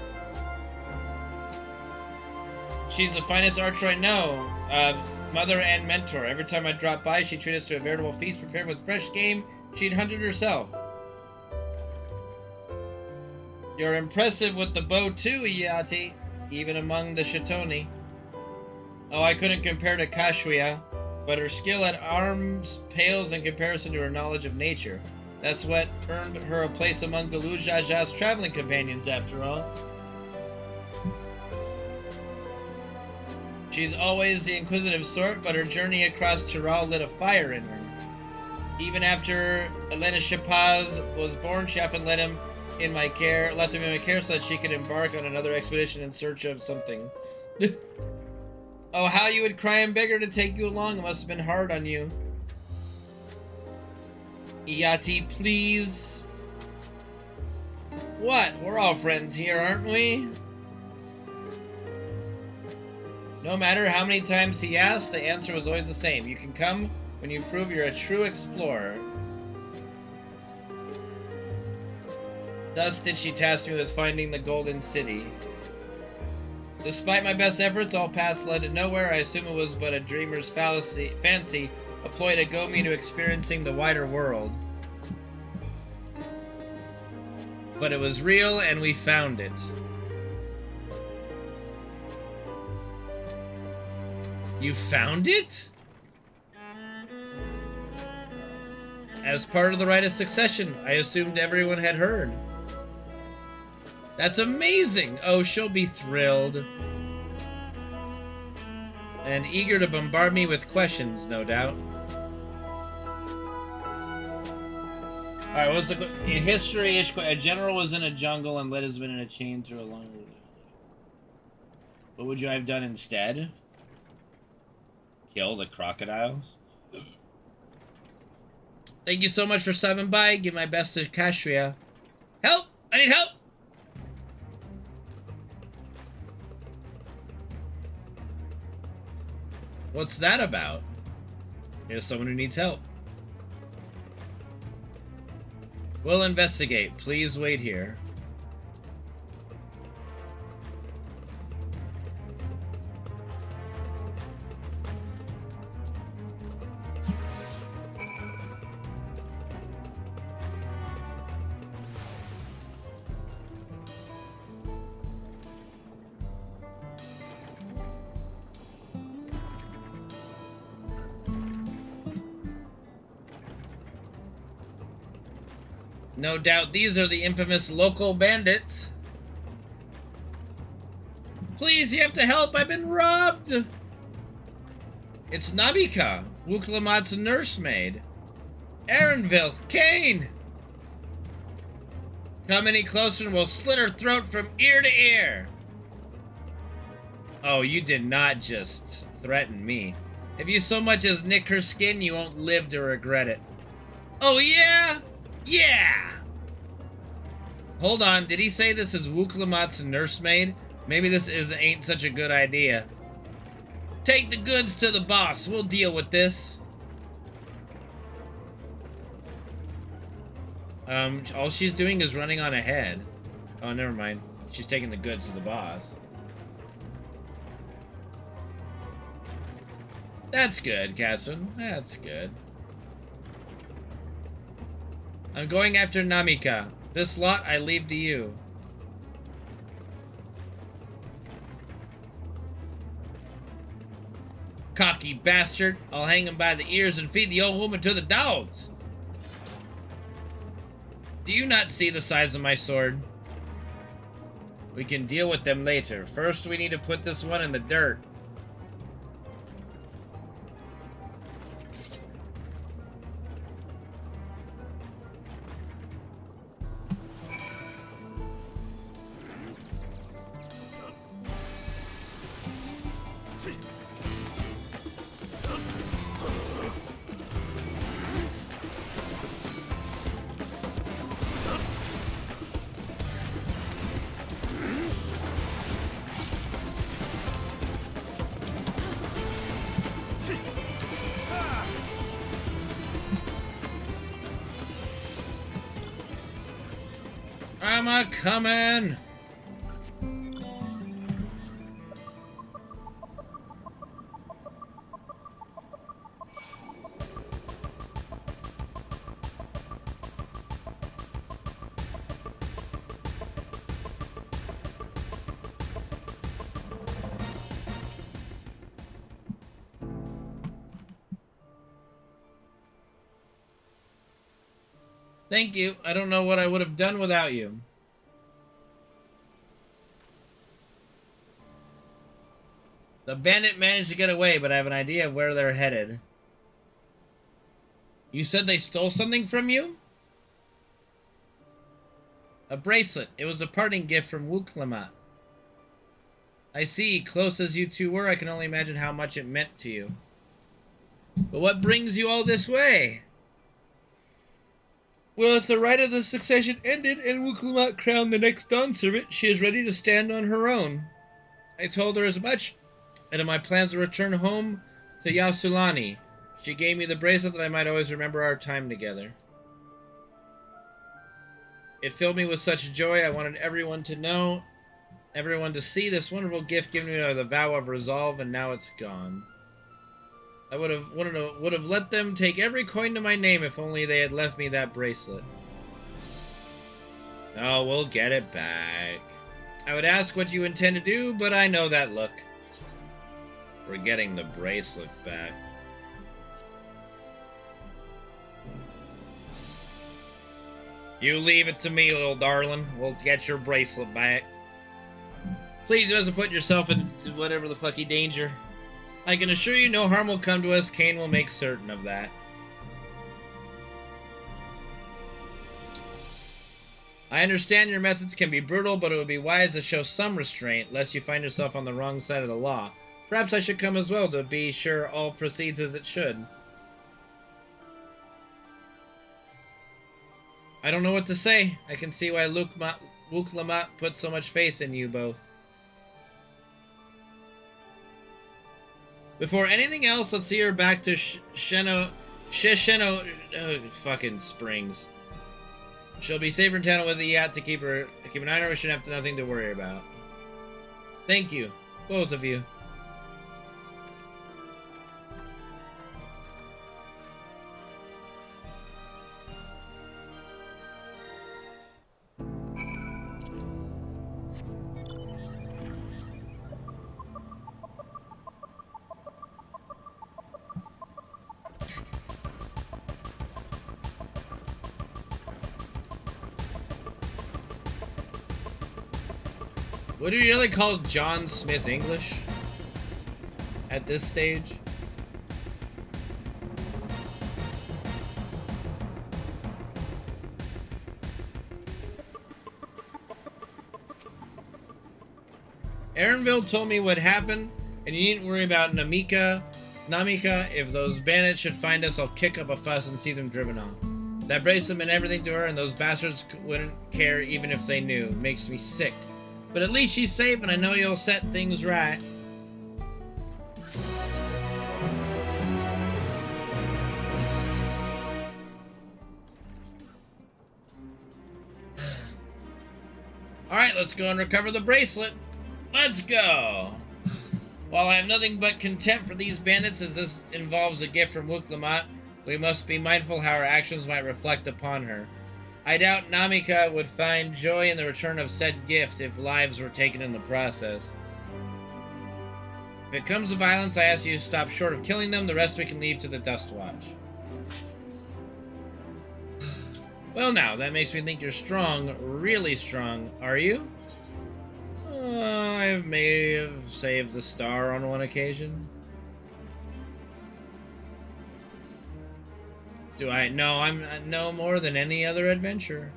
She's the finest archer I know, mother and mentor. Every time I drop by, she treats us to a veritable feast prepared with fresh game she'd hunted herself. You're impressive with the bow too, Iyati, even among the Shatoni. Oh, I couldn't compare to Kashuya, but her skill at arms pales in comparison to her knowledge of nature. That's what earned her a place among Galoo Jaja's traveling companions, after all. She's always the inquisitive sort, but her journey across Tyrol lit a fire in her. Even after Elena Shapaz was born, she often left him in my care so that she could embark on another expedition in search of something. Oh, how you would cry and beg her to take you along. It must have been hard on you. Iyati, please. What? We're all friends here, aren't we? No matter how many times he asked, the answer was always the same. You can come when you prove you're a true explorer. Thus did she task me with finding the Golden City. Despite my best efforts, all paths led to nowhere. I assume it was but a dreamer's fancy, a ploy to goad me into experiencing the wider world. But it was real, and we found it. You found it? As part of the rite of succession, I assumed everyone had heard. That's amazing! Oh, she'll be thrilled. And eager to bombard me with questions, no doubt. Alright, what's the... In history, a general was in a jungle and led his men in a chain through a long... What would you have done instead? Kill the crocodiles? Thank you so much for stopping by. Give my best to Kashria. Help! I need help! What's that about? Here's someone who needs help. We'll investigate. Please wait here. No doubt these are the infamous local bandits. Please, you have to help. I've been robbed. It's Namika, Wuklamat's nursemaid. Aaronville, Kane. Come any closer and we'll slit her throat from ear to ear. Oh, you did not just threaten me. If you so much as nick her skin, you won't live to regret it. Oh, yeah? Yeah! Hold on, did he say this is Wuklamat's nursemaid? Maybe this ain't such a good idea. Take the goods to the boss. We'll deal with this. All she's doing is running on ahead. Oh, never mind. She's taking the goods to the boss. That's good, Casson. That's good. I'm going after Namika. This lot I leave to you. Cocky bastard. I'll hang him by the ears and feed the old woman to the dogs. Do you not see the size of my sword? We can deal with them later. First, we need to put this one in the dirt. I'm a-coming! Thank you. I don't know what I would have done without you. The bandit managed to get away, but I have an idea of where they're headed. You said they stole something from you? A bracelet. It was a parting gift from Wuklamat. I see. Close as you two were, I can only imagine how much it meant to you. But what brings you all this way? Well, if the right of the succession ended and Wuklamat crowned the next Dawn servant, she is ready to stand on her own. I told her as much, and in my plans to return home to Yasulani, she gave me the bracelet that I might always remember our time together. It filled me with such joy. I wanted everyone to know, everyone to see this wonderful gift given me by the vow of resolve, and now it's gone. I would have let them take every coin to my name if only they had left me that bracelet. Oh, we'll get it back. I would ask what you intend to do, but I know that look. We're getting the bracelet back. You leave it to me, little darling. We'll get your bracelet back. Please doesn't put yourself in whatever the fucky danger. I can assure you no harm will come to us. Kane will make certain of that. I understand your methods can be brutal, but it would be wise to show some restraint, lest you find yourself on the wrong side of the law. Perhaps I should come as well to be sure all proceeds as it should. I don't know what to say. I can see why Wuk-Lamat put so much faith in you both. Before anything else, let's see her back to Shisheno fucking Springs. She'll be safer in town with the yacht to keep an eye on her. We shouldn't have nothing to worry about. Thank you, both of you. What do you really call John Smith English at this stage? Aaronville told me what happened, and you needn't worry about Namika. If those bandits should find us, I'll kick up a fuss and see them driven off. That bracelet meant everything to her, and those bastards wouldn't care even if they knew. It makes me sick. But at least she's safe, and I know you'll set things right. Alright, let's go and recover the bracelet. Let's go! While I have nothing but contempt for these bandits, as this involves a gift from Wuk-Lamat, we must be mindful how our actions might reflect upon her. I doubt Namika would find joy in the return of said gift if lives were taken in the process. If it comes to violence, I ask you to stop short of killing them. The rest we can leave to the Dust Watch. Well now, that makes me think you're strong, really strong. Are you? I may have saved the star on one occasion. Do I? No, I'm no more than any other adventurer.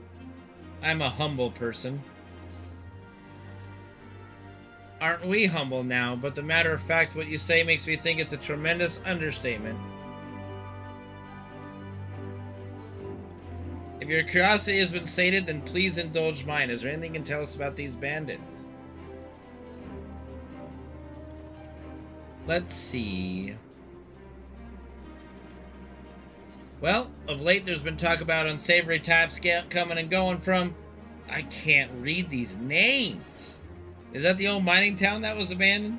I'm a humble person. Aren't we humble now? But the matter of fact, what you say makes me think it's a tremendous understatement. If your curiosity has been sated, then please indulge mine. Is there anything you can tell us about these bandits? Let's see. Well, of late there's been talk about unsavory types coming and going from... I can't read these names. Is that the old mining town that was abandoned?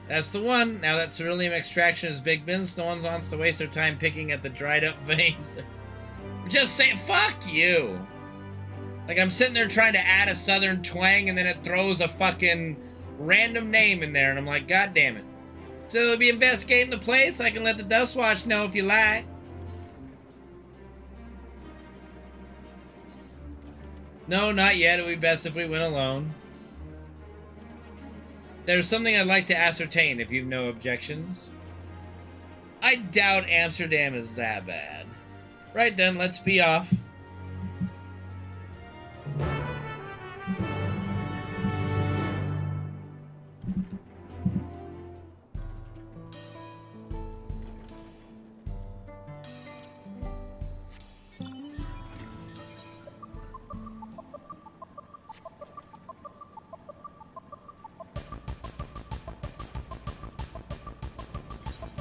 That's the one. Now that ceruleum extraction is big business, no one wants to waste their time picking at the dried up veins. Just say, fuck you. Like I'm sitting there trying to add a southern twang and then it throws a fucking random name in there and I'm like, God damn it. So we'll be investigating the place. I can let the Dust Watch know if you like. No, not yet. It would be best if we went alone. There's something I'd like to ascertain if you've no objections. I doubt Amsterdam is that bad. Right then, let's be off.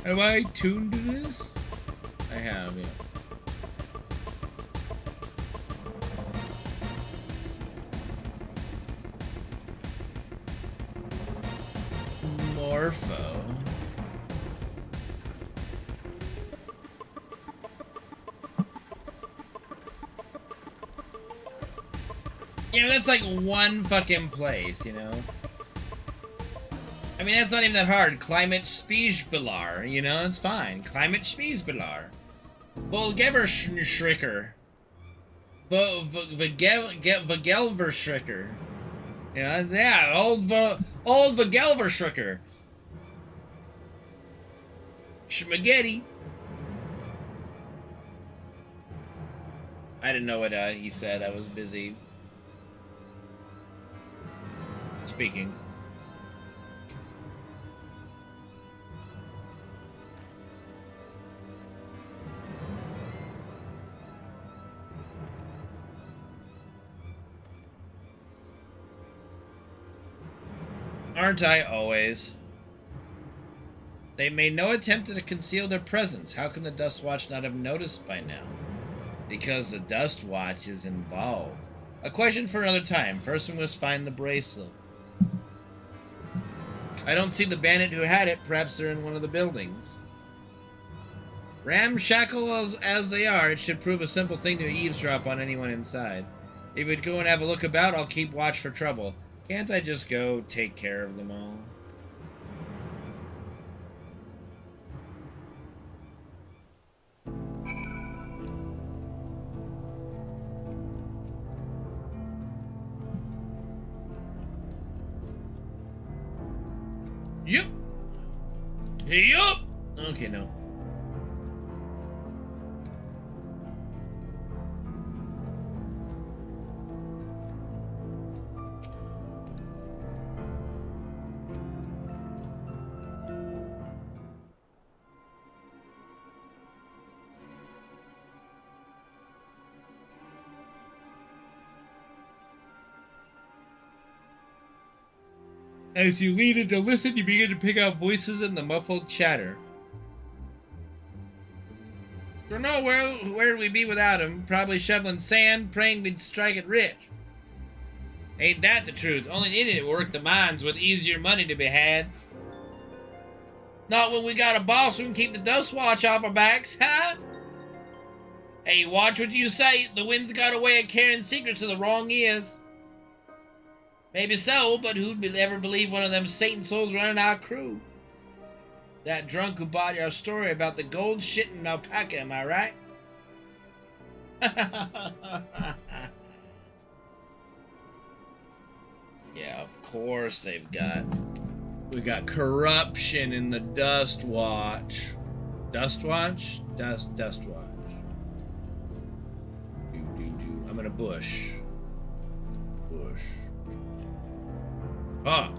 Have I tuned to this? I have, yeah. Morpho. Yeah, that's like one fucking place, you know? I mean, that's not even that hard. Climate Spiesbelar, you know, it's fine. Climate Spiesbelar. Volgeverschricker. Vogelverschricker. Yeah, old Vogelverschricker. Schmagetti. I didn't know what he said. I was busy speaking. Aren't I always? They made no attempt to conceal their presence. How can the Dust Watch not have noticed by now? Because the Dust Watch is involved. A question for another time. First we must find the bracelet. I don't see the bandit who had it. Perhaps they're in one of the buildings. Ramshackle as they are, it should prove a simple thing to eavesdrop on anyone inside. If we'd go and have a look about, I'll keep watch for trouble. Can't I just go take care of them all? Yup. Yup. Okay, no. As you lean in to listen, you begin to pick out voices in the muffled chatter. Don't know where'd we be without him. Probably shoveling sand, praying we'd strike it rich. Ain't that the truth? Only an idiot worked the mines with easier money to be had. Not when we got a boss who can keep the dust watch off our backs, huh? Hey, watch what you say. The wind's got a way of carrying secrets to the wrong ears. Maybe so, but who'd ever believe one of them Satan souls running our crew? That drunk who bought our story about the gold shitting alpaca, am I right? Yeah, of course they've got. We got corruption in the Dust Watch. Dust Watch? Dust Watch. I'm in a bush. Bush. Ah.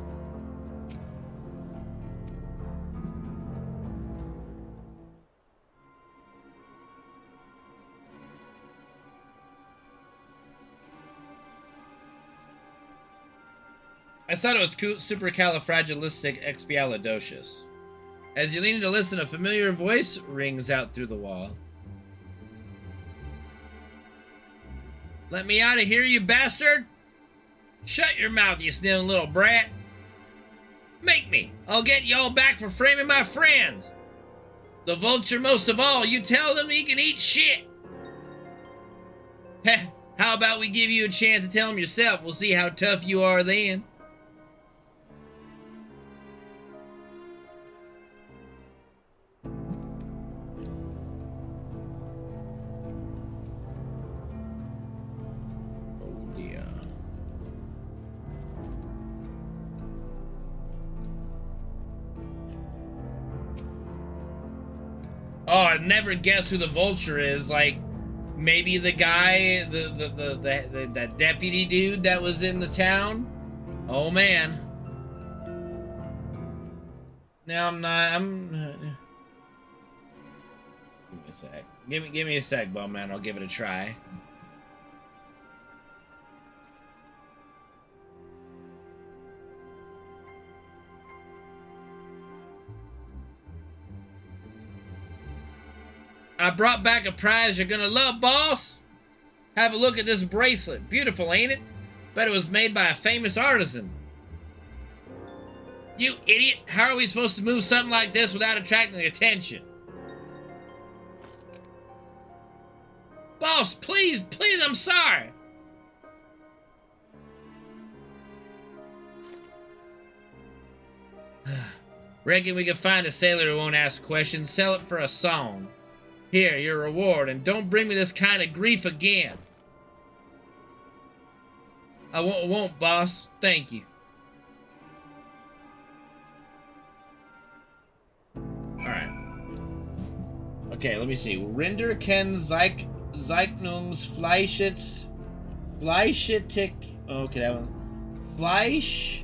I thought it was supercalifragilisticexpialidocious. As you lean to listen, a familiar voice rings out through the wall. Let me out of here, you bastard! Shut your mouth, you sniveling little brat! Make me! I'll get you all back for framing my friends! The vulture most of all, you tell them he can eat shit! Heh, how about we give you a chance to tell him yourself? We'll see how tough you are then. Oh, I'd never guess who the vulture is. Like, maybe the guy, that deputy dude that was in the town. Oh man. No, I'm not. Give me a sec. Give me a sec, bum man. I'll give it a try. I brought back a prize you're gonna love, boss. Have a look at this bracelet. Beautiful, ain't it? Bet it was made by a famous artisan. You idiot! How are we supposed to move something like this without attracting attention? Boss, please, please, I'm sorry. Reckon we can find a sailor who won't ask questions. Sell it for a song. Here, your reward, and don't bring me this kind of grief again. I won't, boss. Thank you. Alright. Okay, let me see. Rinder ken Zeichnungs Fleischitz. Fleischetik. Okay, that one. Fleisch.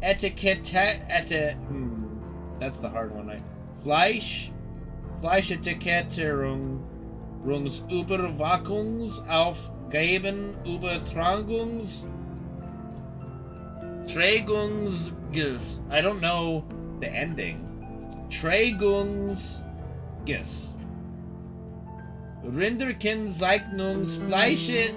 Etikette. That's the hard one, right? Fleischetikettierungsüberwachungsaufgaben Übertragungs Trägungsges. I don't know the ending. Trägungsges. Rinderkennzeichnungsfleischet.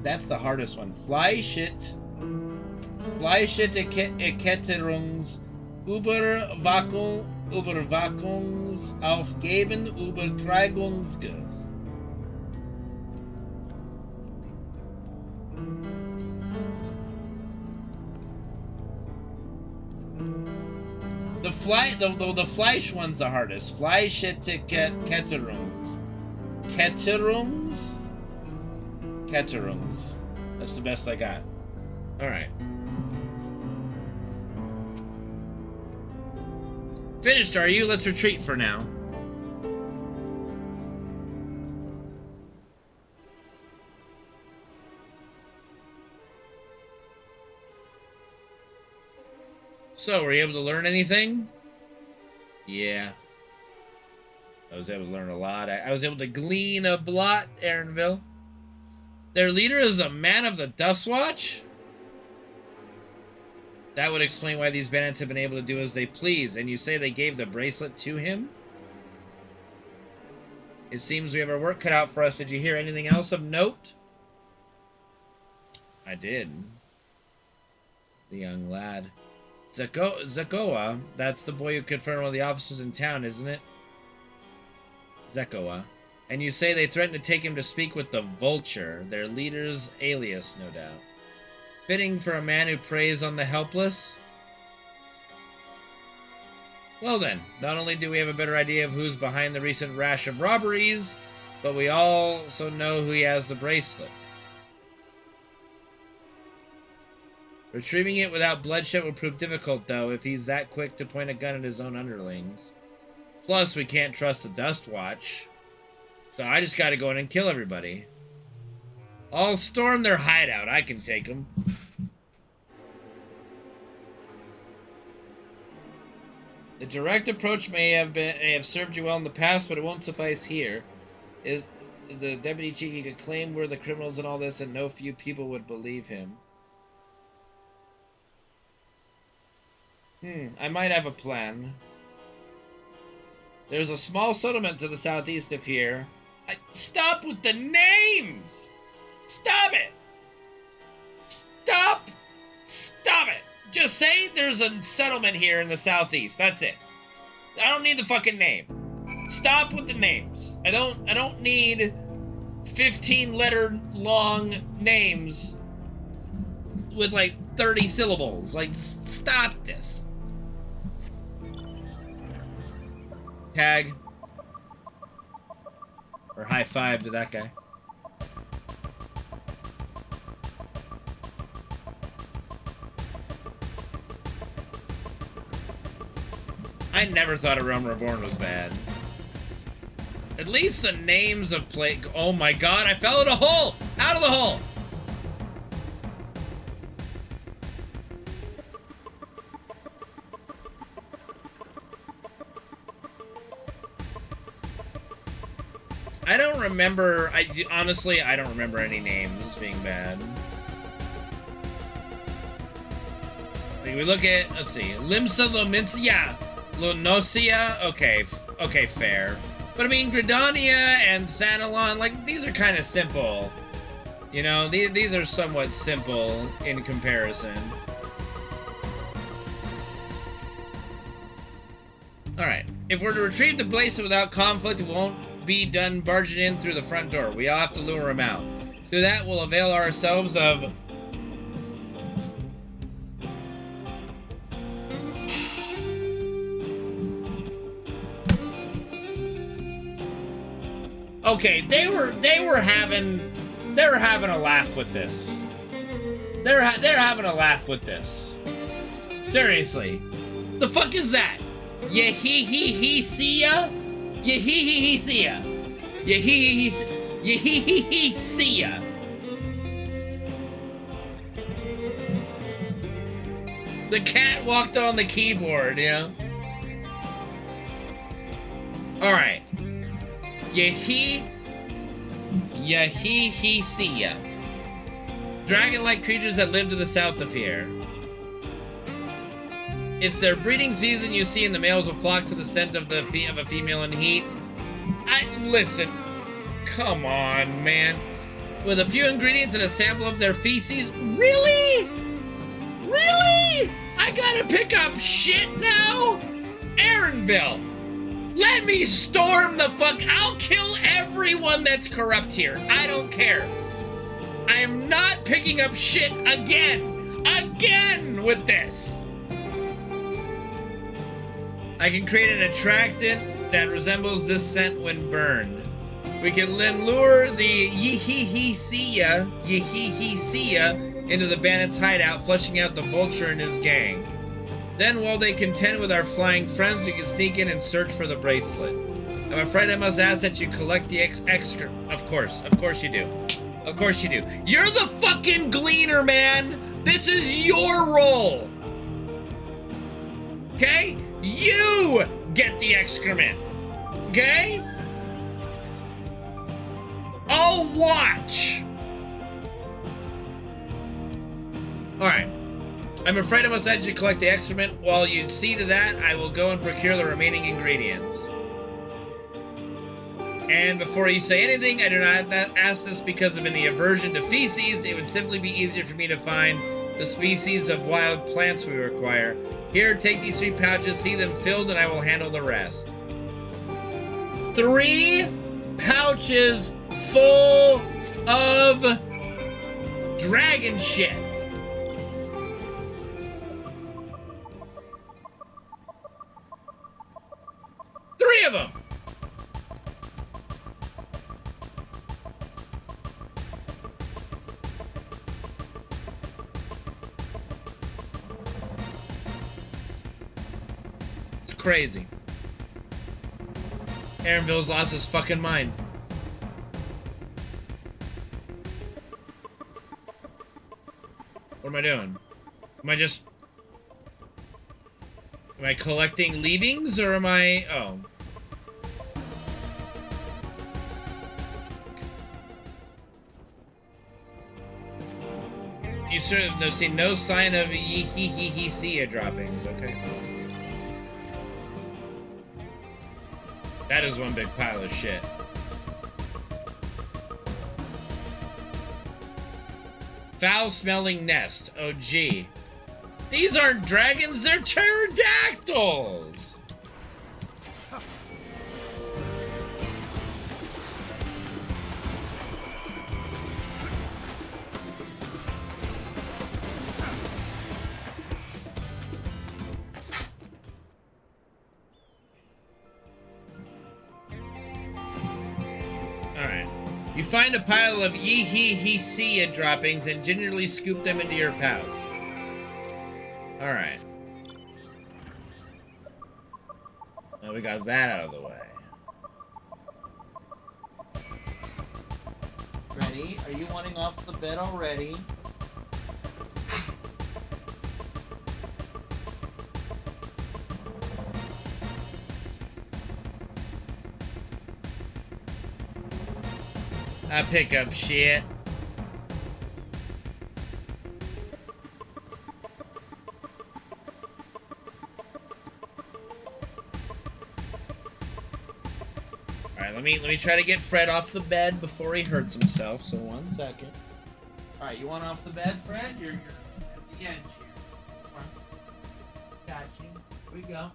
That's the hardest one. Fleischetikettierungs. Überwachungsaufgeben Übertragungsges. The Fleisch one's the hardest. Fleischetikettierungs. Ketterungs. That's the best I got. Alright. Finished, are you? Let's retreat for now. So, were you able to learn anything? Yeah. I was able to learn a lot. I was able to glean a lot, Aaronville. Their leader is a man of the Dustwatch? That would explain why these bandits have been able to do as they please. And you say they gave the bracelet to him? It seems we have our work cut out for us. Did you hear anything else of note? I did. The young lad. Zekoa, that's the boy who confronted one of the officers in town, isn't it? Zekoa. And you say they threatened to take him to speak with the Vulture, their leader's alias, no doubt. Fitting for a man who preys on the helpless? Well then, not only do we have a better idea of who's behind the recent rash of robberies, but we also know who he has the bracelet. Retrieving it without bloodshed will prove difficult, though, if he's that quick to point a gun at his own underlings. Plus, we can't trust the Dustwatch. So I just gotta go in and kill everybody. I'll storm their hideout. I can take them. The direct approach may have served you well in the past, but it won't suffice here. Is the deputy chief, he could claim we're the criminals and all this, and no few people would believe him. I might have a plan. There's a small settlement to the southeast of here. Stop with the names! Stop it! Stop! Stop it! Just say there's a settlement here in the southeast. That's it. I don't need the fucking name. Stop with the names. I don't need 15-letter long names with like 30 syllables. Like, stop this. Tag. Or high five to that guy. I never thought A Realm Reborn was bad. At least the names of oh my god, I fell in a hole! Out of the hole! I don't remember, honestly, I don't remember any names being bad. Like, we look at, let's see, Limsa Lomincia, Lonosia, okay, fair. But I mean, Gridania and Thanalon, like, these are kind of simple. You know, these are somewhat simple in comparison. Alright, if we're to retrieve the bracelet without conflict, it won't be done barging in through the front door. We all have to lure him out. Through that, we'll avail ourselves of... Okay, they were having a laugh with this. They're having a laugh with this. Seriously. The fuck is that? Yehee-hee-hee-see-ya? Yehee-hee-hee-see-ya. Yehee-hee-hee-see-ya. The cat walked on the keyboard, you know? Alright. Yehee-hee-see-ya. dragon-like creatures that live to the south of here. It's their breeding season. You see, and the males will flock to the scent of a female in heat. Listen. Come on, man. With a few ingredients and a sample of their feces. Really? Really? I gotta pick up shit now? Aaronville. Let me storm the fuck. I'll kill everyone that's corrupt here. I don't care. I am not picking up shit again. Again with this. I can create an attractant that resembles this scent when burned. We can then lure the Yihihisiya into the bandit's hideout, flushing out the vulture and his gang. Then, while they contend with our flying friends, we can sneak in and search for the bracelet. I'm afraid I must ask that you collect the extra. Of course you do. Of course you do. You're the fucking gleaner, man! This is your role! Okay? You get the excrement! Okay? I'll watch! Alright. I'm afraid I must let you collect the excrement. While you see to that, I will go and procure the remaining ingredients. And before you say anything, I do not ask this because of any aversion to feces. It would simply be easier for me to find the species of wild plants we require. Here, take these 3 pouches, see them filled, and I will handle the rest. 3 pouches full of dragon shit. 3 of them. It's crazy. Aaronville's lost his fucking mind. What am I doing? Am I collecting leavings, or am I... Oh. You certainly see no sign of Yihihihisiya droppings, okay. That is one big pile of shit. Foul-smelling nest. Oh, gee. These aren't dragons, they're pterodactyls! Alright. You find a pile of Yihihisiya droppings and gingerly scoop them into your pouch. Alright. Now we got that out of the way. Ready? Are you wanting off the bed already? I pick up shit. Let me try to get Fred off the bed before he hurts himself, so 1 second. Alright, you want off the bed, Fred? You're at the edge here. Come on. Got you. Here we go.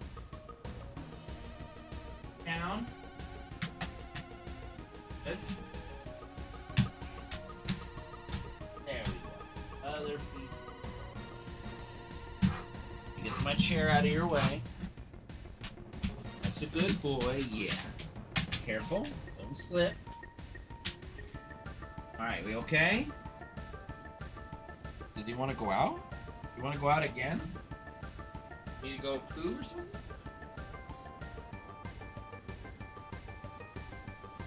Down. Good. There we go. Other feet. Get my chair out of your way. That's a good boy, yeah. Careful, don't slip. Alright, we okay? Does he want to go out? You want to go out again? Need to go poo or something?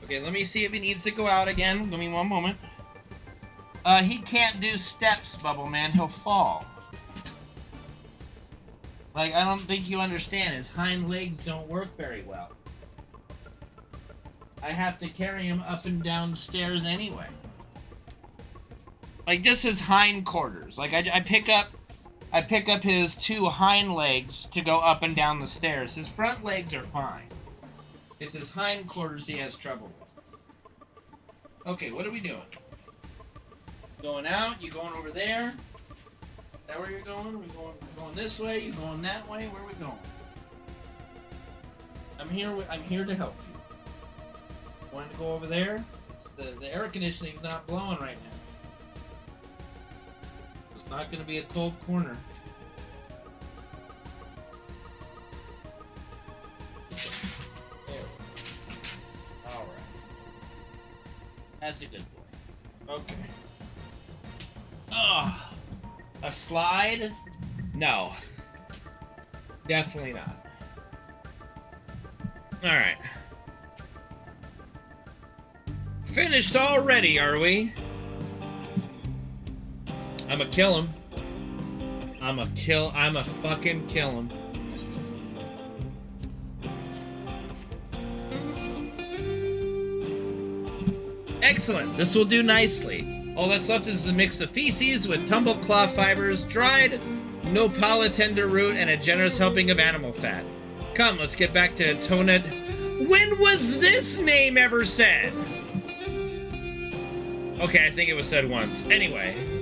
Okay, let me see if he needs to go out again. Give me 1 moment. He can't do steps, Bubble Man. He'll fall. Like, I don't think you understand. His hind legs don't work very well. I have to carry him up and down stairs anyway. Like just his hindquarters. Like I pick up his 2 hind legs to go up and down the stairs. His front legs are fine. It's his hindquarters he has trouble with. Okay, what are we doing? Going out? You going over there? Is that where you're going? We going this way? You going that way? Where are we going? I'm here to help you. Want to go over there? The air conditioning is not blowing right now. It's not going to be a cold corner. There. All right. That's a good boy. Okay. Ugh. A slide? No. Definitely not. Alright. Finished already, are we? I'ma kill him. I'ma fucking kill him. Excellent. This will do nicely. All that's left is a mix of feces with tumbled claw fibers, dried nopala tender root, and a generous helping of animal fat. Come, let's get back to Toned. When was this name ever said? Okay, I think it was said once. Anyway.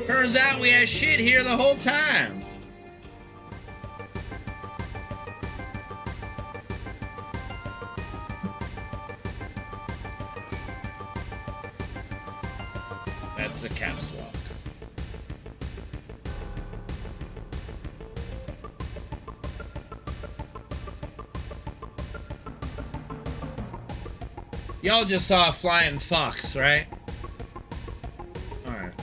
Turns out we had shit here the whole time. That's a caps lock. Y'all just saw a flying fox, right? Alright.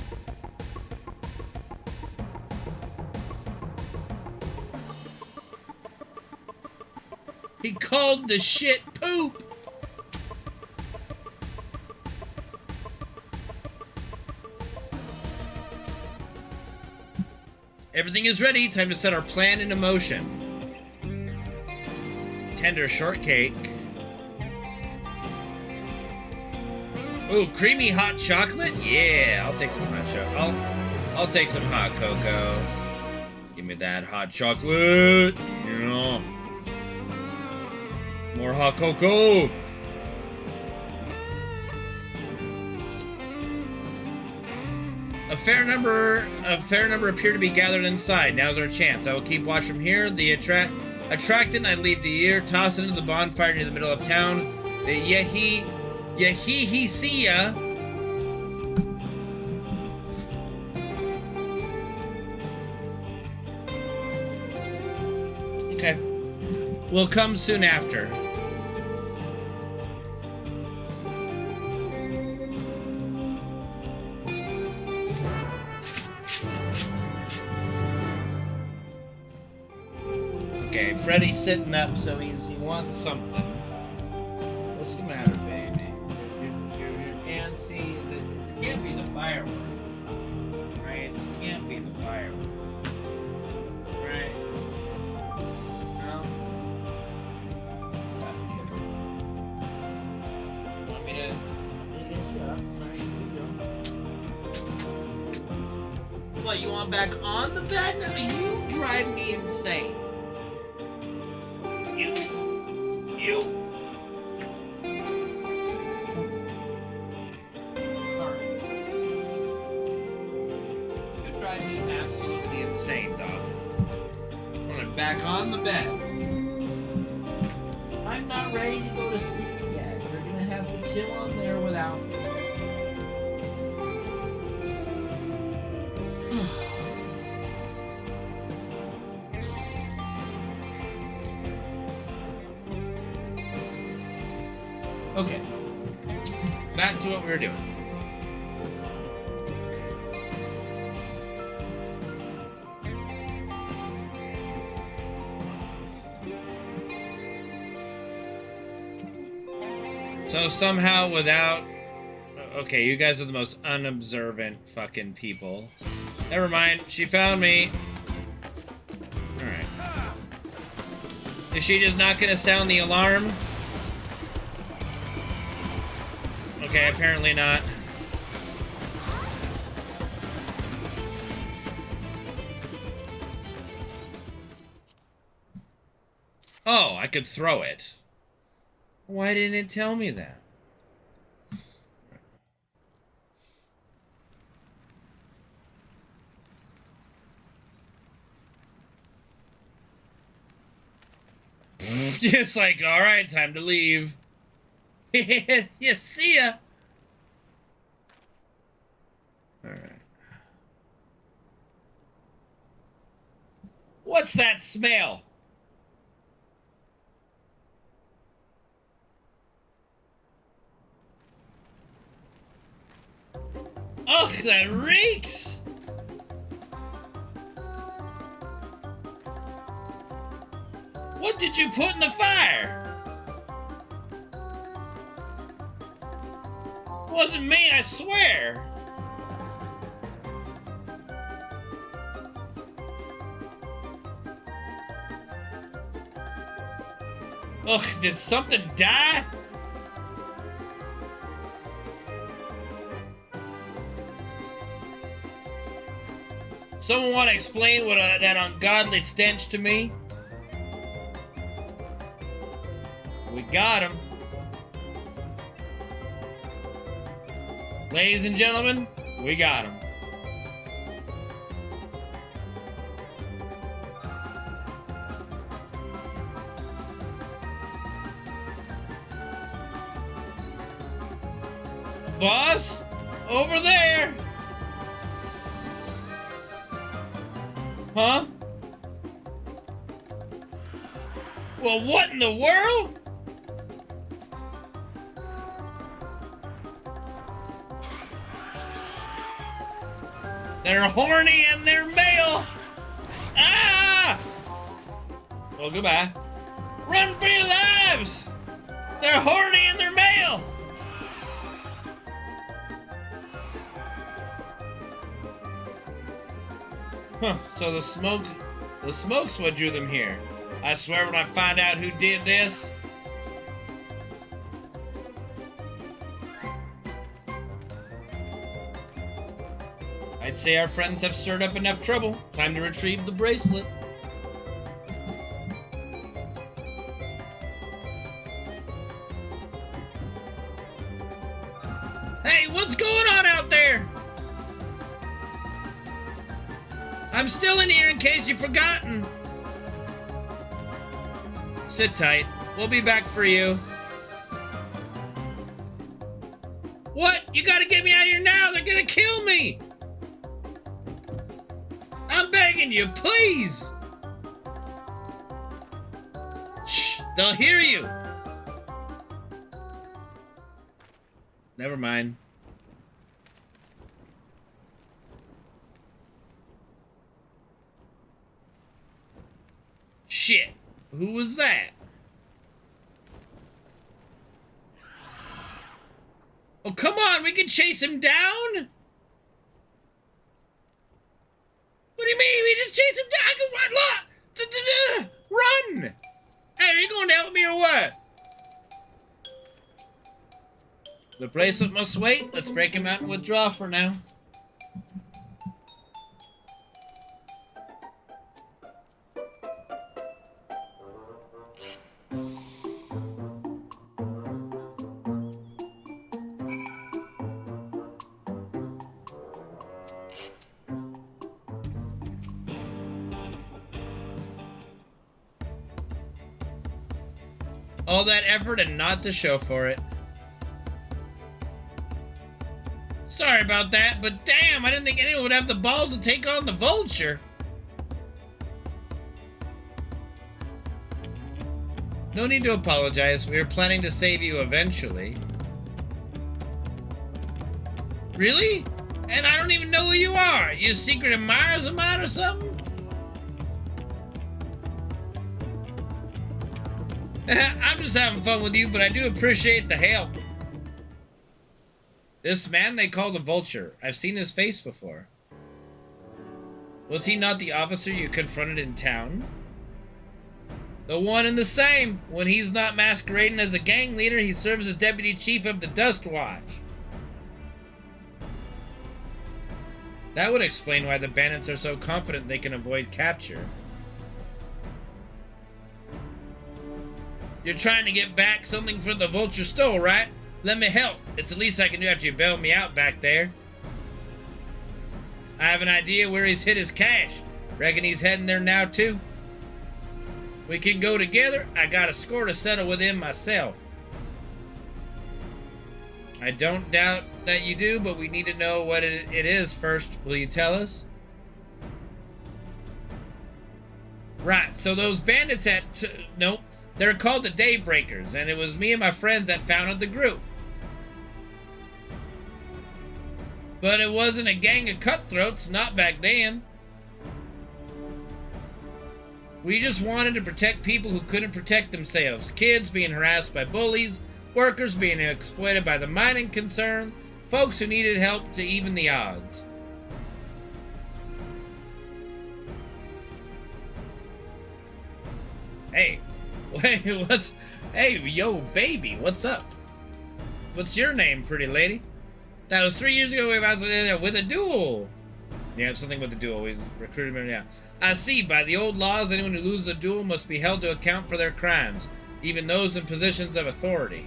He called the shit poop! Everything is ready. Time to set our plan into motion. Tender shortcake. Ooh, creamy hot chocolate? Yeah, I'll take some hot chocolate. I'll take some hot cocoa. Give me that hot chocolate. Yeah. More hot cocoa. A fair number appear to be gathered inside. Now's our chance. I will keep watch from here. The attractant I leave to here. Toss it into the bonfire near the middle of town. The Yehihisiya. Okay. Will come soon after. Okay, Freddy's sitting up, so he wants something. What's the matter, baby? Your hand sees it. This can't be the firework, right? It can't be the firework, right? No. Want me to get you up? Right, here you go. What? You want back on the bed? No, you drive me insane. You. You drive me absolutely insane, dog. I'm gonna back on the bed. I'm not ready to go to sleep yet. You're gonna have to chill on there without me. Okay, back to what we were doing. So somehow without... Okay, you guys are the most unobservant fucking people. Never mind, she found me. Alright. Is she just not gonna sound the alarm? Okay, apparently not. Oh, I could throw it. Why didn't it tell me that? Just like, all right, time to leave. Yeah, see ya. All right. What's that smell? Ugh, that reeks! What did you put in the fire? Wasn't me, I swear. Ugh, did something die? Someone want to explain what that ungodly stench to me? We got him. Ladies and gentlemen, we got him. Boss, over there. Huh? Well, what in the world? They're horny and they're male. Ah! Well, goodbye. Run for your lives! They're horny and they're male. Huh, so the smoke's what drew them here. I swear when I find out who did this. I'd say our friends have stirred up enough trouble. Time to retrieve the bracelet. Hey, what's going on out there? I'm still in here in case you've forgotten. Sit tight. We'll be back for you. What? You gotta get me out of here now. They're gonna kill me. I'm begging you, please. Shh, they'll hear you. Never mind. Shit, who was that? Oh, come on, we can chase him down? What do you mean? We just chase him down? I can run. Run! Hey, are you going to help me or what? The bracelet must wait. Let's break him out and withdraw for now. All that effort and not to show for it. Sorry about that, but damn, I didn't think anyone would have the balls to take on the vulture. No need to apologize. We were planning to save you eventually. Really? And I don't even know who you are. You secret admirers of mine or something? I'm just having fun with you, but I do appreciate the help. This man they call the Vulture. I've seen his face before. Was he not the officer you confronted in town? The one and the same. When he's not masquerading as a gang leader, he serves as deputy chief of the Dust Watch. That would explain why the bandits are so confident they can avoid capture. You're trying to get back something for the vulture stole, right? Let me help. It's the least I can do after you bailed me out back there. I have an idea where he's hid his cash. Reckon he's heading there now too. We can go together. I got a score to settle with him myself. I don't doubt that you do, but we need to know what it is first. Will you tell us? Right, so those bandits nope, they're called the Daybreakers, and it was me and my friends that founded the group. But it wasn't a gang of cutthroats, not back then. We just wanted to protect people who couldn't protect themselves. Kids being harassed by bullies, workers being exploited by the mining concern, folks who needed help to even the odds. Hey, wait, hey, yo, baby, what's up? What's your name, pretty lady? That was 3 years ago we was with a duel. Yeah, something with the duel. We recruited him, yeah. I see, by the old laws, anyone who loses a duel must be held to account for their crimes, even those in positions of authority.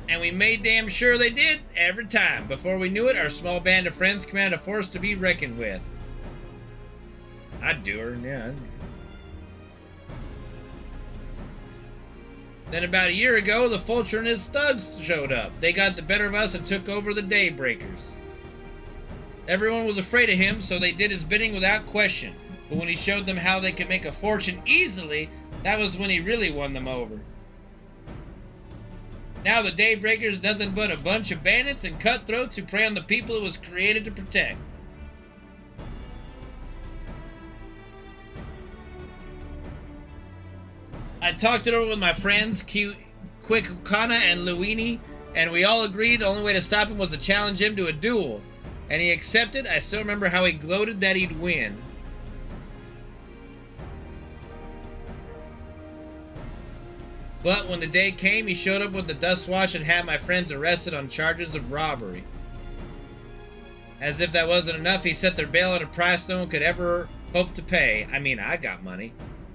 And we made damn sure they did, every time. Before we knew it, our small band of friends commanded a force to be reckoned with. I'd do her, yeah. Then about a year ago, the Vulture and his thugs showed up. They got the better of us and took over the Daybreakers. Everyone was afraid of him, so they did his bidding without question. But when he showed them how they could make a fortune easily, that was when he really won them over. Now the Daybreakers nothing but a bunch of bandits and cutthroats who prey on the people it was created to protect. I talked it over with my friends, Quickana and Luini, and we all agreed the only way to stop him was to challenge him to a duel. And he accepted. I still remember how he gloated that he'd win. But when the day came, he showed up with the Dust Watch and had my friends arrested on charges of robbery. As if that wasn't enough, he set their bail at a price no one could ever hope to pay. I mean, I got money.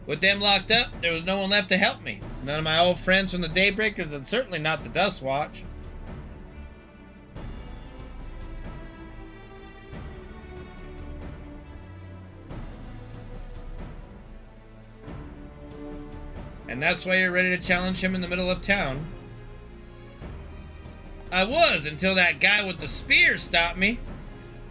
With them locked up, there was no one left to help me. None of my old friends from the Daybreakers, and certainly not the Dust Watch. And that's why you're ready to challenge him in the middle of town. I was, until that guy with the spear stopped me.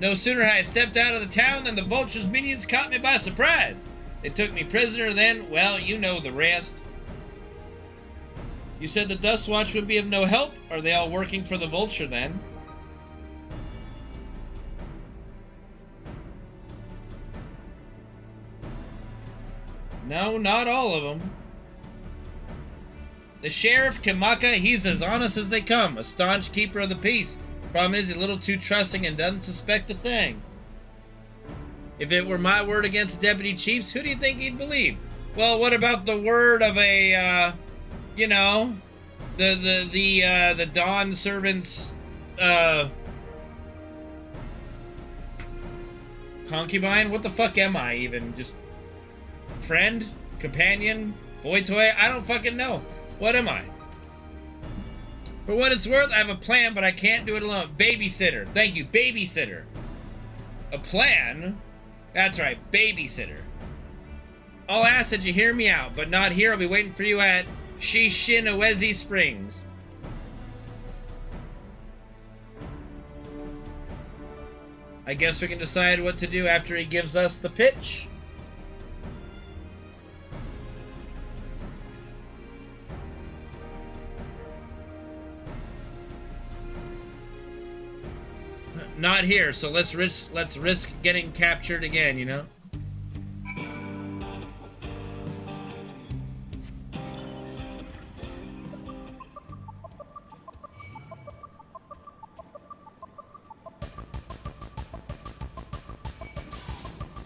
No sooner had I stepped out of the town than the Vulture's minions caught me by surprise. They took me prisoner then, well, you know the rest. You said the Dust Watch would be of no help? Are they all working for the Vulture then? No, not all of them. The Sheriff, Kimaka, he's as honest as they come, a staunch keeper of the peace. Problem is, he's a little too trusting and doesn't suspect a thing. If it were my word against deputy chiefs, who do you think he'd believe? Well, what about the word of a, you know, the Dawn servant's, concubine? What the fuck am I even? Just friend? Companion? Boy toy? I don't fucking know. What am I? For what it's worth, I have a plan, but I can't do it alone. Babysitter. Thank you, babysitter. A plan? That's right, babysitter. I'll ask that you hear me out, but not here. I'll be waiting for you at Shishinawezi Springs. I guess we can decide what to do after he gives us the pitch. Not here, so let's risk getting captured again, you know?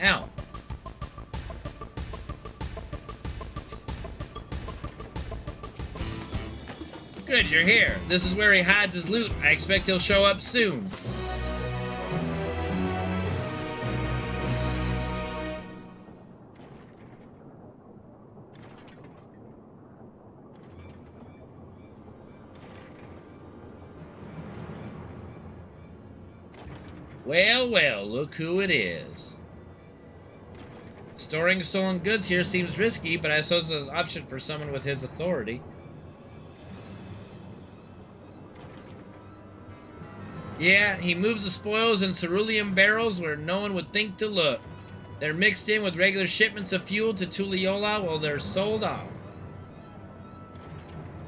Ow. Good, you're here. This is where he hides his loot. I expect he'll show up soon. Well, well, look who it is. Storing stolen goods here seems risky, but I suppose it's an option for someone with his authority. Yeah, he moves the spoils in cerulean barrels where no one would think to look. They're mixed in with regular shipments of fuel to Tuliyola while they're sold off.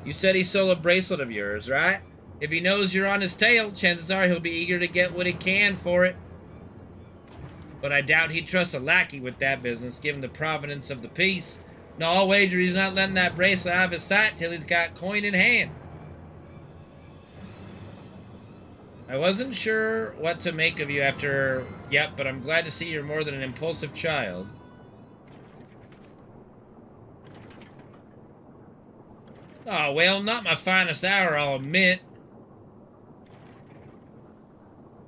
You said he stole a bracelet of yours, right? If he knows you're on his tail, chances are he'll be eager to get what he can for it. But I doubt he'd trust a lackey with that business, given the provenance of the piece. No, I'll wager he's not letting that bracelet out of his sight till he's got coin in hand. I wasn't sure what to make of you after... Yep, but I'm glad to see you're more than an impulsive child. Oh, well, not my finest hour, I'll admit.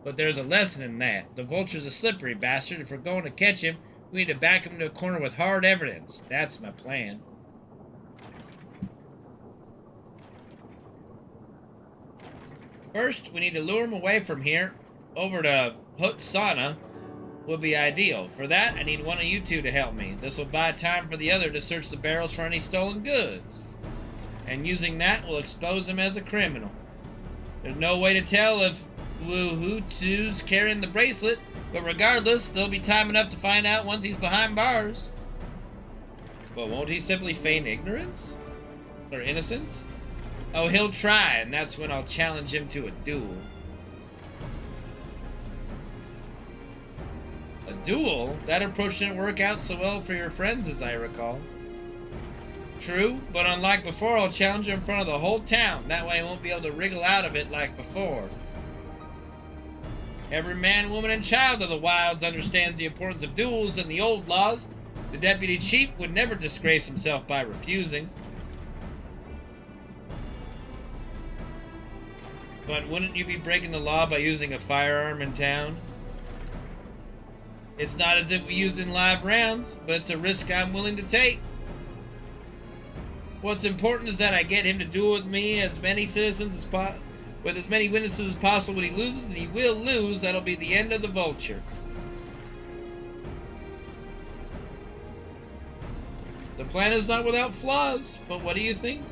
But there's a lesson in that. The vulture's a slippery bastard. If we're going to catch him, we need to back him to a corner with hard evidence. That's my plan. First, we need to lure him away from here. Over to Hutsana would be ideal. For that, I need one of you two to help me. This will buy time for the other to search the barrels for any stolen goods. And using that, we'll expose him as a criminal. There's no way to tell if Hutu's carrying the bracelet, but regardless, there'll be time enough to find out once he's behind bars. But won't he simply feign ignorance? Or innocence? Oh, he'll try, and that's when I'll challenge him to a duel. A duel? That approach didn't work out so well for your friends, as I recall. True, but unlike before, I'll challenge him in front of the whole town. That way he won't be able to wriggle out of it like before. Every man, woman, and child of the wilds understands the importance of duels and the old laws. The deputy chief would never disgrace himself by refusing. But wouldn't you be breaking the law by using a firearm in town? It's not as if we use in live rounds, but it's a risk I'm willing to take. What's important is that I get him to duel with me as many citizens as possible. With as many witnesses as possible. When he loses, and he will lose, that'll be the end of the vulture. The plan is not without flaws, but what do you think?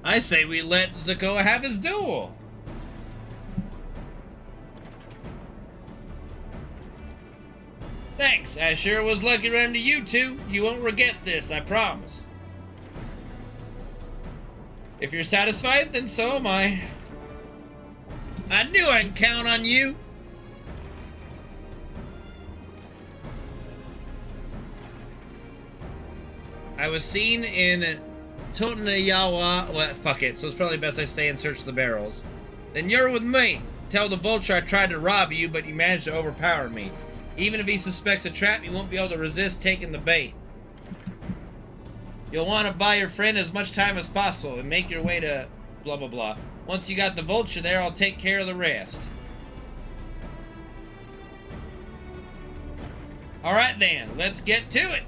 I say we let Zakoa have his duel. Thanks, I sure was lucky running to you two. You won't regret this, I promise. If you're satisfied, then so am I. I knew I could count on you. I was seen in Totnayawa. Well, fuck it. So it's probably best I stay and search the barrels. Then you're with me. Tell the vulture I tried to rob you, but you managed to overpower me. Even if he suspects a trap, you won't be able to resist taking the bait. You'll want to buy your friend as much time as possible and make your way to blah blah blah. Once you got the vulture there, I'll take care of the rest. Alright then, let's get to it.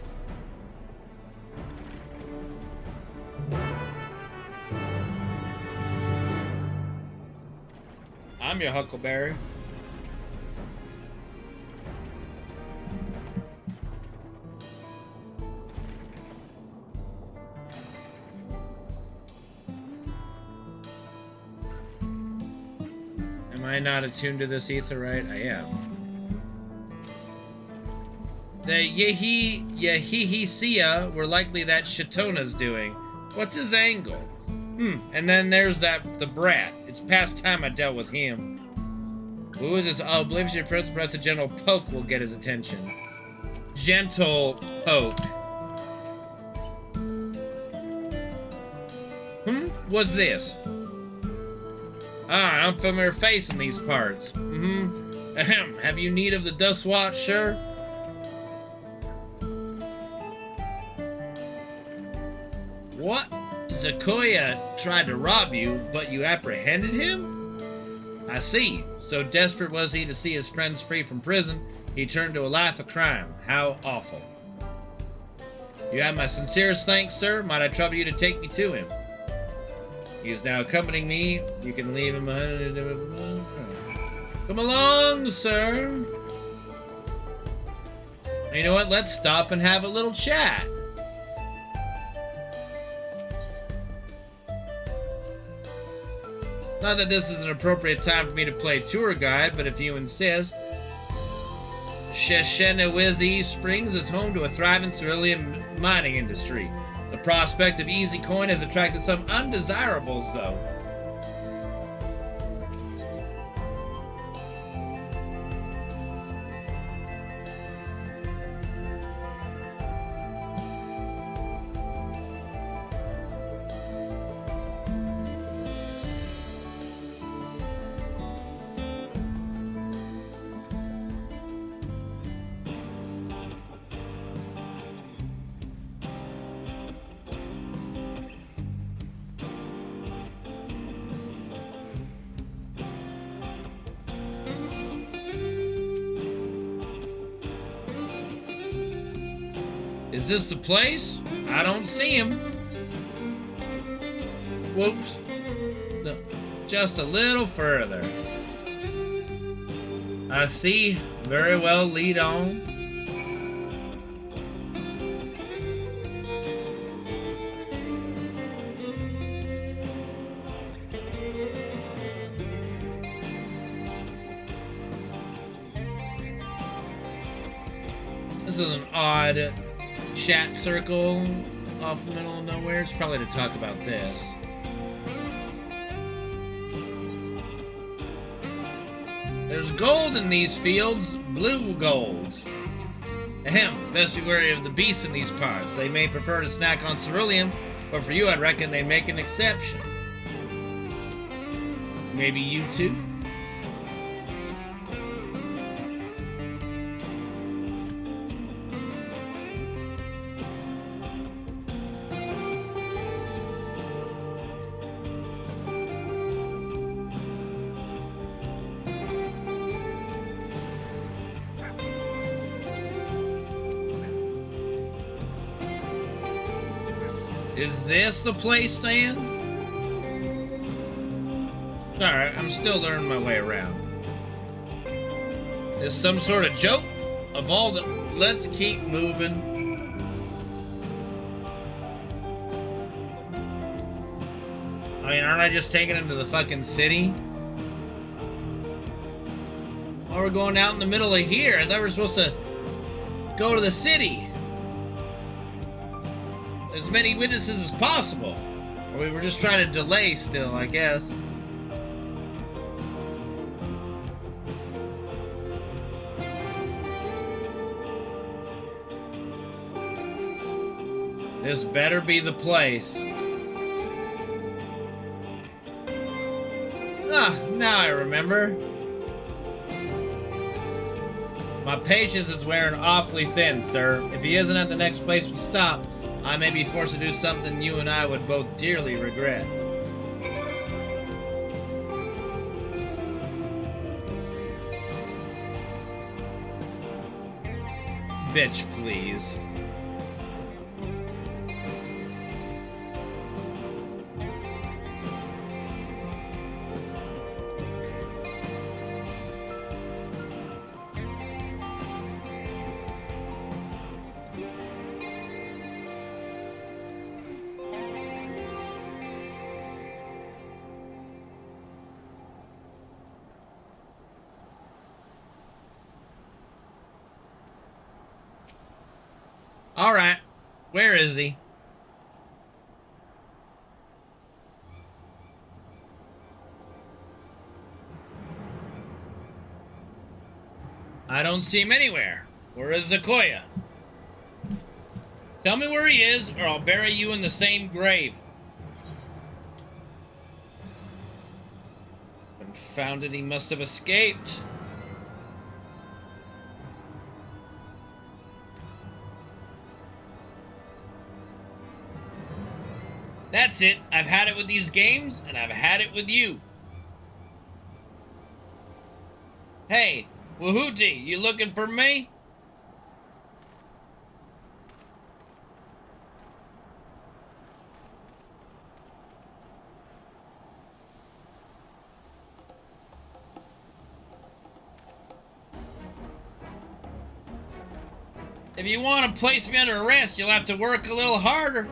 I'm your Huckleberry. Am I not attuned to this etherite? I am. The Yehihisia were likely that Shatona's doing. What's his angle? And then there's the brat. It's past time I dealt with him. Who is this? Oh, believes your prince, perhaps a gentle poke will get his attention. Gentle poke. What's this? Ah, an unfamiliar face in these parts. Ahem. Have you need of the Dust Watch, sir? What? Zakoya tried to rob you, but you apprehended him? I see. So desperate was he to see his friends free from prison, he turned to a life of crime. How awful. You have my sincerest thanks, sir. Might I trouble you to take me to him? He is now accompanying me. You can leave him. Come along, sir. You know what? Let's stop and have a little chat. Not that this is an appropriate time for me to play tour guide, but if you insist. Sheshenawizi Springs is home to a thriving cerulean mining industry. The prospect of easy coin has attracted some undesirables, though. Is this the place? I don't see him. Whoops. No, just a little further. I see. Very well, lead on. This is an odd chat circle off the middle of nowhere. It's probably to talk about this. There's gold in these fields, blue gold. Ahem, best be wary of the beasts in these parts. They may prefer to snack on cerulean, but for you I'd reckon they make an exception. Maybe you too? Is this the place then? Alright, I'm still learning my way around. Is some sort of joke? Of all the... Let's keep moving. I mean, aren't I just taking him to the fucking city? Oh, we're going out in the middle of here. I thought we were supposed to go to the city. As many witnesses as possible. Or we were just trying to delay still, I guess. This better be the place. Ah, now I remember. My patience is wearing awfully thin, sir. If he isn't at the next place we stop, I may be forced to do something you and I would both dearly regret. Bitch, please. All right, where is he? I don't see him anywhere. Where is Zakoya? Tell me where he is, or I'll bury you in the same grave. Confounded, he must have escaped. That's it. I've had it with these games, and I've had it with you. Hey, Woohooty, you looking for me? If you want to place me under arrest, you'll have to work a little harder.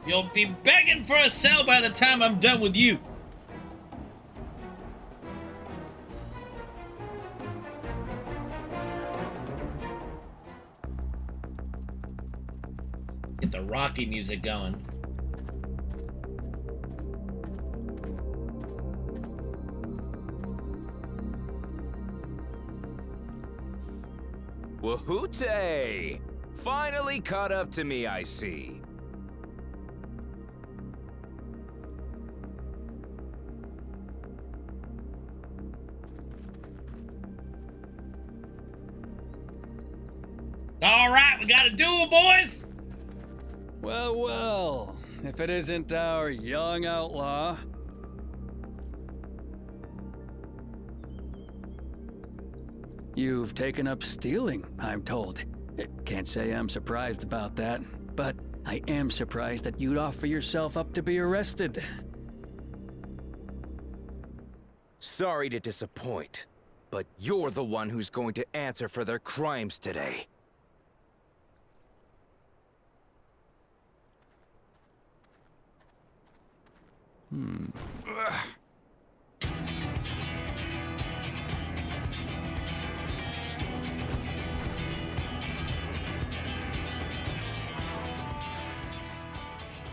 You'll be begging for a cell by the time I'm done with you. Get the Rocky music going. Wahoote! Finally caught up to me, I see. All right, we got a duel, boys. Well, well, if it isn't our young outlaw. You've taken up stealing, I'm told. Can't say I'm surprised about that, but I am surprised that you'd offer yourself up to be arrested. Sorry to disappoint, but you're the one who's going to answer for their crimes today.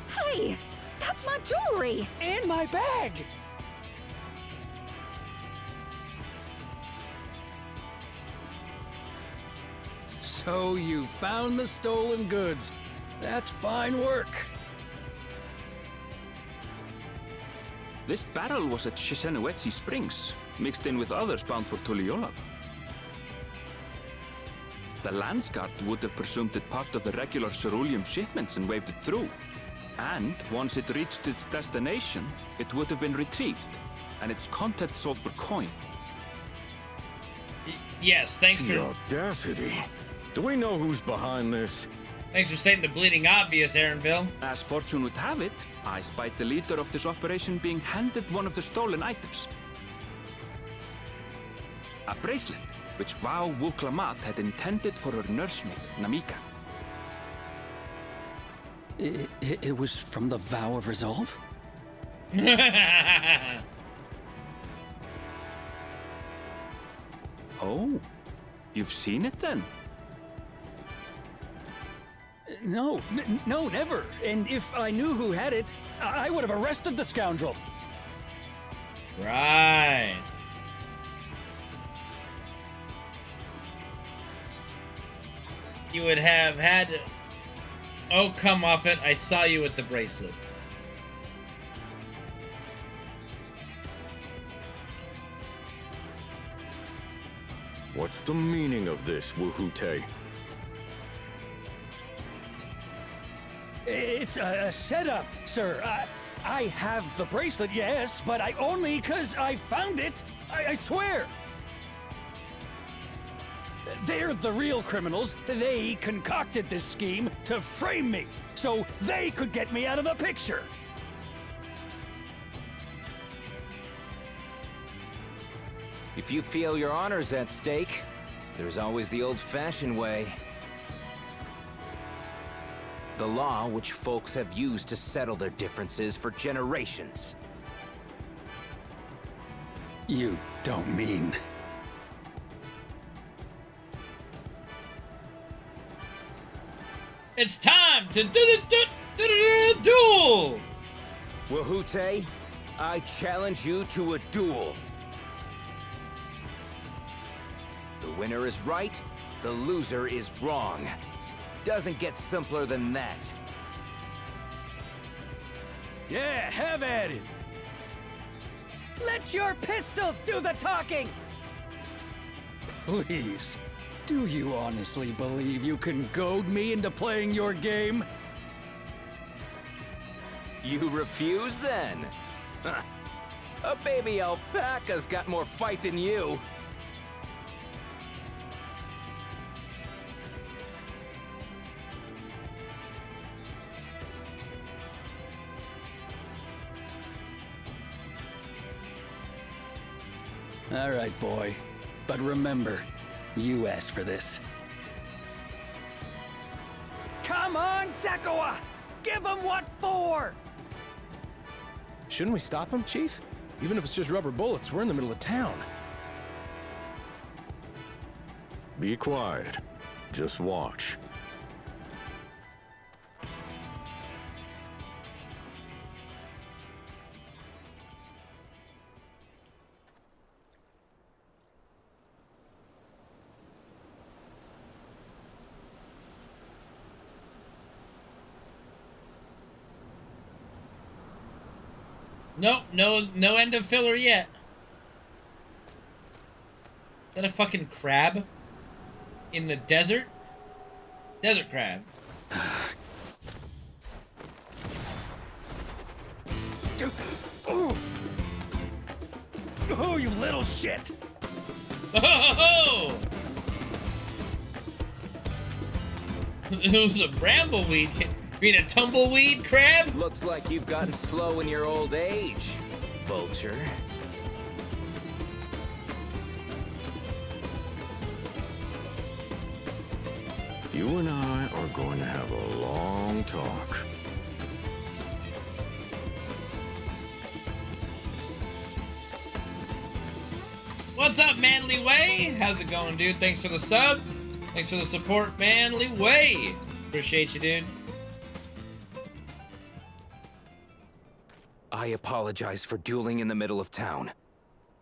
Hey, that's my jewelry! And my bag! So you found the stolen goods. That's fine work. This barrel was at Shisenuetsi Springs, mixed in with others bound for Tuliyollab. The Landsguard would have presumed it part of the regular ceruleum shipments and waved it through. And once it reached its destination, it would have been retrieved, and its contents sold for coin. Yes, thanks for... The audacity. Do we know who's behind this? Thanks for stating the bleeding obvious, Aaronville. As fortune would have it, I spied the leader of this operation being handed one of the stolen items. A bracelet, which Vau Wuklamat had intended for her nursemaid, Namika. It was from the Vow of Resolve? Oh, you've seen it then? No, no, never. And if I knew who had it, I would have arrested the scoundrel. Right. You would have had... Oh, come off it. I saw you with the bracelet. What's the meaning of this, Wahoote? It's a setup, sir. I have the bracelet, yes, but I only 'cause I found it. I swear. They're the real criminals. They concocted this scheme to frame me, so they could get me out of the picture. If you feel your honor's at stake, there's always the old-fashioned way. The law which folks have used to settle their differences for generations. You don't mean... It's time to duel! Wahoote, I challenge you to a duel. The winner is right, the loser is wrong. Doesn't get simpler than that. Yeah, have at it. Let your pistols do the talking! Please, do you honestly believe you can goad me into playing your game? You refuse then? Huh. A baby alpaca's got more fight than you. All right, boy. But remember, you asked for this. Come on, Zakawa! Give him what for! Shouldn't we stop him, Chief? Even if it's just rubber bullets, we're in the middle of town. Be quiet. Just watch. Nope, no end of filler yet. Is that a fucking crab? In the desert? Desert crab. Oh, you little shit! Oh! It was a brambleweed. You mean a tumbleweed crab? Looks like you've gotten slow in your old age, vulture. You and I are going to have a long talk. What's up, Manly Way? How's it going, dude? Thanks for the sub. Thanks for the support, Manly Way. Appreciate you, dude. I apologize for dueling in the middle of town.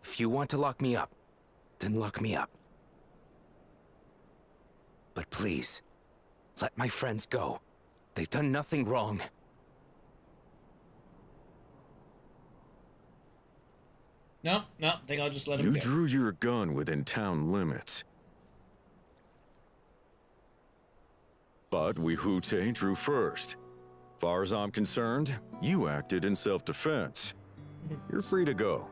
If you want to lock me up, then lock me up. But please, let my friends go. They've done nothing wrong. No, I think I'll just let him go. You drew your gun within town limits. But Wihute drew first. Far as I'm concerned, you acted in self-defense. You're free to go.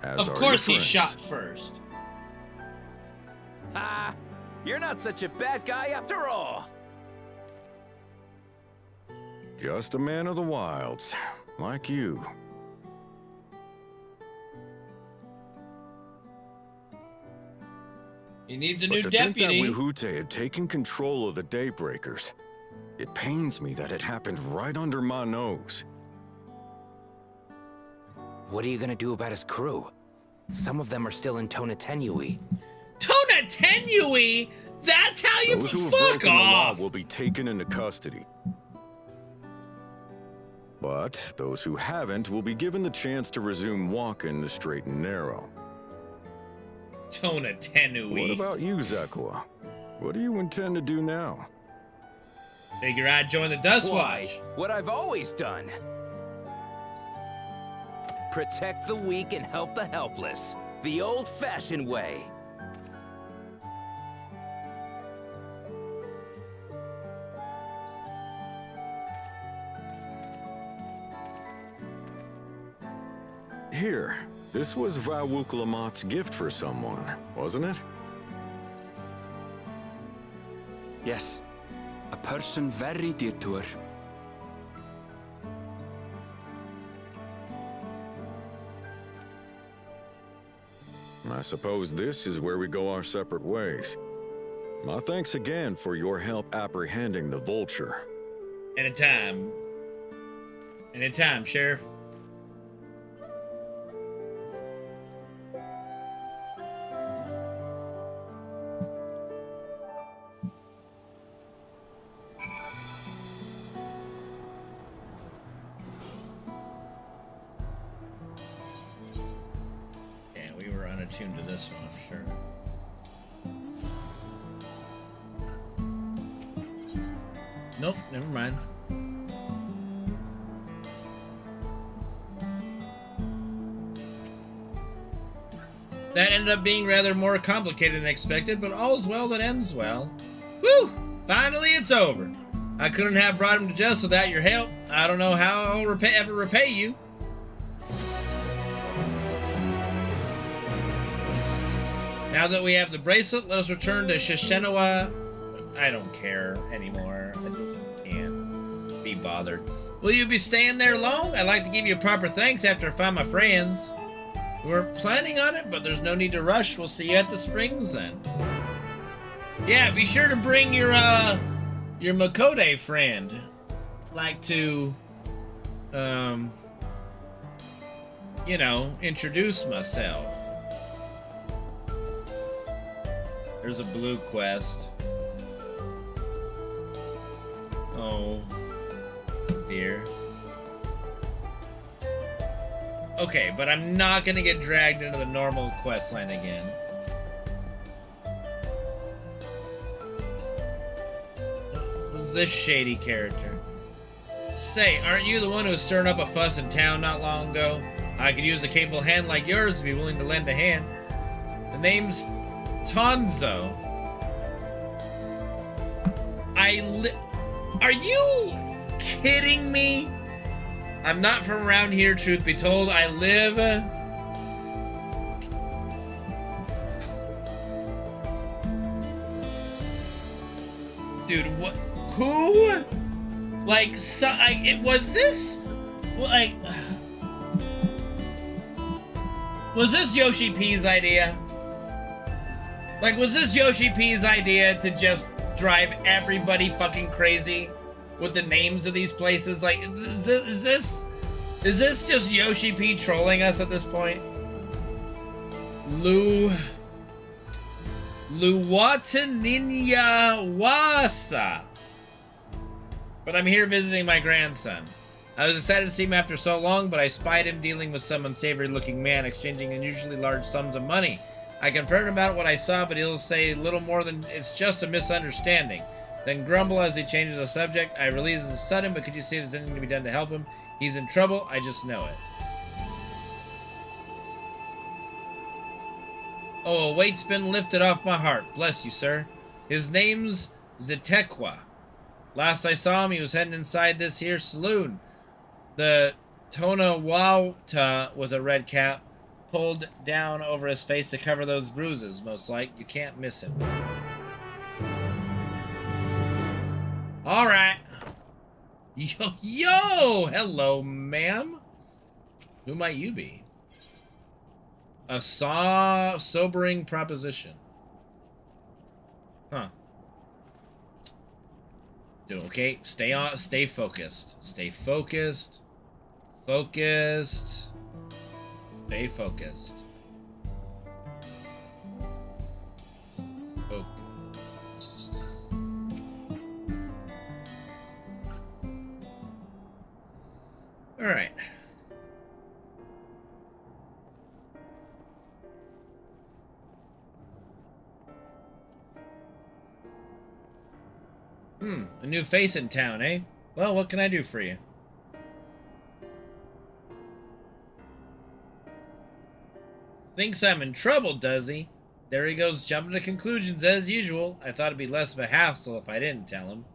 Of course he shot first. Ha! You're not such a bad guy after all. Just a man of the wilds, like you. He needs a But new to deputy. think that Wihute had taken control of the Daybreakers, it pains me that it happened right under my nose. What are you gonna do about his crew? Some of them are still in Tonatenui. Tonatenui? That's how you Those who have fuck broken the law off. will be taken into custody. But those who haven't will be given the chance to resume walking the straight and narrow. Tonatenui. What about you, Zakawa? What do you intend to do now? Figure I'd join the Dust Why? Watch. What I've always done. Protect the weak and help the helpless. The old-fashioned way. Here, this was Vawuklamat's gift for someone, wasn't it? Yes, a person very dear to her. I suppose this is where we go our separate ways. My thanks again for your help apprehending the vulture. Anytime. Anytime, Sheriff. Yeah, we were unattuned to this one, sure. Nope, never mind. That ended up being rather more complicated than expected, but all's well that ends well. Whew! Finally, it's over. I couldn't have brought him to justice without your help. I don't know how I'll ever repay you. Now that we have the bracelet, let us return to Shishenawa. I don't care anymore. I just can't be be bothered. Will you be staying there long? I'd like to give you a proper thanks after I find my friends. We weren't planning on it, but there's no need to rush. We'll see you at the springs then. Yeah, be sure to bring your Makode friend. Like to, you know, introduce myself. There's a blue quest. Oh, dear. Okay, but I'm not gonna get dragged into the normal quest line again. Who's this shady character? Say, aren't you the one who was stirring up a fuss in town not long ago? I could use a capable hand like yours to be willing to lend a hand. The name's Tonzo. Are you kidding me? I'm not from around here, truth be told. I live... Dude, what? Who? Like, so, was this... Like... Was this Yoshi P's idea? Like, was this Yoshi P's idea to just drive everybody fucking crazy with the names of these places? Like, is this just Yoshi P trolling us at this point? Luwataninya-wasa. But I'm here visiting my grandson. I was excited to see him after so long, but I spied him dealing with some unsavory looking man, exchanging unusually large sums of money. I confronted him about what I saw, but he'll say little more than it's just a misunderstanding. Then grumble as he changes the subject. I release his sudden, but could you see if there's anything to be done to help him? He's in trouble, I just know it. Oh, a weight's been lifted off my heart. Bless you, sir. His name's Zetekwa. Last I saw him, he was heading inside this here saloon. The Tonawauta with a red cap pulled down over his face to cover those bruises, most like. You can't miss him. Alright. Yo! Hello, ma'am. Who might you be? A sobering proposition. Huh. Okay, stay focused. Stay focused. Focused. Stay focused. Focused. All right. A new face in town, eh? Well, what can I do for you? Thinks I'm in trouble, does he? There he goes, jumping to conclusions as usual. I thought it'd be less of a hassle if I didn't tell him.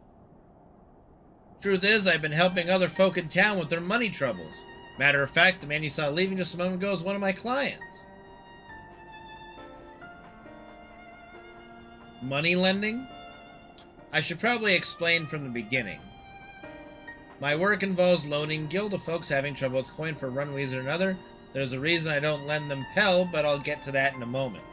Truth is, I've been helping other folk in town with their money troubles. Matter of fact, the man you saw leaving just a moment ago is one of my clients. Money lending? I should probably explain from the beginning. My work involves loaning guild of folks having trouble with coin for one reason or another. There's a reason I don't lend them Pell, but I'll get to that in a moment.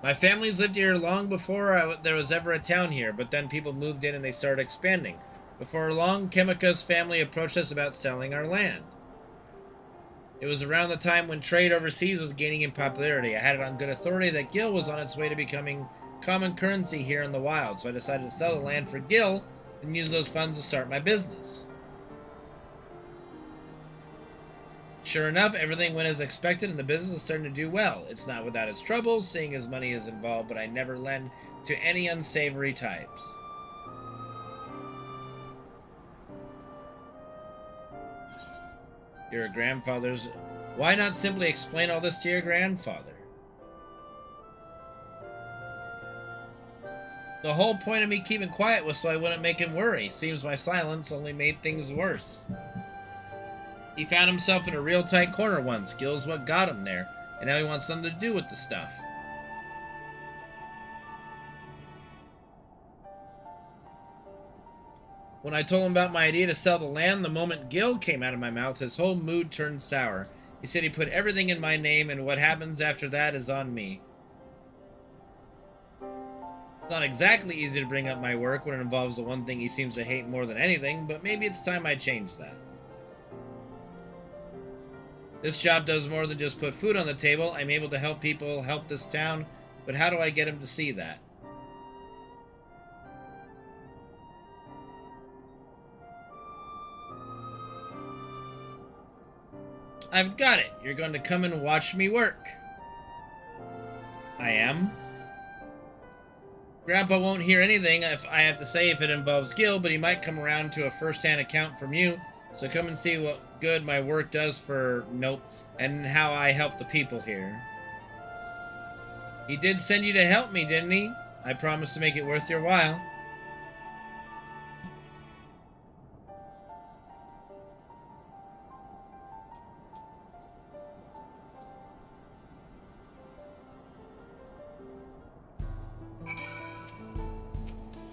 My family's lived here long before there was ever a town here, but then people moved in and they started expanding. Before long, Kimika's family approached us about selling our land. It was around the time when trade overseas was gaining in popularity. I had it on good authority that Gil was on its way to becoming common currency here in the wild, so I decided to sell the land for Gil and use those funds to start my business. Sure enough, everything went as expected and the business is starting to do well. It's not without its troubles, seeing as money is involved, but I never lend to any unsavory types. Your grandfather's... Why not simply explain all this to your grandfather? The whole point of me keeping quiet was so I wouldn't make him worry. Seems my silence only made things worse. He found himself in a real tight corner once. Gil's what got him there, and now he wants something to do with the stuff. When I told him about my idea to sell the land, the moment Gil came out of my mouth, his whole mood turned sour. He said he put everything in my name, and what happens after that is on me. It's not exactly easy to bring up my work when it involves the one thing he seems to hate more than anything, but maybe it's time I change that. This job does more than just put food on the table. I'm able to help people, help this town, but how do I get him to see that? I've got it. You're going to come and watch me work. I am. Grandpa won't hear anything if I have to say if it involves Gil, but he might come around to a first-hand account from you. So come and see what good my work does for... Nope. And how I help the people here. He did send you to help me, didn't he? I promise to make it worth your while.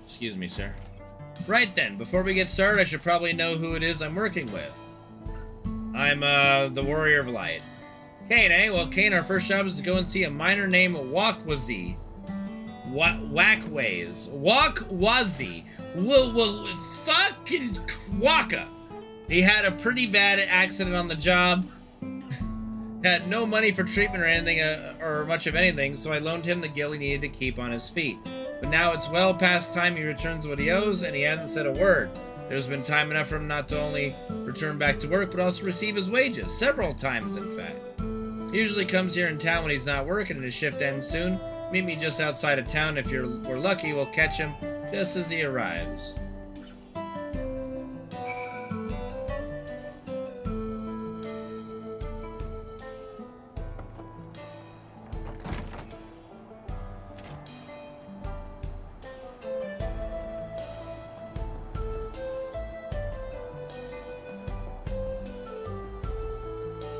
Excuse me, sir. Right then, before we get started, I should probably know who it is I'm working with. I'm, the Warrior of Light. Kane, eh? Well, Kane, our first job is to go and see a miner named Wakwazi. Wackways. Wakwazi. Fucking Waka. He had a pretty bad accident on the job. Had no money for treatment or anything, or much of anything, so I loaned him the gil he needed to keep on his feet. But now it's well past time he returns what he owes, and he hasn't said a word. There's been time enough for him not to only return back to work, but also receive his wages. Several times, in fact. He usually comes here in town when he's not working, and his shift ends soon. Meet me just outside of town. If we're lucky, we'll catch him just as he arrives.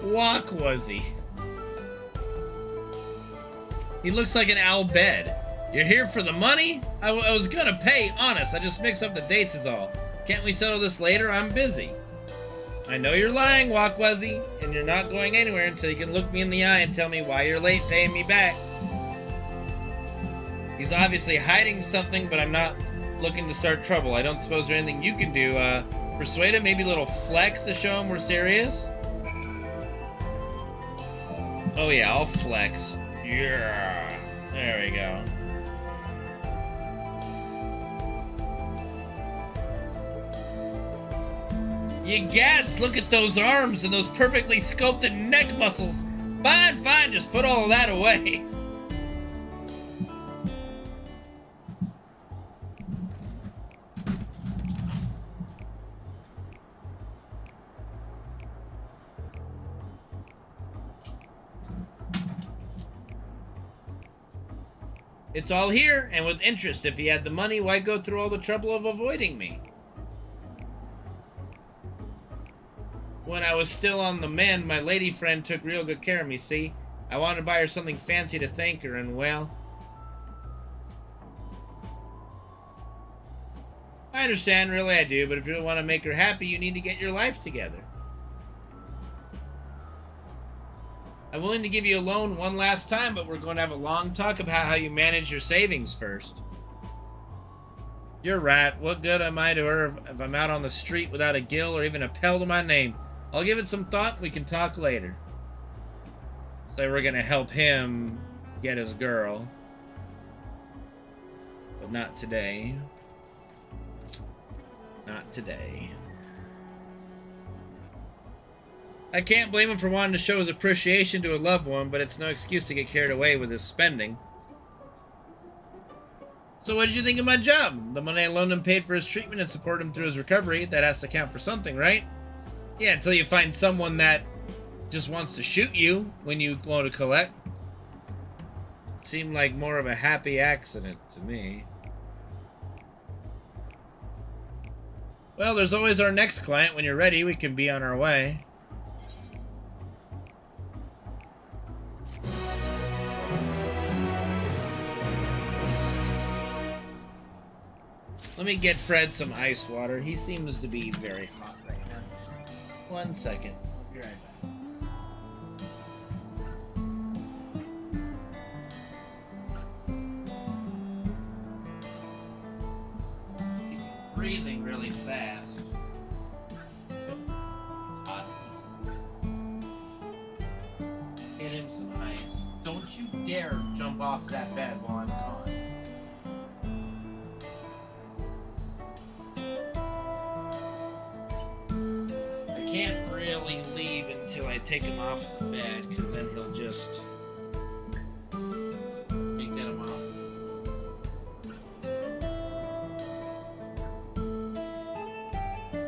Wakwazi. He looks like an Al Bed. You're here for the money? I was gonna pay, honest. I just mixed up the dates is all. Can't we settle this later? I'm busy. I know you're lying, Wakwazi, and you're not going anywhere until you can look me in the eye and tell me why you're late paying me back. He's obviously hiding something, but I'm not looking to start trouble. I don't suppose there's anything you can do. Persuade him, maybe a little flex to show him we're serious? Oh yeah, I'll flex. Yeah. There we go. You gads, look at those arms and those perfectly sculpted neck muscles. Fine, fine, just put all of that away. It's all here, and with interest. If he had the money, why go through all the trouble of avoiding me? When I was still on the mend, my lady friend took real good care of me, see? I wanted to buy her something fancy to thank her, and well... I understand, really I do, but if you want to make her happy, you need to get your life together. I'm willing to give you a loan one last time, but we're going to have a long talk about how you manage your savings first. You're right. What good am I to her if I'm out on the street without a gil or even a pell to my name? I'll give it some thought and we can talk later. So we're going to help him get his girl. But not today. Not today. I can't blame him for wanting to show his appreciation to a loved one, but it's no excuse to get carried away with his spending. So what did you think of my job? The money I loaned him paid for his treatment and supported him through his recovery. That has to count for something, right? Yeah, until you find someone that just wants to shoot you when you go to collect. It seemed like more of a happy accident to me. Well, there's always our next client. When you're ready, we can be on our way. Let me get Fred some ice water. He seems to be very hot right now. 1 second. I'll be right back. He's breathing really fast. It's hot. Get him some ice. Don't you dare jump off that bed while I'm gone. Can't really leave until I take him off the bed, because then he'll just get him off.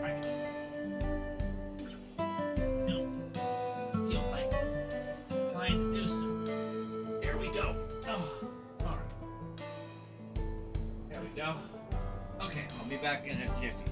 Right. No. Feel like trying to do some. There we go. Oh, alright. There we go. Okay, I'll be back in a jiffy.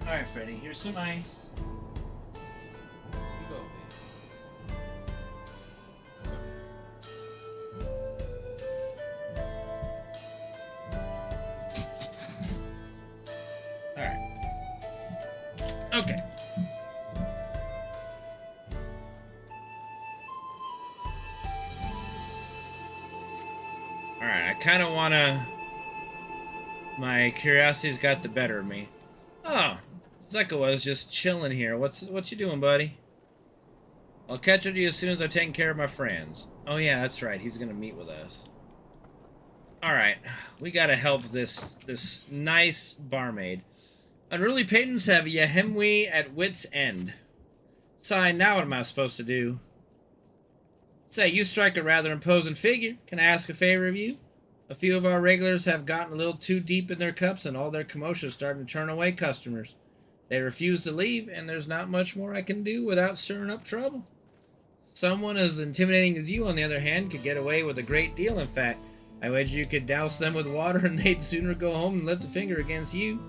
Alright, Freddy, here's some ice. You go, baby. Alright. Okay. Alright, I kind of want to... My curiosity's got the better of me. Oh, Zeka was just chilling here. What you doing, buddy? I'll catch up to you as soon as I've taken care of my friends. Oh yeah, that's right. He's gonna meet with us. Alright, we gotta help this nice barmaid. Unruly patrons have Yahemwe at wit's end. Sigh, now what am I supposed to do? Say, you strike a rather imposing figure. Can I ask a favor of you? A few of our regulars have gotten a little too deep in their cups, and all their commotion is starting to turn away customers. They refuse to leave, and there's not much more I can do without stirring up trouble. Someone as intimidating as you, on the other hand, could get away with a great deal, in fact. I wager you could douse them with water, and they'd sooner go home and lift a finger against you.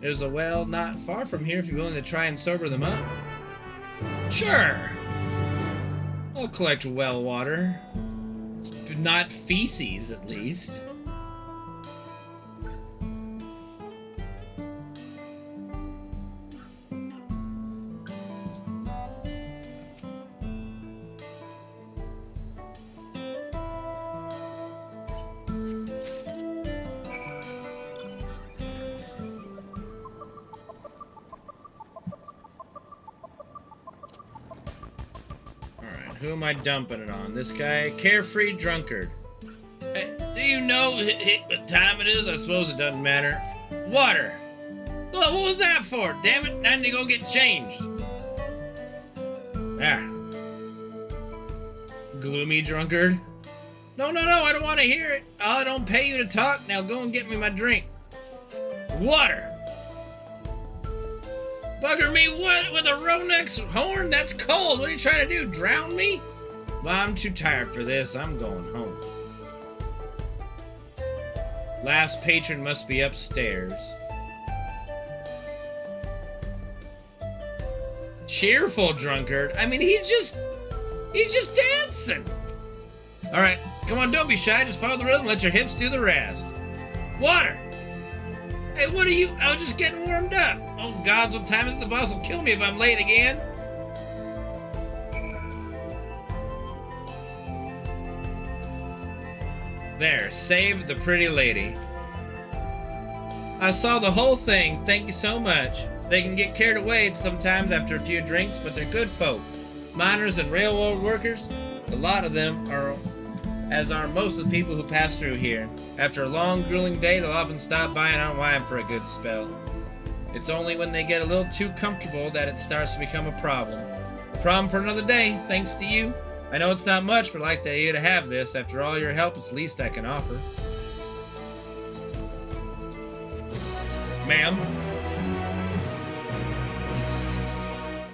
There's a well not far from here if you're willing to try and sober them up. Sure! I'll collect well water. Not feces, at least. Alright, who am I dumping it on? This guy? Carefree drunkard. Do you know what time it is? I suppose it doesn't matter. Water! Well, what was that for? Damn it, I need to go get changed. Ah. Gloomy drunkard. No, I don't want to hear it. I don't pay you to talk. Now go and get me my drink. Water! Bugger me what? With a Ronex horn? That's cold. What are you trying to do? Drown me? Well, I'm too tired for this. I'm going home. Last patron must be upstairs. Cheerful drunkard. I mean, he's just He's just dancing. All right, come on, don't be shy. Just follow the rhythm and let your hips do the rest. Water. Hey, what are you? I was just getting warmed up. Oh, gods, what time is it? The boss will kill me if I'm late again. There, save the pretty lady. I saw the whole thing. Thank you so much. They can get carried away sometimes after a few drinks, but they're good folk. Miners and railroad workers, a lot of them are, as are most of the people who pass through here. After a long, grueling day, they'll often stop by and unwind for a good spell. It's only when they get a little too comfortable that it starts to become a problem. Problem for another day, thanks to you. I know it's not much, but I'd like you to have this. After all your help, it's the least I can offer. Ma'am.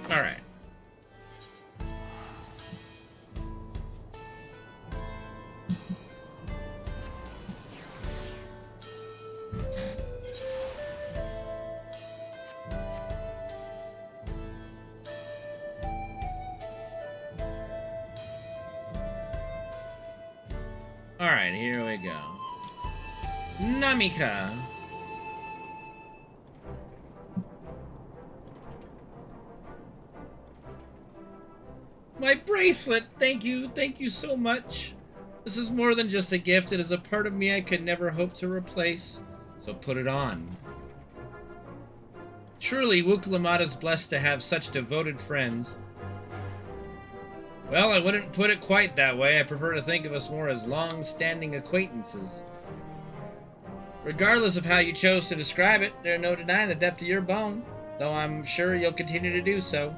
All right. All right, here we go. Namika. My bracelet! Thank you so much. This is more than just a gift, it is a part of me I could never hope to replace, so put it on. Truly, Wukalamata is blessed to have such devoted friends. Well, I wouldn't put it quite that way. I prefer to think of us more as long-standing acquaintances. Regardless of how you chose to describe it, there's no denying the depth of your bone, though I'm sure you'll continue to do so.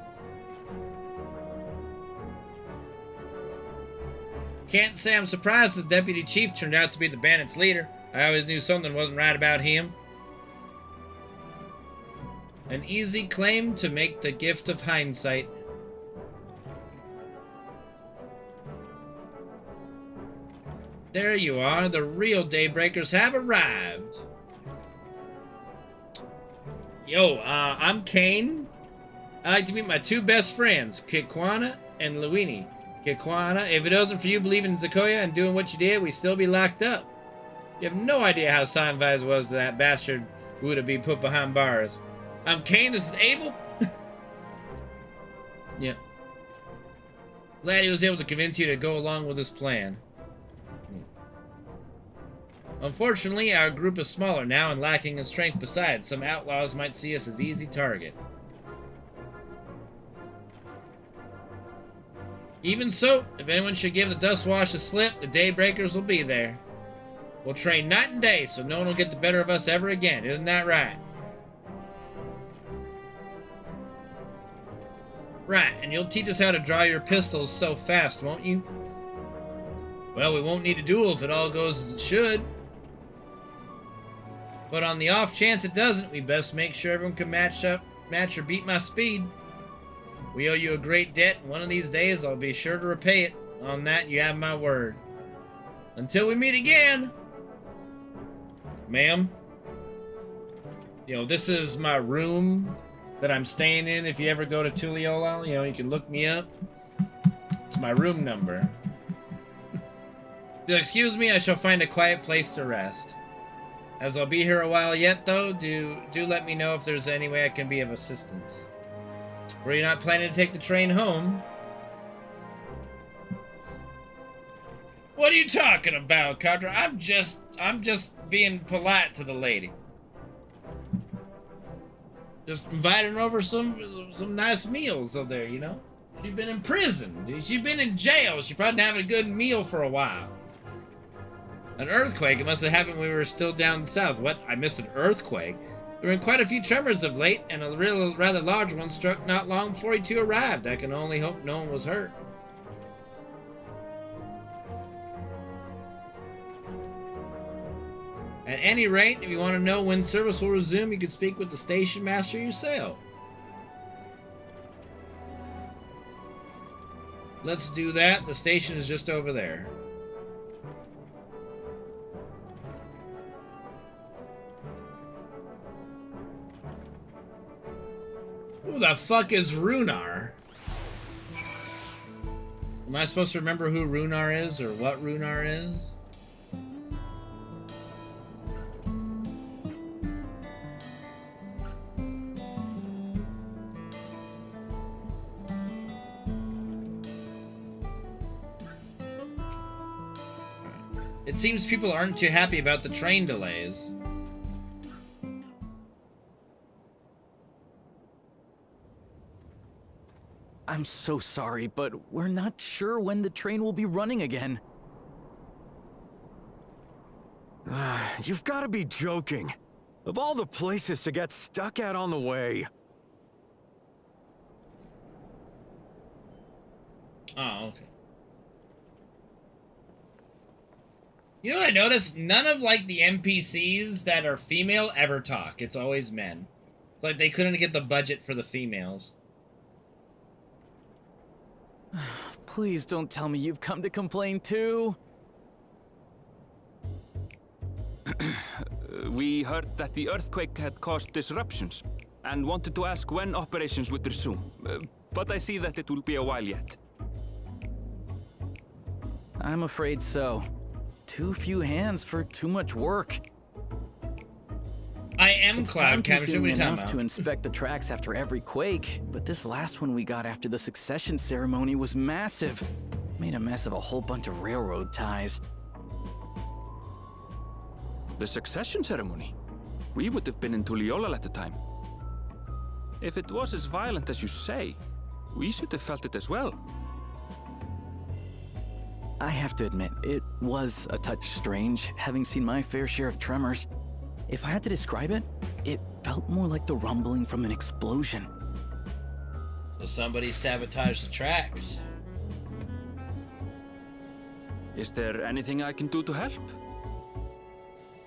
Can't say I'm surprised the deputy chief turned out to be the bandits' leader. I always knew something wasn't right about him. An easy claim to make the gift of hindsight. There you are, the real Daybreakers have arrived. Yo, I'm Kane. I'd like to meet my two best friends, Kikwana and Luini. Kikwana, if it wasn't for you believing in Zakoya and doing what you did, we'd still be locked up. You have no idea how Signvisor was to that bastard who would have been put behind bars. I'm Kane, this is Abel. Yeah. Glad he was able to convince you to go along with his plan. Unfortunately, our group is smaller now and lacking in strength. Besides, some outlaws might see us as easy target. Even so, if anyone should give the Dustwash a slip, the Daybreakers will be there. We'll train night and day so no one will get the better of us ever again. Isn't that right? Right, and you'll teach us how to draw your pistols so fast, won't you? Well, we won't need a duel if it all goes as it should. But on the off chance it doesn't, we best make sure everyone can match or beat my speed. We owe you a great debt, and one of these days I'll be sure to repay it. On that, you have my word. Until we meet again! Ma'am? You know, this is my room that I'm staying in. If you ever go to Tuliyola, you know, you can look me up. It's my room number. If you'll excuse me, I shall find a quiet place to rest. As I'll be here a while yet, though, do let me know if there's any way I can be of assistance. Were you not planning to take the train home? What are you talking about, Contra? I'm just being polite to the lady. Just inviting her over some nice meals over there, you know? She's been in prison. She's been in jail. She probably been having a good meal for a while. An earthquake? It must have happened when we were still down south. What? I missed an earthquake? There were quite a few tremors of late, and a rather large one struck not long before you two arrived. I can only hope no one was hurt. At any rate, if you want to know when service will resume, you can speak with the station master yourself. Let's do that. The station is just over there. Who the fuck is Runar? Am I supposed to remember who Runar is or what Runar is? It seems people aren't too happy about the train delays. I'm so sorry, but we're not sure when the train will be running again. You've got to be joking. Of all the places to get stuck at on the way. Oh, okay. You know what I noticed? None of, like, the NPCs that are female ever talk. It's always men. It's like they couldn't get the budget for the females. Please don't tell me you've come to complain too. We heard that the earthquake had caused disruptions and wanted to ask when operations would resume. But I see that it will be a while yet. I'm afraid so. Too few hands for too much work. I am Cloud Captain. What are you talking enough about? to inspect the tracks after every quake, but this last one we got after the succession ceremony was massive. Made a mess of a whole bunch of railroad ties. The succession ceremony? We would have been in Tuliolal at the time. If it was as violent as you say, we should have felt it as well. I have to admit, it was a touch strange, having seen my fair share of tremors. If I had to describe it, it felt more like the rumbling from an explosion. So somebody sabotaged the tracks. Is there anything I can do to help?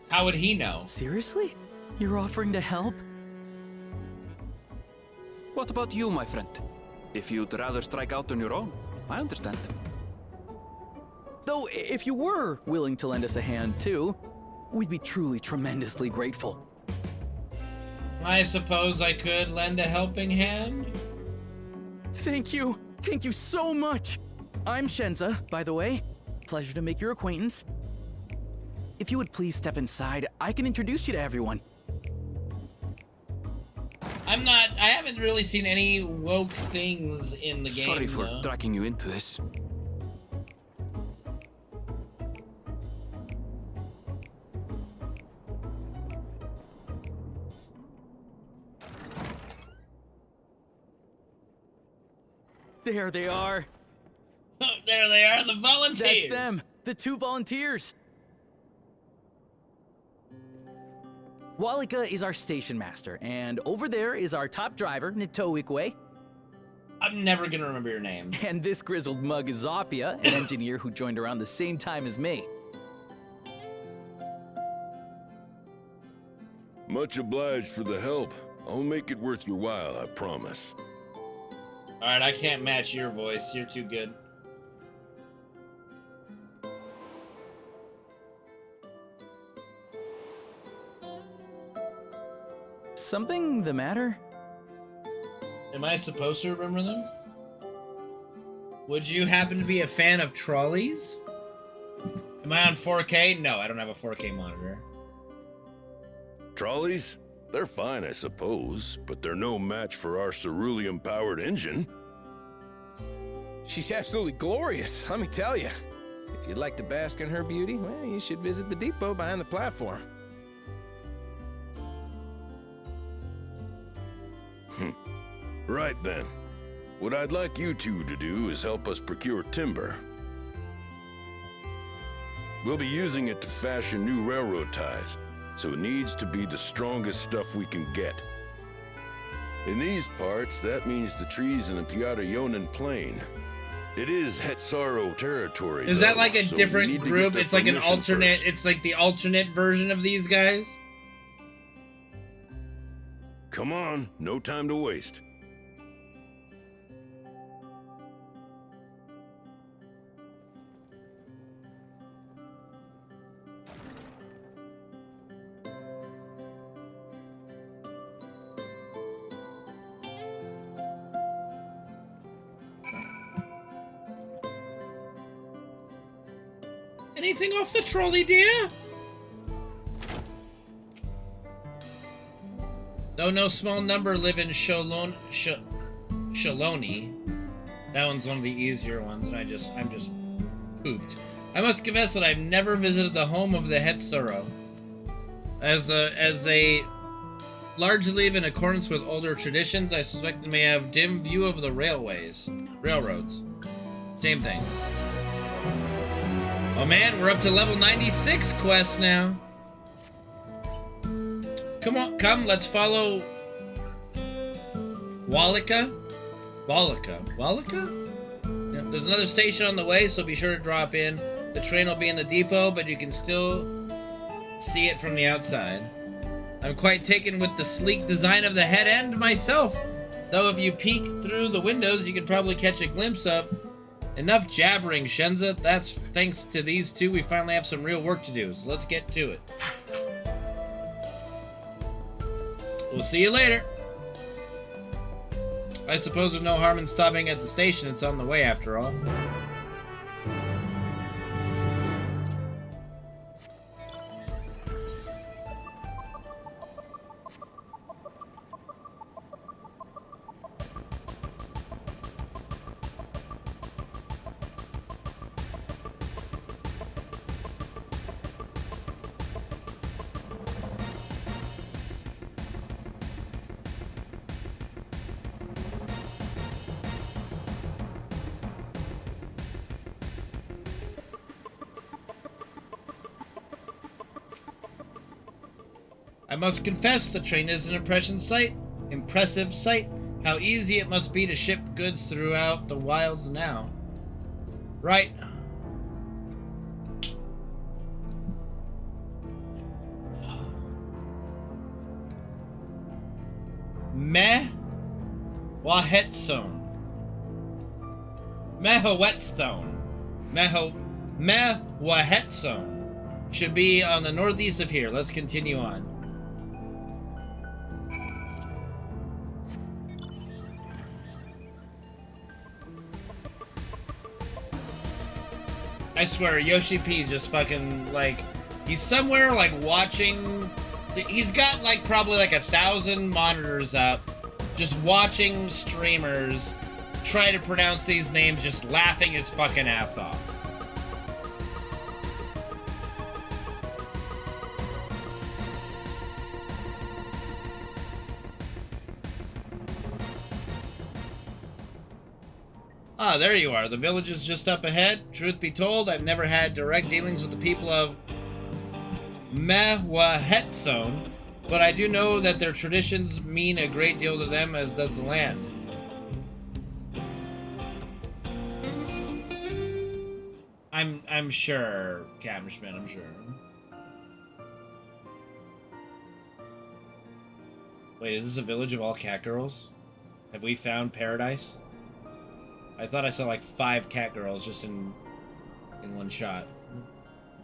How would he know? Seriously? You're offering to help? What about you, my friend? If you'd rather strike out on your own, I understand. Though, if you were willing to lend us a hand too, we'd be truly tremendously grateful. I suppose I could lend a helping hand? Thank you! Thank you so much! I'm Shenza, by the way. Pleasure to make your acquaintance. If you would please step inside, I can introduce you to everyone. I haven't really seen any woke things in the game. Sorry for dragging you into this. There they are. Oh, there they are, the volunteers. That's them, the 2 volunteers. Walika is our station master, and over there is our top driver, Nitoikwe. I'm never gonna remember your name. And this grizzled mug is Zoppia, an engineer who joined around the same time as me. Much obliged for the help. I'll make it worth your while, I promise. Alright, I can't match your voice. You're too good. Something the matter? Am I supposed to remember them? Would you happen to be a fan of trolleys? Am I on 4K? No, I don't have a 4K monitor. Trolleys? They're fine, I suppose, but they're no match for our cerulean-powered engine. She's absolutely glorious, let me tell you. If you'd like to bask in her beauty, well, you should visit the depot behind the platform. Right then. What I'd like you two to do is help us procure timber. We'll be using it to fashion new railroad ties, so it needs to be the strongest stuff we can get. In these parts, that means the trees in the Tiarayonan Plain. It is Hetsaro territory. Is that though, like a so we different need to get group? their It's like an permission alternate, first. it's like the alternate version of these guys? Come on, no time to waste. Anything off the trolley, dear? Though no small number live in Shaloni. That one's one of the easier ones, and I'm just pooped. I must confess that I've never visited the home of the Hetsuro. As they largely live in accordance with older traditions, I suspect they may have dim view of the railroads. Same thing. Oh man, we're up to level 96 quest now. Come, let's follow Wallika? Yeah, there's another station on the way, so be sure to drop in. The train will be in the depot, but you can still see it from the outside. I'm quite taken with the sleek design of the head end myself, though if you peek through the windows, you could probably catch a glimpse of. Enough jabbering, Shenza. That's thanks to these two, we finally have some real work to do, so let's get to it. We'll see you later. I suppose there's no harm in stopping at the station. It's on the way after all. I must confess, the train is an impressive sight. How easy it must be to ship goods throughout the wilds now. Right. Meh Whetstone. Whetstone should be on the northeast of here. Let's continue on. I swear, Yoshi P's just fucking, like, he's somewhere, like, watching, he's got, like, probably, like, 1,000 monitors up, just watching streamers try to pronounce these names, just laughing his fucking ass off. Ah, there you are. The village is just up ahead. Truth be told, I've never had direct dealings with the people of Whetstone, but I do know that their traditions mean a great deal to them, as does the land. I'm sure, Captain Schmidt, I'm sure. Wait, is this a village of all cat girls? Have we found paradise? I thought I saw like 5 cat girls just in one shot.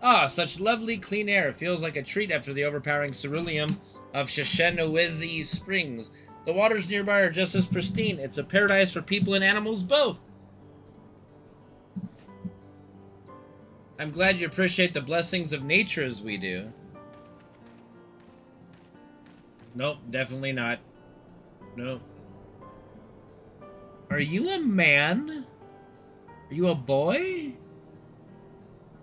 Ah, such lovely clean air. It feels like a treat after the overpowering ceruleum of Shoshenowezi Springs. The waters nearby are just as pristine. It's a paradise for people and animals both. I'm glad you appreciate the blessings of nature as we do. Nope, definitely not. Nope. Are you a man? Are you a boy?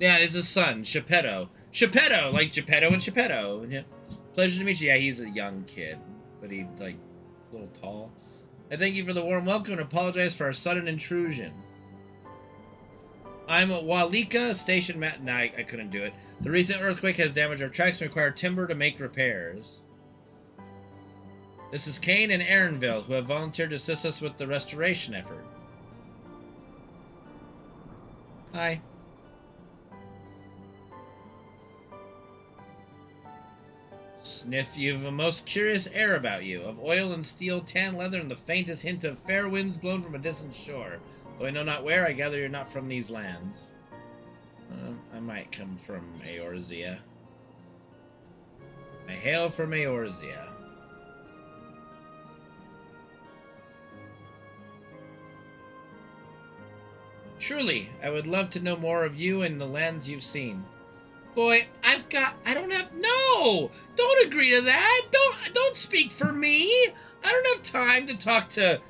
Yeah, it's his son, Geppetto. Geppetto, like Geppetto and Geppetto. Yeah. Pleasure to meet you. Yeah, he's a young kid, but he's like a little tall. I thank you for the warm welcome and apologize for our sudden intrusion. I'm Wallika, station Nah, I couldn't do it. The recent earthquake has damaged our tracks and require timber to make repairs. This is Kane and Aaronville, who have volunteered to assist us with the restoration effort. Hi. Sniff, you've a most curious air about you, of oil and steel, tan leather, and the faintest hint of fair winds blown from a distant shore. Though I know not where, I gather you're not from these lands. I might come from Eorzea. I hail from Eorzea. Truly, I would love to know more of you and the lands you've seen. Boy, I don't have, no! Don't agree to that! Don't speak for me! I don't have time to talk to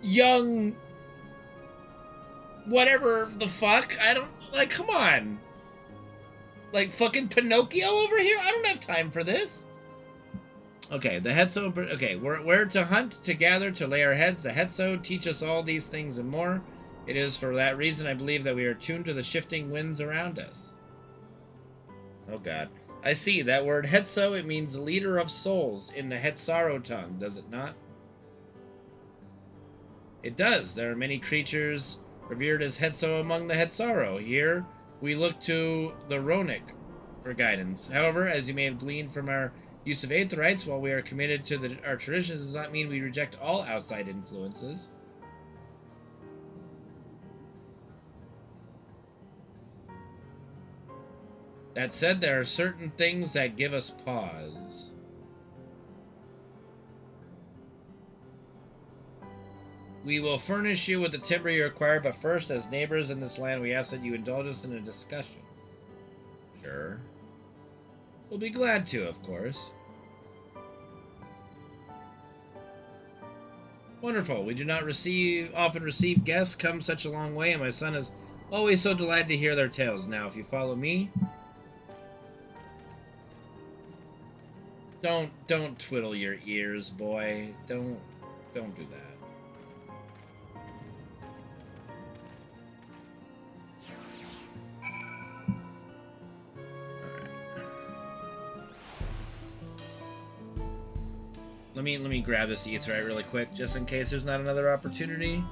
young... whatever the fuck. I don't, like, come on. Like fucking Pinocchio over here? I don't have time for this. Okay, the Hetzo, okay, we're to hunt, to gather, to lay our heads. The Hetzo teach us all these things and more. It is for that reason I believe that we are tuned to the shifting winds around us. Oh god. I see, that word Hetzo, it means leader of souls in the Hetzaro tongue, does it not? It does. There are many creatures revered as Hetzo among the Hetzaro. Here, we look to the Ronik for guidance. However, as you may have gleaned from our use of Aetherites, while we are committed to our traditions, does not mean we reject all outside influences. That said, there are certain things that give us pause. We will furnish you with the timber you require, but first, as neighbors in this land, we ask that you indulge us in a discussion. Sure. We'll be glad to, of course. Wonderful. We do not often receive guests come such a long way, and my son is always so delighted to hear their tales. Now, if you follow me... Don't twiddle your ears, boy. Don't do that. Let me grab this Aetherite really quick, just in case there's not another opportunity.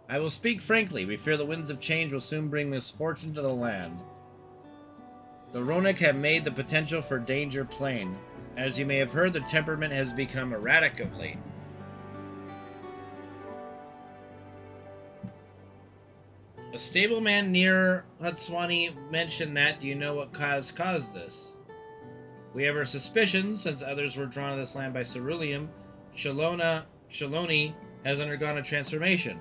I will speak frankly. We fear the winds of change will soon bring misfortune to the land. The Ronik have made the potential for danger plain. As you may have heard, the temperament has become erratic of late. A stableman near Hutswani mentioned that. Do you know what caused this? We have our suspicions, since others were drawn to this land by ceruleum. Shaloni has undergone a transformation.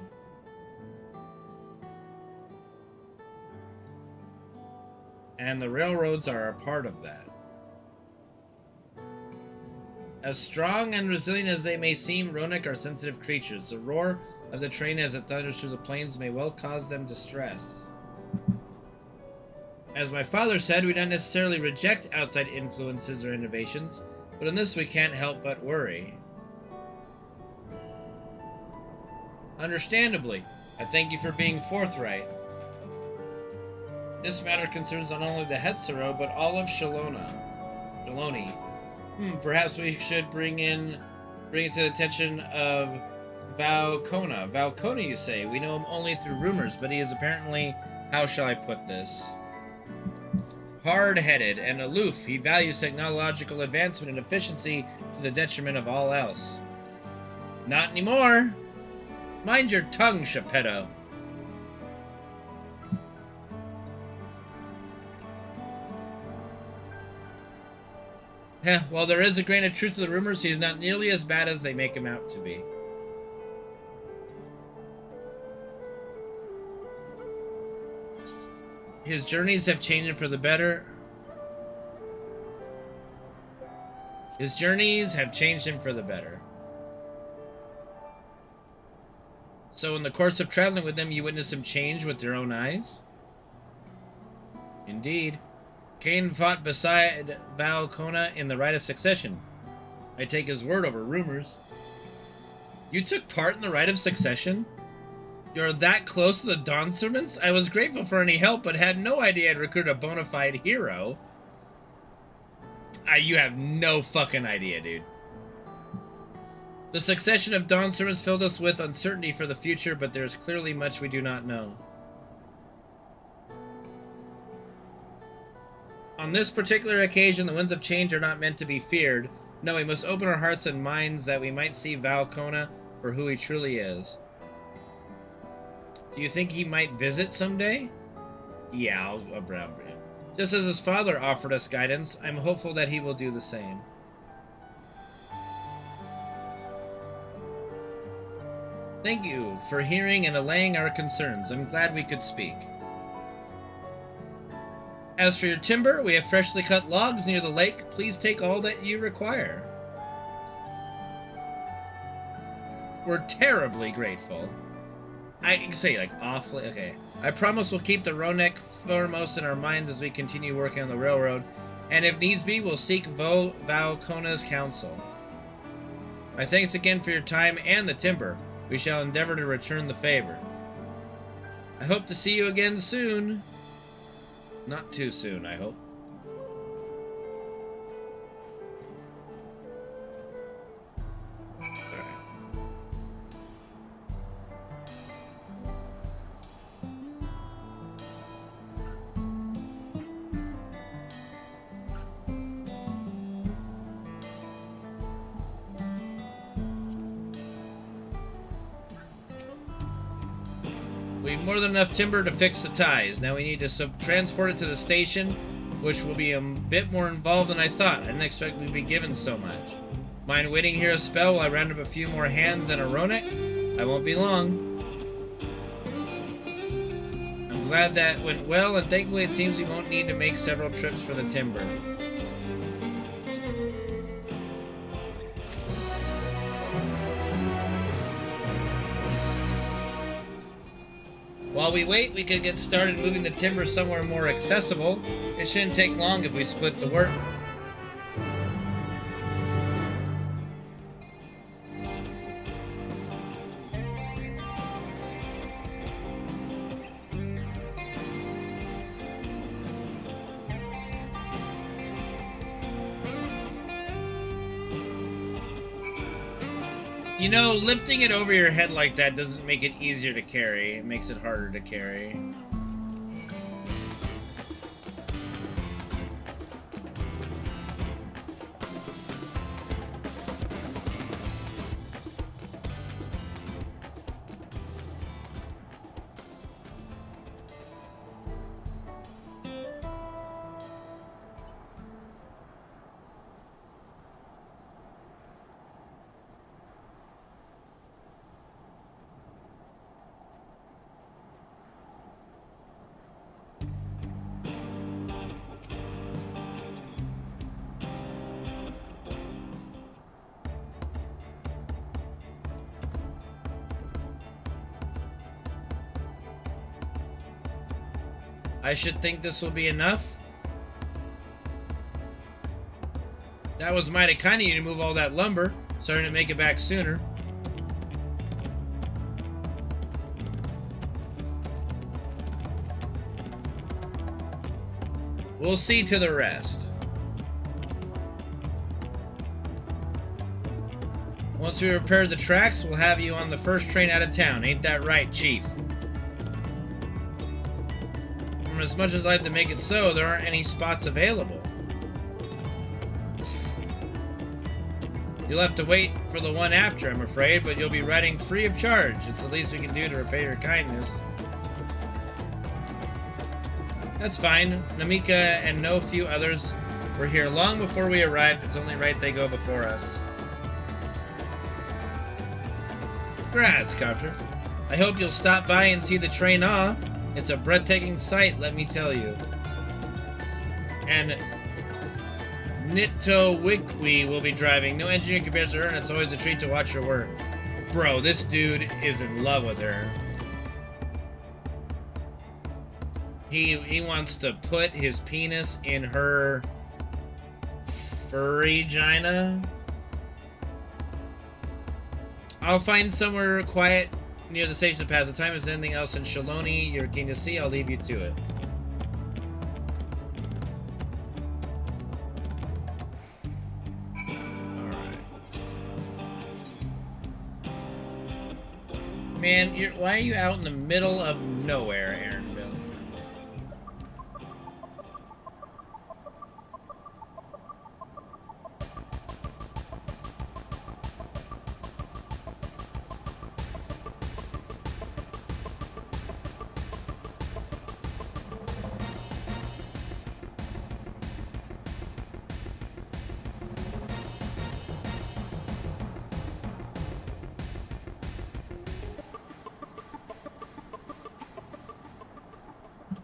And the railroads are a part of that. As strong and resilient as they may seem, Ronik are sensitive creatures. The roar of the train as it thunders through the plains may well cause them distress. As my father said, we don't necessarily reject outside influences or innovations, but in this we can't help but worry. Understandably, I thank you for being forthright. This matter concerns not only the Hetzaro, but all of Shaloni. Perhaps we should bring it to the attention of Valkona. Valkona, you say? We know him only through rumors, but he is apparently, how shall I put this? Hard-headed and aloof. He values technological advancement and efficiency to the detriment of all else. Not anymore. Mind your tongue, Shapeto. While there is a grain of truth to the rumors, he is not nearly as bad as they make him out to be. His journeys have changed him for the better. His journeys have changed him for the better. So in the course of traveling with them, you witness him change with your own eyes? Indeed. Cain fought beside Valkona in the rite of succession. I take his word over rumors. You took part in the rite of succession? You're that close to the Dawn Servants? I was grateful for any help, but had no idea I'd recruit a bona fide hero. You have no fucking idea, dude. The succession of Dawn Servants filled us with uncertainty for the future, but there's clearly much we do not know. On this particular occasion, the winds of change are not meant to be feared. No, we must open our hearts and minds that we might see Valcona for who he truly is. Do you think he might visit someday? Yeah, I'll brown him. Just as his father offered us guidance, I'm hopeful that he will do the same. Thank you for hearing and allaying our concerns. I'm glad we could speak. As for your timber, we have freshly cut logs near the lake. Please take all that you require. We're terribly grateful. I can say, like, awfully. Okay. I promise we'll keep the Ronek foremost in our minds as we continue working on the railroad, and if needs be, we'll seek Valcona's counsel. My thanks again for your time and the timber. We shall endeavor to return the favor. I hope to see you again soon. Not too soon, I hope. We have more than enough timber to fix the ties. Now we need to transport it to the station, which will be a bit more involved than I thought. I didn't expect we'd be given so much. Mind waiting here a spell while I round up a few more hands and a Ronek? I won't be long. I'm glad that went well, and thankfully it seems we won't need to make several trips for the timber. While we wait, we could get started moving the timber somewhere more accessible. It shouldn't take long if we split the work. You know, lifting it over your head like that doesn't make it easier to carry. It makes it harder to carry. I should think this will be enough. That was mighty kind of you to move all that lumber. Sorry to make it back sooner. We'll see to the rest. Once we repair the tracks, we'll have you on the first train out of town. Ain't that right, Chief? As much as I'd like to make it so, there aren't any spots available. You'll have to wait for the one after, I'm afraid, but you'll be riding free of charge. It's the least we can do to repay your kindness. That's fine. Namika and no few others were here long before we arrived. It's only right they go before us. Congrats, Copter. I hope you'll stop by and see the train off. It's a breathtaking sight, let me tell you. And Nito Wikwi will be driving. No engineer compares to her, and it's always a treat to watch her work. Bro, this dude is in love with her. He wants to put his penis in her furry-gina. I'll find somewhere quiet near the station to pass the time. If there's anything else in Shaloni you're keen to see, I'll leave you to it. Alright. Man, why are you out in the middle of nowhere, Aaronville?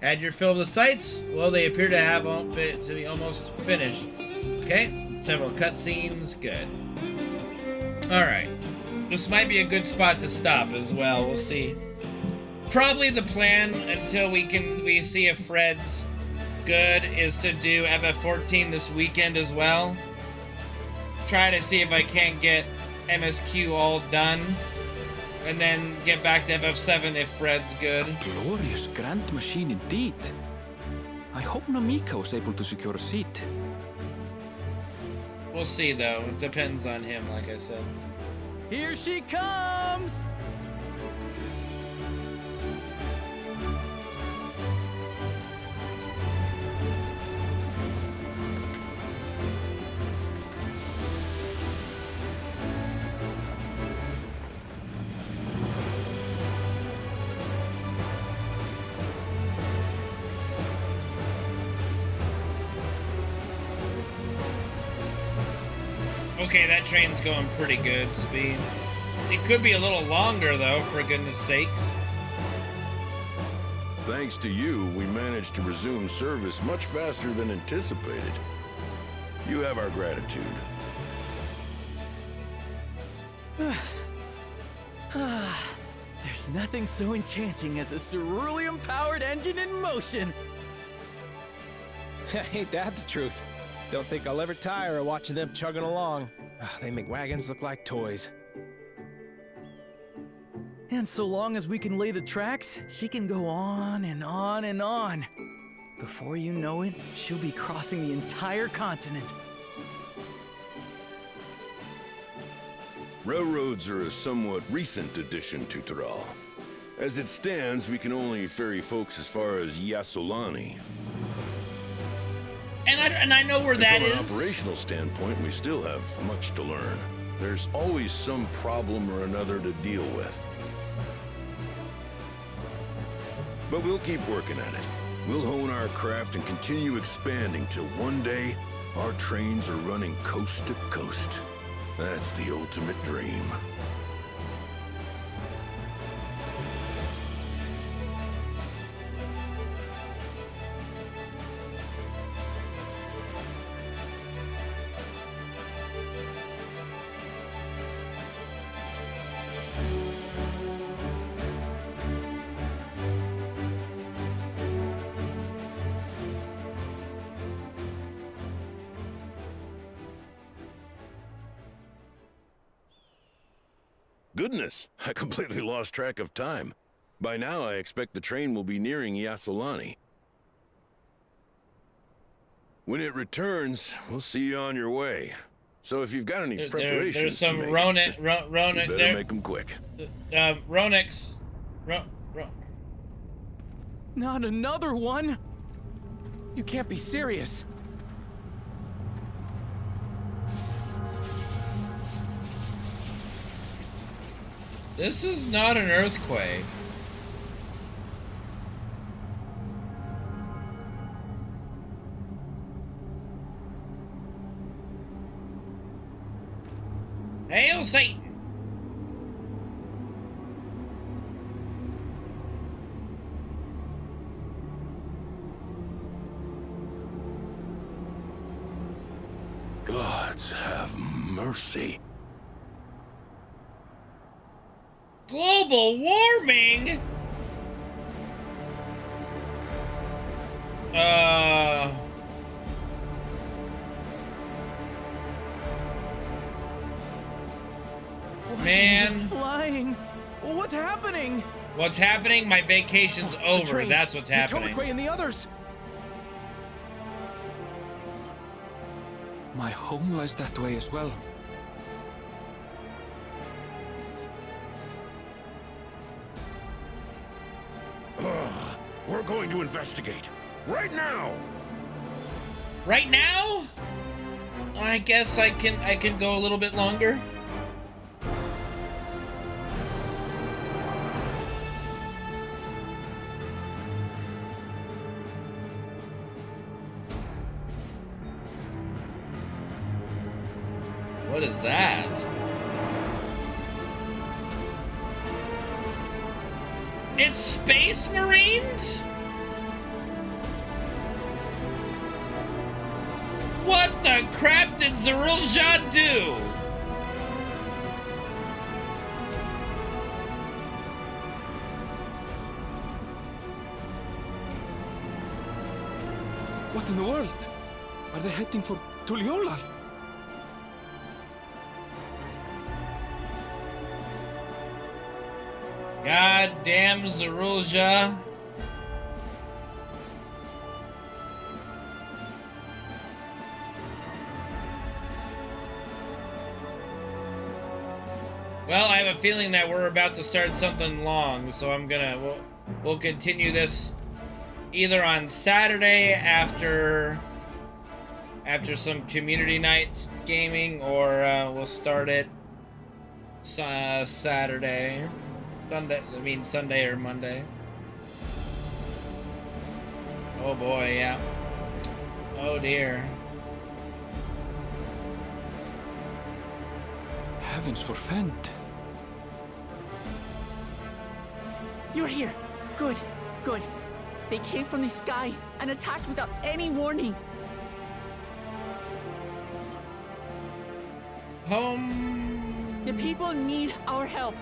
Had your fill of the sights? Well, they appear to have to be almost finished. Okay, several cutscenes. Good. All right. This might be a good spot to stop as well. We'll see. Probably the plan until we see if Fred's good is to do FF14 this weekend as well. Try to see if I can't get MSQ all done, and then get back to FF7 if Fred's good. A glorious grand machine indeed. I hope Namika was able to secure a seat. We'll see though. It depends on him, like I said. Here she comes! Okay, that train's going pretty good speed. It could be a little longer though, for goodness sakes. Thanks to you, we managed to resume service much faster than anticipated. You have our gratitude. There's nothing so enchanting as a cerulean-powered engine in motion. Ain't that the truth? Don't think I'll ever tire of watching them chugging along. They make wagons look like toys. And so long as we can lay the tracks, she can go on and on and on. Before you know it, she'll be crossing the entire continent. Railroads are a somewhat recent addition to Tural. As it stands, we can only ferry folks as far as Yasolani. And I know where that is. From an operational standpoint, we still have much to learn. There's always some problem or another to deal with. But we'll keep working at it. We'll hone our craft and continue expanding till one day, our trains are running coast to coast. That's the ultimate dream. Goodness, I completely lost track of time. By now, I expect the train will be nearing Yasolani. When it returns, we'll see you on your way. So if you've got any preparations there's some to make, Ronik you better make them quick. Ronix. Not another one! You can't be serious. This is not an earthquake. Hail Satan! Gods have mercy. Global warming? Man. Flying. What's happening? What's happening? My vacation's over. That's what's happening. Tomaquay and the others. My home lies that way as well. We're going to investigate. Right now! Right now? I guess I can go a little bit longer. What is that? It's Space Marines? the crap did Lzuruha do? What in the world? Are they heading for Tuliolal? God damn Lzuruha. Well, I have a feeling that we're about to start something long, so we'll continue this either on Saturday after some community nights gaming, or we'll start it Saturday. Sunday or Monday. Oh boy, yeah. Oh dear. Heavens forfend. You're here. Good, good. They came from the sky and attacked without any warning. The people need our help.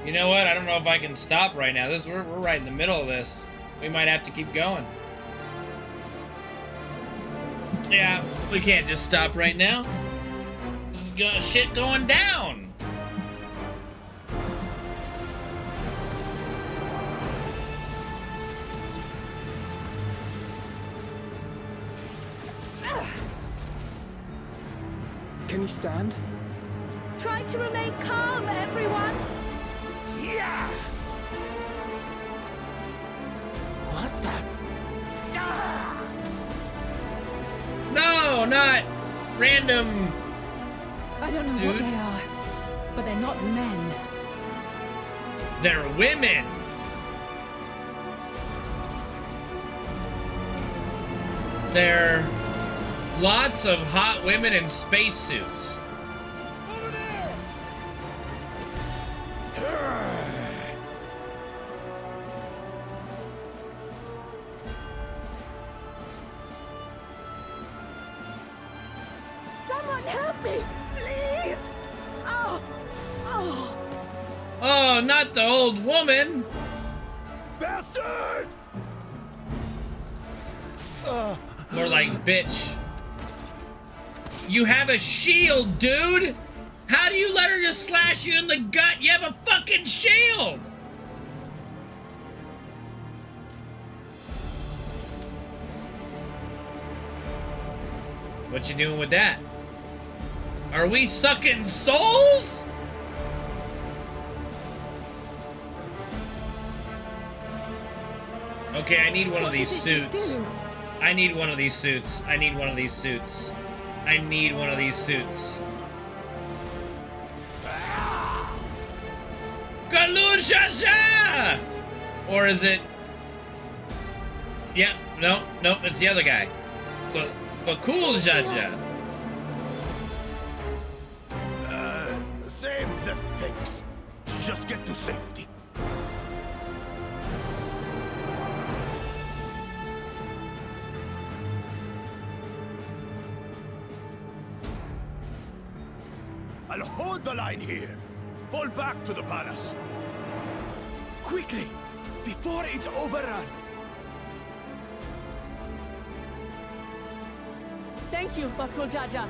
You know what? I don't know if I can stop right now. We're right in the middle of this. We might have to keep going. Yeah, we can't just stop right now. This is shit going down. Can you stand? Try to remain calm, everyone. Yeah! What the? No, not random. I don't know what they are, but they're not men. They're women. They're lots of hot women in spacesuits. Someone help me, please! Oh! Oh! Oh, not the old woman! Bastard! More like bitch. You have a shield, dude! How do you let her just slash you in the gut? You have a fucking shield! What you doing with that? Are we sucking souls? Okay, I need one of these suits. I need one of these suits. I need one of these suits. I need one of these suits. Galusha! Or is it? Yeah, no, it's the other guy. But cool, Jaja. Save the things. Just get to safety. I'll hold the line here. Fall back to the palace. Quickly, before it's overrun. Thank you, Bakul Jaja.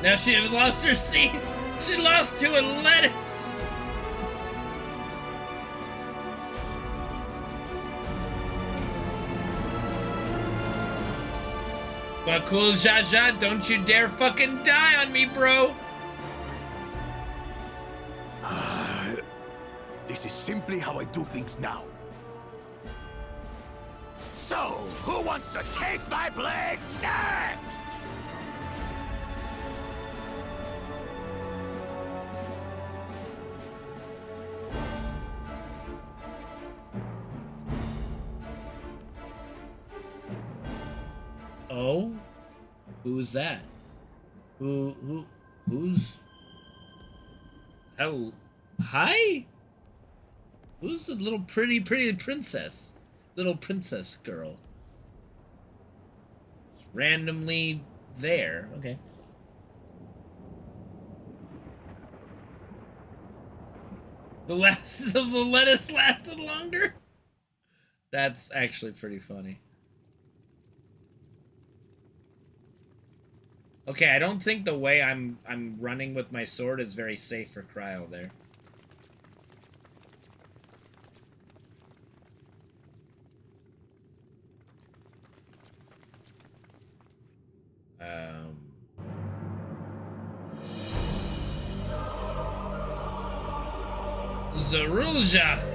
Now she has lost her seat. She lost to a lettuce. Bakul Jaja, don't you dare fucking die on me, bro. This is simply how I do things now. So, who wants to taste my blade next? Oh? Who's that? Who's... Hello? Hi? Who's the little pretty princess? Little princess girl. randomly there. Okay. The lettuce lasted longer? That's actually pretty funny. Okay, I don't think the way I'm running with my sword is very safe for Cryo there. Lzuruha.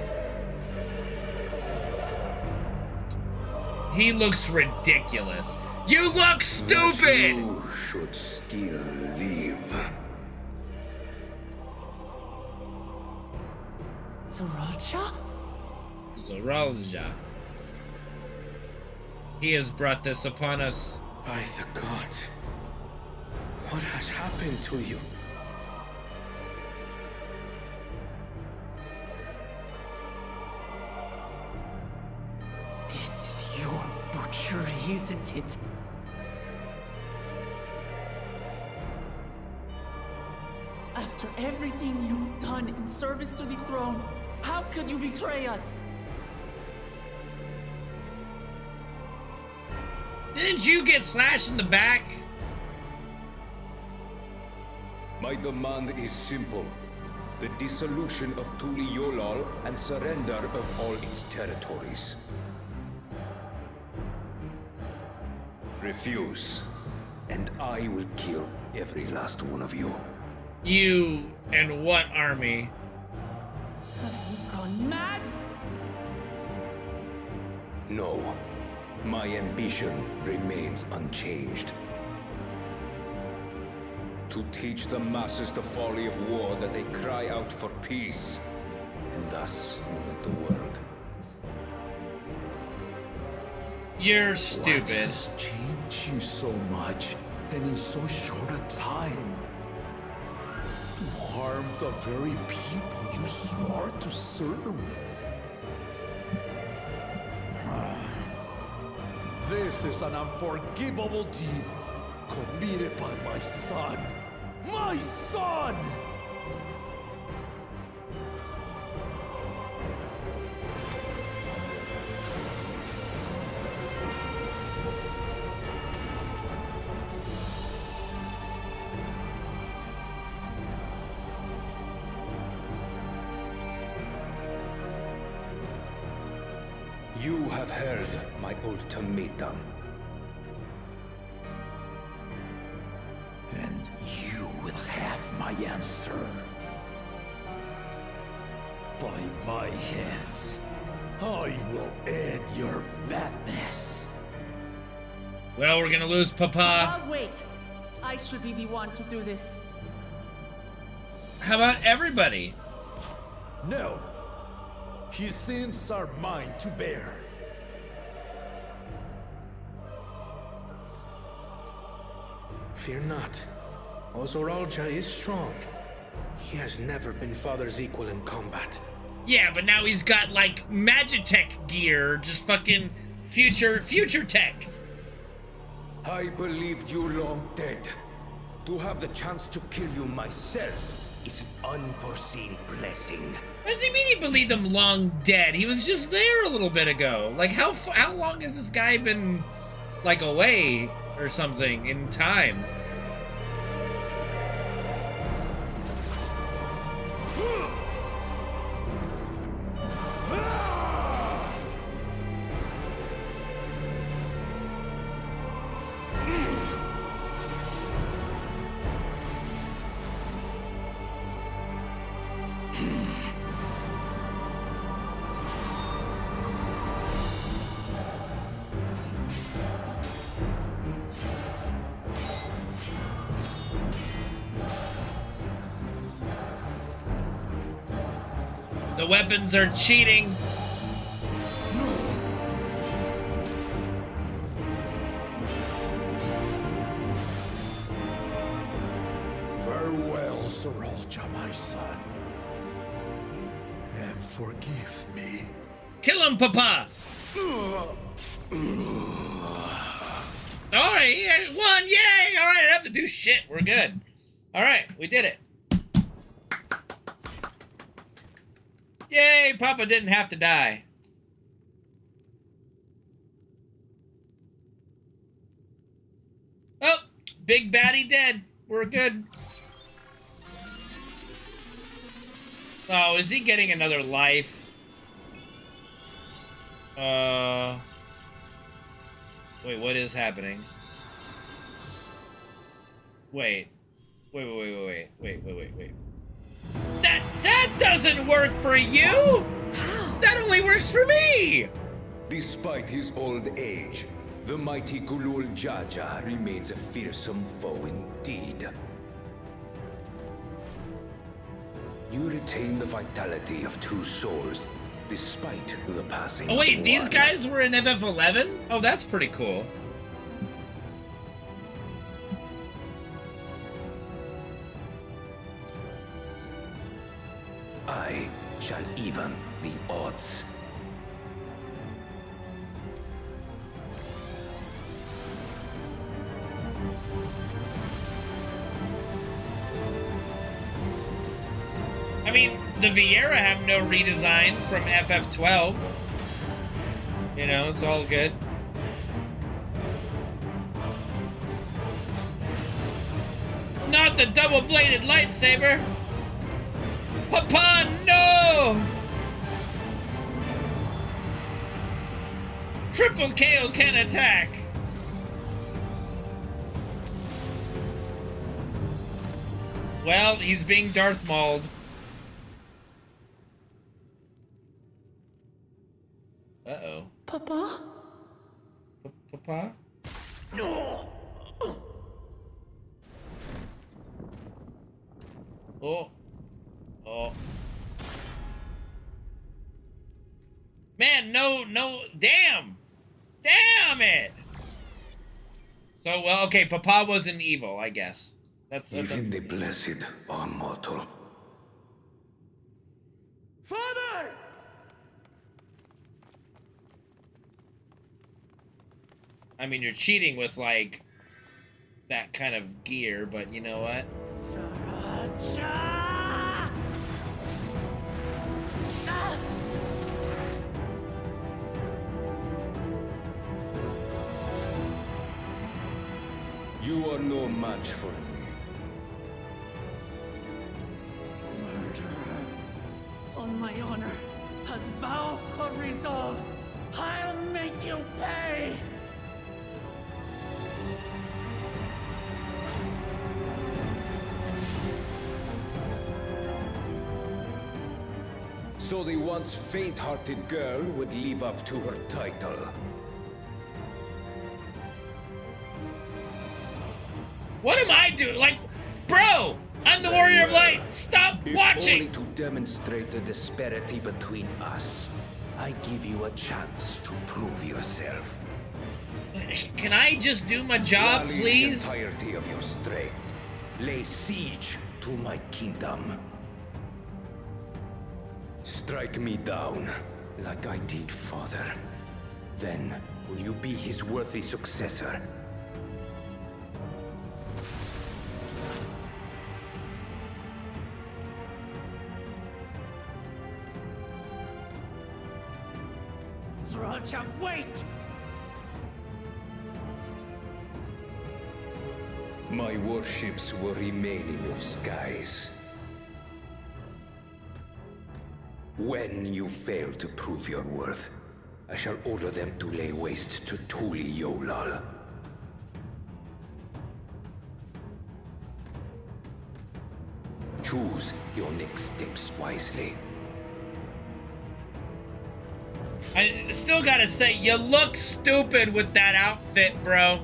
He looks ridiculous. You look stupid! You should still live. Lzuruha? Lzuruha. He has brought this upon us. By the gods. What has happened to you? This is your butchery, isn't it? After everything you've done in service to the throne, how could you betray us? Didn't you get slashed in the back? My demand is simple. The dissolution of Tuli Yolal and surrender of all its territories. Refuse, and I will kill every last one of you. You and what army? Have you gone mad? No. My ambition remains unchanged. To teach the masses the folly of war, that they cry out for peace, and thus unite the world. You're stupid. What has changed you so much, and in so short a time? To harm the very people you swore to serve. This is an unforgivable deed committed by my son. My son! You have heard my ultimatum. And you will have my answer. By my hands, I will end your madness. Well, we're gonna lose Papa. I'll wait. I should be the one to do this. How about everybody? No. His sins are mine to bear. Fear not. Lzuruha is strong. He has never been father's equal in combat. Yeah, but now he's got like Magitech gear, just fucking future tech. I believed you long dead. To have the chance to kill you myself is an unforeseen blessing. What does he mean he believed him long dead? He was just there a little bit ago. Like, how long has this guy been, like, away or something in time? The weapons are cheating. Farewell, Lzuruha, my son. And forgive me. Kill him, Papa! All right, yeah, won! Yay! All right, I don't have to do shit. We're good. All right, we did it. Yay! Papa didn't have to die. Oh, big baddie dead. We're good. Oh, is he getting another life? Wait, what is happening? Wait. Wait. That doesn't work for you! How? That only works for me! Despite his old age, the mighty Gulul Jaja remains a fearsome foe indeed. You retain the vitality of two souls, despite the passing. Oh wait, of these one. guys were in FF11? Oh, that's pretty cool. I shall even the odds. I mean, the Viera have no redesign from FF12. You know, it's all good. Not the double-bladed lightsaber! Papa, no! Triple KO can attack! Well, he's being Darth Mauled. Uh-oh. Papa? Papa? No! Oh. Oh. Man, no, damn! Damn it! So, well, okay, Papa wasn't evil, I guess. That's Even the blessed are mortal. Father! I mean, you're cheating with, like, that kind of gear, but you know what? You are no match for me. Murderer. On my honor, as vow of resolve, I'll make you pay! So the once faint-hearted girl would live up to her title. What am I doing? Like, bro, I'm the Warrior of Light. Stop watching. Only to demonstrate the disparity between us, I give you a chance to prove yourself. Can I just do my job, Rally please? the entirety of your strength. Lay siege to my kingdom. Strike me down, like I did, Father. Then, will you be his worthy successor? Zralcha, wait! My warships will remain in your skies. When you fail to prove your worth, I shall order them to lay waste to Tuli Yolal. Choose your next steps wisely. I still gotta say, you look stupid with that outfit, bro.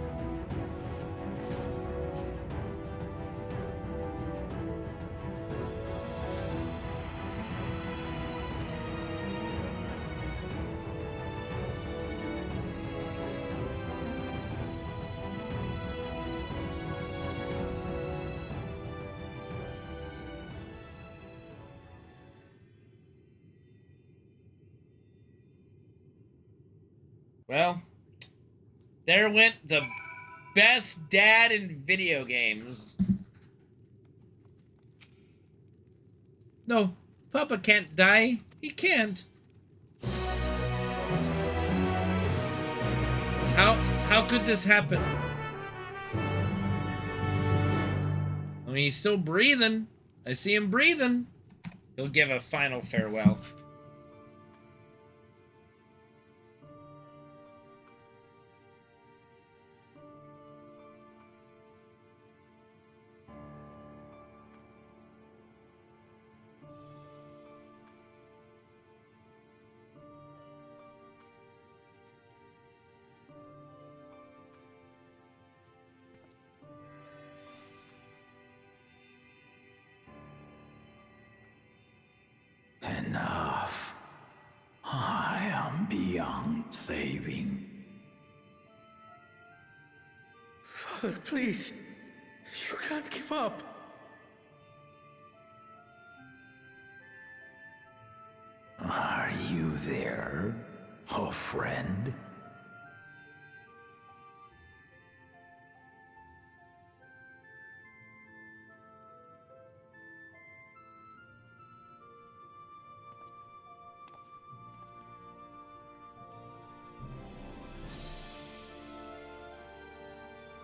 Well, there went the best dad in video games. No, Papa can't die. He can't. How could this happen? I mean, he's still breathing. I see him breathing. He'll give a final farewell. Enough. I am beyond saving. Father, please. You can't give up. Are you there, oh friend?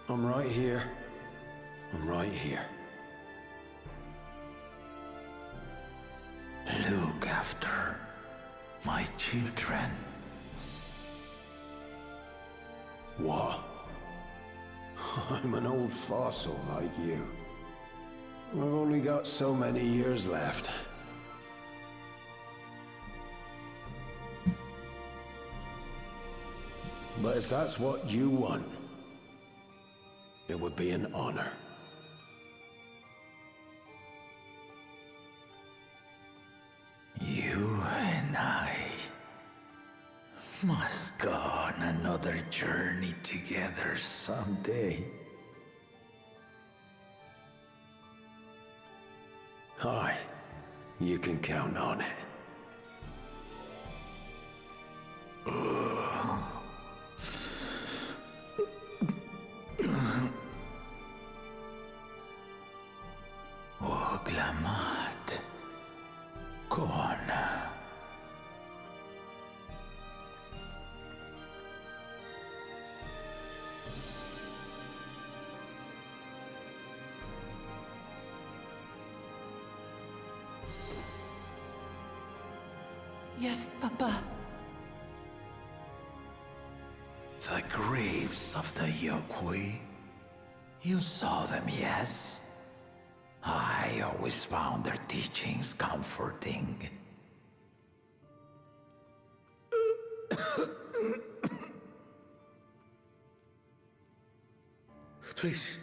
I'm right here. I'm right here. Look after my children. What? I'm an old fossil like you. I've only got so many years left. But if that's what you want, it would be an honor. You and I must go on another journey together someday. Aye, you can count on it. Oglamat. Kona. Yes, Papa. The graves of the Yokwi. You saw them, yes? I always found their teachings comforting. Please,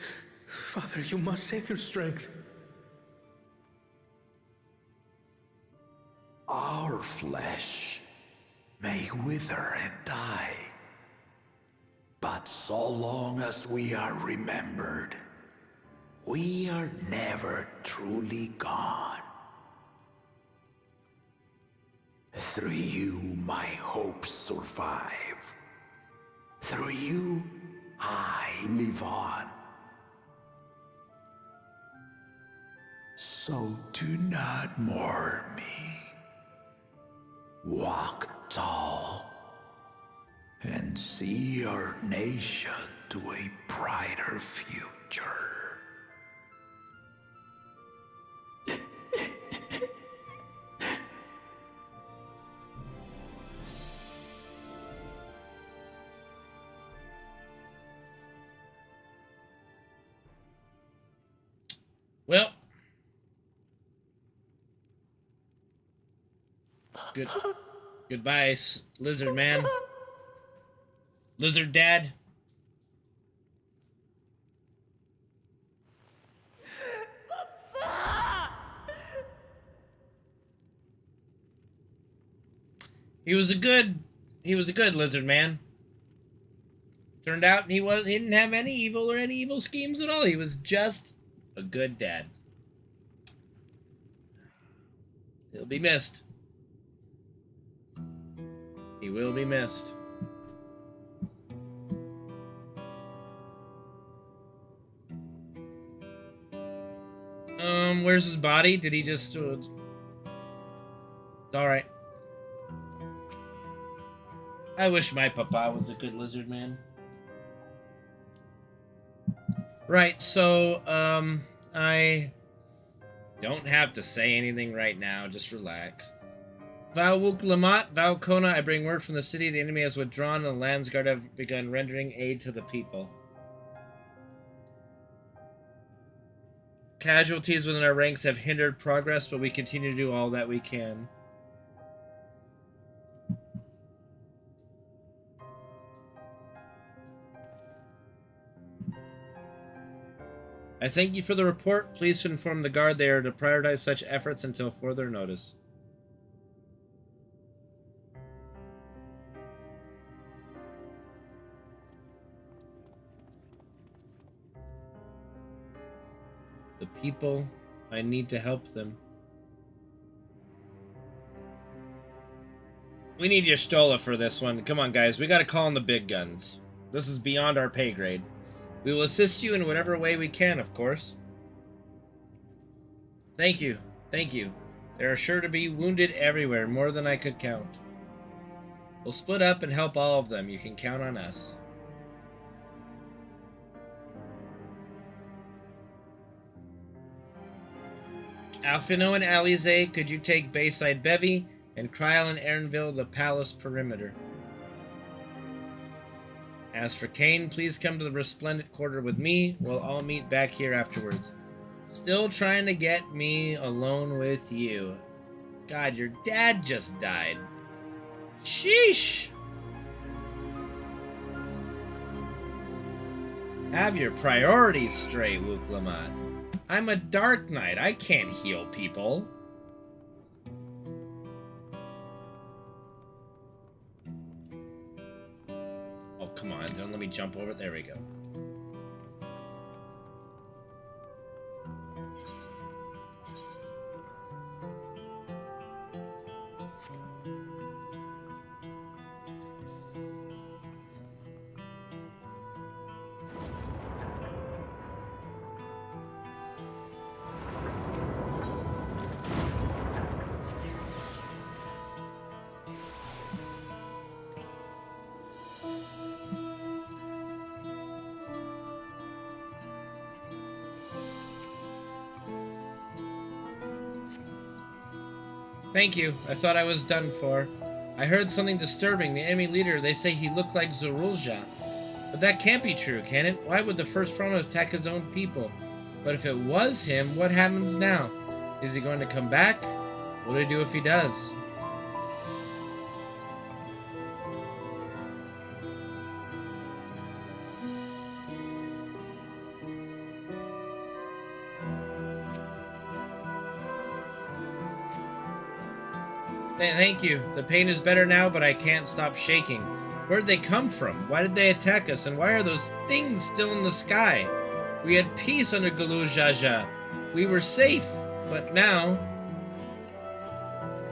Father, you must save your strength. Our flesh may wither and die, but so long as we are remembered, we are never truly gone. Through you, my hopes survive. Through you, I live on. So do not mourn me. Walk tall and see our nation to a brighter future. Well, goodbye, lizard man. Lizard dad. He was a good lizard man. Turned out he didn't have any evil schemes at all. He was just a good dad. He'll be missed. He will be missed. Where's his body? Did he just... Alright. I wish my papa was a good lizard man. Right, so, I don't have to say anything right now. Just relax. Valwuk Lamat, Valkona, I bring word from the city. The enemy has withdrawn and the Landsguard have begun rendering aid to the people. Casualties within our ranks have hindered progress, but we continue to do all that we can. I thank you for the report. Please inform the guard they are to prioritize such efforts until further notice. The people, I need to help them. We need Y'shtola for this one. Come on, guys. We gotta call in the big guns. This is beyond our pay grade. We will assist you in whatever way we can, of course. Thank you. Thank you. There are sure to be wounded everywhere, more than I could count. We'll split up and help all of them. You can count on us. Alfino and Alize, could you take Bayside Bevy and Kryl and Erinville the palace perimeter? As for Kane, please come to the Resplendent Quarter with me. We'll all meet back here afterwards. Still trying to get me alone with you. God, your dad just died. Sheesh! Have your priorities straight, Wuklamat. I'm a Dark Knight. I can't heal people. Oh, come on. Don't let me jump over it. There we go. Thank you. I thought I was done for. I heard something disturbing. The enemy leader, they say he looked like Lzuruha. But that can't be true, can it? Why would the first Prono attack his own people? But if it was him, what happens now? Is he going to come back? What do I do if he does? Thank you. The pain is better now, but I can't stop shaking. Where'd they come from? Why did they attack us? And why are those things still in the sky? We had peace under Gulu-Jaja. We were safe, but now...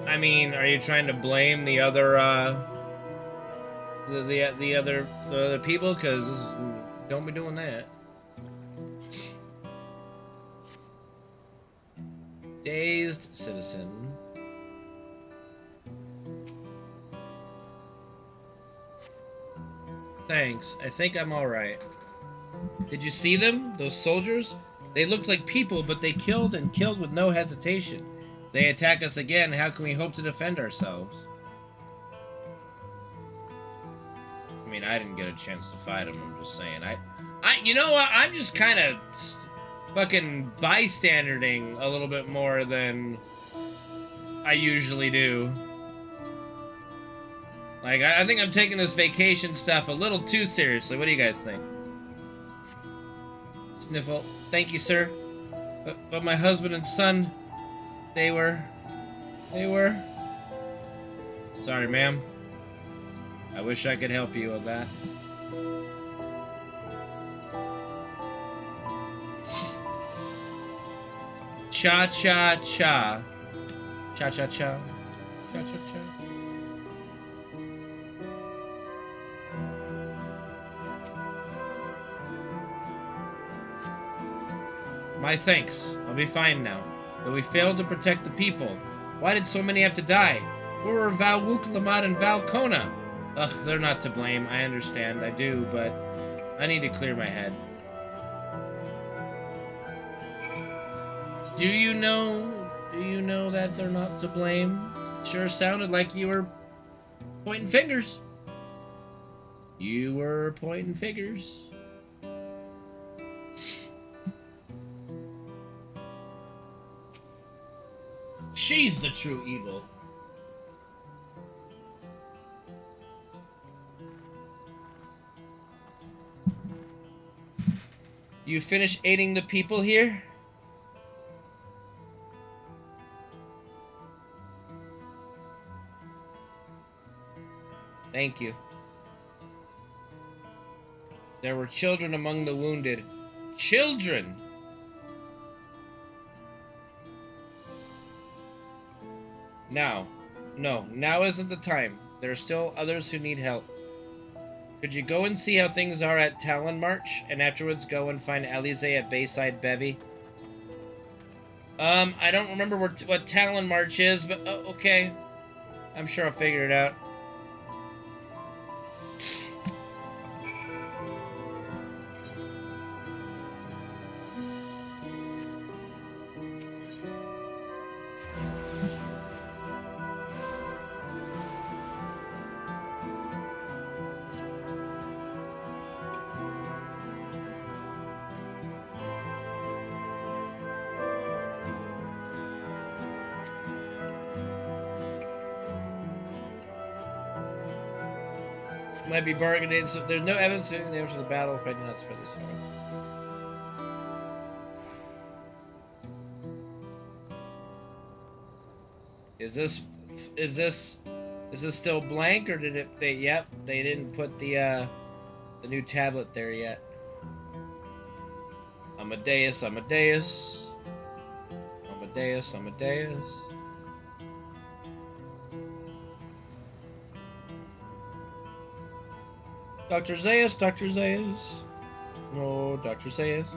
I mean, are you trying to blame the other, the other people? Because don't be doing that. Dazed citizen. Thanks. I think I'm alright. Did you see them? Those soldiers? They looked like people, but they killed and killed with no hesitation. If they attack us again, how can we hope to defend ourselves? I mean, I didn't get a chance to fight them, I'm just saying. You know what? I'm just kind of fucking bystandering a little bit more than I usually do. Like, I think I'm taking this vacation stuff a little too seriously. What do you guys think? Sniffle. Thank you, sir. But my husband and son, they were... Sorry, ma'am. I wish I could help you with that. Cha-cha-cha. Cha-cha-cha. Cha-cha-cha. My thanks. I'll be fine now. But we failed to protect the people. Why did so many have to die? Where were Val Wuklamad and Val Kona? Ugh, they're not to blame. I understand. I do, but I need to clear my head. Do you know that they're not to blame? Sure sounded like you were pointing fingers. You were pointing fingers. She's the true evil. You finished aiding the people here? Thank you. There were children among the wounded. Children! Now. No, now isn't the time. There are still others who need help. Could you go and see how things are at Talon March, and afterwards go and find Alize at Bayside Bevy? I don't remember what Talon March is, but okay. I'm sure I'll figure it out. Might be bargaining, so there's no evidence in the for the battle if I do not spread this far. Is this still blank, or did it? Yep, they didn't put the new tablet there yet. Amadeus. Dr. Zaius. No, Dr. Zaius.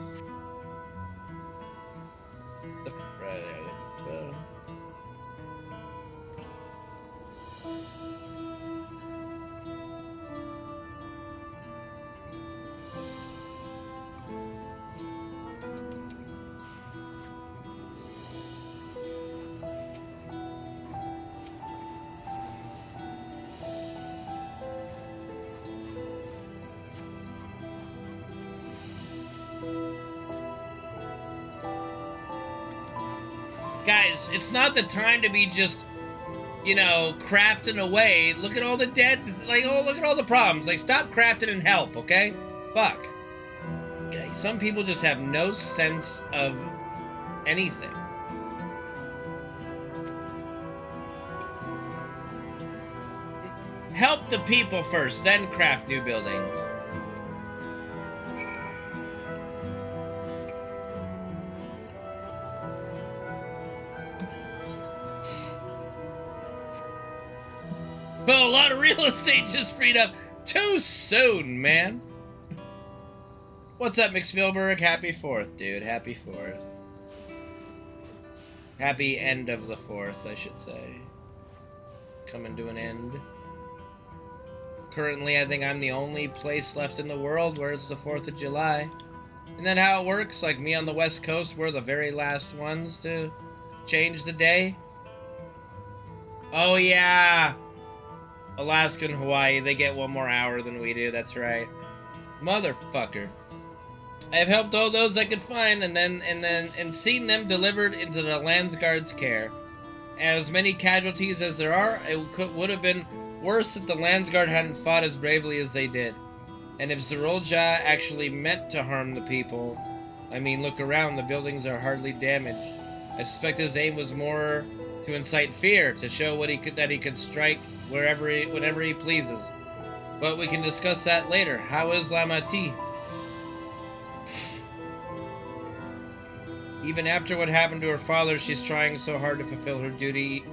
Guys, it's not the time to be just, you know, crafting away. Look at all the dead, like, oh, look at all the problems. Like, stop crafting and help, okay? Fuck. Okay, some people just have no sense of anything. Help the people first, then craft new buildings. Well, a lot of real estate just freed up too soon, man. What's up, McSpielberg? Happy 4th, dude. Happy 4th. Happy end of the 4th, I should say. Coming to an end. Currently, I think I'm the only place left in the world where it's the 4th of July. Isn't that how it works? Like me on the West Coast, we're the very last ones to change the day? Oh, yeah. Alaska and Hawaii, they get one more hour than we do, that's right. Motherfucker. I have helped all those I could find and seen them delivered into the Landsguard's care. As many casualties as there are, it would have been worse if the Landsguard hadn't fought as bravely as they did. And if Zerulja actually meant to harm the people, I mean, look around, the buildings are hardly damaged. I suspect his aim was more to incite fear, to show that he could strike whenever he pleases. But we can discuss that later. How is Lamati? Even after what happened to her father, she's trying so hard to fulfill her duty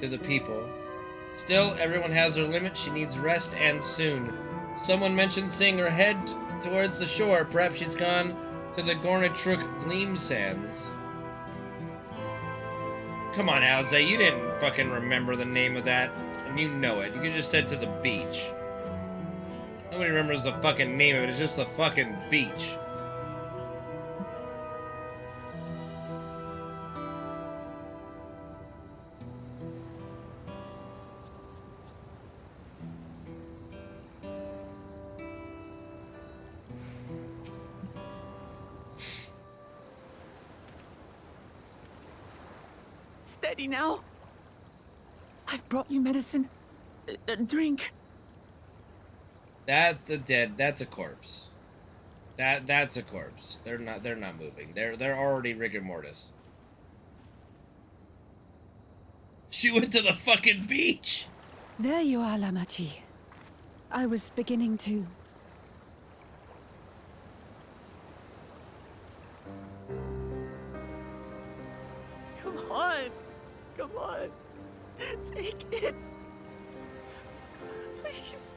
to the people. Still, everyone has their limit. She needs rest, and soon. Someone mentioned seeing her head towards the shore. Perhaps she's gone to the Gornatruk Gleam Sands. Come on, Alze, you didn't fucking remember the name of that, and you know it. You could just said to the beach. Nobody remembers the fucking name of it. It's just the fucking beach. Steady now. I've brought you medicine. A drink. That's a corpse. That's a corpse. They're not moving. They're already rigor mortis. She went to the fucking beach. There you are, Lamachi. I was beginning to... Come on. Come on. Take it. Please.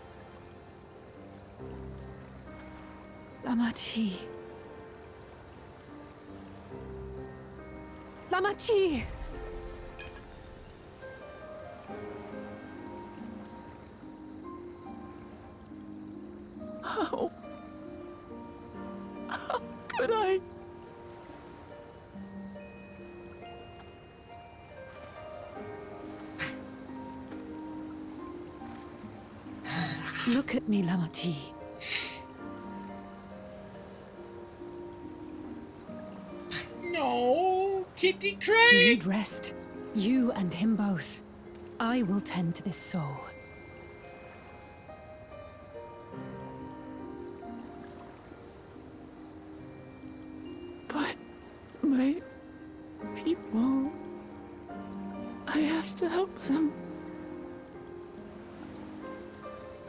Lamachi. Lamachi! How could I? Look at me, Lamachi. No, Kitty Craig. You need rest. You and him both. I will tend to this soul. But my people, I have to help them.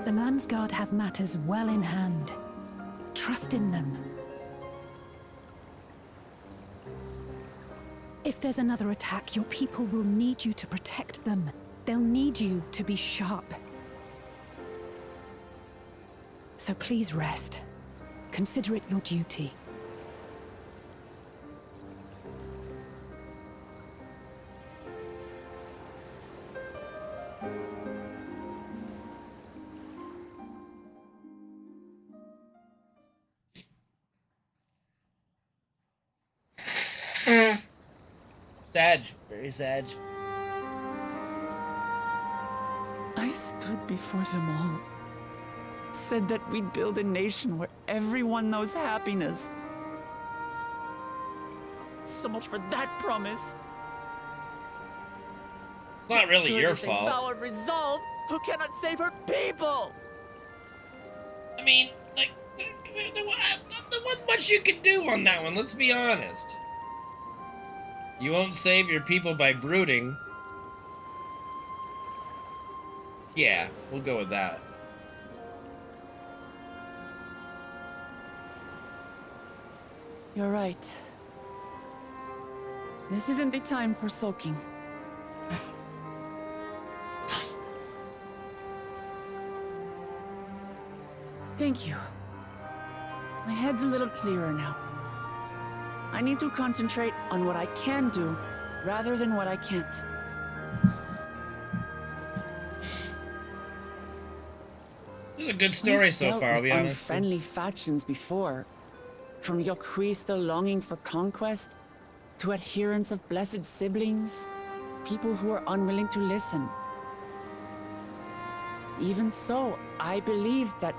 The Mansguard have matters well in hand. Trust in them. If there's another attack, your people will need you to protect them. They'll need you to be sharp. So please rest. Consider it your duty. Sag, very Sag. I stood before them all. Said that we'd build a nation where everyone knows happiness. So much for that promise. It's not really your Good fault. is a vow of resolve who cannot save her people. I mean, like, there wasn't much you could do on that one, let's be honest. You won't save your people by brooding. Yeah, we'll go with that. You're right. This isn't the time for sulking. Thank you. My head's a little clearer now. I need to concentrate on what I can do, rather than what I can't. This is a good story so far, I'll be honest. Unfriendly factions before. From Yokhui still longing for conquest, to adherents of blessed siblings, people who are unwilling to listen. Even so, I believed that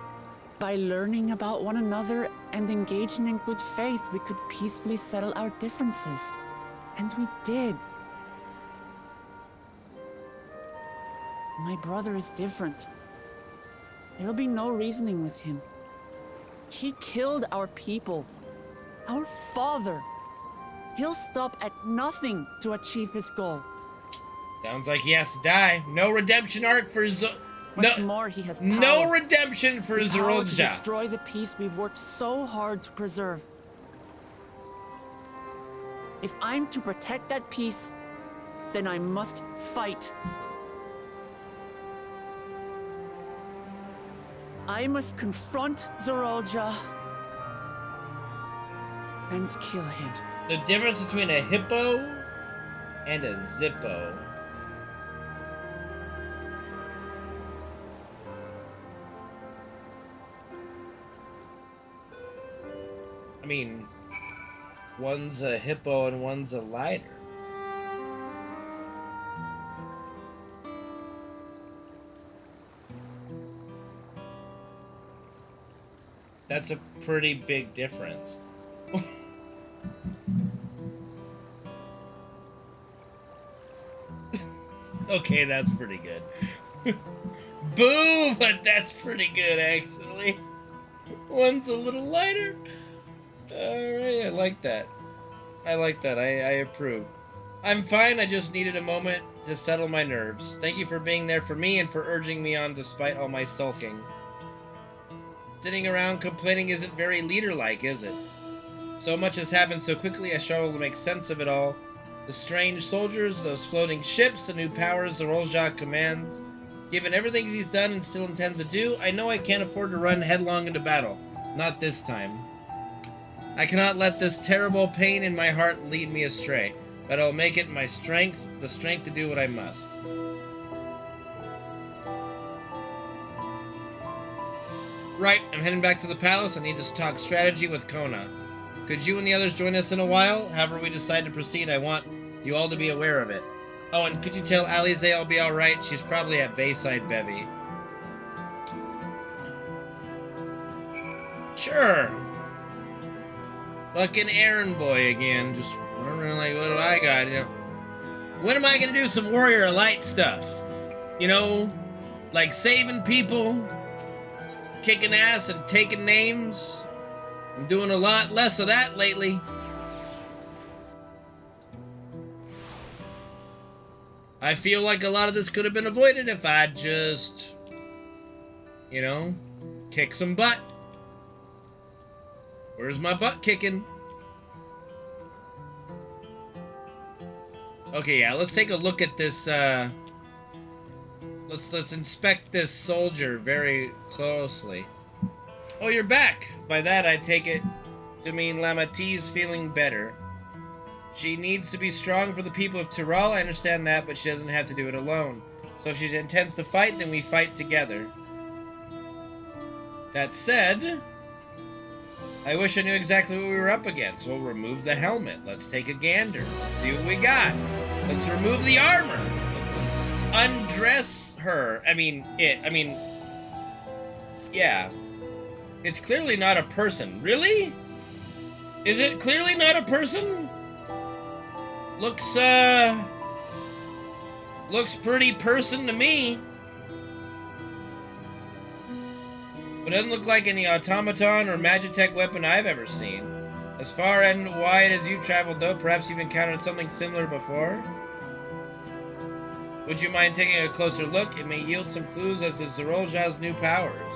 by learning about one another and engaging in good faith, we could peacefully settle our differences. And we did. My brother is different. There will be no reasoning with him. He killed our people. Our father. He'll stop at nothing to achieve his goal. Sounds like he has to die. No redemption arc for What's more, he has power. No redemption for The power to Lzuruha. destroy the peace we've worked so hard to preserve. If I'm to protect that peace, then I must fight. I must confront Lzuruha and kill him. The difference between a hippo And a Zippo. I mean, one's a hippo and one's a lighter. That's a pretty big difference. Okay, that's pretty good. Boo, but that's pretty good, actually. One's a little lighter. Alright, I like that. I like that. I approve. I'm fine, I just needed a moment to settle my nerves. Thank you for being there for me and for urging me on despite all my sulking. Sitting around complaining isn't very leader-like, is it? So much has happened so quickly I struggle to make sense of it all. The strange soldiers, those floating ships, the new powers Lzuruha commands. Given everything he's done and still intends to do, I know I can't afford to run headlong into battle. Not this time. I cannot let this terrible pain in my heart lead me astray, but I'll make it my strength, the strength to do what I must. Right, I'm heading back to the palace. I need to talk strategy with Kona. Could you and the others join us in a while? However we decide to proceed, I want you all to be aware of it. Oh, and could you tell Alize I'll be alright? She's probably at Bayside Bevy. Sure. Fucking errand boy again. Just wondering, like, what do I got? You know, when am I gonna do some Warrior Light stuff? You know, like saving people, kicking ass and taking names. I'm doing a lot less of that lately. I feel like a lot of this could have been avoided if I'd just, you know, kick some butt. Where's my butt kicking? Okay, yeah, let's take a look at this, let's inspect this soldier very closely. Oh, you're back! By that, I take it to mean Lamati's feeling better. She needs to be strong for the people of Tyrell, I understand that, but she doesn't have to do it alone. So if she intends to fight, then we fight together. That said, I wish I knew exactly what we were up against. We'll remove the helmet. Let's take a gander. Let's see what we got. Let's remove the armor. Undress her. Yeah. It's clearly not a person. Really? Is it clearly not a person? Looks pretty person to me. But it doesn't look like any automaton or magitech weapon I've ever seen. As far and wide as you've traveled, though, perhaps you've encountered something similar before? Would you mind taking a closer look? It may yield some clues as to Lzuruha's new powers.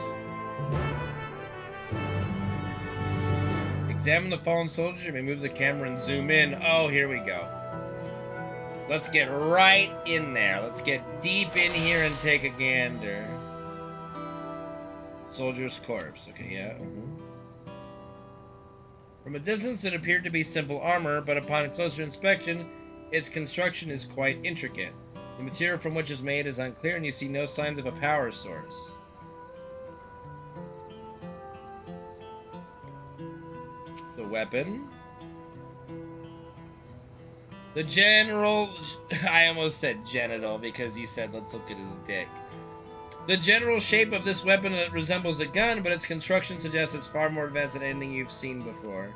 Examine the fallen soldier. You may move the camera and zoom in. Oh, here we go. Let's get right in there. Let's get deep in here and take a gander. Soldier's corpse. Okay, yeah. From a distance, it appeared to be simple armor, but upon closer inspection, its construction is quite intricate. The material from which it's made is unclear, and you see no signs of a power source. The weapon. The general... I almost said genital because you said let's look at his dick. The general shape of this weapon resembles a gun, but its construction suggests it's far more advanced than anything you've seen before.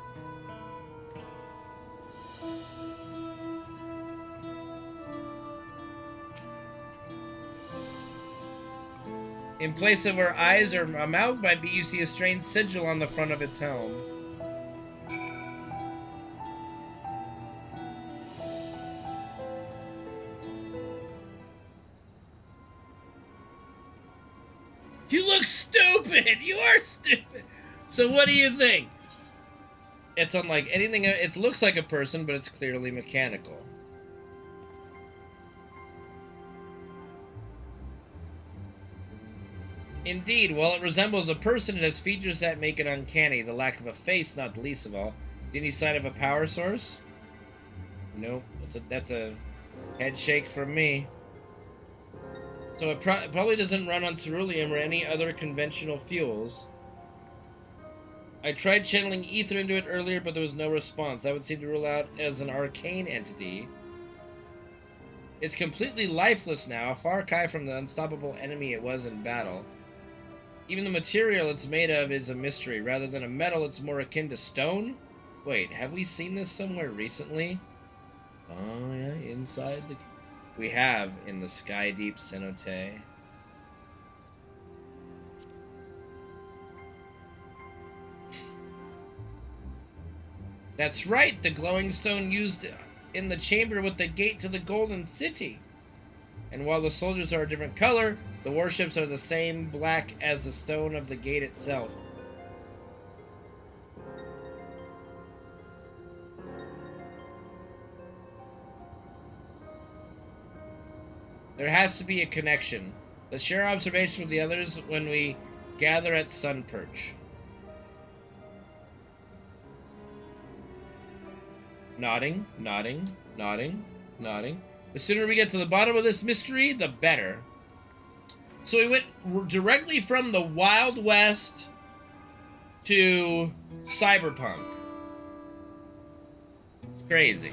In place of where eyes or a mouth might be, you see a strange sigil on the front of its helm. You look stupid! You are stupid! So what do you think? It's unlike anything... It looks like a person, but it's clearly mechanical. Indeed, while it resembles a person, it has features that make it uncanny. The lack of a face, not the least of all. Any sign of a power source? Nope. That's a Head shake from me. So it probably doesn't run on ceruleum or any other conventional fuels. I tried channeling ether into it earlier, but there was no response. That would seem to rule out as an arcane entity. It's completely lifeless now, a far cry from the unstoppable enemy it was in battle. Even the material it's made of is a mystery. Rather than a metal, it's more akin to stone? Wait, have we seen this somewhere recently? Oh yeah, inside the... We have, in the Sky Deep cenote. That's right, the glowing stone used in the chamber with the gate to the Golden City. And while the soldiers are a different color, the warships are the same black as the stone of the gate itself. There has to be a connection. Let's share observation with the others when we gather at Sunperch. Nodding, nodding, nodding, nodding. The sooner we get to the bottom of this mystery, the better. So we went directly from the Wild West to Cyberpunk. It's crazy.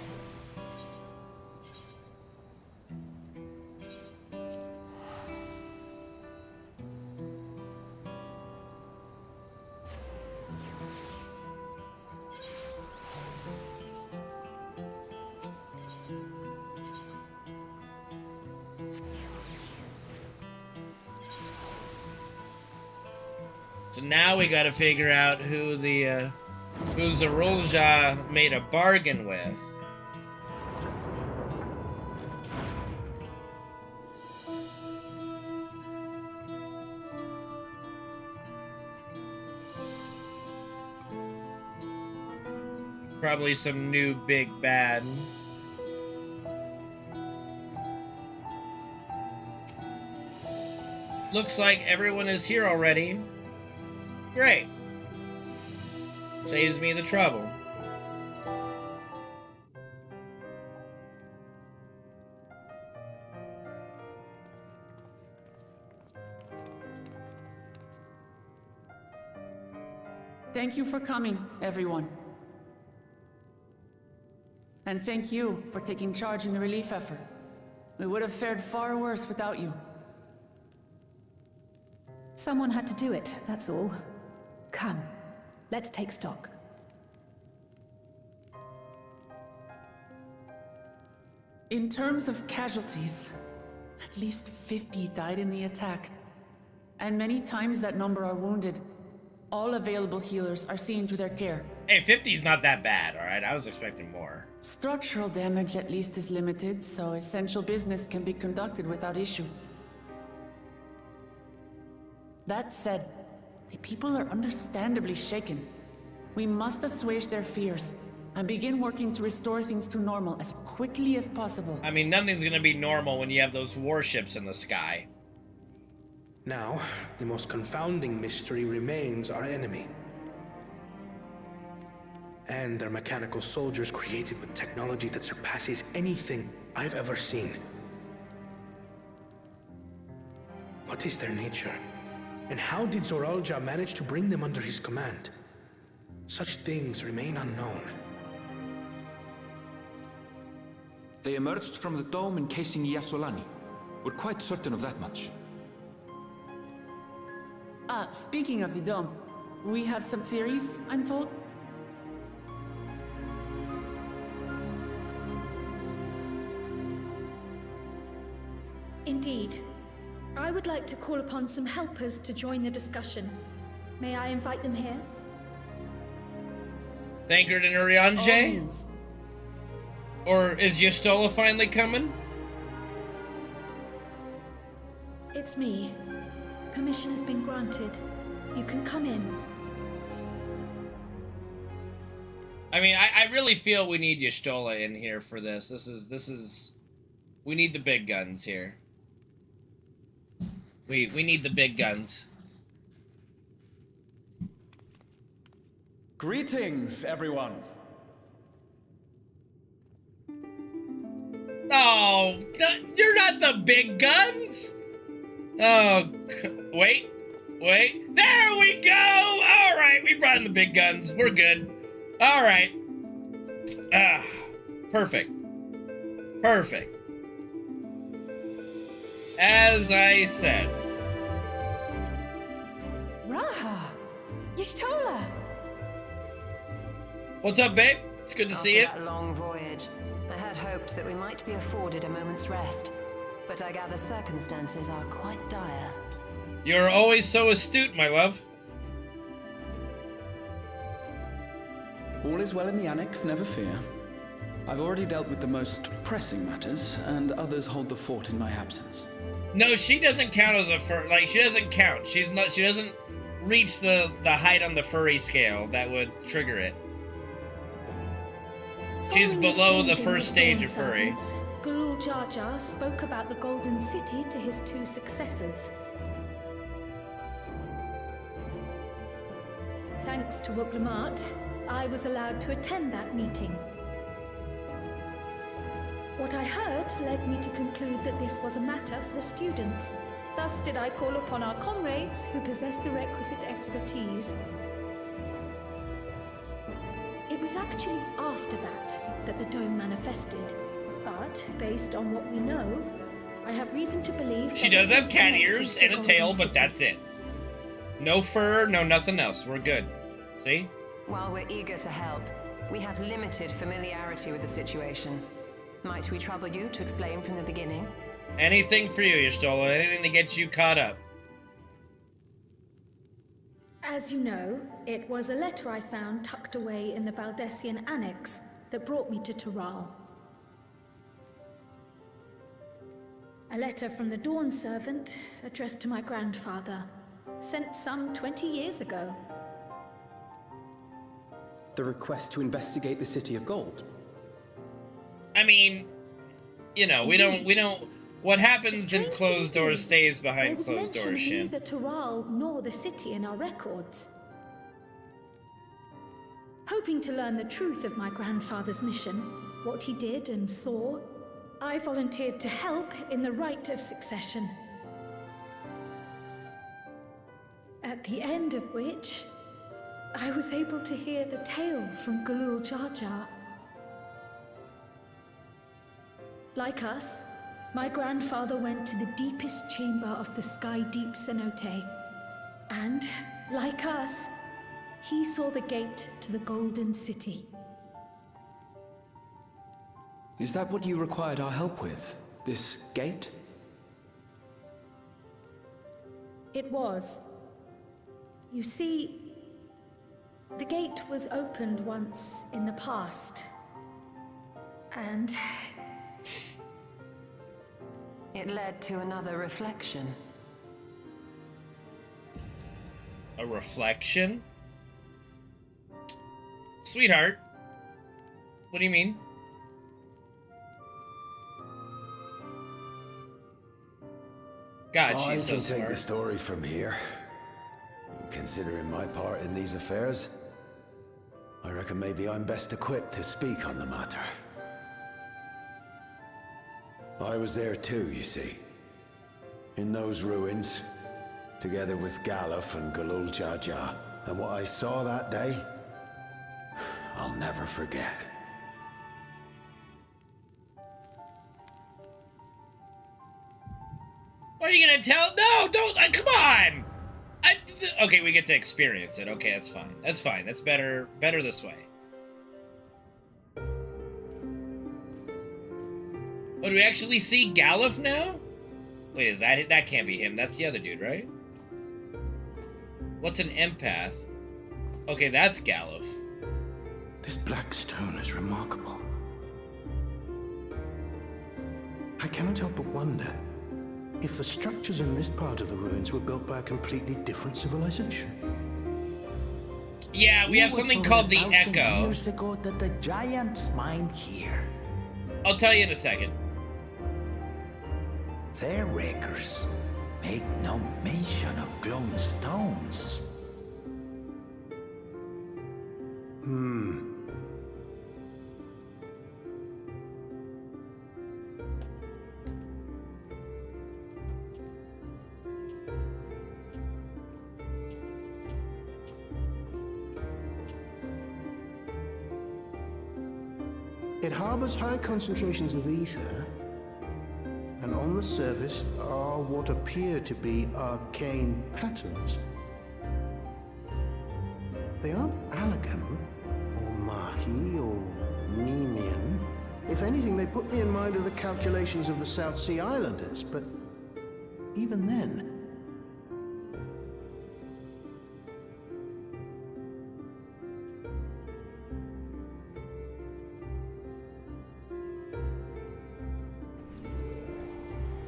So now we gotta figure out who Lzuruha made a bargain with. Probably some new big bad. Looks like everyone is here already. Great. Saves me the trouble. Thank you for coming, everyone. And thank you for taking charge in the relief effort. We would have fared far worse without you. Someone had to do it, that's all. Come, let's take stock. In terms of casualties, at least 50 died in the attack. And many times that number are wounded. All available healers are seen to their care. Hey, 50's not that bad, alright? I was expecting more. Structural damage at least is limited, so essential business can be conducted without issue. That said, the people are understandably shaken. We must assuage their fears and begin working to restore things to normal as quickly as possible. I mean, nothing's gonna be normal when you have those warships in the sky. Now, the most confounding mystery remains our enemy. And their mechanical soldiers created with technology that surpasses anything I've ever seen. What is their nature? And how did Lzuruha manage to bring them under his command? Such things remain unknown. They emerged from the dome encasing Yasolani. We're quite certain of that much. Speaking of the dome, we have some theories, I'm told. Indeed. I would like to call upon some helpers to join the discussion. May I invite them here? Thankard and Urianje? Or is Y'shtola finally coming? It's me. Permission has been granted. You can come in. I mean, I really feel we need Y'shtola in here for this. This is... We need the big guns here. We need the big guns. Greetings, everyone. Oh, you're not the big guns. Oh, wait. There we go. All right, we brought in the big guns. We're good. All right. Perfect. As I said. Raha! Y'shtola! What's up, babe? It's good to see you. After that long voyage, I had hoped that we might be afforded a moment's rest, but I gather circumstances are quite dire. You're always so astute, my love. All is well in the annex, never fear. I've already dealt with the most pressing matters, and others hold the fort in my absence. No, she doesn't count as a like, she doesn't count. She doesn't reach the height on the furry scale that would trigger it. She's below the first stage of furry. Galul Jar Jar spoke about the Golden City to his 2 successors. Thanks to Wuglamat, I was allowed to attend that meeting. What I heard led me to conclude that this was a matter for the students. Thus did I call upon our comrades who possess the requisite expertise. It was actually after that the dome manifested. But, based on what we know, I have reason to believe she does have cat ears and a tail, but that's it. No fur, no nothing else. We're good. See? While we're eager to help, we have limited familiarity with the situation. Might we trouble you to explain from the beginning? Anything for you, Y'shtola. Anything to get you caught up. As you know, it was a letter I found tucked away in the Baldessian Annex that brought me to Tural. A letter from the Dawn Servant, addressed to my grandfather, sent some 20 years ago. The request to investigate the City of Gold. I mean, you know, we don't. What happens in closed doors stays behind closed doors, Shin. Neither Tural nor the city in our records. Hoping to learn the truth of my grandfather's mission, what he did and saw, I volunteered to help in the rite of succession. At the end of which, I was able to hear the tale from Galul Jar Jar. Like us, my grandfather went to the deepest chamber of the Sky Deep cenote. And, like us, he saw the gate to the Golden City. Is that what you required our help with? This gate? It was. You see, the gate was opened once in the past. And it led to another reflection. A reflection? Sweetheart, what do you mean? God, she's so I can smart. take the story from here. Considering my part in these affairs, I reckon maybe I'm best equipped to speak on the matter. I was there too, you see. In those ruins, together with Galuf and Galul Jar Jar. And what I saw that day, I'll never forget. What are you gonna tell? No, don't! Come on! Okay, we get to experience it. Okay, that's fine. That's fine. That's better. Better this way. Oh, do we actually see Galuf now? Wait, is that can't be him? That's the other dude, right? What's an empath? Okay, that's Galuf. This black stone is remarkable. I cannot help but wonder if the structures in this part of the ruins were built by a completely different civilization. Yeah, we have something called the Echo. Years ago that the giants mined here. I'll tell you in a second. Their records make no mention of glowing stones. It harbors high concentrations of ether, and on the surface are what appear to be arcane patterns. They aren't Allegan, or Mahi, or Nemean. If anything, they put me in mind of the calculations of the South Sea Islanders, but even then...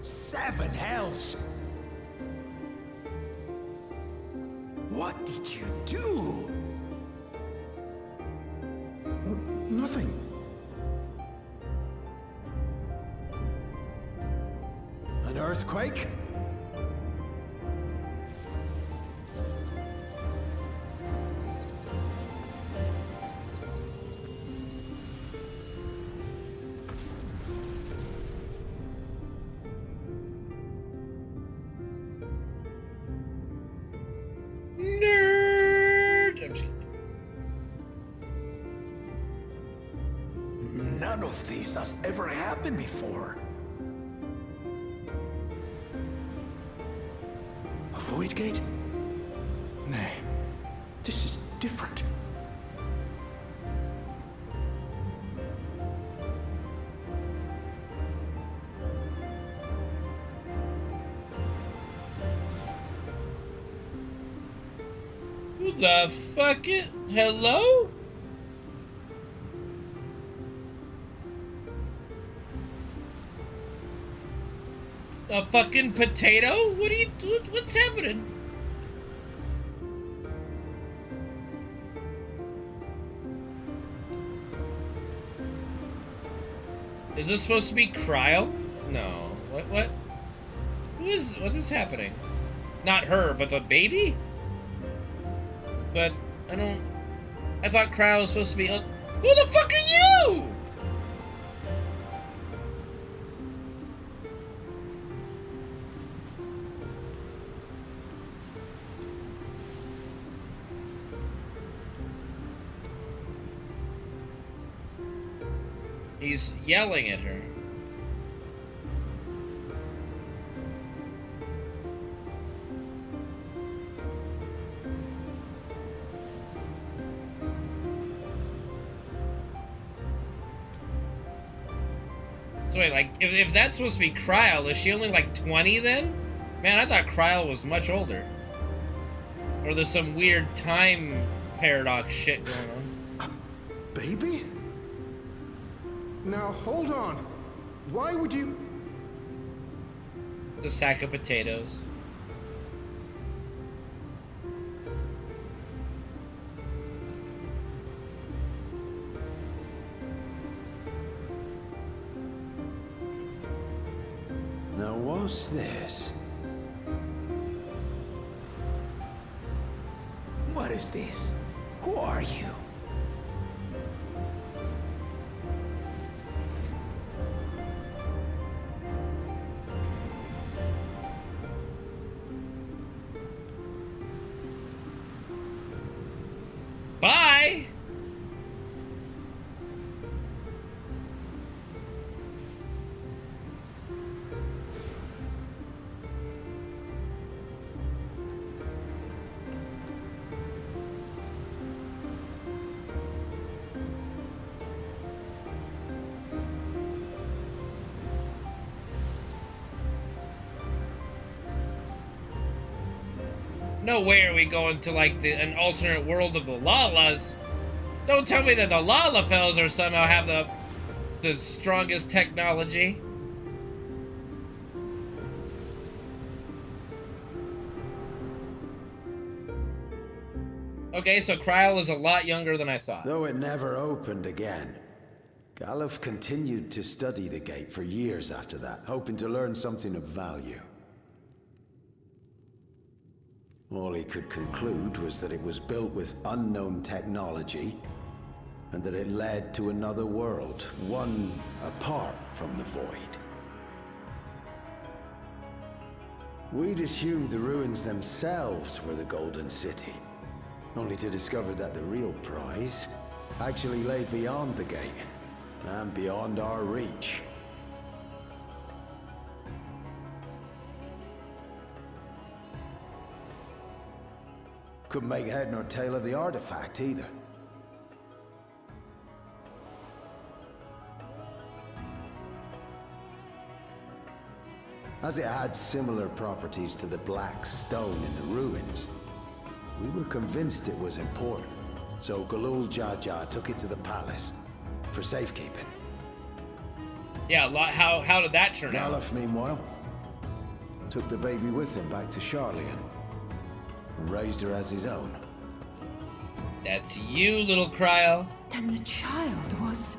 Seven hells! What did you do? Nothing. An earthquake? Nerd! I'm just... None of this has ever happened before. A void gate? Nay, this is different. Who the fuck it? Hello? A fucking potato? What are you? What's happening? Is this supposed to be Cryle? No. What? What is happening? Not her, but the baby? But I don't. I thought Cryle was supposed to be. Who the fuck are you? He's yelling at her. So wait, like, if that's supposed to be Cryle, is she only like 20 then? Man, I thought Cryle was much older. Or there's some weird time paradox shit going on. Baby? Now, hold on. Why would you... The sack of potatoes. Now, what's this? What is this? Who are you? Bye! No way are we going to like an alternate world of the Lalas. Don't tell me that the Lalafels are somehow have the strongest technology. Okay, so Cryle is a lot younger than I thought. Though it never opened again. Galuf continued to study the gate for years after that, hoping to learn something of value. All he could conclude was that it was built with unknown technology, and that it led to another world, one apart from the Void. We'd assumed the ruins themselves were the Golden City, only to discover that the real prize actually lay beyond the gate, and beyond our reach. Couldn't make head nor tail of the artifact either. As it had similar properties to the black stone in the ruins, we were convinced it was important, so Galul Jaja took it to the palace for safekeeping. Yeah, how did that turn out? Galuf, meanwhile, took the baby with him back to Charlian and raised her as his own. That's you, little Cryo. Then the child was...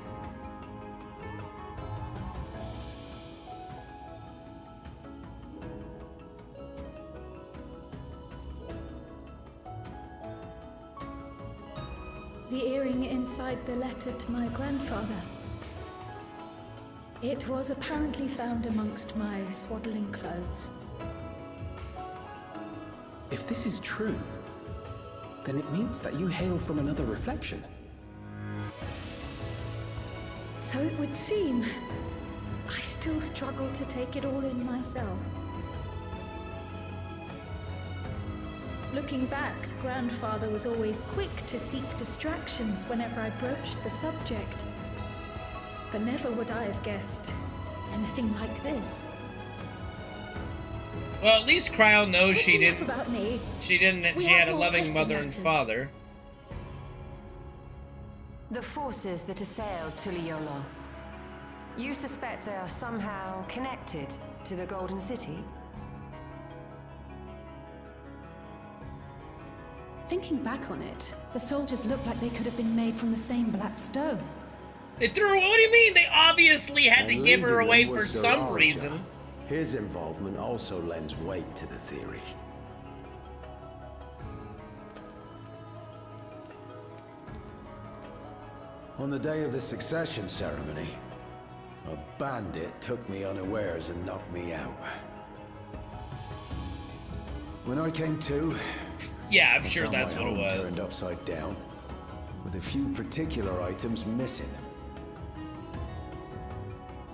The earring inside the letter to my grandfather. It was apparently found amongst my swaddling clothes. If this is true, then it means that you hail from another reflection. So it would seem. I still struggle to take it all in myself. Looking back, Grandfather was always quick to seek distractions whenever I broached the subject. But never would I have guessed anything like this. Well, at least Cryo knows It's she enough didn't. about me. She didn't. We She had have a more loving pressing mother and matters. father. The forces that assailed Tuliolo. You suspect they are somehow connected to the Golden City? Thinking back on it, the soldiers looked like they could have been made from the same black stone. They threw her. What do you mean? They obviously had to And give her leading away them for was some Lzuruha. reason. His involvement also lends weight to the theory. On the day of the succession ceremony, a bandit took me unawares and knocked me out. When I came to, Yeah, I'm I sure found that's my what it home was. turned upside down, with a few particular items missing.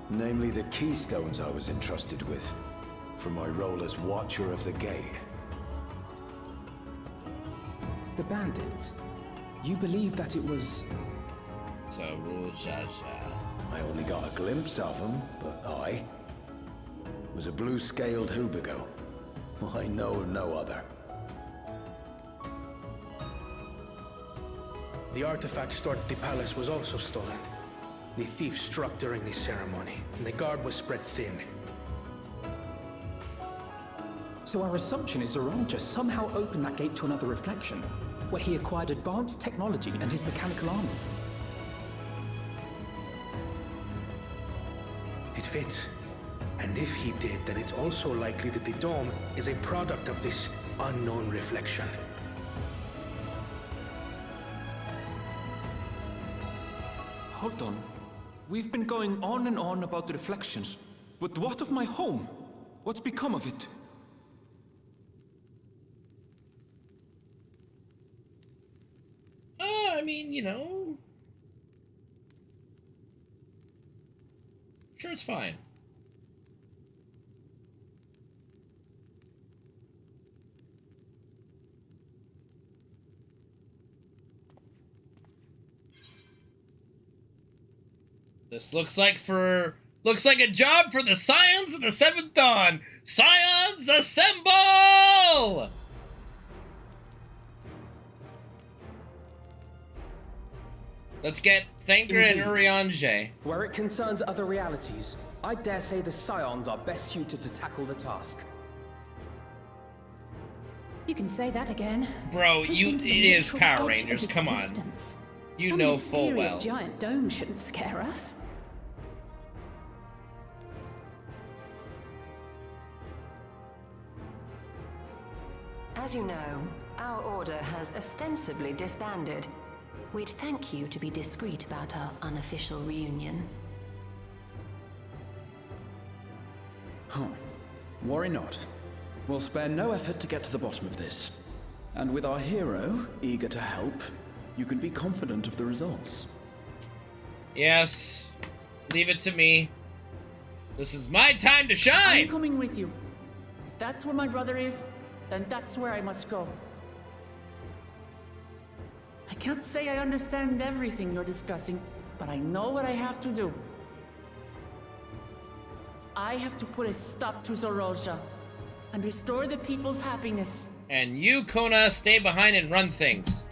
Namely the keystones I was entrusted with, for my role as Watcher of the Gate. The bandit. You believe that it was... Lzuruha Jaja. I only got a glimpse of him, but I was a blue-scaled Hubigo. I know no other. The artifact stored at the palace was also stolen. The thief struck during the ceremony, and the guard was spread thin. So our assumption is Lzuruha somehow opened that gate to another reflection, where he acquired advanced technology and his mechanical armor. It fits. And if he did, then it's also likely that the dome is a product of this unknown reflection. Hold on. We've been going on and on about the reflections. But what of my home? What's become of it? I mean, you know. Sure, it's fine. This looks like a job for the Scions of the Seventh Dawn. Scions, assemble! Let's get Thanker and Indeed. Urianger. Where it concerns other realities, I dare say the Scions are best suited to tackle the task. You can say that again. Bro, We've you been to the it is literal Power edge of Rangers, come on. existence. You Some know full mysterious well. giant dome shouldn't scare us. As you know, our order has ostensibly disbanded. We'd thank you to be discreet about our unofficial reunion. Huh. Worry not. We'll spare no effort to get to the bottom of this. And with our hero eager to help, you can be confident of the results. Yes. Leave it to me. This is my time to shine! I'm coming with you. If that's where my brother is, then that's where I must go. I can't say I understand everything you're discussing, but I know what I have to do. I have to put a stop to Zoroja and restore the people's happiness. And you, Kona, stay behind and run things.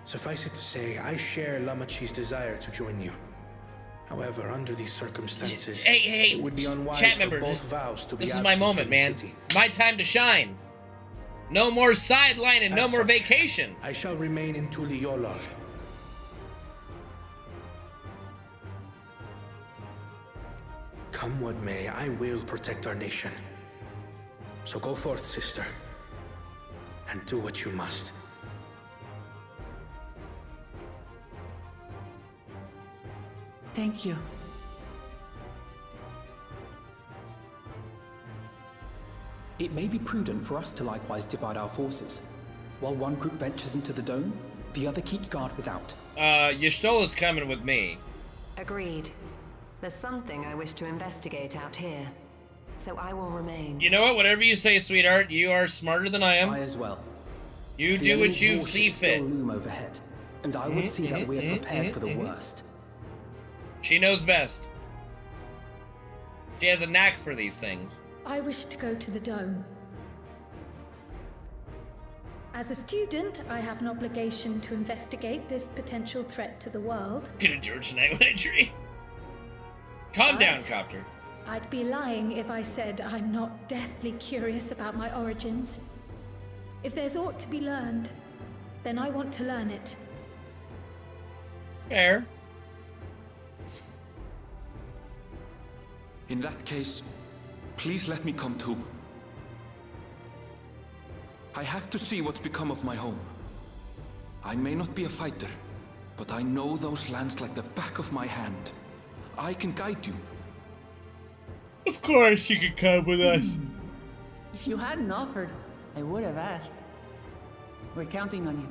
Suffice it to say, I share Lamachi's desire to join you. However, under these circumstances, hey, it would be unwise chat for member, both vows to be this is absent my from moment, the man. city. My time to shine. No more sideline and no As more such, vacation. I shall remain in Tuliolol. Come what may, I will protect our nation. So go forth, sister, and do what you must. Thank you. It may be prudent for us to likewise divide our forces. While one group ventures into the dome, the other keeps guard without. Y'shtola's coming with me. Agreed. There's something I wish to investigate out here, so I will remain. You know what? Whatever you say, sweetheart. You are smarter than I am. I as well. You The do what enemy's you warships see fit. still loom overhead, and I would see that we are prepared for the worst. She knows best. She has a knack for these things. I wish to go to the dome. As a student, I have an obligation to investigate this potential threat to the world. Get a George tonight with a tree. Calm down, But Copter. I'd be lying if I said I'm not deathly curious about my origins. If there's aught to be learned, then I want to learn it. Fair. In that case, please let me come too. I have to see what's become of my home. I may not be a fighter, but I know those lands like the back of my hand. I can guide you. Of course you could come with us. If you hadn't offered, I would have asked. We're counting on you.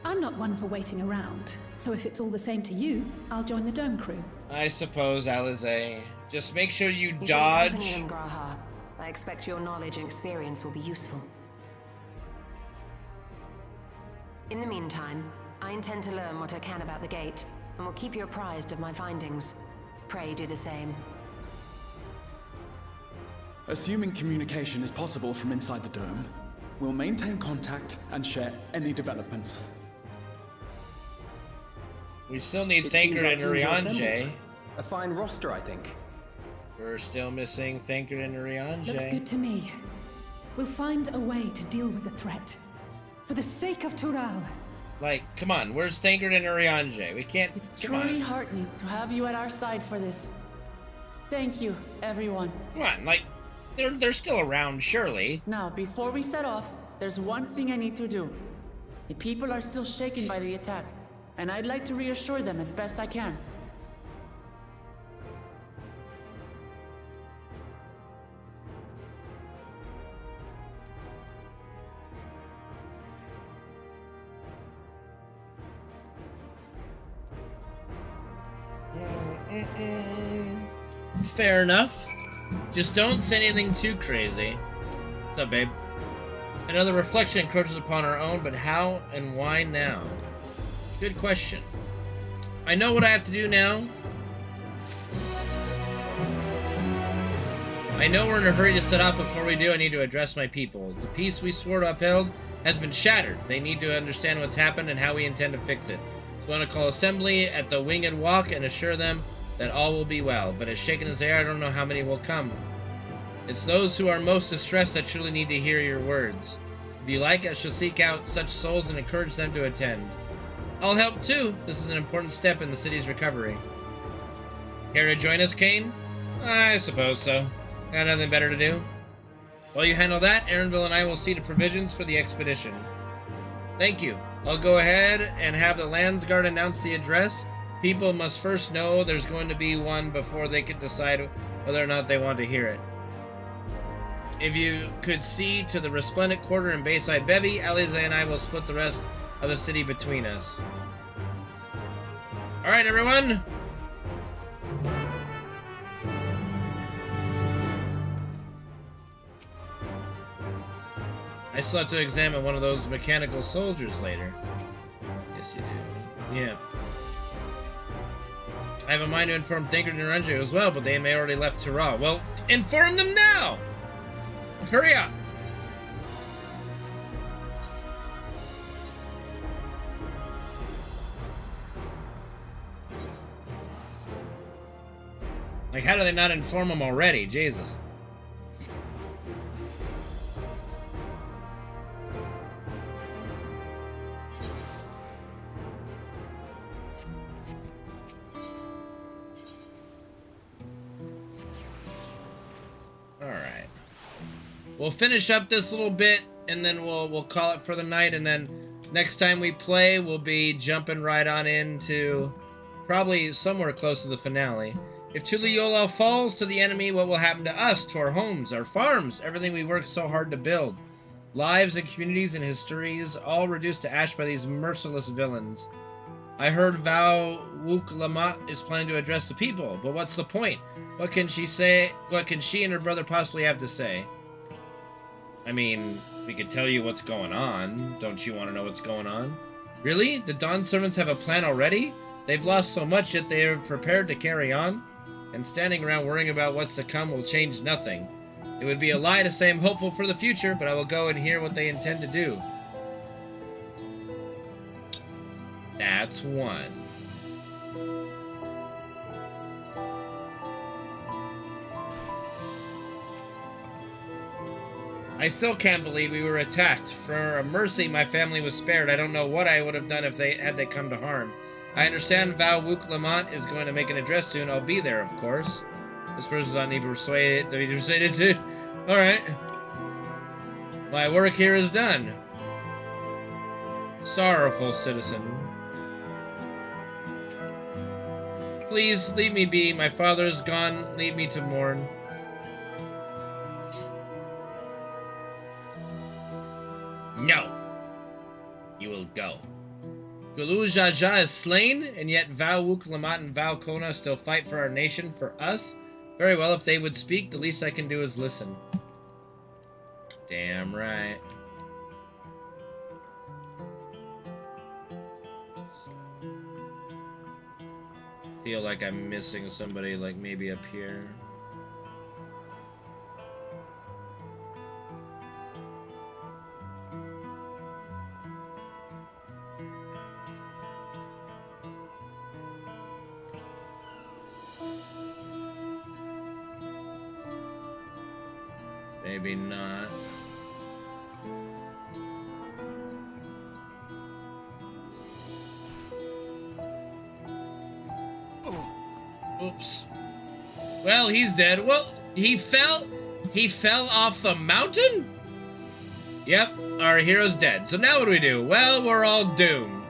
I'm not one for waiting around, so if it's all the same to you, I'll join the dome crew. I suppose, Alize. Just make sure you You should dodge. accompany them, Graha. I expect your knowledge and experience will be useful. In the meantime, I intend to learn what I can about the gate, and will keep you apprised of my findings. Pray do the same. Assuming communication is possible from inside the dome, we'll maintain contact and share any developments. We still need It seems Thanker our and teams are Urianger. assembled. A fine roster, I think. We're still missing Thanker and Urianger. Looks good to me. We'll find a way to deal with the threat. For the sake of Tural. Like, come on, where's Thanker and Urianger? We can't. It's come truly on. heartening to have you at our side for this. Thank you, everyone. Come on, like, they're still around, surely. Now, before we set off, there's one thing I need to do. The people are still shaken by the attack, and I'd like to reassure them as best I can. Fair enough. Just don't say anything too crazy. What's up, babe? Another reflection encroaches upon our own, but how and why now? Good question. I know what I have to do now. I know we're in a hurry to set off. Before we do, I need to address my people. The peace we swore to uphold has been shattered. They need to understand what's happened and how we intend to fix it. So I want to call assembly at the Winged Walk and assure them that all will be well. But as shaken as they are, I don't know how many will come. It's those who are most distressed that truly need to hear your words. If you like, I shall seek out such souls and encourage them to attend. I'll help too. This is an important step in the city's recovery. Care to join us, Kane? I suppose so. Got nothing better to do. While you handle that, Aaronville and I will see to provisions for the expedition. Thank you. I'll go ahead and have the Landsguard announce the address. People must first know there's going to be one before they can decide whether or not they want to hear it. If you could see to the Resplendent Quarter and Bayside Bevy, Alize and I will split the rest of the city between us. Alright, everyone. I still have to examine one of those mechanical soldiers later. Yes, you do. Yeah. I have a mind to inform Dankard and Ranjo as well, but they may already left Tyrrell. Well, inform them now! Hurry up! Like, how do they not inform them already? Jesus. Alright. We'll finish up this little bit, and then we'll call it for the night, and then next time we play, we'll be jumping right on into probably somewhere close to the finale. If Tuliyola falls to the enemy, what will happen to us, to our homes, our farms, everything we worked so hard to build? Lives and communities and histories, all reduced to ash by these merciless villains. I heard Val Wook Lamat is planning to address the people, but what's the point? What can she say? What can she and her brother possibly have to say? I mean, we could tell you what's going on. Don't you want to know what's going on? Really? The Dawn Servants have a plan already? They've lost so much yet they are prepared to carry on? And standing around worrying about what's to come will change nothing. It would be a lie to say I'm hopeful for the future, but I will go and hear what they intend to do. That's one. I still can't believe we were attacked. For a mercy, my family was spared. I don't know what I would have done if they had come to harm. I understand Val Wook Lamont is going to make an address soon. I'll be there, of course. This person's not need to be persuaded to. Alright. My work here is done. Sorrowful citizen. Please, leave me be. My father is gone. Leave me to mourn. No. You will go. Gulu Jaja is slain, and yet Val Wook Lamat and Val Kona still fight for our nation, for us? Very well, if they would speak, the least I can do is listen. Damn right. Feel like I'm missing somebody, like maybe up here. Maybe not. Oops. Well, he's dead. Well, he fell off the mountain? Yep, our hero's dead. So now what do we do? Well, we're all doomed.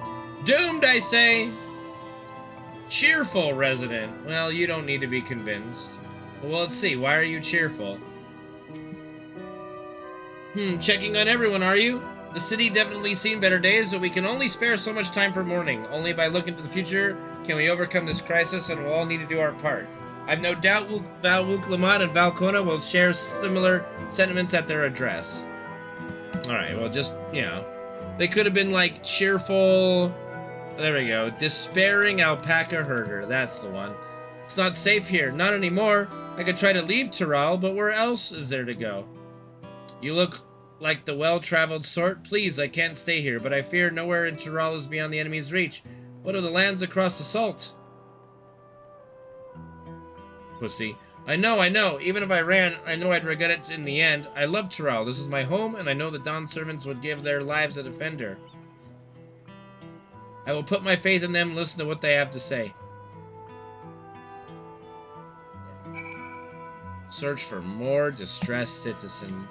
Doomed, I say. Cheerful resident. Well, you don't need to be convinced. Well, let's see. Why are you cheerful? Checking on everyone, are you? The city definitely seen better days, but we can only spare so much time for mourning. Only by looking to the future can we overcome this crisis, and we'll all need to do our part. I've no doubt Val Wook Lamont and Val Kona will share similar sentiments at their address. Alright, well, just, you know. They could have been, like, cheerful... There we go. Despairing alpaca herder. That's the one. It's not safe here. Not anymore. I could try to leave Tyrrell, but where else is there to go? You look like the well-traveled sort. Please, I can't stay here, but I fear nowhere in Tyrrell is beyond the enemy's reach. What are the lands across the salt? Pussy. I know. Even if I ran, I know I'd regret it in the end. I love Tyrrell. This is my home, and I know the Dawn Servants would give their lives to defend her. I will put my faith in them and listen to what they have to say. Search for more distressed citizens.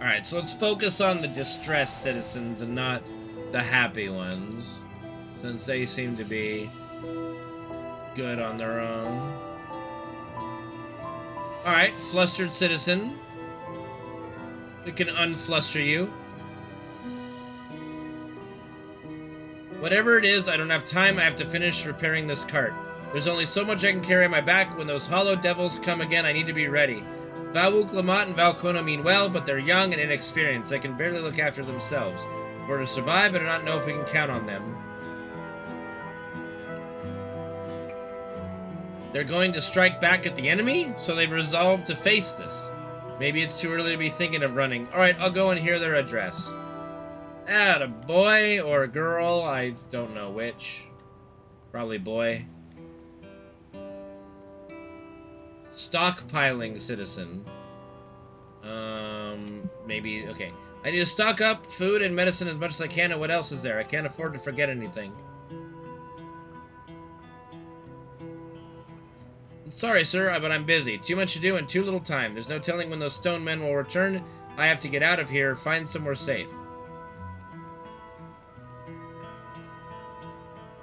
Alright, so let's focus on the distressed citizens and not the happy ones, since they seem to be good on their own. Alright, flustered citizen. We can unfluster you. Whatever it is, I don't have time. I have to finish repairing this cart. There's only so much I can carry on my back. When those hollow devils come again, I need to be ready. Valwuk Lamat and Valkona mean well, but they're young and inexperienced. They can barely look after themselves. In order to survive, I do not know if we can count on them. They're going to strike back at the enemy, so they've resolved to face this. Maybe it's too early to be thinking of running. Alright, I'll go and hear their address. A boy or a girl, I don't know which. Probably boy. Stockpiling citizen. Maybe, okay. I need to stock up food and medicine as much as I can, and what else is there? I can't afford to forget anything. Sorry, sir, but I'm busy. Too much to do and too little time. There's no telling when those stone men will return. I have to get out of here, find somewhere safe.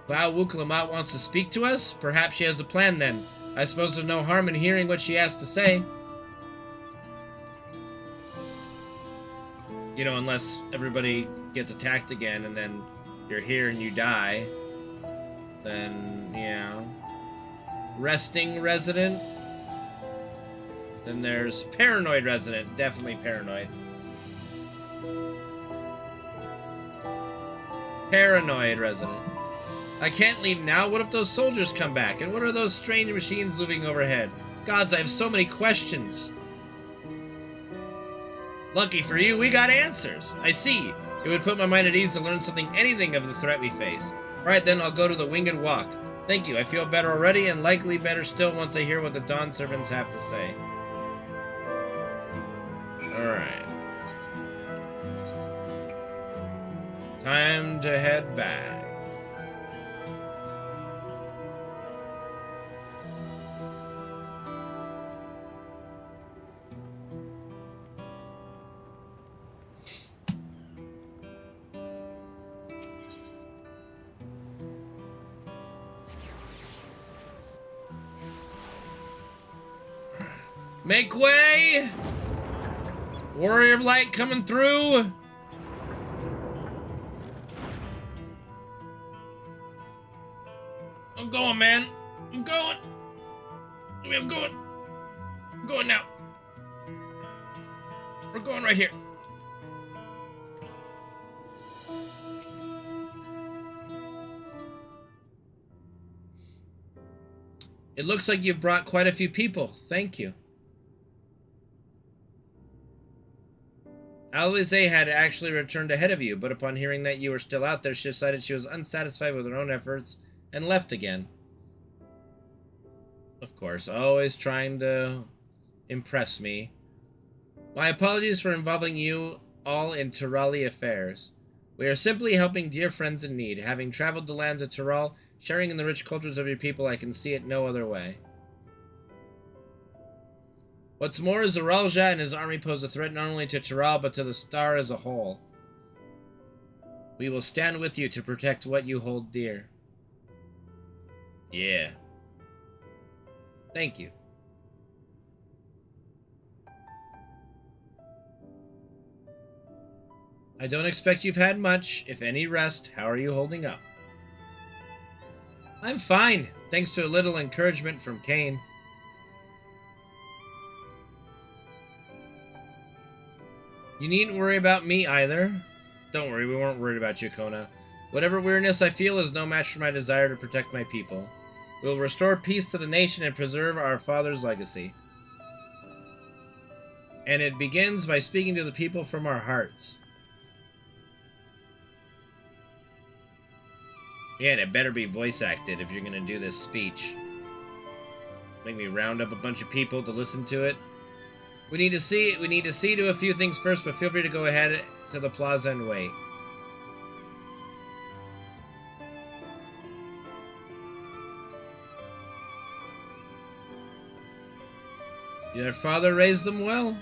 Val Wuklamat wants to speak to us? Perhaps she has a plan then. I suppose there's no harm in hearing what she has to say. You know, unless everybody gets attacked again and then you're here and you die. Then, yeah. Resting resident. Then there's paranoid resident. Definitely paranoid. Paranoid resident. I can't leave now. What if those soldiers come back? And what are those strange machines looming overhead? Gods, I have so many questions. Lucky for you, we got answers. I see. It would put my mind at ease to learn anything of the threat we face. Alright then, I'll go to the Winged Walk. Thank you, I feel better already, and likely better still once I hear what the Dawn Servants have to say. Alright. Time to head back. Make way! Warrior of Light coming through! I'm going, man. I'm going. I'm going. I'm going now. We're going right here. It looks like you've brought quite a few people. Thank you. Alize had actually returned ahead of you, but upon hearing that you were still out there, she decided she was unsatisfied with her own efforts and left again. Of course, always trying to impress me. My apologies for involving you all in Tirali affairs. We are simply helping dear friends in need. Having traveled the lands of Tiral, sharing in the rich cultures of your people, I can see it no other way. What's more, Zeralja and his army pose a threat not only to Tiral, but to the star as a whole. We will stand with you to protect what you hold dear. Yeah. Thank you. I don't expect you've had much, if any, rest. How are you holding up? I'm fine, thanks to a little encouragement from Kane. You needn't worry about me either. Don't worry, we weren't worried about you, Kona. Whatever weariness I feel is no match for my desire to protect my people. We will restore peace to the nation and preserve our father's legacy. And it begins by speaking to the people from our hearts. Yeah, and it better be voice acted if you're gonna do this speech. Make me round up a bunch of people to listen to it. We need to see to a few things first, but feel free to go ahead to the plaza and wait. Your father raised them well.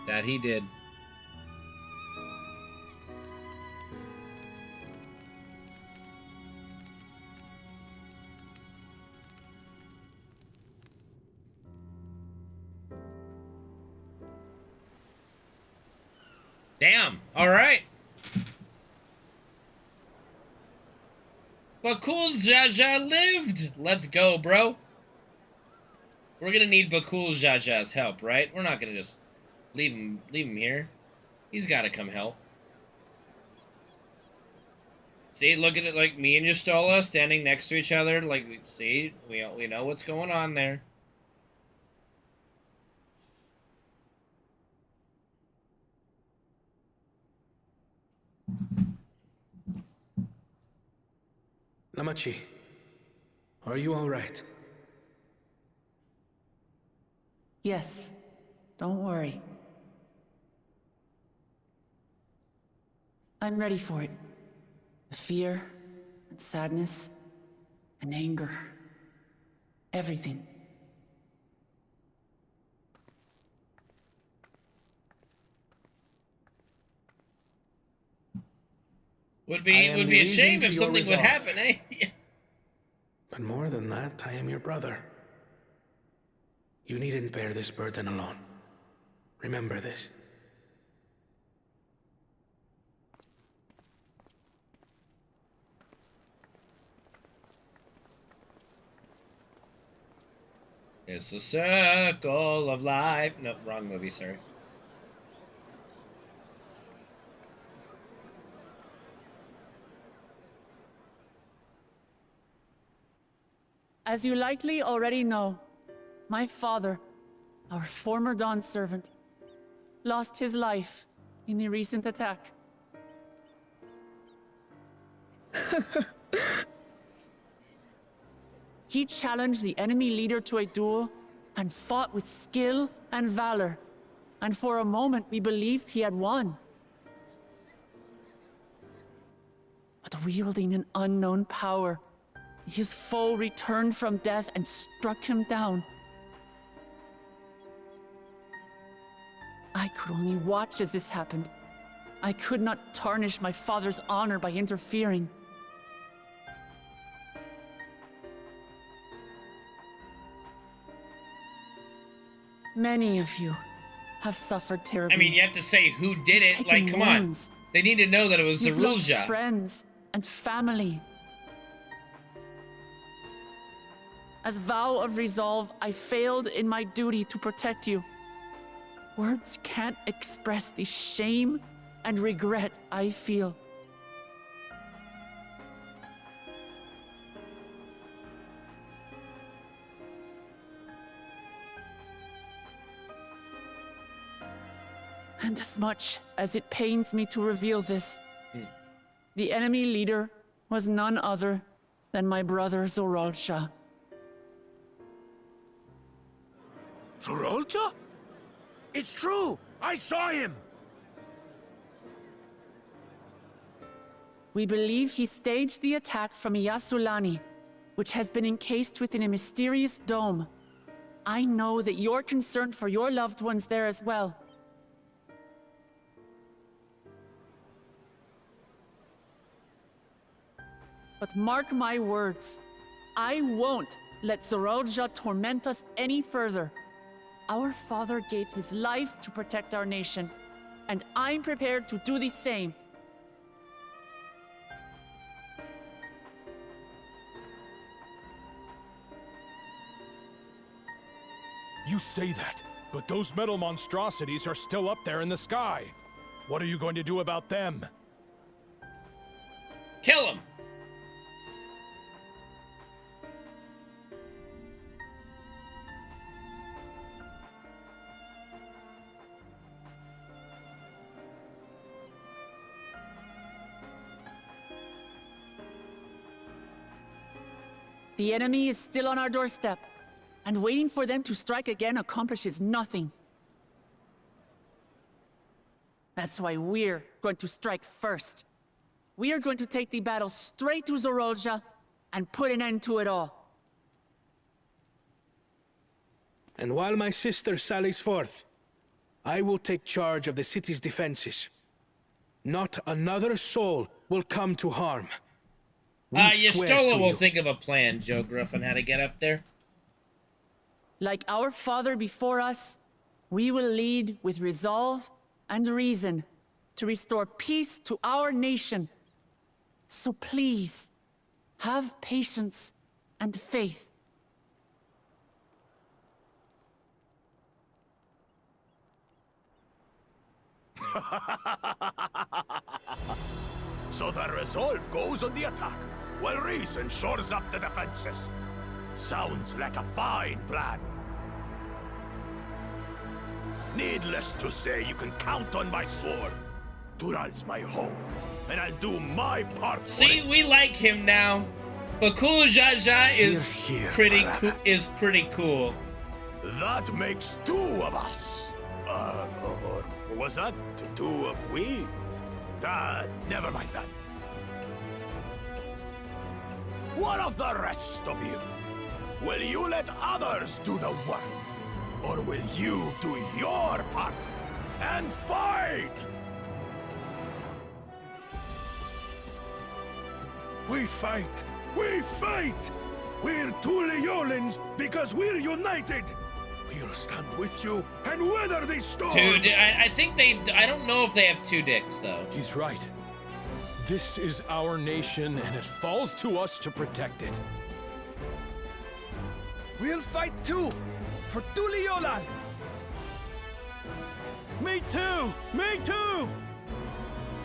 That he did. Damn. All right. Bakul Jaja lived. Let's go, bro. We're gonna need Bakul Jaja's help, right? We're not gonna just leave him here. He's gotta come help. See, look at it, like me and Yustola standing next to each other. Like, see, we know what's going on there. Namachi, are you all right? Yes, don't worry. I'm ready for it. The fear, and sadness, and anger. Everything. Would be a shame if something would happen, eh? But more than that, I am your brother. You needn't bear this burden alone. Remember this. It's the circle of life. No, wrong movie, sorry. As you likely already know, my father, our former Dawn servant, lost his life in the recent attack. He challenged the enemy leader to a duel and fought with skill and valor, and for a moment we believed he had won. But wielding an unknown power, his foe returned from death and struck him down. I could only watch as this happened. I could not tarnish my father's honor by interfering. Many of you have suffered terribly. I mean, you have to say who did it. Like, come on. They need to know that it was You've lost Lzuruha. friends and family. As vow of resolve, I failed in my duty to protect you. Words can't express the shame and regret I feel. And as much as it pains me to reveal this, the enemy leader was none other than my brother Zoralsha. Zoralsha? It's true! I saw him! We believe he staged the attack from Yasulani, which has been encased within a mysterious dome. I know that you're concerned for your loved ones there as well. But mark my words, I won't let Zoralsha torment us any further. Our father gave his life to protect our nation, and I'm prepared to do the same. You say that, but those metal monstrosities are still up there in the sky. What are you going to do about them? Kill him! The enemy is still on our doorstep, and waiting for them to strike again accomplishes nothing. That's why we're going to strike first. We are going to take the battle straight to Zoralsha and put an end to it all. And while my sister sallies forth, I will take charge of the city's defenses. Not another soul will come to harm. Yustola will think of a plan, Joe Griffin, how to get up there. Like our father before us, we will lead with resolve and reason to restore peace to our nation. So please, have patience and faith. So the resolve goes on the attack, while reason shores up the defenses. Sounds like a fine plan. Needless to say, you can count on my sword. Tural's my home, and I'll do my part for See, it. we like him now. But Cool Jaja is pretty cool. That makes two of us. Or was that two of we? Never mind that. What of the rest of you? Will you let others do the work? Or will you do your part and fight? We fight! We fight! We're Tuliolans because we're united! We'll stand with you and weather this storm! I think I don't know if they have two dicks, though. He's right. This is our nation, and it falls to us to protect it. We'll fight too! For Tuliolal! Me too! Me too!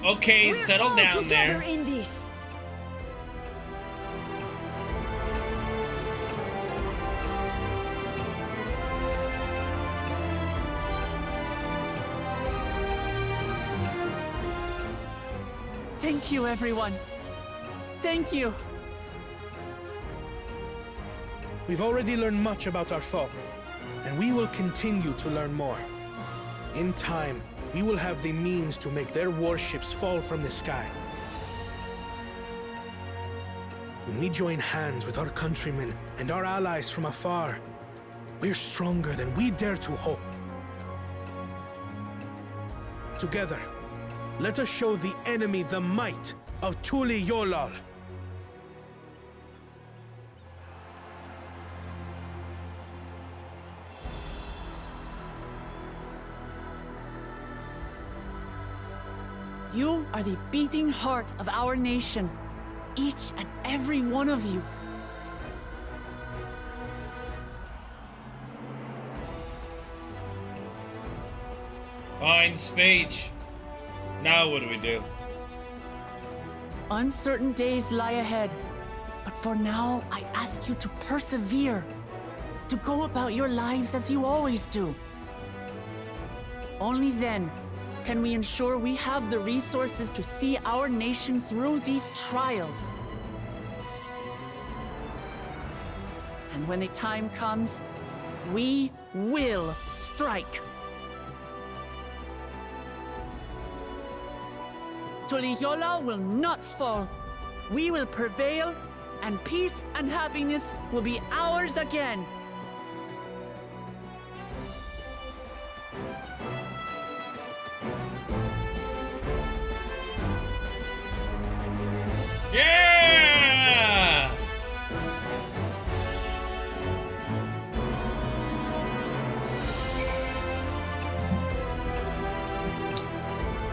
Okay, We're settle all down together there. in this. Thank you, everyone. Thank you. We've already learned much about our foe, and we will continue to learn more. In time, we will have the means to make their warships fall from the sky. When we join hands with our countrymen and our allies from afar, we're stronger than we dare to hope. Together, let us show the enemy the might of Tuliolal. You are the beating heart of our nation. Each and every one of you. Fine speech. Now what do we do? Uncertain days lie ahead. But for now, I ask you to persevere. To go about your lives as you always do. Only then can we ensure we have the resources to see our nation through these trials. And when the time comes, we will strike. Tuliolal will not fall. We will prevail, and peace and happiness will be ours again. Yeah!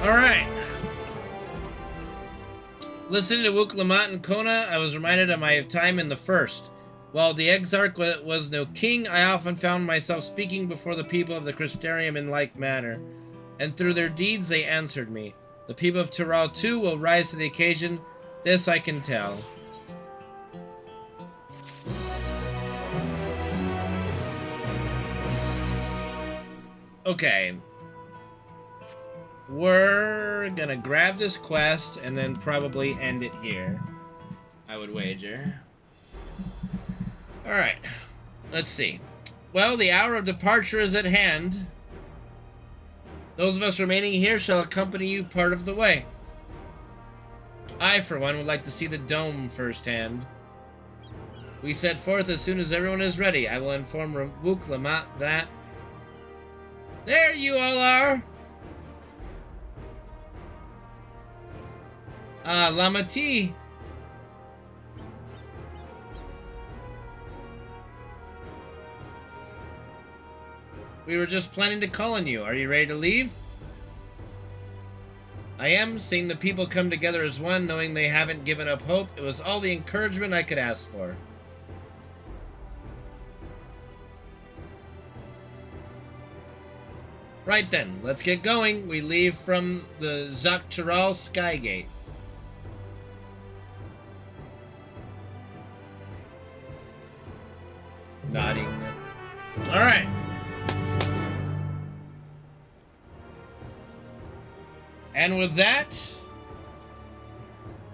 All right. Listening to Wuklamat and Kona, I was reminded of my time in the First. While the Exarch was no king, I often found myself speaking before the people of the Crystarium in like manner, and through their deeds they answered me. The people of Tural too will rise to the occasion, this I can tell. Okay. We're gonna grab this quest and then probably end it here, I would wager. Alright, let's see. Well, the hour of departure is at hand. Those of us remaining here shall accompany you part of the way. I, for one, would like to see the dome firsthand. We set forth as soon as everyone is ready. I will inform Wuklamat that... There you all are! Lamati. We were just planning to call on you. Are you ready to leave? I am seeing the people come together as one, knowing they haven't given up hope. It was all the encouragement I could ask for. Right then, let's get going. We leave from the Zaktural Skygate. Nodding. Alright. And with that,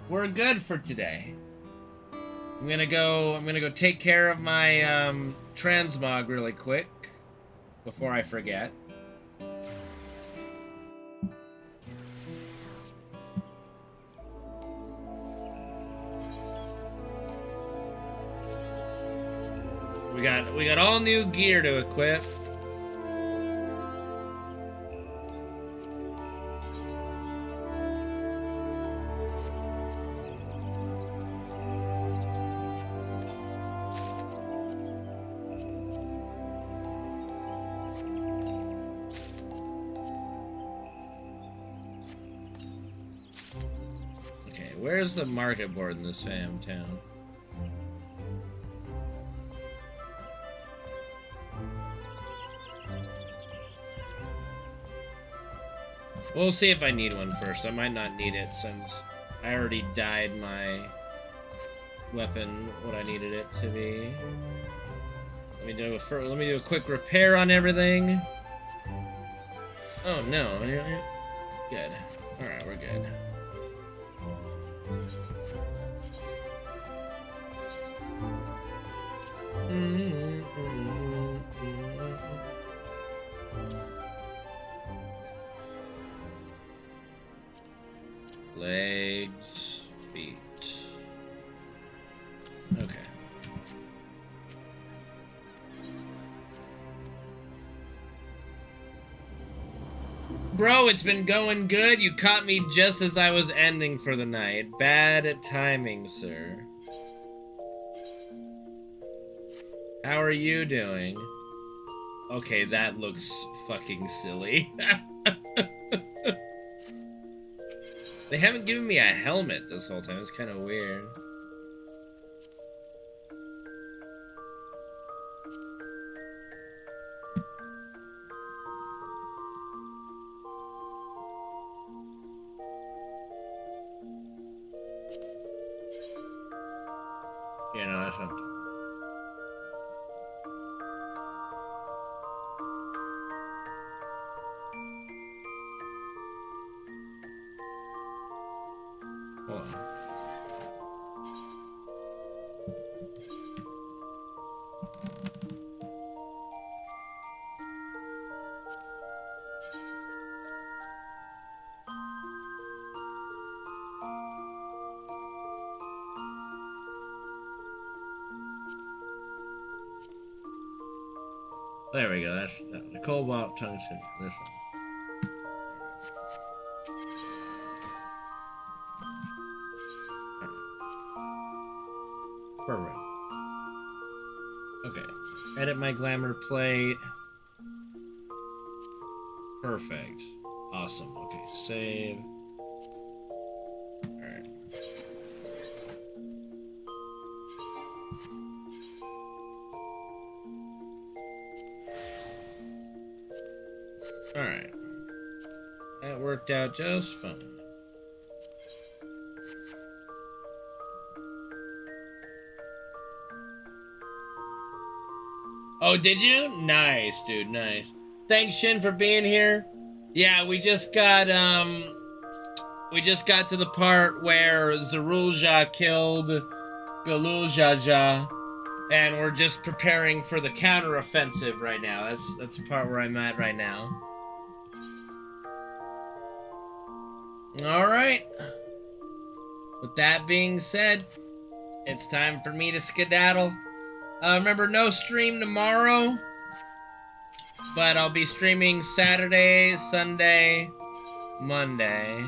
we're good for today. I'm gonna go take care of my transmog really quick before I forget. We got all new gear to equip. Okay, where's the market board in this fam town? We'll see if I need one first. I might not need it since I already dyed my weapon what I needed it to be. Let me do a quick repair on everything. Oh no. Good. Alright, we're good. Legs, feet. Okay. Bro, it's been going good. You caught me just as I was ending for the night. Bad timing, sir. How are you doing? Okay, that looks fucking silly. They haven't given me a helmet this whole time. It's kind of weird. Yeah, no, that's not... Hold on. There we go. That's the cobalt tungsten. This one. Perfect. Okay. Edit my glamour plate. Perfect. Awesome. Okay, save. Alright. Alright. That worked out just fine. Oh, did you? Nice, dude, nice. Thanks, Shin, for being here. Yeah, we just got to the part where Lzuruha killed Galuljaja, and we're just preparing for the counteroffensive right now. That's the part where I'm at right now. Alright. With that being said, it's time for me to skedaddle. Remember, no stream tomorrow, but I'll be streaming Saturday, Sunday, Monday.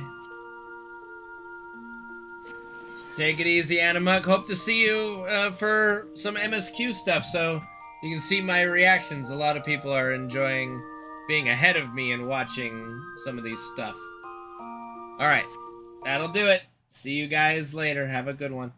Take it easy, Animuk. Hope to see you for some MSQ stuff, so you can see my reactions. A lot of people are enjoying being ahead of me and watching some of these stuff. Alright. That'll do it. See you guys later. Have a good one.